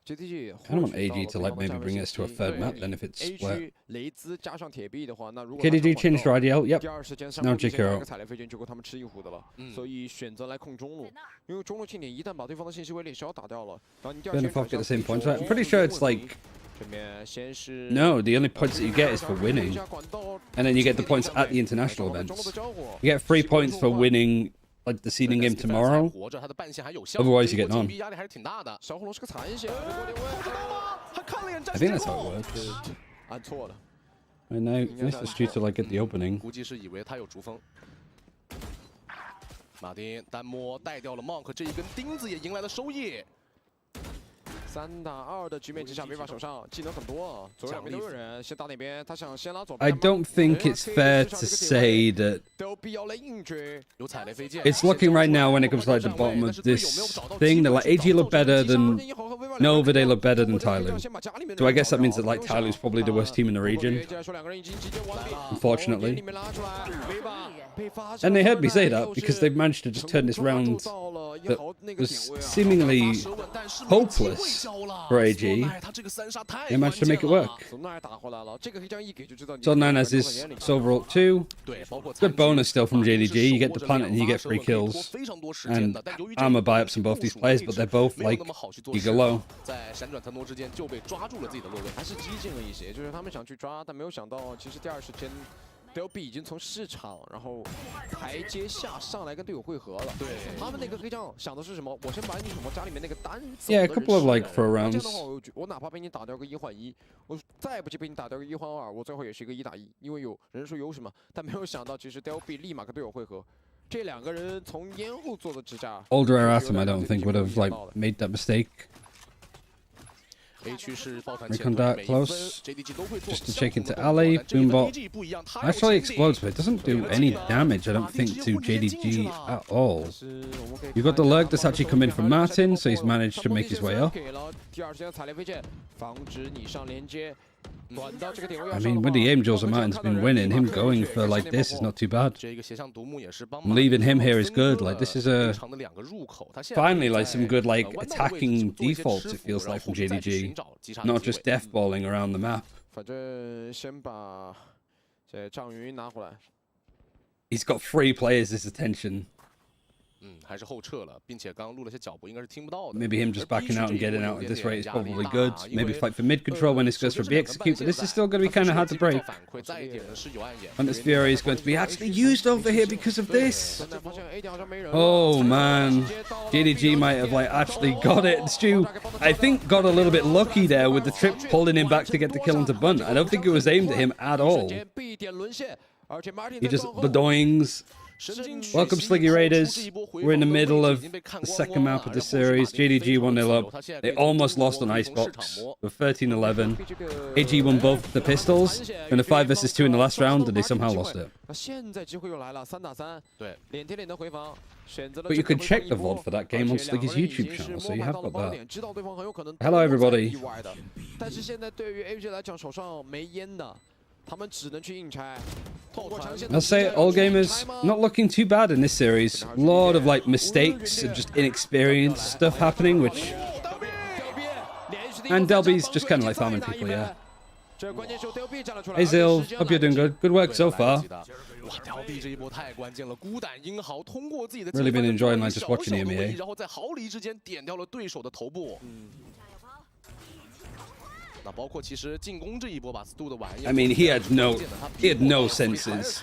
I don't want AG to like maybe bring us to a third map then if it's split. KDG changed to IDL, yep. Now JKO. 踩雷飞剑就够他们吃一壶的了，所以选择来控中路，因为中路庆典一旦把对方的信息位猎消打掉了，然后你第二 Then if I get the same points, I'm pretty sure it's like no, the only points that you get is for winning, and then you get the points at the international events. You get 3 points for winning like the seeding game tomorrow. Otherwise, you get none. I think that's how it works. 按错了。 I know this is due to like at the opening. 估计是以为他有逐风。马丁单摸带掉了 Monk 这一根钉子，也迎来了收益。 3打2的局面之下，没法手上技能很多啊，左右两边都有人，先打哪边？他想先拉左边。 I don't think it's fair to say that it's looking right now when it comes to like the bottom of this thing that like AG look better than Nova, they look better than Tyloo. So I guess that means that like Tyloo's probably the worst team in the region. Unfortunately. And they heard me say that because they've managed to just turn this round that was seemingly hopeless for AG. They managed to make it work. So 9 has this Silver Ult 2. Good bonus still from JDG. You get the planet and you get 3 kills. And armor buy-ups on both these players, but they're both like eager low. 在闪转腾挪之间就被抓住了自己的落位，还是激进了一些，就是他们想去抓，但没有想到，其实第二时间。 DLB 已经从市场，然后台阶下上来跟队友汇合了。对，他们那个黑将想的是什么？我先把你什么家里面那个单走 Yeah, a couple of like throw rounds. 这样的话，我哪怕被你打掉个1换1，我再不济被你打掉个1换2，我最后也是一个1打1，因为有人数优势嘛。但没有想到，其实 DLB 立马跟队友汇合，这两个人从烟后做的支架。Older Aratum, I don't think would have like made that mistake. Recon Dart close, just to check into alley, Boombot actually explodes, but it doesn't do any damage, I don't think, to JDG at all. You've got the lurk that's actually come in from Martin, so he's managed to make his way up. I mean, with the aim jewels that Martin's been winning, him going for like this is not too bad. Leaving him here is good. Like this is a finally like some good like attacking defaults. It feels like from JDG, not just deathballing around the map. He's got 3 players his attention. 还是后撤了，并且刚刚录了些脚步，应该是听不到的。 Maybe him just backing out and getting out at this rate is probably good. Maybe fight for mid control when this goes for B execute, but this is still going to be kind of hard to break. And this Fury is going to be actually used over here because of this. Oh man, JDG might have like actually got it. Stu, I think, got a little bit lucky there with the trip pulling him back to get the kill onto Bunt. I don't think it was aimed at him at all. He just bedoings. Welcome, Sliggy Raiders. We're in the middle of the second map of the series. JDG 1-0 up. They almost lost on Icebox with 13-11. AG won both the pistols in the 5 vs 2 in the last round, and they somehow lost it. But you can check the VOD for that game on Sliggy's YouTube channel, so you have got that. Hello, everybody. I'll say it, all gamers not looking too bad in this series. A lot of like mistakes and just inexperienced stuff happening, which and Delby's just kind of like farming people, yeah. Hey Zil, hope you're doing good. Good work so far. Really been enjoying like just watching the MEA. I mean, he had no senses.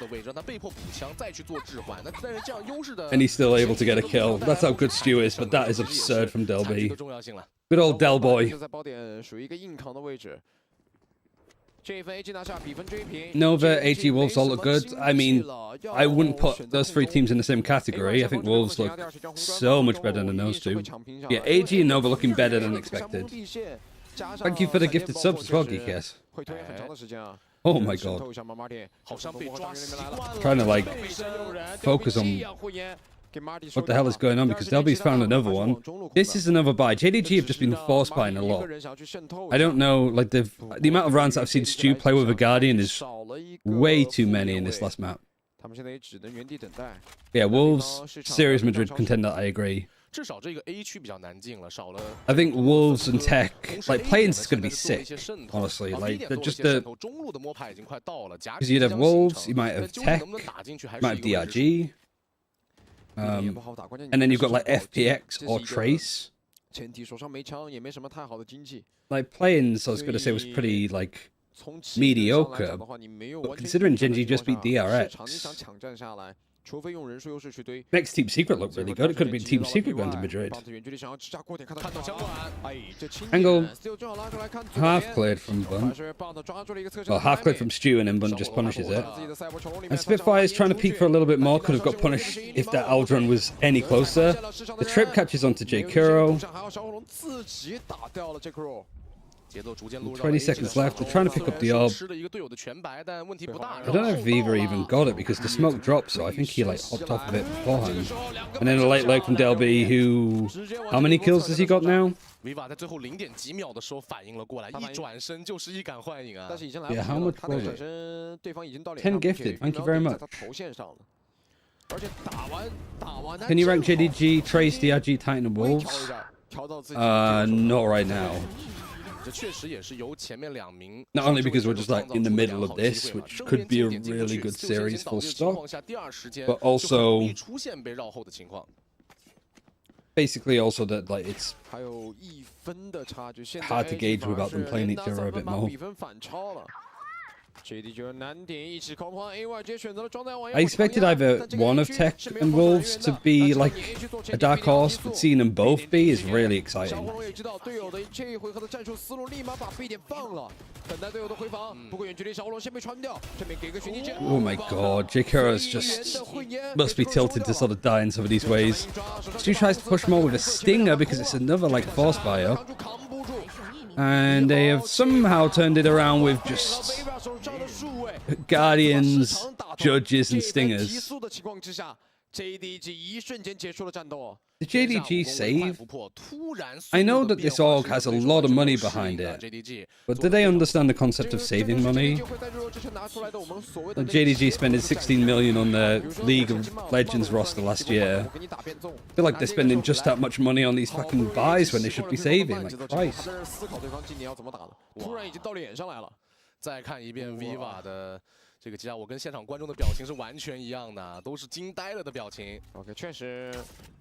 And he's still able to get a kill. That's how good Stu is, but that is absurd from Delby. Good old Del Boy. Nova, AG, Wolves all look good. I mean, I wouldn't put those 3 teams in the same category. I think Wolves look so much better than those 2. Yeah, AG and Nova looking better than expected. Thank you for the gifted subs as well, GKS. Oh my god. Trying to like focus on what the hell is going on because Delby's found another one. This is another buy. JDG have just been force buying a lot. I don't know, like the amount of rounds that I've seen Stu play with a Guardian is way too many in this last map. 他们现在也只能原地等待。 Yeah, Wolves, Serious Madrid contender. I agree. 至少这个 A 区比较难进了，少了。 I think Wolves and Tech, like playing's is going to be sick. Honestly, like just the. 中路的摸排已经快到了， Because you'd have Wolves, you might have Tech, you might have DRG, and then you've got like FPX or Trace. 前提手上没枪，也没什么太好的经济。 Like playing, I was going to say was pretty like mediocre. But considering Gen G just beat DRX. 你想抢占下来，除非用人数优势去堆。 Next Team Secret looked really good. It could have been Team Secret going to Madrid. Angle half cleared from Bunt. Well, half cleared from Stu, and then Bunt just punishes it. And Spitfire's trying to peek for a little bit more. Could have got punished if that Aldrin was any closer. The trip catches onto J Kuro. 20 seconds left. They're trying to pick up the orb. I don't know if Viva even got it because the smoke dropped, so I think he like hopped off of it beforehand. And then a late leg from Del B, who... How many kills has he got now? Viva 在最后0.几秒的时候反应了过来，一转身就是一杆幻影啊！ Yeah, how much was it? 10 gifted. Thank you very much. Can you rank JDG, Trace, DRG, Titan, and Wolves? Not right now. Not only because we're just like in the middle of this, which could be a really good series full stop, but also basically also that like it's hard to gauge without them playing each other a bit more. I expected either one of Tech and Wolves to be like a dark horse, but seeing them both be is really exciting. Oh my god, J Kura's just must be tilted to sort of die in some of these ways. Stu tries to push more with a stinger because it's another like force bio. And they have somehow turned it around with just Guardians, Judges, and Stingers. The JDG save? I know that this org has a lot of money behind it, but do they understand the concept of saving money? The JDG spending 16 million on their League of Legends roster last year. I feel like they're spending just that much money on these fucking buys when they should be saving, like Christ. 再看一遍 Viva 的这个击杀，我跟现场观众的表情是完全一样的，都是惊呆了的表情。OK， 确实。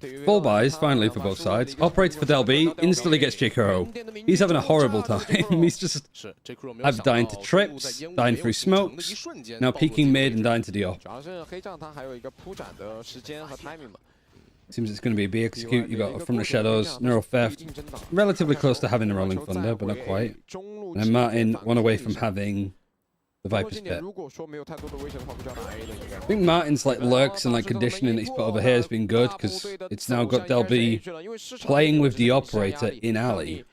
Full buys finally for both sides. Operates for Del B, instantly gets J Kuro. He's having a horrible time. He's just either dying to trips, dying through smokes, now peeking mid and dying to the off. 主要是黑将他还有一个铺展的时间和 timing 嘛。 Seems it's going to be a B execute. You got From the Shadows, Neural Theft, relatively close to having the Rolling Thunder, but not quite. And Martin one away from having the Viper's Pit. I think Martin's like lurks and like conditioning that he's put over here has been good because it's now got Del B playing with the operator in alley.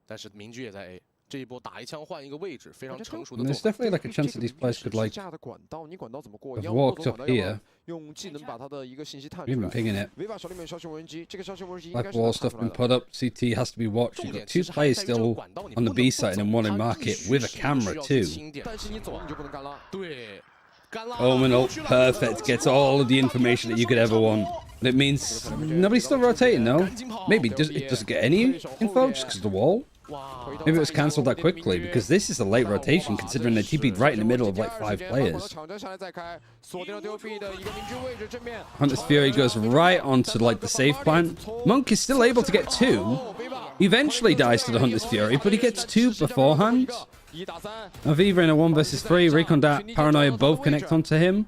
但是明居也在 A。 这一波打一枪换一个位置，非常成熟的。 There's definitely like a chance that these players could like have walked up here. Even pinging it. Black wall stuff been put up. CT has to be watched. You've got two players still on the B side and one in market with a camera too. Omen ult perfect, gets all of the information that you could ever want. But it means nobody's still rotating though. Maybe it doesn't get any info just because of the wall. Maybe it was cancelled that quickly, because this is a late rotation considering they TP'd right in the middle of like 5 players. Hunter's Fury goes right onto like the safe plant. Monk is still able to get 2. He eventually dies to the Hunter's Fury, but he gets 2 beforehand. Aviva in a 1 versus 3, Recon Dat, Paranoia both connect onto him.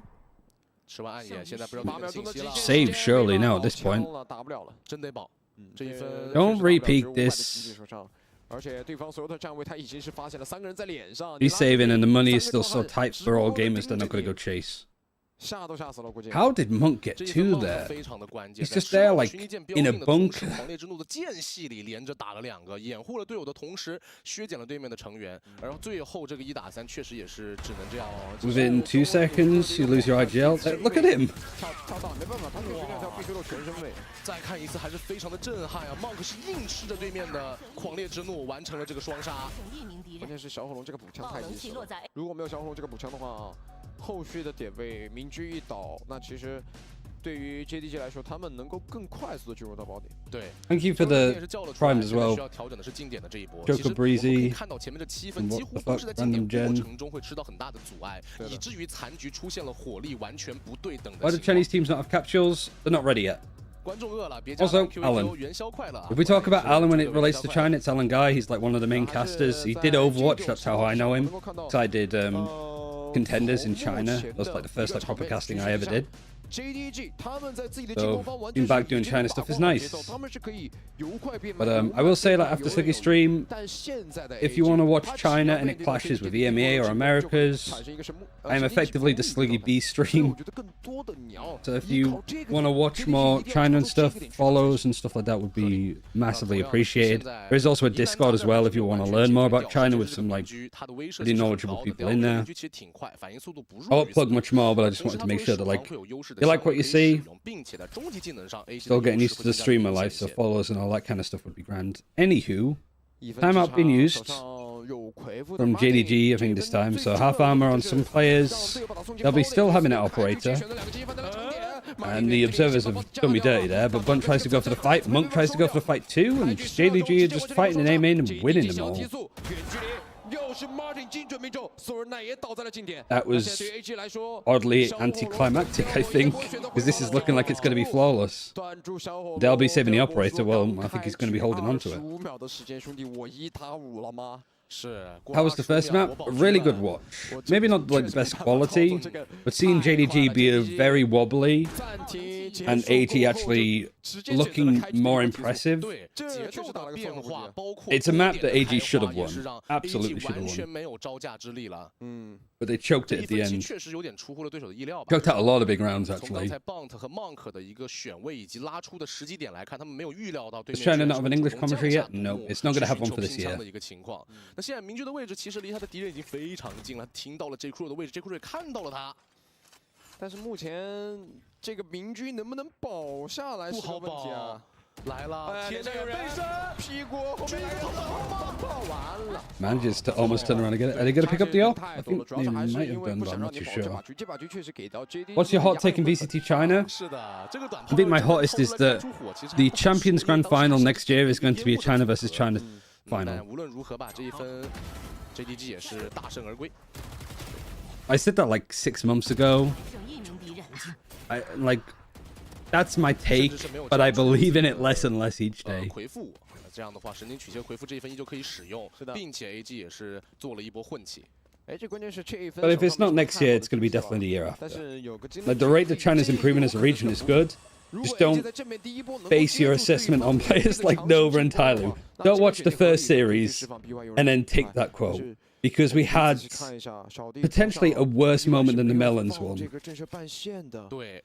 Save surely now at this point. Don't repeat this. He's saving and the money is still so tight for all gamers they're not going to go chase. How did Monk get 2 there? He's just there like in a bunker. Within 2 seconds, you lose your IGL. Look at him. 再看一次还是非常的震撼啊 ！Monk 是硬吃着对面的狂烈之怒，完成了这个双杀。关键是小火龙这个补枪太及时了，如果没有小火龙这个补枪的话，后续的点位明居一倒，那其实对于 JDG 来说，他们能够更快速的进入到宝点。对 Thank you for the primes as well. 需要调整的是经典的这一波。 Joker Breezy. 看到前面的7分几乎都是在经典过程中会吃到很大的阻碍，以至于残局出现了火力完全不对等的 Why do 情况。 Chinese teams not have capsules? They're not ready yet. 观众饿了，别加 Also, 上 Alan. QQ 元宵快乐啊！ If we talk about Alan when it relates to China, it's Alan Guy. He's like one of the main casters. He did Overwatch. That's how I know him. So I did Contenders in China. That was like the first like proper casting I ever did. JDG 他们在自己的 So being back doing China stuff is nice. But I will say that after Sliggy stream, if you want to watch China and it clashes with EMEA or Americas, I'm effectively the Sliggy B stream. So if you want to watch more China and stuff, follows and stuff like that would be massively appreciated. There is also a Discord as well if you want to learn more about China with some like really knowledgeable people in there. I won't plug much more, but I just wanted to make sure that like you like what you see, still getting used to the streamer life, so follows and all that kind of stuff would be grand. Anywho, timeout being used from JDG, I think this time, so half armor on some players. They'll be still having an operator. And the observers have done me dirty there, but Bunt tries to go for the fight, Monk tries to go for the fight too, and JDG are just fighting and aiming and winning them all. That was oddly anticlimactic, I think, because this is looking like it's going to be flawless. They'll be saving the operator, well, I think he's going to be holding on to it. How was the first map? A really good watch. Maybe not like the best quality, but seeing JDG be a very wobbly and AG actually looking more impressive. It's a map that AG should have won. Absolutely should have won. But they choked it at the end. Choked out a lot of big rounds, actually. Does China not have an English commentary yet? No, it's not going to have one for this year. 那现在明居的位置其实离他的敌人已经非常近了，听到了 J Crew 的位置 ，J Crew 也看到了他。但是目前这个明居能不能保下来是个问题啊。来了，天上有人屁股后面来个爆完了。 Manages to almost turn around and get it. Are they going to pick up the op? I think they might have done, but I'm not too sure. What's your hot take in VCT China? I think my hottest is that the Champions Grand Final next year is going to be a China versus China final. 无论如何吧，这一分 JDG 也是大胜而归。 I said that like 6 months ago. That's my take, but I believe in it less and less each day. 回复，这样的话，神经曲线回复这一分依旧可以使用，并且 AG 也是做了一波混起。 But if it's not next year, it's going to be definitely the year after. Like the rate that China's improving as a region is good. Just don't base your assessment on players like Nova and Tyloo. Don't watch the first series and then take that quote. Because we had potentially a worse moment than the Melons one. 对，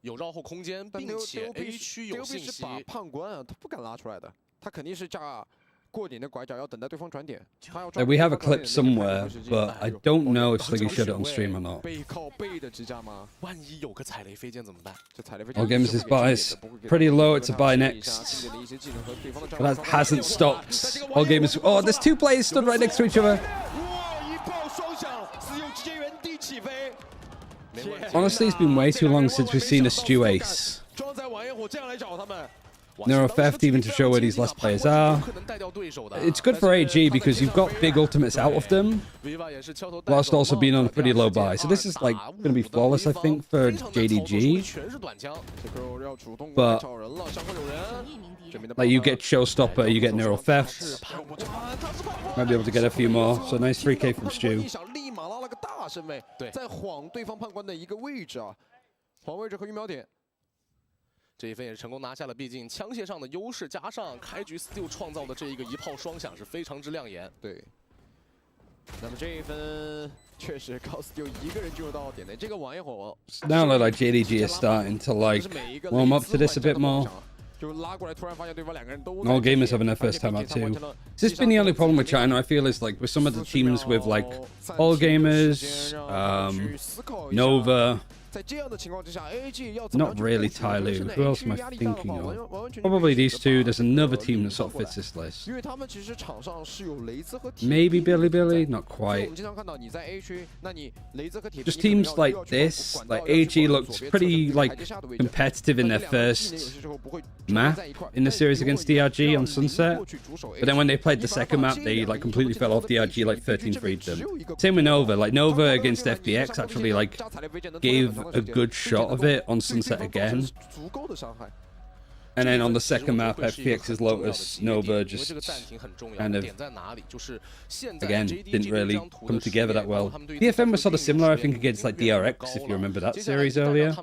有绕后空间，并且 A 区有信息。把判官啊，他不敢拉出来的，他肯定是架过点的拐角，要等待对方转点。We have a clip somewhere, but I don't know if Sliggy showed it on stream or not. 背靠背的支架吗？万一有个踩雷飞剑怎么办？这踩雷飞 All games is buys. Pretty low, it's a buy next. But that hasn't stopped. All games. Oh, there's 2 players stood right next to each other. Honestly, it's been way too long since we've seen a Stew Ace. Neural Theft even to show where these last players are. It's good for AG because you've got big ultimates out of them, whilst also being on a pretty low buy. So this is like going to be flawless, I think, for JDG. But like you get Showstopper, you get Neural Theft. Might be able to get a few more. So nice 3K from Stew. 立马拉了个大身位，在晃对方判官的一个位置啊，晃位置和预瞄点。 这一分也是成功拿下了，毕竟枪械上的优势，加上开局 Stew 创造的这一个一炮双响是非常之亮眼。对。那么这一分确实靠 Stew 一个人进入到点内，这个玩一会儿。Now that like JDG is starting to like warm up to this a bit more. 就拉过来，突然发现对方2个人都。All gamers having their first time out too. This has been the only problem with China, I feel, is like with some of the teams with like All Gamers, Nova, Not really Ty Lu. Who else am I thinking of? Probably these two. There's another team that sort of fits this list. Maybe Billy. Not quite. Just teams like this. Like AG looked pretty like competitive in their first map in the series against DRG on Sunset. But then when they played the second map, they like completely fell off. DRG like 13-3'd them. Same with Nova. Like Nova against FBX actually like gave a good shot of it on Sunset again. And then on the second map, FPX's Lotus Nova just kind of, again, didn't really come together that well. DFM was sort of similar, I think, against like DRX, if you remember that series earlier.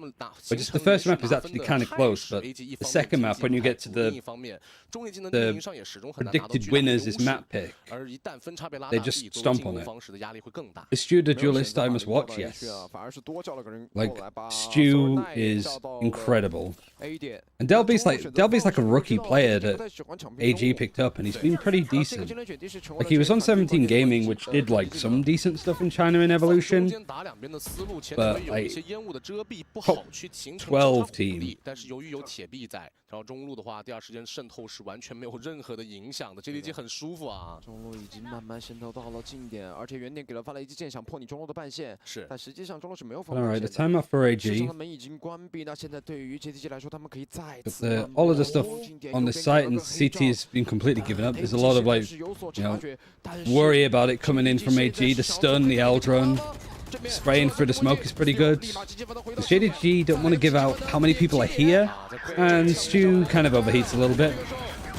But just the first map is actually kind of close, but the second map, when you get to the predicted winners is map pick, they just stomp on it. Is Stu the duelist I must watch? Yes. Like, Stu is incredible. And Delby's like a rookie player that AG picked up, and he's been pretty decent. Like, he was on 17 Gaming, which did like some decent stuff in China in Evolution, but like top 12 team. 然后中路的话，第二时间渗透是完全没有任何的影响的 ，JDG 很舒服啊。中路已经慢慢渗透到了近点，而且远点给了发了一记剑，想破你中路的半线。是，但实际上中路是没有防线的。 Alright, the timeout for AG. 门已经关闭，那现在对于 JDG 来说，他们可以再次。 All of the stuff on the site and CT has been completely given up. There's a lot of like, you know, worry about it coming in from AG. The stun, the L drone. Spraying through the smoke is pretty good. The JDG don't want to give out how many people are here, and Stu kind of overheats a little bit.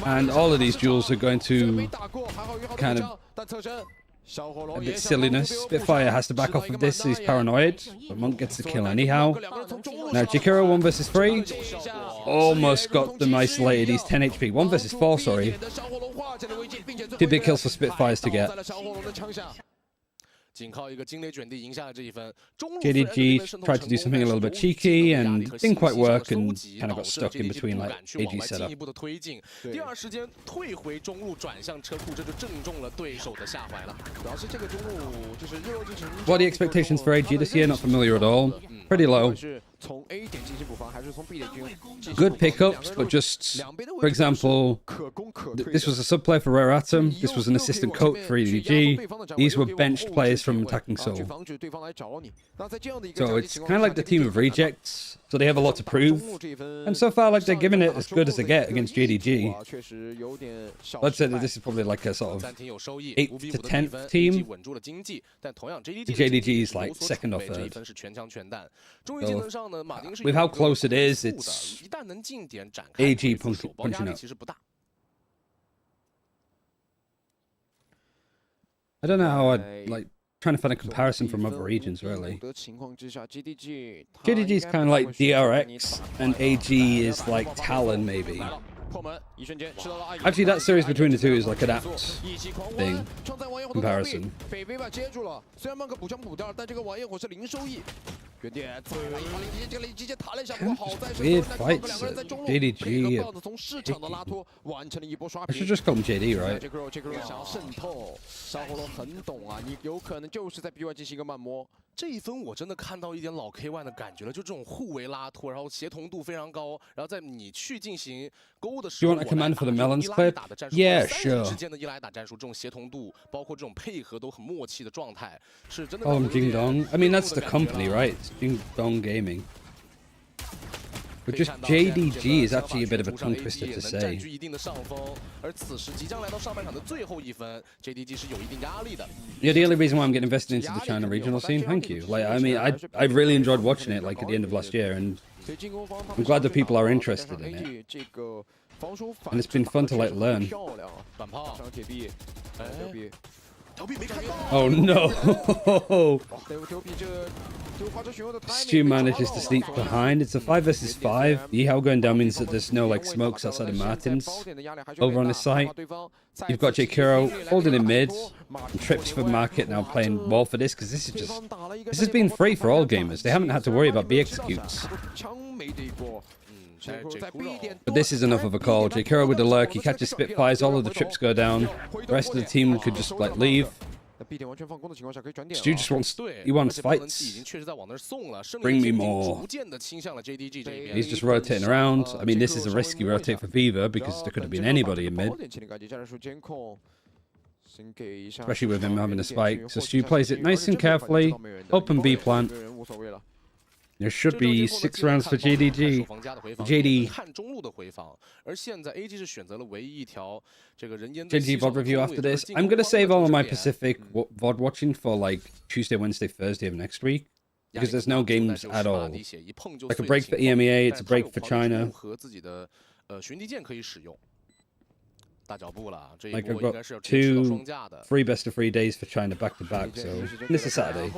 And all of these duels are going to kind of a bit silliness. Spitfire has to back off of this, he's paranoid, but Monk gets the kill anyhow. Now Jakiro 1 versus 3. Almost got them isolated, he's 10 HP. 1 versus 4, sorry. 2 big kills for Spitfires to get. JDG tried to do something a little bit cheeky and didn't quite work and kind of got stuck in between like AG setup. What are the expectations for AG this year? Not familiar at all. Pretty low. Good pickups, but just, for example, this was a sub player for Rare Atom, this was an assistant coach for EDG, these were benched players from Attacking Soul. So it's kind of like the team of rejects, so they have a lot to prove, and so far like they're giving it as good as they get against JDG. Let's say that this is probably like a sort of 8th to 10th team. JDG is like 2nd or 3rd. So, with how close it is, it's AG punching up. I don't know how I'd like trying to find a comparison from other regions, really. JDG is kind of like DRX, and AG is like Talon, maybe. Actually, that series between the two is like an apt thing comparison. Weird fights at JDG. I should just call him JD, right? 这一分我真的看到一点老 K1 的感觉了，就这种互为拉拖，然后协同度非常高，然后在你去进行勾的时候， Do you want a command for the melons clip? Yeah, sure. 之间的一来打战术，这种协同度，包括这种配合都很默契的状态，是真的。 Call him Ding Dong. I mean, that's the company, right? It's Ding Dong Gaming. But just JDG is actually a bit of a tongue twister to say. Yeah, the only reason why I'm getting invested into the China regional scene, thank you. Like, I mean, I really enjoyed watching it, like, at the end of last year, and I'm glad that people are interested in it. And it's been fun to, like, learn. Oh no! Stu manages to sneak behind. It's a 5 versus 5. Yihao going down means that there's no like smokes outside of Martin's over on this site. You've got Jakiro holding in mid, and Trips for Market now playing wall for this, because this has been free for all gamers. They haven't had to worry about B executes. But this is enough of a call. Jakiro with the lurk, he catches Spitfires, all of the trips go down. The rest of the team could just like leave. Stu just wants fights. Bring me more. He's just rotating around. I mean, this is a risky rotate for Viva because there could have been anybody in mid. Especially with him having a spike. So Stu plays it nice and carefully. Open B plant. There should be 6 rounds for JDG. JD VOD review after this. I'm going to save all of my Pacific VOD watching for like Tuesday, Wednesday, Thursday of next week. Because there's no games at all. Like a break for EMEA, it's a break for China. Like I've got 2 free best of 3 days for China back to back, so this is Saturday.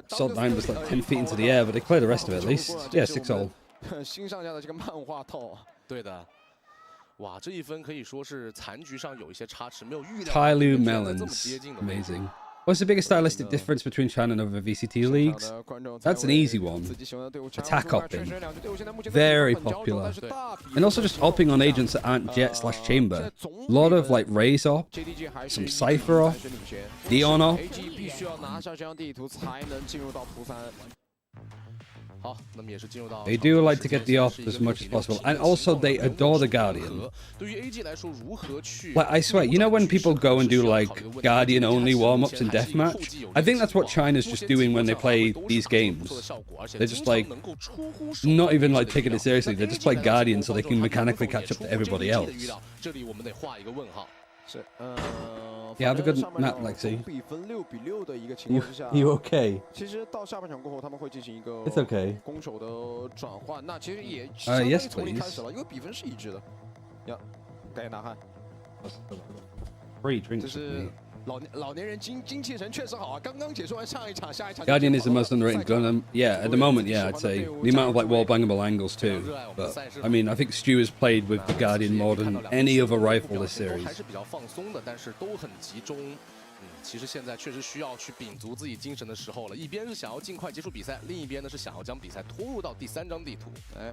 Salt 9 was like 10 feet into the air, but they cleared the rest of it at least. Yeah, 6-all. 哇，这一分可以说是残局上有一些差池，没有预料。Tyloo Melons, amazing. What's the biggest stylistic difference between China and other VCT leagues? That's an easy one. Attack opping. Very popular. And also just opping on agents that aren't Jet/Chamber. A lot of like Raze op, some Cypher off, Dion off. They do like to get the off as much as possible, and also they adore the Guardian. Like I swear, you know when people go and do like Guardian only warm-ups in deathmatch? I think that's what China's just doing when they play these games. They're just like not even like taking it seriously. They just play Guardian so they can mechanically catch up to everybody else. Yeah, have a good nap, Lexi. You okay? It's okay. Yes, please. Free drinks. Guardian is the most underrated gun. Yeah, at the moment, yeah, I'd say. The amount of like wall-bangable angles too. But I mean, I think Stu has played with the Guardian more than any other rifle this series. 其实现在确实需要去秉足自己精神的时候了，一边是想要尽快结束比赛，另一边呢是想要将比赛拖入到第3张地图。哎，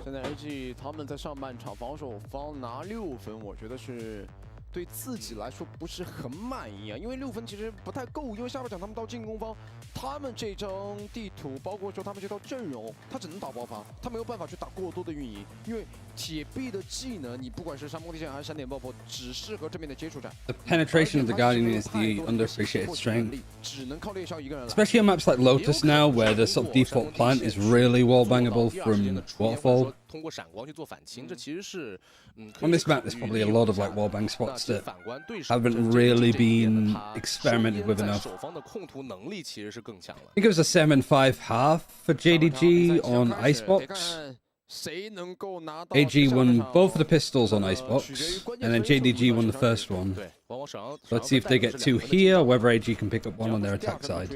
现在 AG 他们在上半场防守方拿6分，我觉得是对自己来说不是很满意啊，因为6分其实不太够，因为下半场他们到进攻方，他们这张地图，包括说他们这套阵容，他只能打爆发，他没有办法去打过多的运营，因为铁臂的技能，你不管是山崩地陷还是闪点爆破，只适合正面的接触战。The penetration of the Guardian is the underappreciated strength. 只能靠猎枭一个人。 Especially on maps like Lotus now, where the sort of default plant is really wall-bangable from waterfall. 通过闪光去做反清，这其实是On this map, there's probably a lot of like wallbang spots that haven't really been experimented with enough. 守方的控图能力其实是更强了。I think it was a 7-5 half for JDG on Icebox. AG won both of the pistols on Icebox, and then JDG won the first one. So let's see if they get 2 here, or whether AG can pick up 1 on their attack side.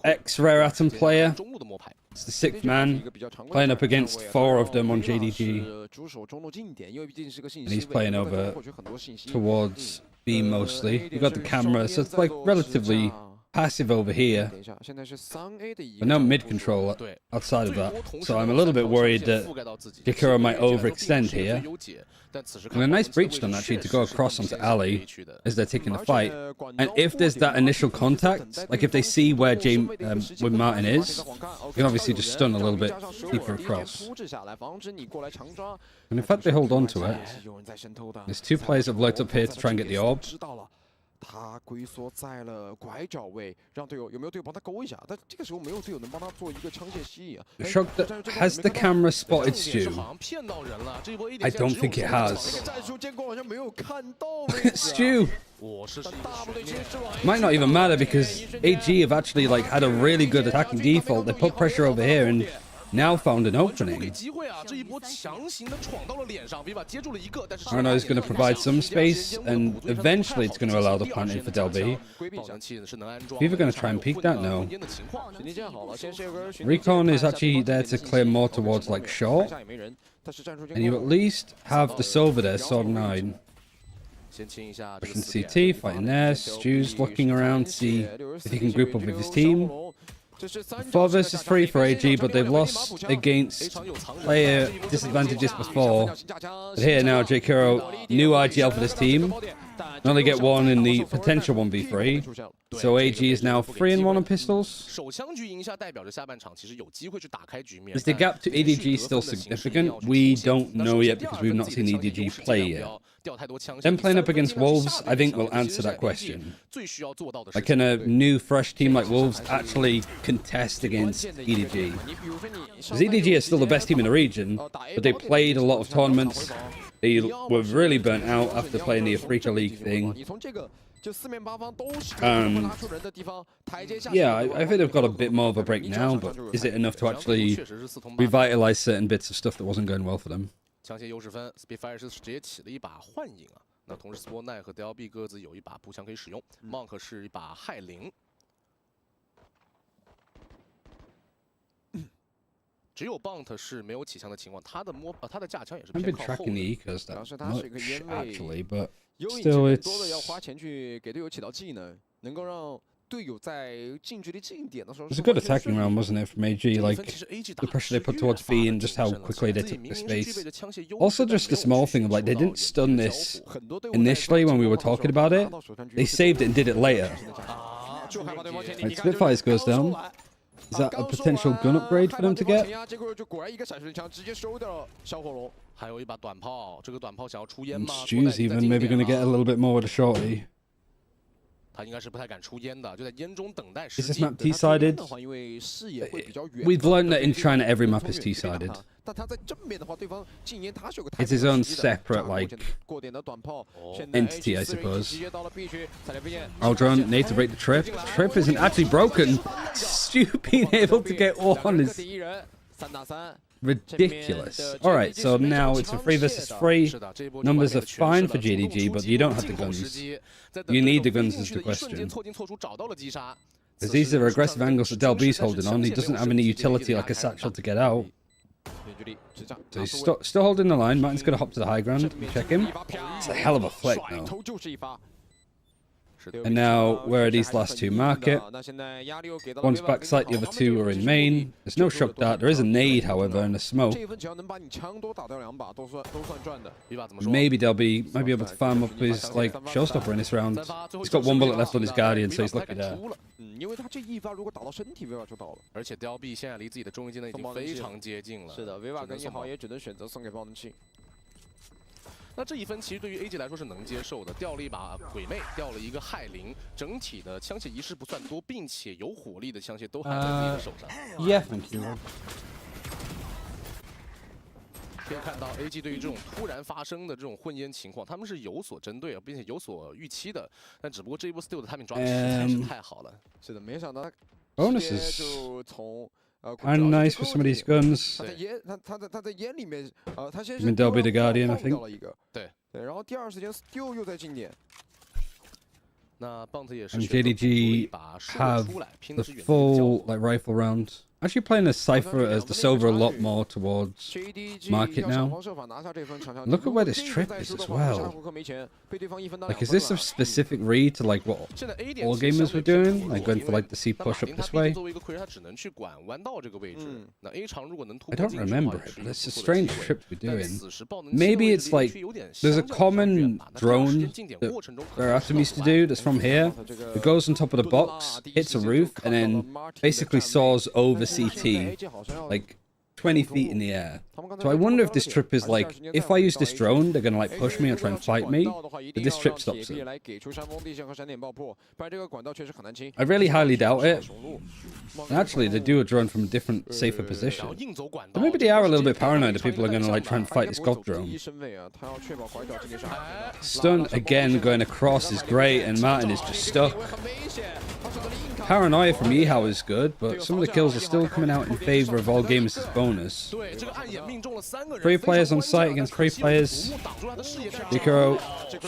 Ex-Rare Atom player. It's the 6th man, playing up against 4 of them on JDG. And he's playing over towards B mostly. You got the camera, so it's like relatively passive over here, but no mid control outside of that. So I'm a little bit worried that Jakiro might overextend here. And a nice breach done actually to go across onto Ali as they're taking the fight. And if there's that initial contact, like if they see where where Martin is, you can obviously just stun a little bit deeper across. And in fact they hold on to it. There's 2 players that have looked up here to try and get the orb. 他龟缩在了拐角位，让队友有没有队友帮他勾一下？但这个时候没有队友能帮他做一个枪线吸引啊。Has the camera spotted Stu? I don't think it has. Stu! Might not even matter because AG have actually like had a really good attacking default. They put pressure over here and now found an opening. Arno is going to provide some space, and eventually it's going to allow the plant in for Del B. Viva going to try and peek that? No. Recon is actually there to clear more towards like short. And you at least have the Silver there, Sword 9. Pushing CT, fighting there. Stu's looking around to see if he can group up with his team. 4 versus 3 for AG, but they've lost against player disadvantages before. But here now, JKiro, new IGL for this team. Only get 1 in the potential 1v3. So AG is now 3-1 on pistols. Is the gap to EDG still significant? We don't know yet because we've not seen EDG play yet. Them playing up against Wolves, I think, will answer that question. Like, can a new, fresh team like Wolves actually contest against EDG? Because EDG is still the best team in the region, but they played a lot of tournaments. They were really burnt out after playing the Africa League thing. Yeah, I think they've got a bit more of a break now, but is it enough to actually revitalize certain bits of stuff that wasn't going well for them? 强些优势分 ，Spitfire 是直接起了一把幻影啊。那同时 Sport Nine 和 DLB 各自有一把步枪可以使用 ，Monk 是一把害灵。只有 Bunt 是没有起枪的情况，他的架枪也是偏靠后的。主要是他是一个烟味，有引擎更多的要花钱去给队友起到技能，能够让。 It was a good attacking round, wasn't it, from AG? Like, the pressure they put towards B and just how quickly they took the space. Also, just a small thing of, like, they didn't stun this initially when we were talking about it. They saved it and did it later. Like, Spitfires goes down. Is that a potential gun upgrade for them to get? And Stu's even maybe going to get a little bit more with a shorty. 他应该是不太敢出烟的，就在烟中等待 Is this map T-sided? We've learned that in China every map is T-sided. It's his own separate, like, entity, I suppose. Aldron, need to break the trip. Trip isn't actually broken. Stu being able to get one is ridiculous. Alright, so now it's a 3 versus 3. Numbers are fine for JDG, but you don't have the guns. You need the guns is the question. Because these are aggressive angles that DLB's holding on. He doesn't have any utility like a satchel to get out. So he's still holding the line. Martin's going to hop to the high ground and check him. It's a hell of a flick, though. And now, where are these last two? Market. One's backside, the other two are in main. There's no shock dart. There is a nade, however, and a smoke. Maybe they'll might be able to farm up his, like, showstopper in this round. He's got 1 bullet left on his Guardian, so he's lucky there. 而且 DLB 现在离自己的中位技能已经非常接近了。是的 ，Viva 跟一豪也只能选择送给爆能器。 那这一分其实对于 AG 来说是能接受的，掉了一把鬼魅，掉了一个害灵，整体的枪械仪式不算多，并且有火力的枪械都还在自己的手上。Yeah, thank you. 可以看到 AG 对于这种突然发生的这种混烟情况，他们是有所针对，并且有所预期的。但只不过这一波 steal 的 timing 抓的实在是太好了。是的，没想到 bonuses 就从 And nice for some of these guns. 他在烟里面，他先 I mean, they'll be the Guardian, I think. 对，然后第二时间 steal 又在近点。 那 Bunt 也是 And JDG have the full like rifle round. Actually playing a Cypher as the silver a lot more towards market now. Look at where this trip is as well. Like, is this a specific read to like what all gamers were doing? Like going for like the C push up this way? I don't remember it, but it's a strange trip we're doing. Maybe it's like there's a common drone that Atom used to do that's from here. It goes on top of the box, hits a roof, and then basically soars over CT, like 20 feet in the air. So I wonder if this trip is like, if I use this drone, they're gonna like push me or try and fight me, but this trip stops it. I really highly doubt it. And actually, they do a drone from a different, safer position. But maybe they are a little bit paranoid that people are gonna like try and fight this god drone. Stun again going across is great, and Martin is just stuck. Paranoia from Yihao is good, but some of the kills are still coming out in favor of all gamers' bonus. 3 players on site against 3 players. Ikaro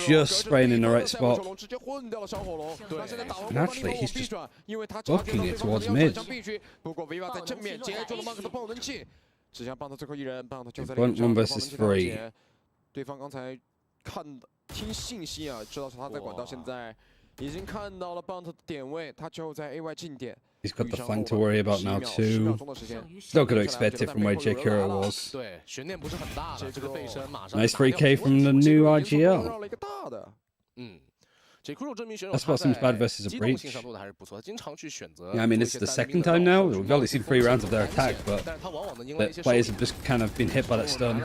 just spraying in the right spot. And actually, he's just booking it towards mid. 1 versus 3. 对方刚才听信息啊，知道他在管道现在已经看到了 Bunt 的点位，他就在 AY 近点。 He's got the flank to worry about now too. Still could expect it from where J Kuro was. 对，悬念不是很大的，这个背身马上 Nice 3K from the new IGL. 嗯。J Kuro 这名选手 That spot seems bad versus a 机动 breach. 性上做的还是不错，他经常去选择。 Yeah, I mean, it's the second time now. We've only seen 3 rounds of their attack, but the players have just kind of been hit by that stun.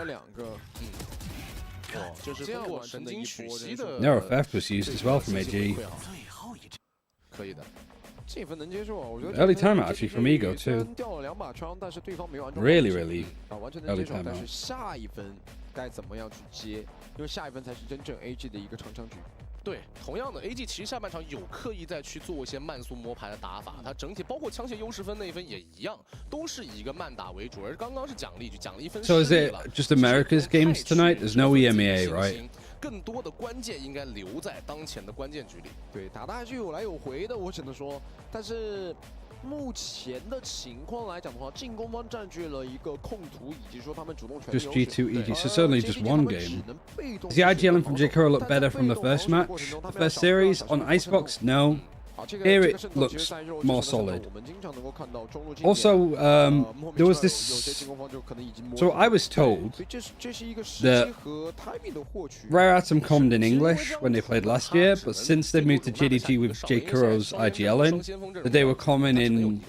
Narrow theft was used as well from AG. 可以的。 Early timeout actually from Ego too. Really early timeout. 但是下一分该怎么样去接？因为下一分才是真正 AG 的一个长枪局。 对，同样的 ，AG 其实下半场有刻意在去做一些慢速摸排的打法，它整体包括枪械优势分那一分也一样，都是以一个慢打为主。而刚刚是奖励，就奖励一分。So is it just America's games tonight? There's no EMEA, right? 更多的关键应该留在当前的关键局里。对，打的还是有来有回的，我只能说，但是。 目前的情况来讲的话，进攻方占据了一个控图，以及说他们主动权优势。 Just G2 EG, so certainly just one game. Does the IGL from J Kuro look better from the first match, the first series on Icebox? No. Here it looks more solid. Also, there was this. So I was told that Rare Atom commented in English when they played last year, but since they moved to JDG with J Kuro's IGL in, that they were common in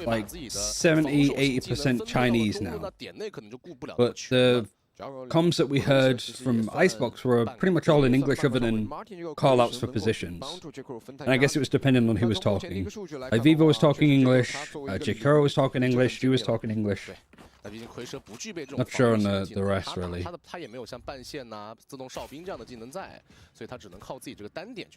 like 70-80% Chinese now. But the comms that we heard from Icebox were pretty much all in English other than call-outs for positions. And I guess it was depending on who was talking. Like Viva was talking English, J Kuro was talking English, Stu was talking English. Not sure on the rest really.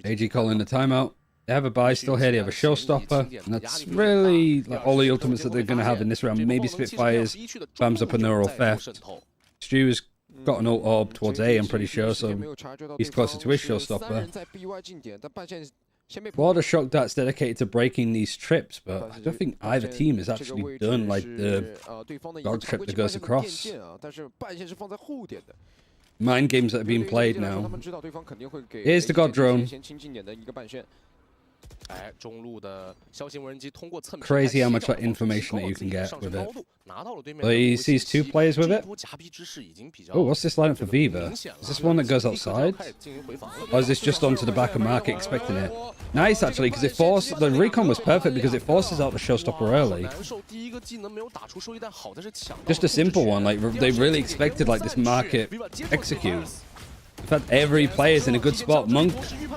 AG calling the timeout. They have a buy still here, they have a showstopper, and that's really like all the ultimates that they're going to have in this round. Maybe Spitfires, bams up a neural theft. Stu's got an ult orb towards A, I'm pretty sure, so he's closer to his showstopper. A lot of shock darts dedicated to breaking these trips, but I don't think either team has actually done like the dog trip that goes across. Mind games that are being played now. Here's the God Drone. Crazy how much like, information that you can get with it. Well, he sees 2 players with it. Oh, what's this lineup for Viva? Is this one that goes outside? Or is this just onto the back of market expecting it? Nice actually, because it forced the recon was perfect because it forces out the showstopper early. Just a simple one, like they really expected like this market execute. In fact, every player's in a good spot. Monk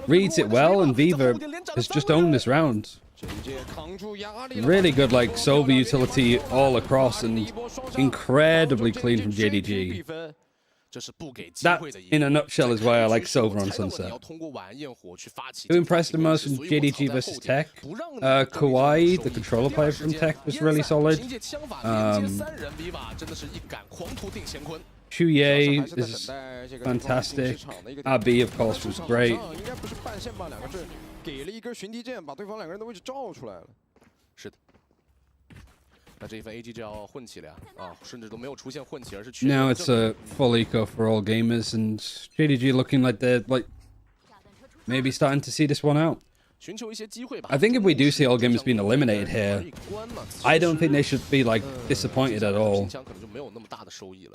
reads it well, and Viva has just owned this round. Really good, like, Sova utility all across, and incredibly clean from JDG. That, in a nutshell, is why I like Sova on Sunset. Who impressed the most from JDG versus Tech? Kawhi, the controller player from Tech, was really solid. Chuye is fantastic. RB, of course, was great. 给了一根巡敌剑，把对方2个人的位置罩出来了。是的。那这一分 AG 就要混起了啊，甚至都没有出现混起，而是去。Now it's a full eco for all gamers, and JDG looking like they're like maybe starting to see this one out. I think if we do see all gamers being eliminated here, I don't think they should be like disappointed at all.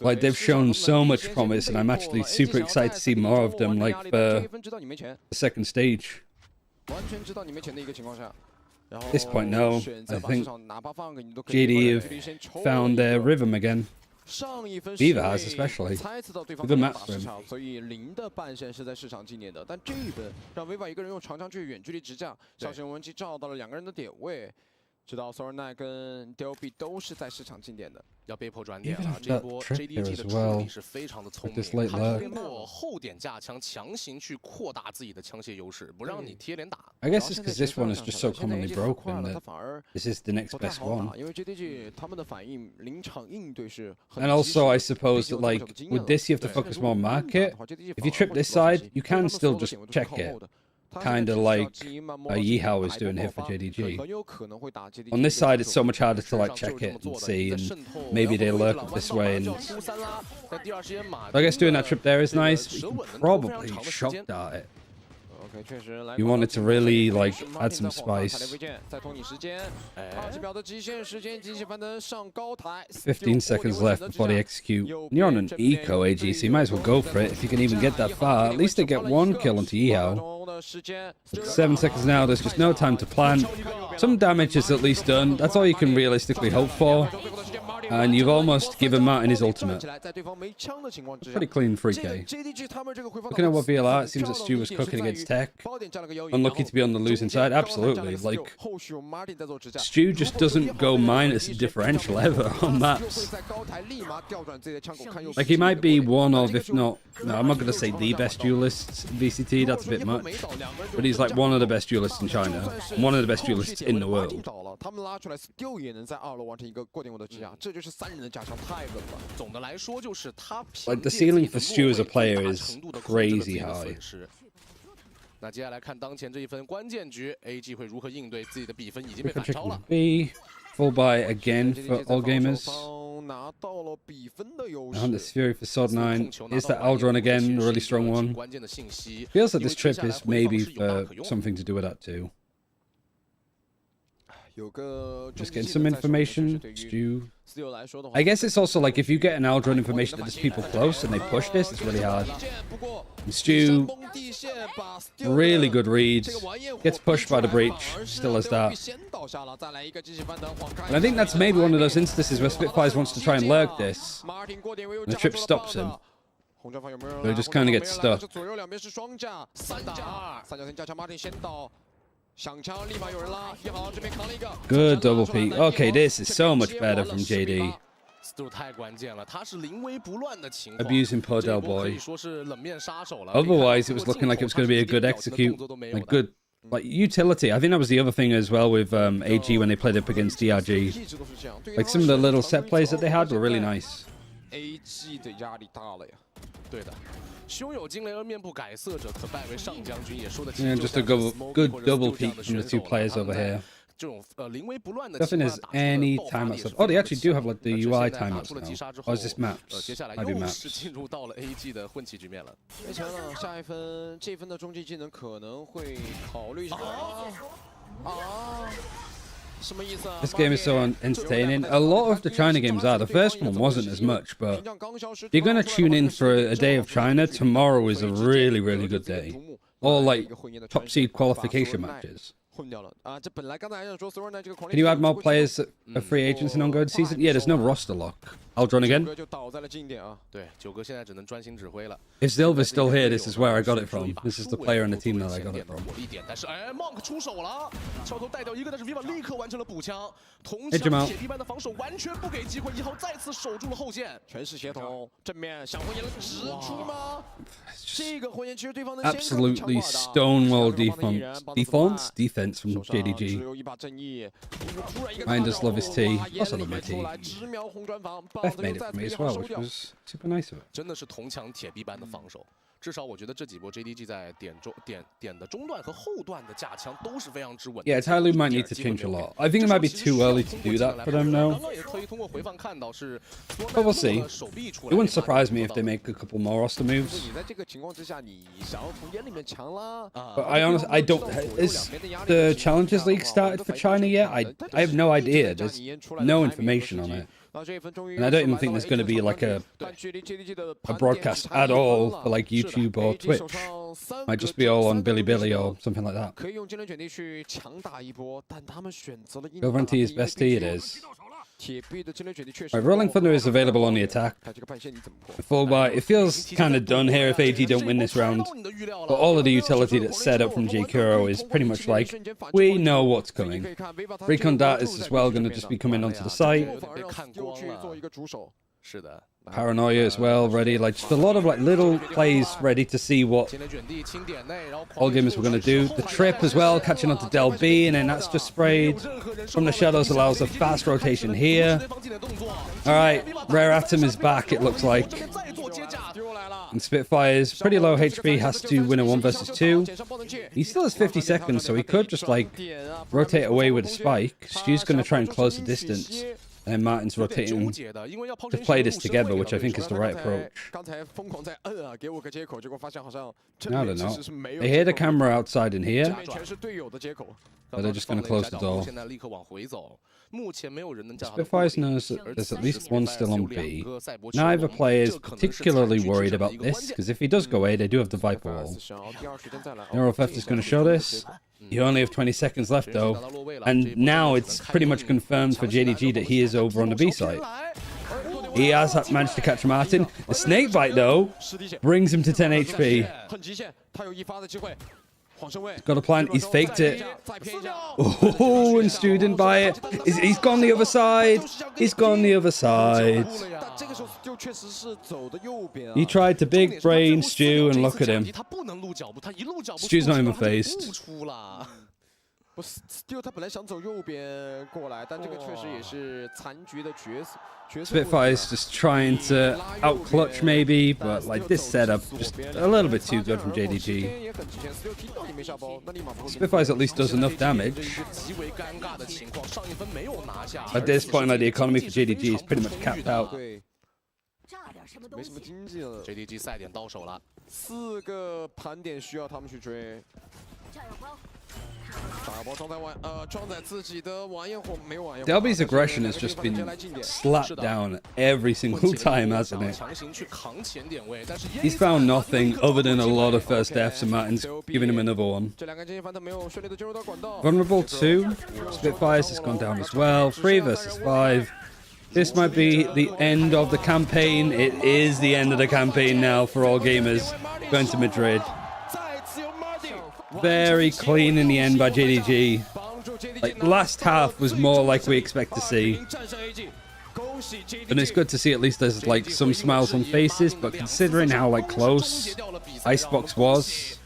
Like they've shown so much promise, and I'm actually super excited to see more of them. Like for the second stage. At this point, no. I think JD have found their rhythm again. Viva has especially. Good match for him. 所以0的半线是在市场纪念的，但这一分让 Viva 一个人用长枪去远距离直架，小型无人机照到了2个人的点位，知道 Sorry 跟 Delby 都是在市场进点的。要被迫转点了，这波 JDG 的处理是非常的聪明，他通过后点架枪强行去扩大自己的枪械优势，不让你贴脸打。I guess it's because this one is just so commonly broken that this is the next best one. 因为 JDG 他们的反应临场应对是很。 And also, I suppose that like with this, you have to focus more on market. If you trip this side, you can still just check it. Kind of like Yihao is doing here for JDG. On this side, it's so much harder to like check it and see, and maybe they lurk up this way. And I guess doing that trip there is nice. You can probably shock dart it. You wanted to really like add some spice. 15 seconds left before they execute. You're on an eco AG, so you might as well go for it if you can even get that far. At least they get one kill onto Yihao. 7 seconds now, there's just no time to plan. Some damage is at least done. That's all you can realistically hope for. And you've almost given Martin his ultimate. Pretty clean 3K. Looking at what VLR, it seems that Stu was cooking against Tech. Unlucky to be on the losing side. Absolutely. Like, Stu just doesn't go minus differential ever on maps. Like, he might be one of, if not, no, I'm not going to say the best duelist in VCT, that's a bit much. But he's like one of the best duelists in China. One of the best duelists in the world. Like, the ceiling for Stu as a player is crazy high. 那接下来看当前这一分关键局 ，AG 会如何应对自己的比分已经被反超了。 B, full buy again for all gamers. Hunter's Fury for Sword 9. Is that Aldron again? A really strong one. Feels like this trip is maybe for something to do with that too. Just getting some information. Stu. I guess it's also like if you get an Aldron information that there's people close and they push this, it's really hard. And Stu, really good reads. Gets pushed by the breach. Still has that. And I think that's maybe one of those instances where Spitfires wants to try and lurk this. And the trip stops him. But he just kind of gets stuck. Good double peek. Okay, this is so much better from JD. Abusing poor Del Boy. Otherwise, it was looking like it was going to be a good execute. Like good, like utility. I think that was the other thing as well with AG when they played up against DRG. Like some of the little set plays that they had were really nice. 对的，胸有惊雷而面不改色者，可拜为上将军，也说得清。 Yeah, just a good double peek from the two players over here. Nothing is any timeouts. Oh, they actually do have like the UI timeouts now. Or is this maps? Maybe maps. 进入到了 AG 的混棋局面了。没成了，下一分，这分的终极技能可能会考虑一下。This game is so entertaining. A lot of the China games are. The first one wasn't as much, but if you're going to tune in for a day of China, tomorrow is a really, really good day. All like top seed qualification matches. Can you add more players that are free agents in ongoing season? Yeah, there's no roster lock. Aldron again. If Silva's still here, this is where I got it from. This is the player on the team that I got it from. Edge him out. Absolutely stonewall defense from JDG. I just love his tea. Also love my tea. Beth made it for me as well, which was super nice of it. 真的是铜墙铁壁般的防守。 至少我觉得这几波 JDG 在点的中段和后段的架枪都是非常之稳。Yeah, Tyloo might need to change a lot. I think it might be too early to do that for them now. But we'll see. It wouldn't surprise me if they make a couple more roster moves. But I don't. Is the Challengers League started for China yet? I have no idea. There's no information on it. And I don't even think there's going to be like a broadcast at all for like YouTube or Twitch. Might just be all on Bilibili or something like that. Over on T's best T it is. Right, Rolling Thunder is available on the attack. Full buy. It feels kind of done here if AG don't win this round. But all of the utility that's set up from J Kuro is pretty much like, we know what's coming. Recon data is as well going to just be coming onto the site. Paranoia as well, ready. Like just a lot of like little plays ready to see what all gamers were going to do. The trip as well, catching onto Del B, and then that's just sprayed from the shadows, allows a fast rotation here. All right, Rare Atom is back, it looks like. And Spitfire's pretty low HP, has to win a 1 versus 2. He still has 50 seconds, so he could just like rotate away with a spike. Stu's going to try and close the distance. And then Martin's rotating to play this together, which I think is the right approach. No, they're not. They hear the camera outside in here, but they're just going to close the door. Spitfires knows that there's at least one still on B. Neither player is particularly worried about this, because if he does go A, they do have the Viper wall. Neurotheft is going to show this. You only have 20 seconds left, though. And now it's pretty much confirmed for JDG that he is over on the B site. He has managed to catch Martin. The snakebite, though, brings him to 10 HP. He's got a plan. He's faked it. Oh, and Stu didn't buy it. He's gone the other side. He's gone the other side. He tried to big brain Stu, and look at him. Stu's not even phased. Spitfire's just trying to outclutch maybe, but like this setup just a little bit too good from JDG. Spitfire's at least does enough damage. At this point, like the economy for JDG is pretty much capped out. JDG 赛点到手了，4个盘点需要他们去追。Delby's aggression has just been slapped down every single time, hasn't it? He's found nothing other than a lot of first deaths, and Martin's giving him another one. Vulnerable 2. Spitfires has gone down as well. 3 versus 5. This might be the end of the campaign. It is the end of the campaign now for all gamers going to Madrid. Very clean in the end by JDG. Like, last half was more like we expect to see. And it's good to see at least there's like some smiles on faces, but considering how like close Icebox was,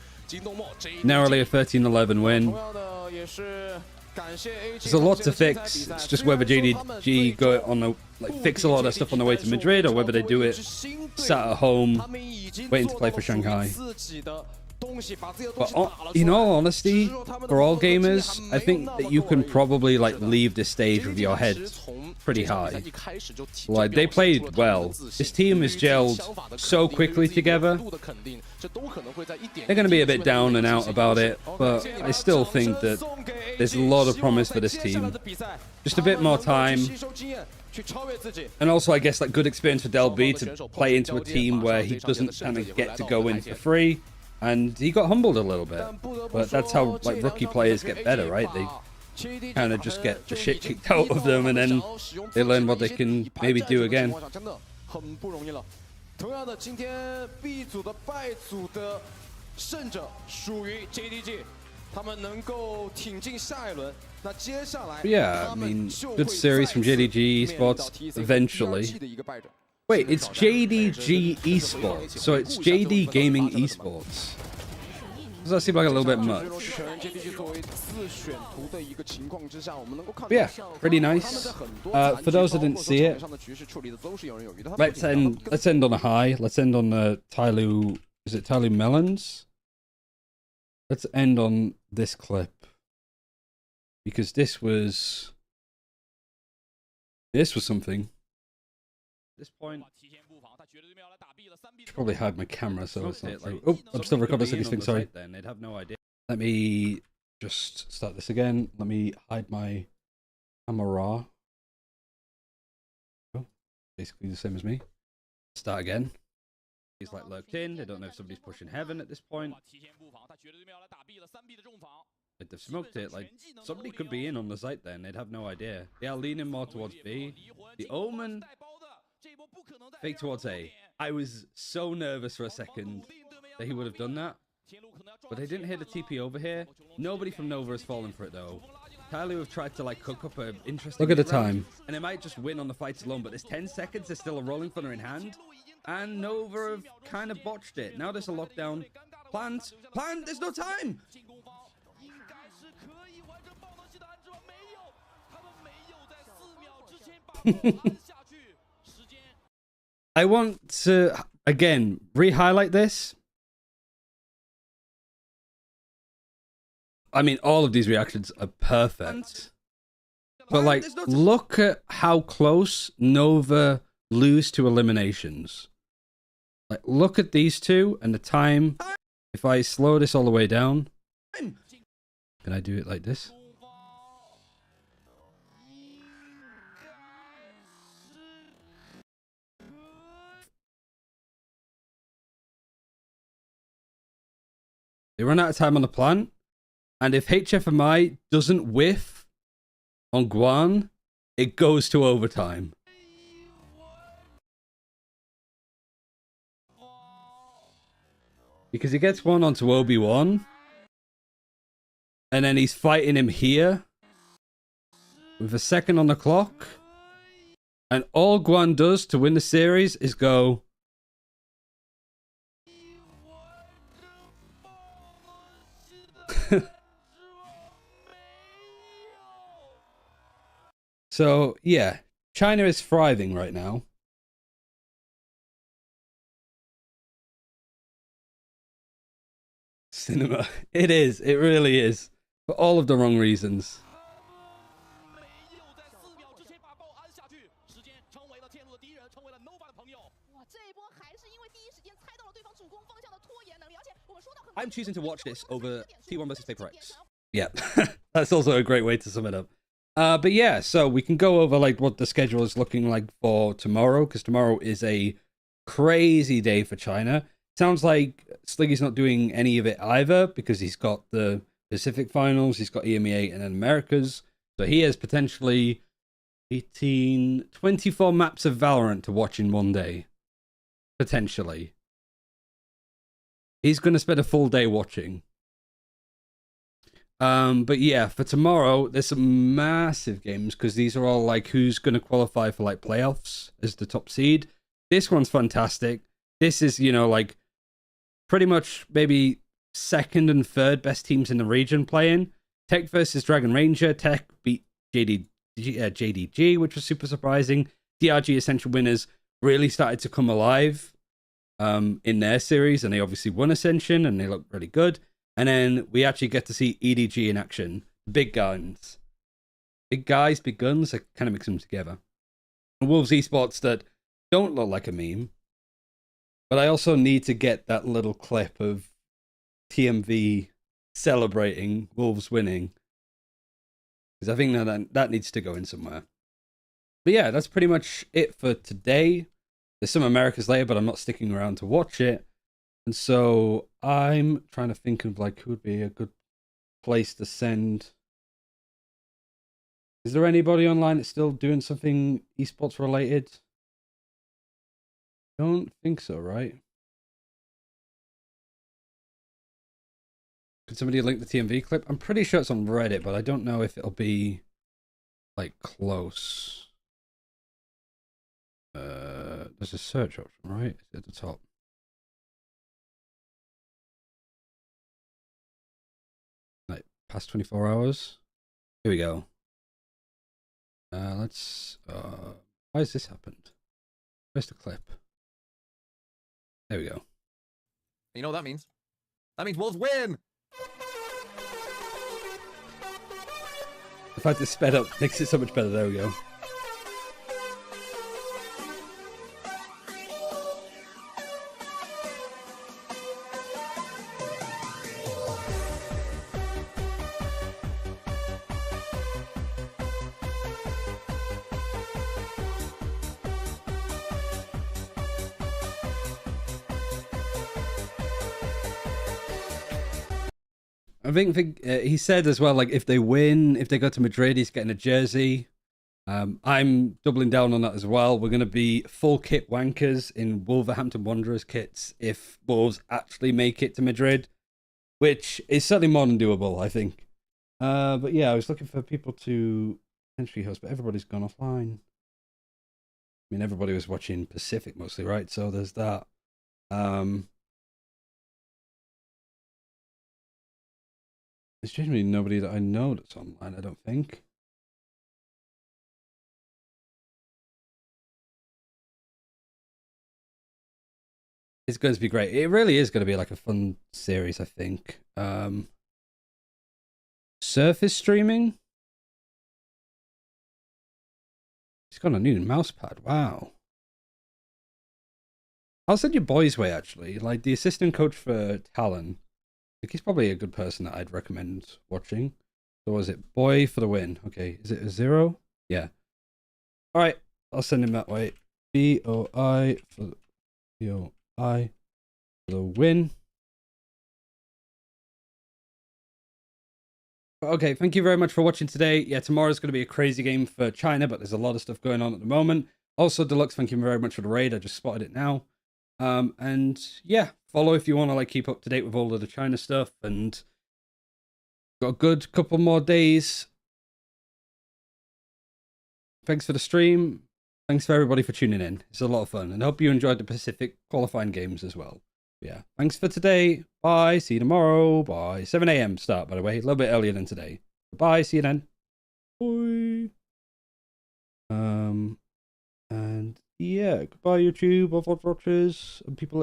narrowly a 13-11 win. There's a lot to fix. It's just whether JDG go on the fix a lot of stuff on the way to Madrid, or whether they do it sat at home waiting to play for Shanghai. But in all honesty, for all gamers, I think that you can probably like leave this stage with your head pretty high. Like, they played well. This team is gelled so quickly together. They're going to be a bit down and out about it, but I still think that there's a lot of promise for this team. Just a bit more time. And also, I guess, like, good experience for Delby to play into a team where he doesn't kind of get to go in for free. And he got humbled a little bit. But that's how, like, rookie players get better, right? They kind of just get the shit kicked out of them, and then they learn what they can maybe do again. Yeah, I mean, good series from JDG Esports eventually. Wait, it's JDG Esports, so it's JD Gaming Esports. Does that seem like a little bit much? But yeah, pretty nice. For those that didn't see it, let's end on a high. Let's end on the Tyloo. Is it Tyloo Melons? Let's end on this clip, because this was something. At this point, I should probably hide my camera so it's not like, oh, I'm still recording these things, sorry. Then they'd have no idea. Let me just start this again. Let me hide my camera. Oh, basically the same as me. Start again. He's like lurked in. They don't know if somebody's pushing heaven at this point. Like, they've smoked it. Like, somebody could be in on the site then. They'd have no idea. They are leaning more towards B. The Omen fake towards A. I was so nervous for a second that he would have done that. But they didn't hit the TP over here. Nobody from Nova has fallen for it though. Tyloo have tried to like cook up an interesting... Look at the time. And they might just win on the fights alone, but there's 10 seconds, there's still a rolling thunder in hand. And Nova have kind of botched it. Now there's a lockdown. Plant! Plant! There's no time! I want to, again, re-highlight this. I mean, all of these reactions are perfect. But like, look at how close Nova lose to eliminations. Like, look at these two and the time. If I slow this all the way down, can I do it like this? They run out of time on the plant, and if HFMI doesn't whiff on Guan, it goes to overtime. Because he gets one onto Obi-Wan, and then he's fighting him here with a second on the clock, and all Guan does to win the series is go... So, yeah, China is thriving right now. Cinema. It is. It really is. For all of the wrong reasons. I'm choosing to watch this over T1 versus Paper X. Yeah, that's also a great way to sum it up. But yeah, so we can go over like what the schedule is looking like for tomorrow, because tomorrow is a crazy day for China. Sounds like Sliggy's not doing any of it either, because he's got the Pacific Finals, he's got EMEA and then Americas. So he has potentially 24 maps of Valorant to watch in one day. Potentially. He's going to spend a full day watching. But yeah, for tomorrow, there's some massive games, because these are all like who's going to qualify for like playoffs as the top seed. This one's fantastic. This is, you know, like pretty much maybe second and third best teams in the region playing. Tech versus Dragon Ranger. Tech beat JDG, which was super surprising. DRG Essential Winners really started to come alive in their series, and they obviously won Ascension, and they look really good. And then we actually get to see EDG in action. Big guns. Big guys, big guns. I kind of mix them together. And Wolves Esports that don't look like a meme. But I also need to get that little clip of TMV celebrating Wolves winning. Because I think that needs to go in somewhere. But yeah, that's pretty much it for today. There's some Americas later, but I'm not sticking around to watch it. And so I'm trying to think of like who would be a good place to send. Is there anybody online that's still doing something esports related? Don't think so, right? Could somebody link the TMV clip? I'm pretty sure it's on Reddit, but I don't know if it'll be like close. There's a search option, right? It's at the top. Like past 24 hours. Here we go. Let's why has this happened? Where's the clip? There we go. You know what that means? That means Wolves win! The fact it's sped up makes it so much better. There we go. I think he said as well, like if they win, if they go to Madrid, he's getting a jersey. I'm doubling down on that as well. We're going to be full kit wankers in Wolverhampton Wanderers kits if Wolves actually make it to Madrid, which is certainly more than doable, I think. But yeah, I was looking for people to potentially host, but everybody's gone offline. I mean, everybody was watching Pacific mostly, right? So there's that. There's generally nobody that I know that's online, I don't think. It's going to be great. It really is going to be like a fun series, I think. Surface streaming? got a new mouse pad. Wow. I'll send you Boy's way, actually. Like, the assistant coach for Talon. I think he's probably a good person that I'd recommend watching. So was it Boy for the win? Okay, is it a 0? Yeah. All right, I'll send him that way. BOI for the win. Okay, thank you very much for watching today. Yeah, tomorrow's going to be a crazy game for China, but there's a lot of stuff going on at the moment. Also, Deluxe, thank you very much for the raid. I just spotted it now. And yeah, follow if you want to like keep up to date with all of the China stuff. And got a good couple more days. Thanks for the stream. Thanks for everybody for tuning in. It's a lot of fun, and I hope you enjoyed the Pacific qualifying games as well. Yeah, thanks for today. Bye. See you tomorrow. Bye. 7 a.m. start, by the way. A little bit earlier than today. Bye. See you then. Bye. And yeah, goodbye, YouTube, of watchers, and people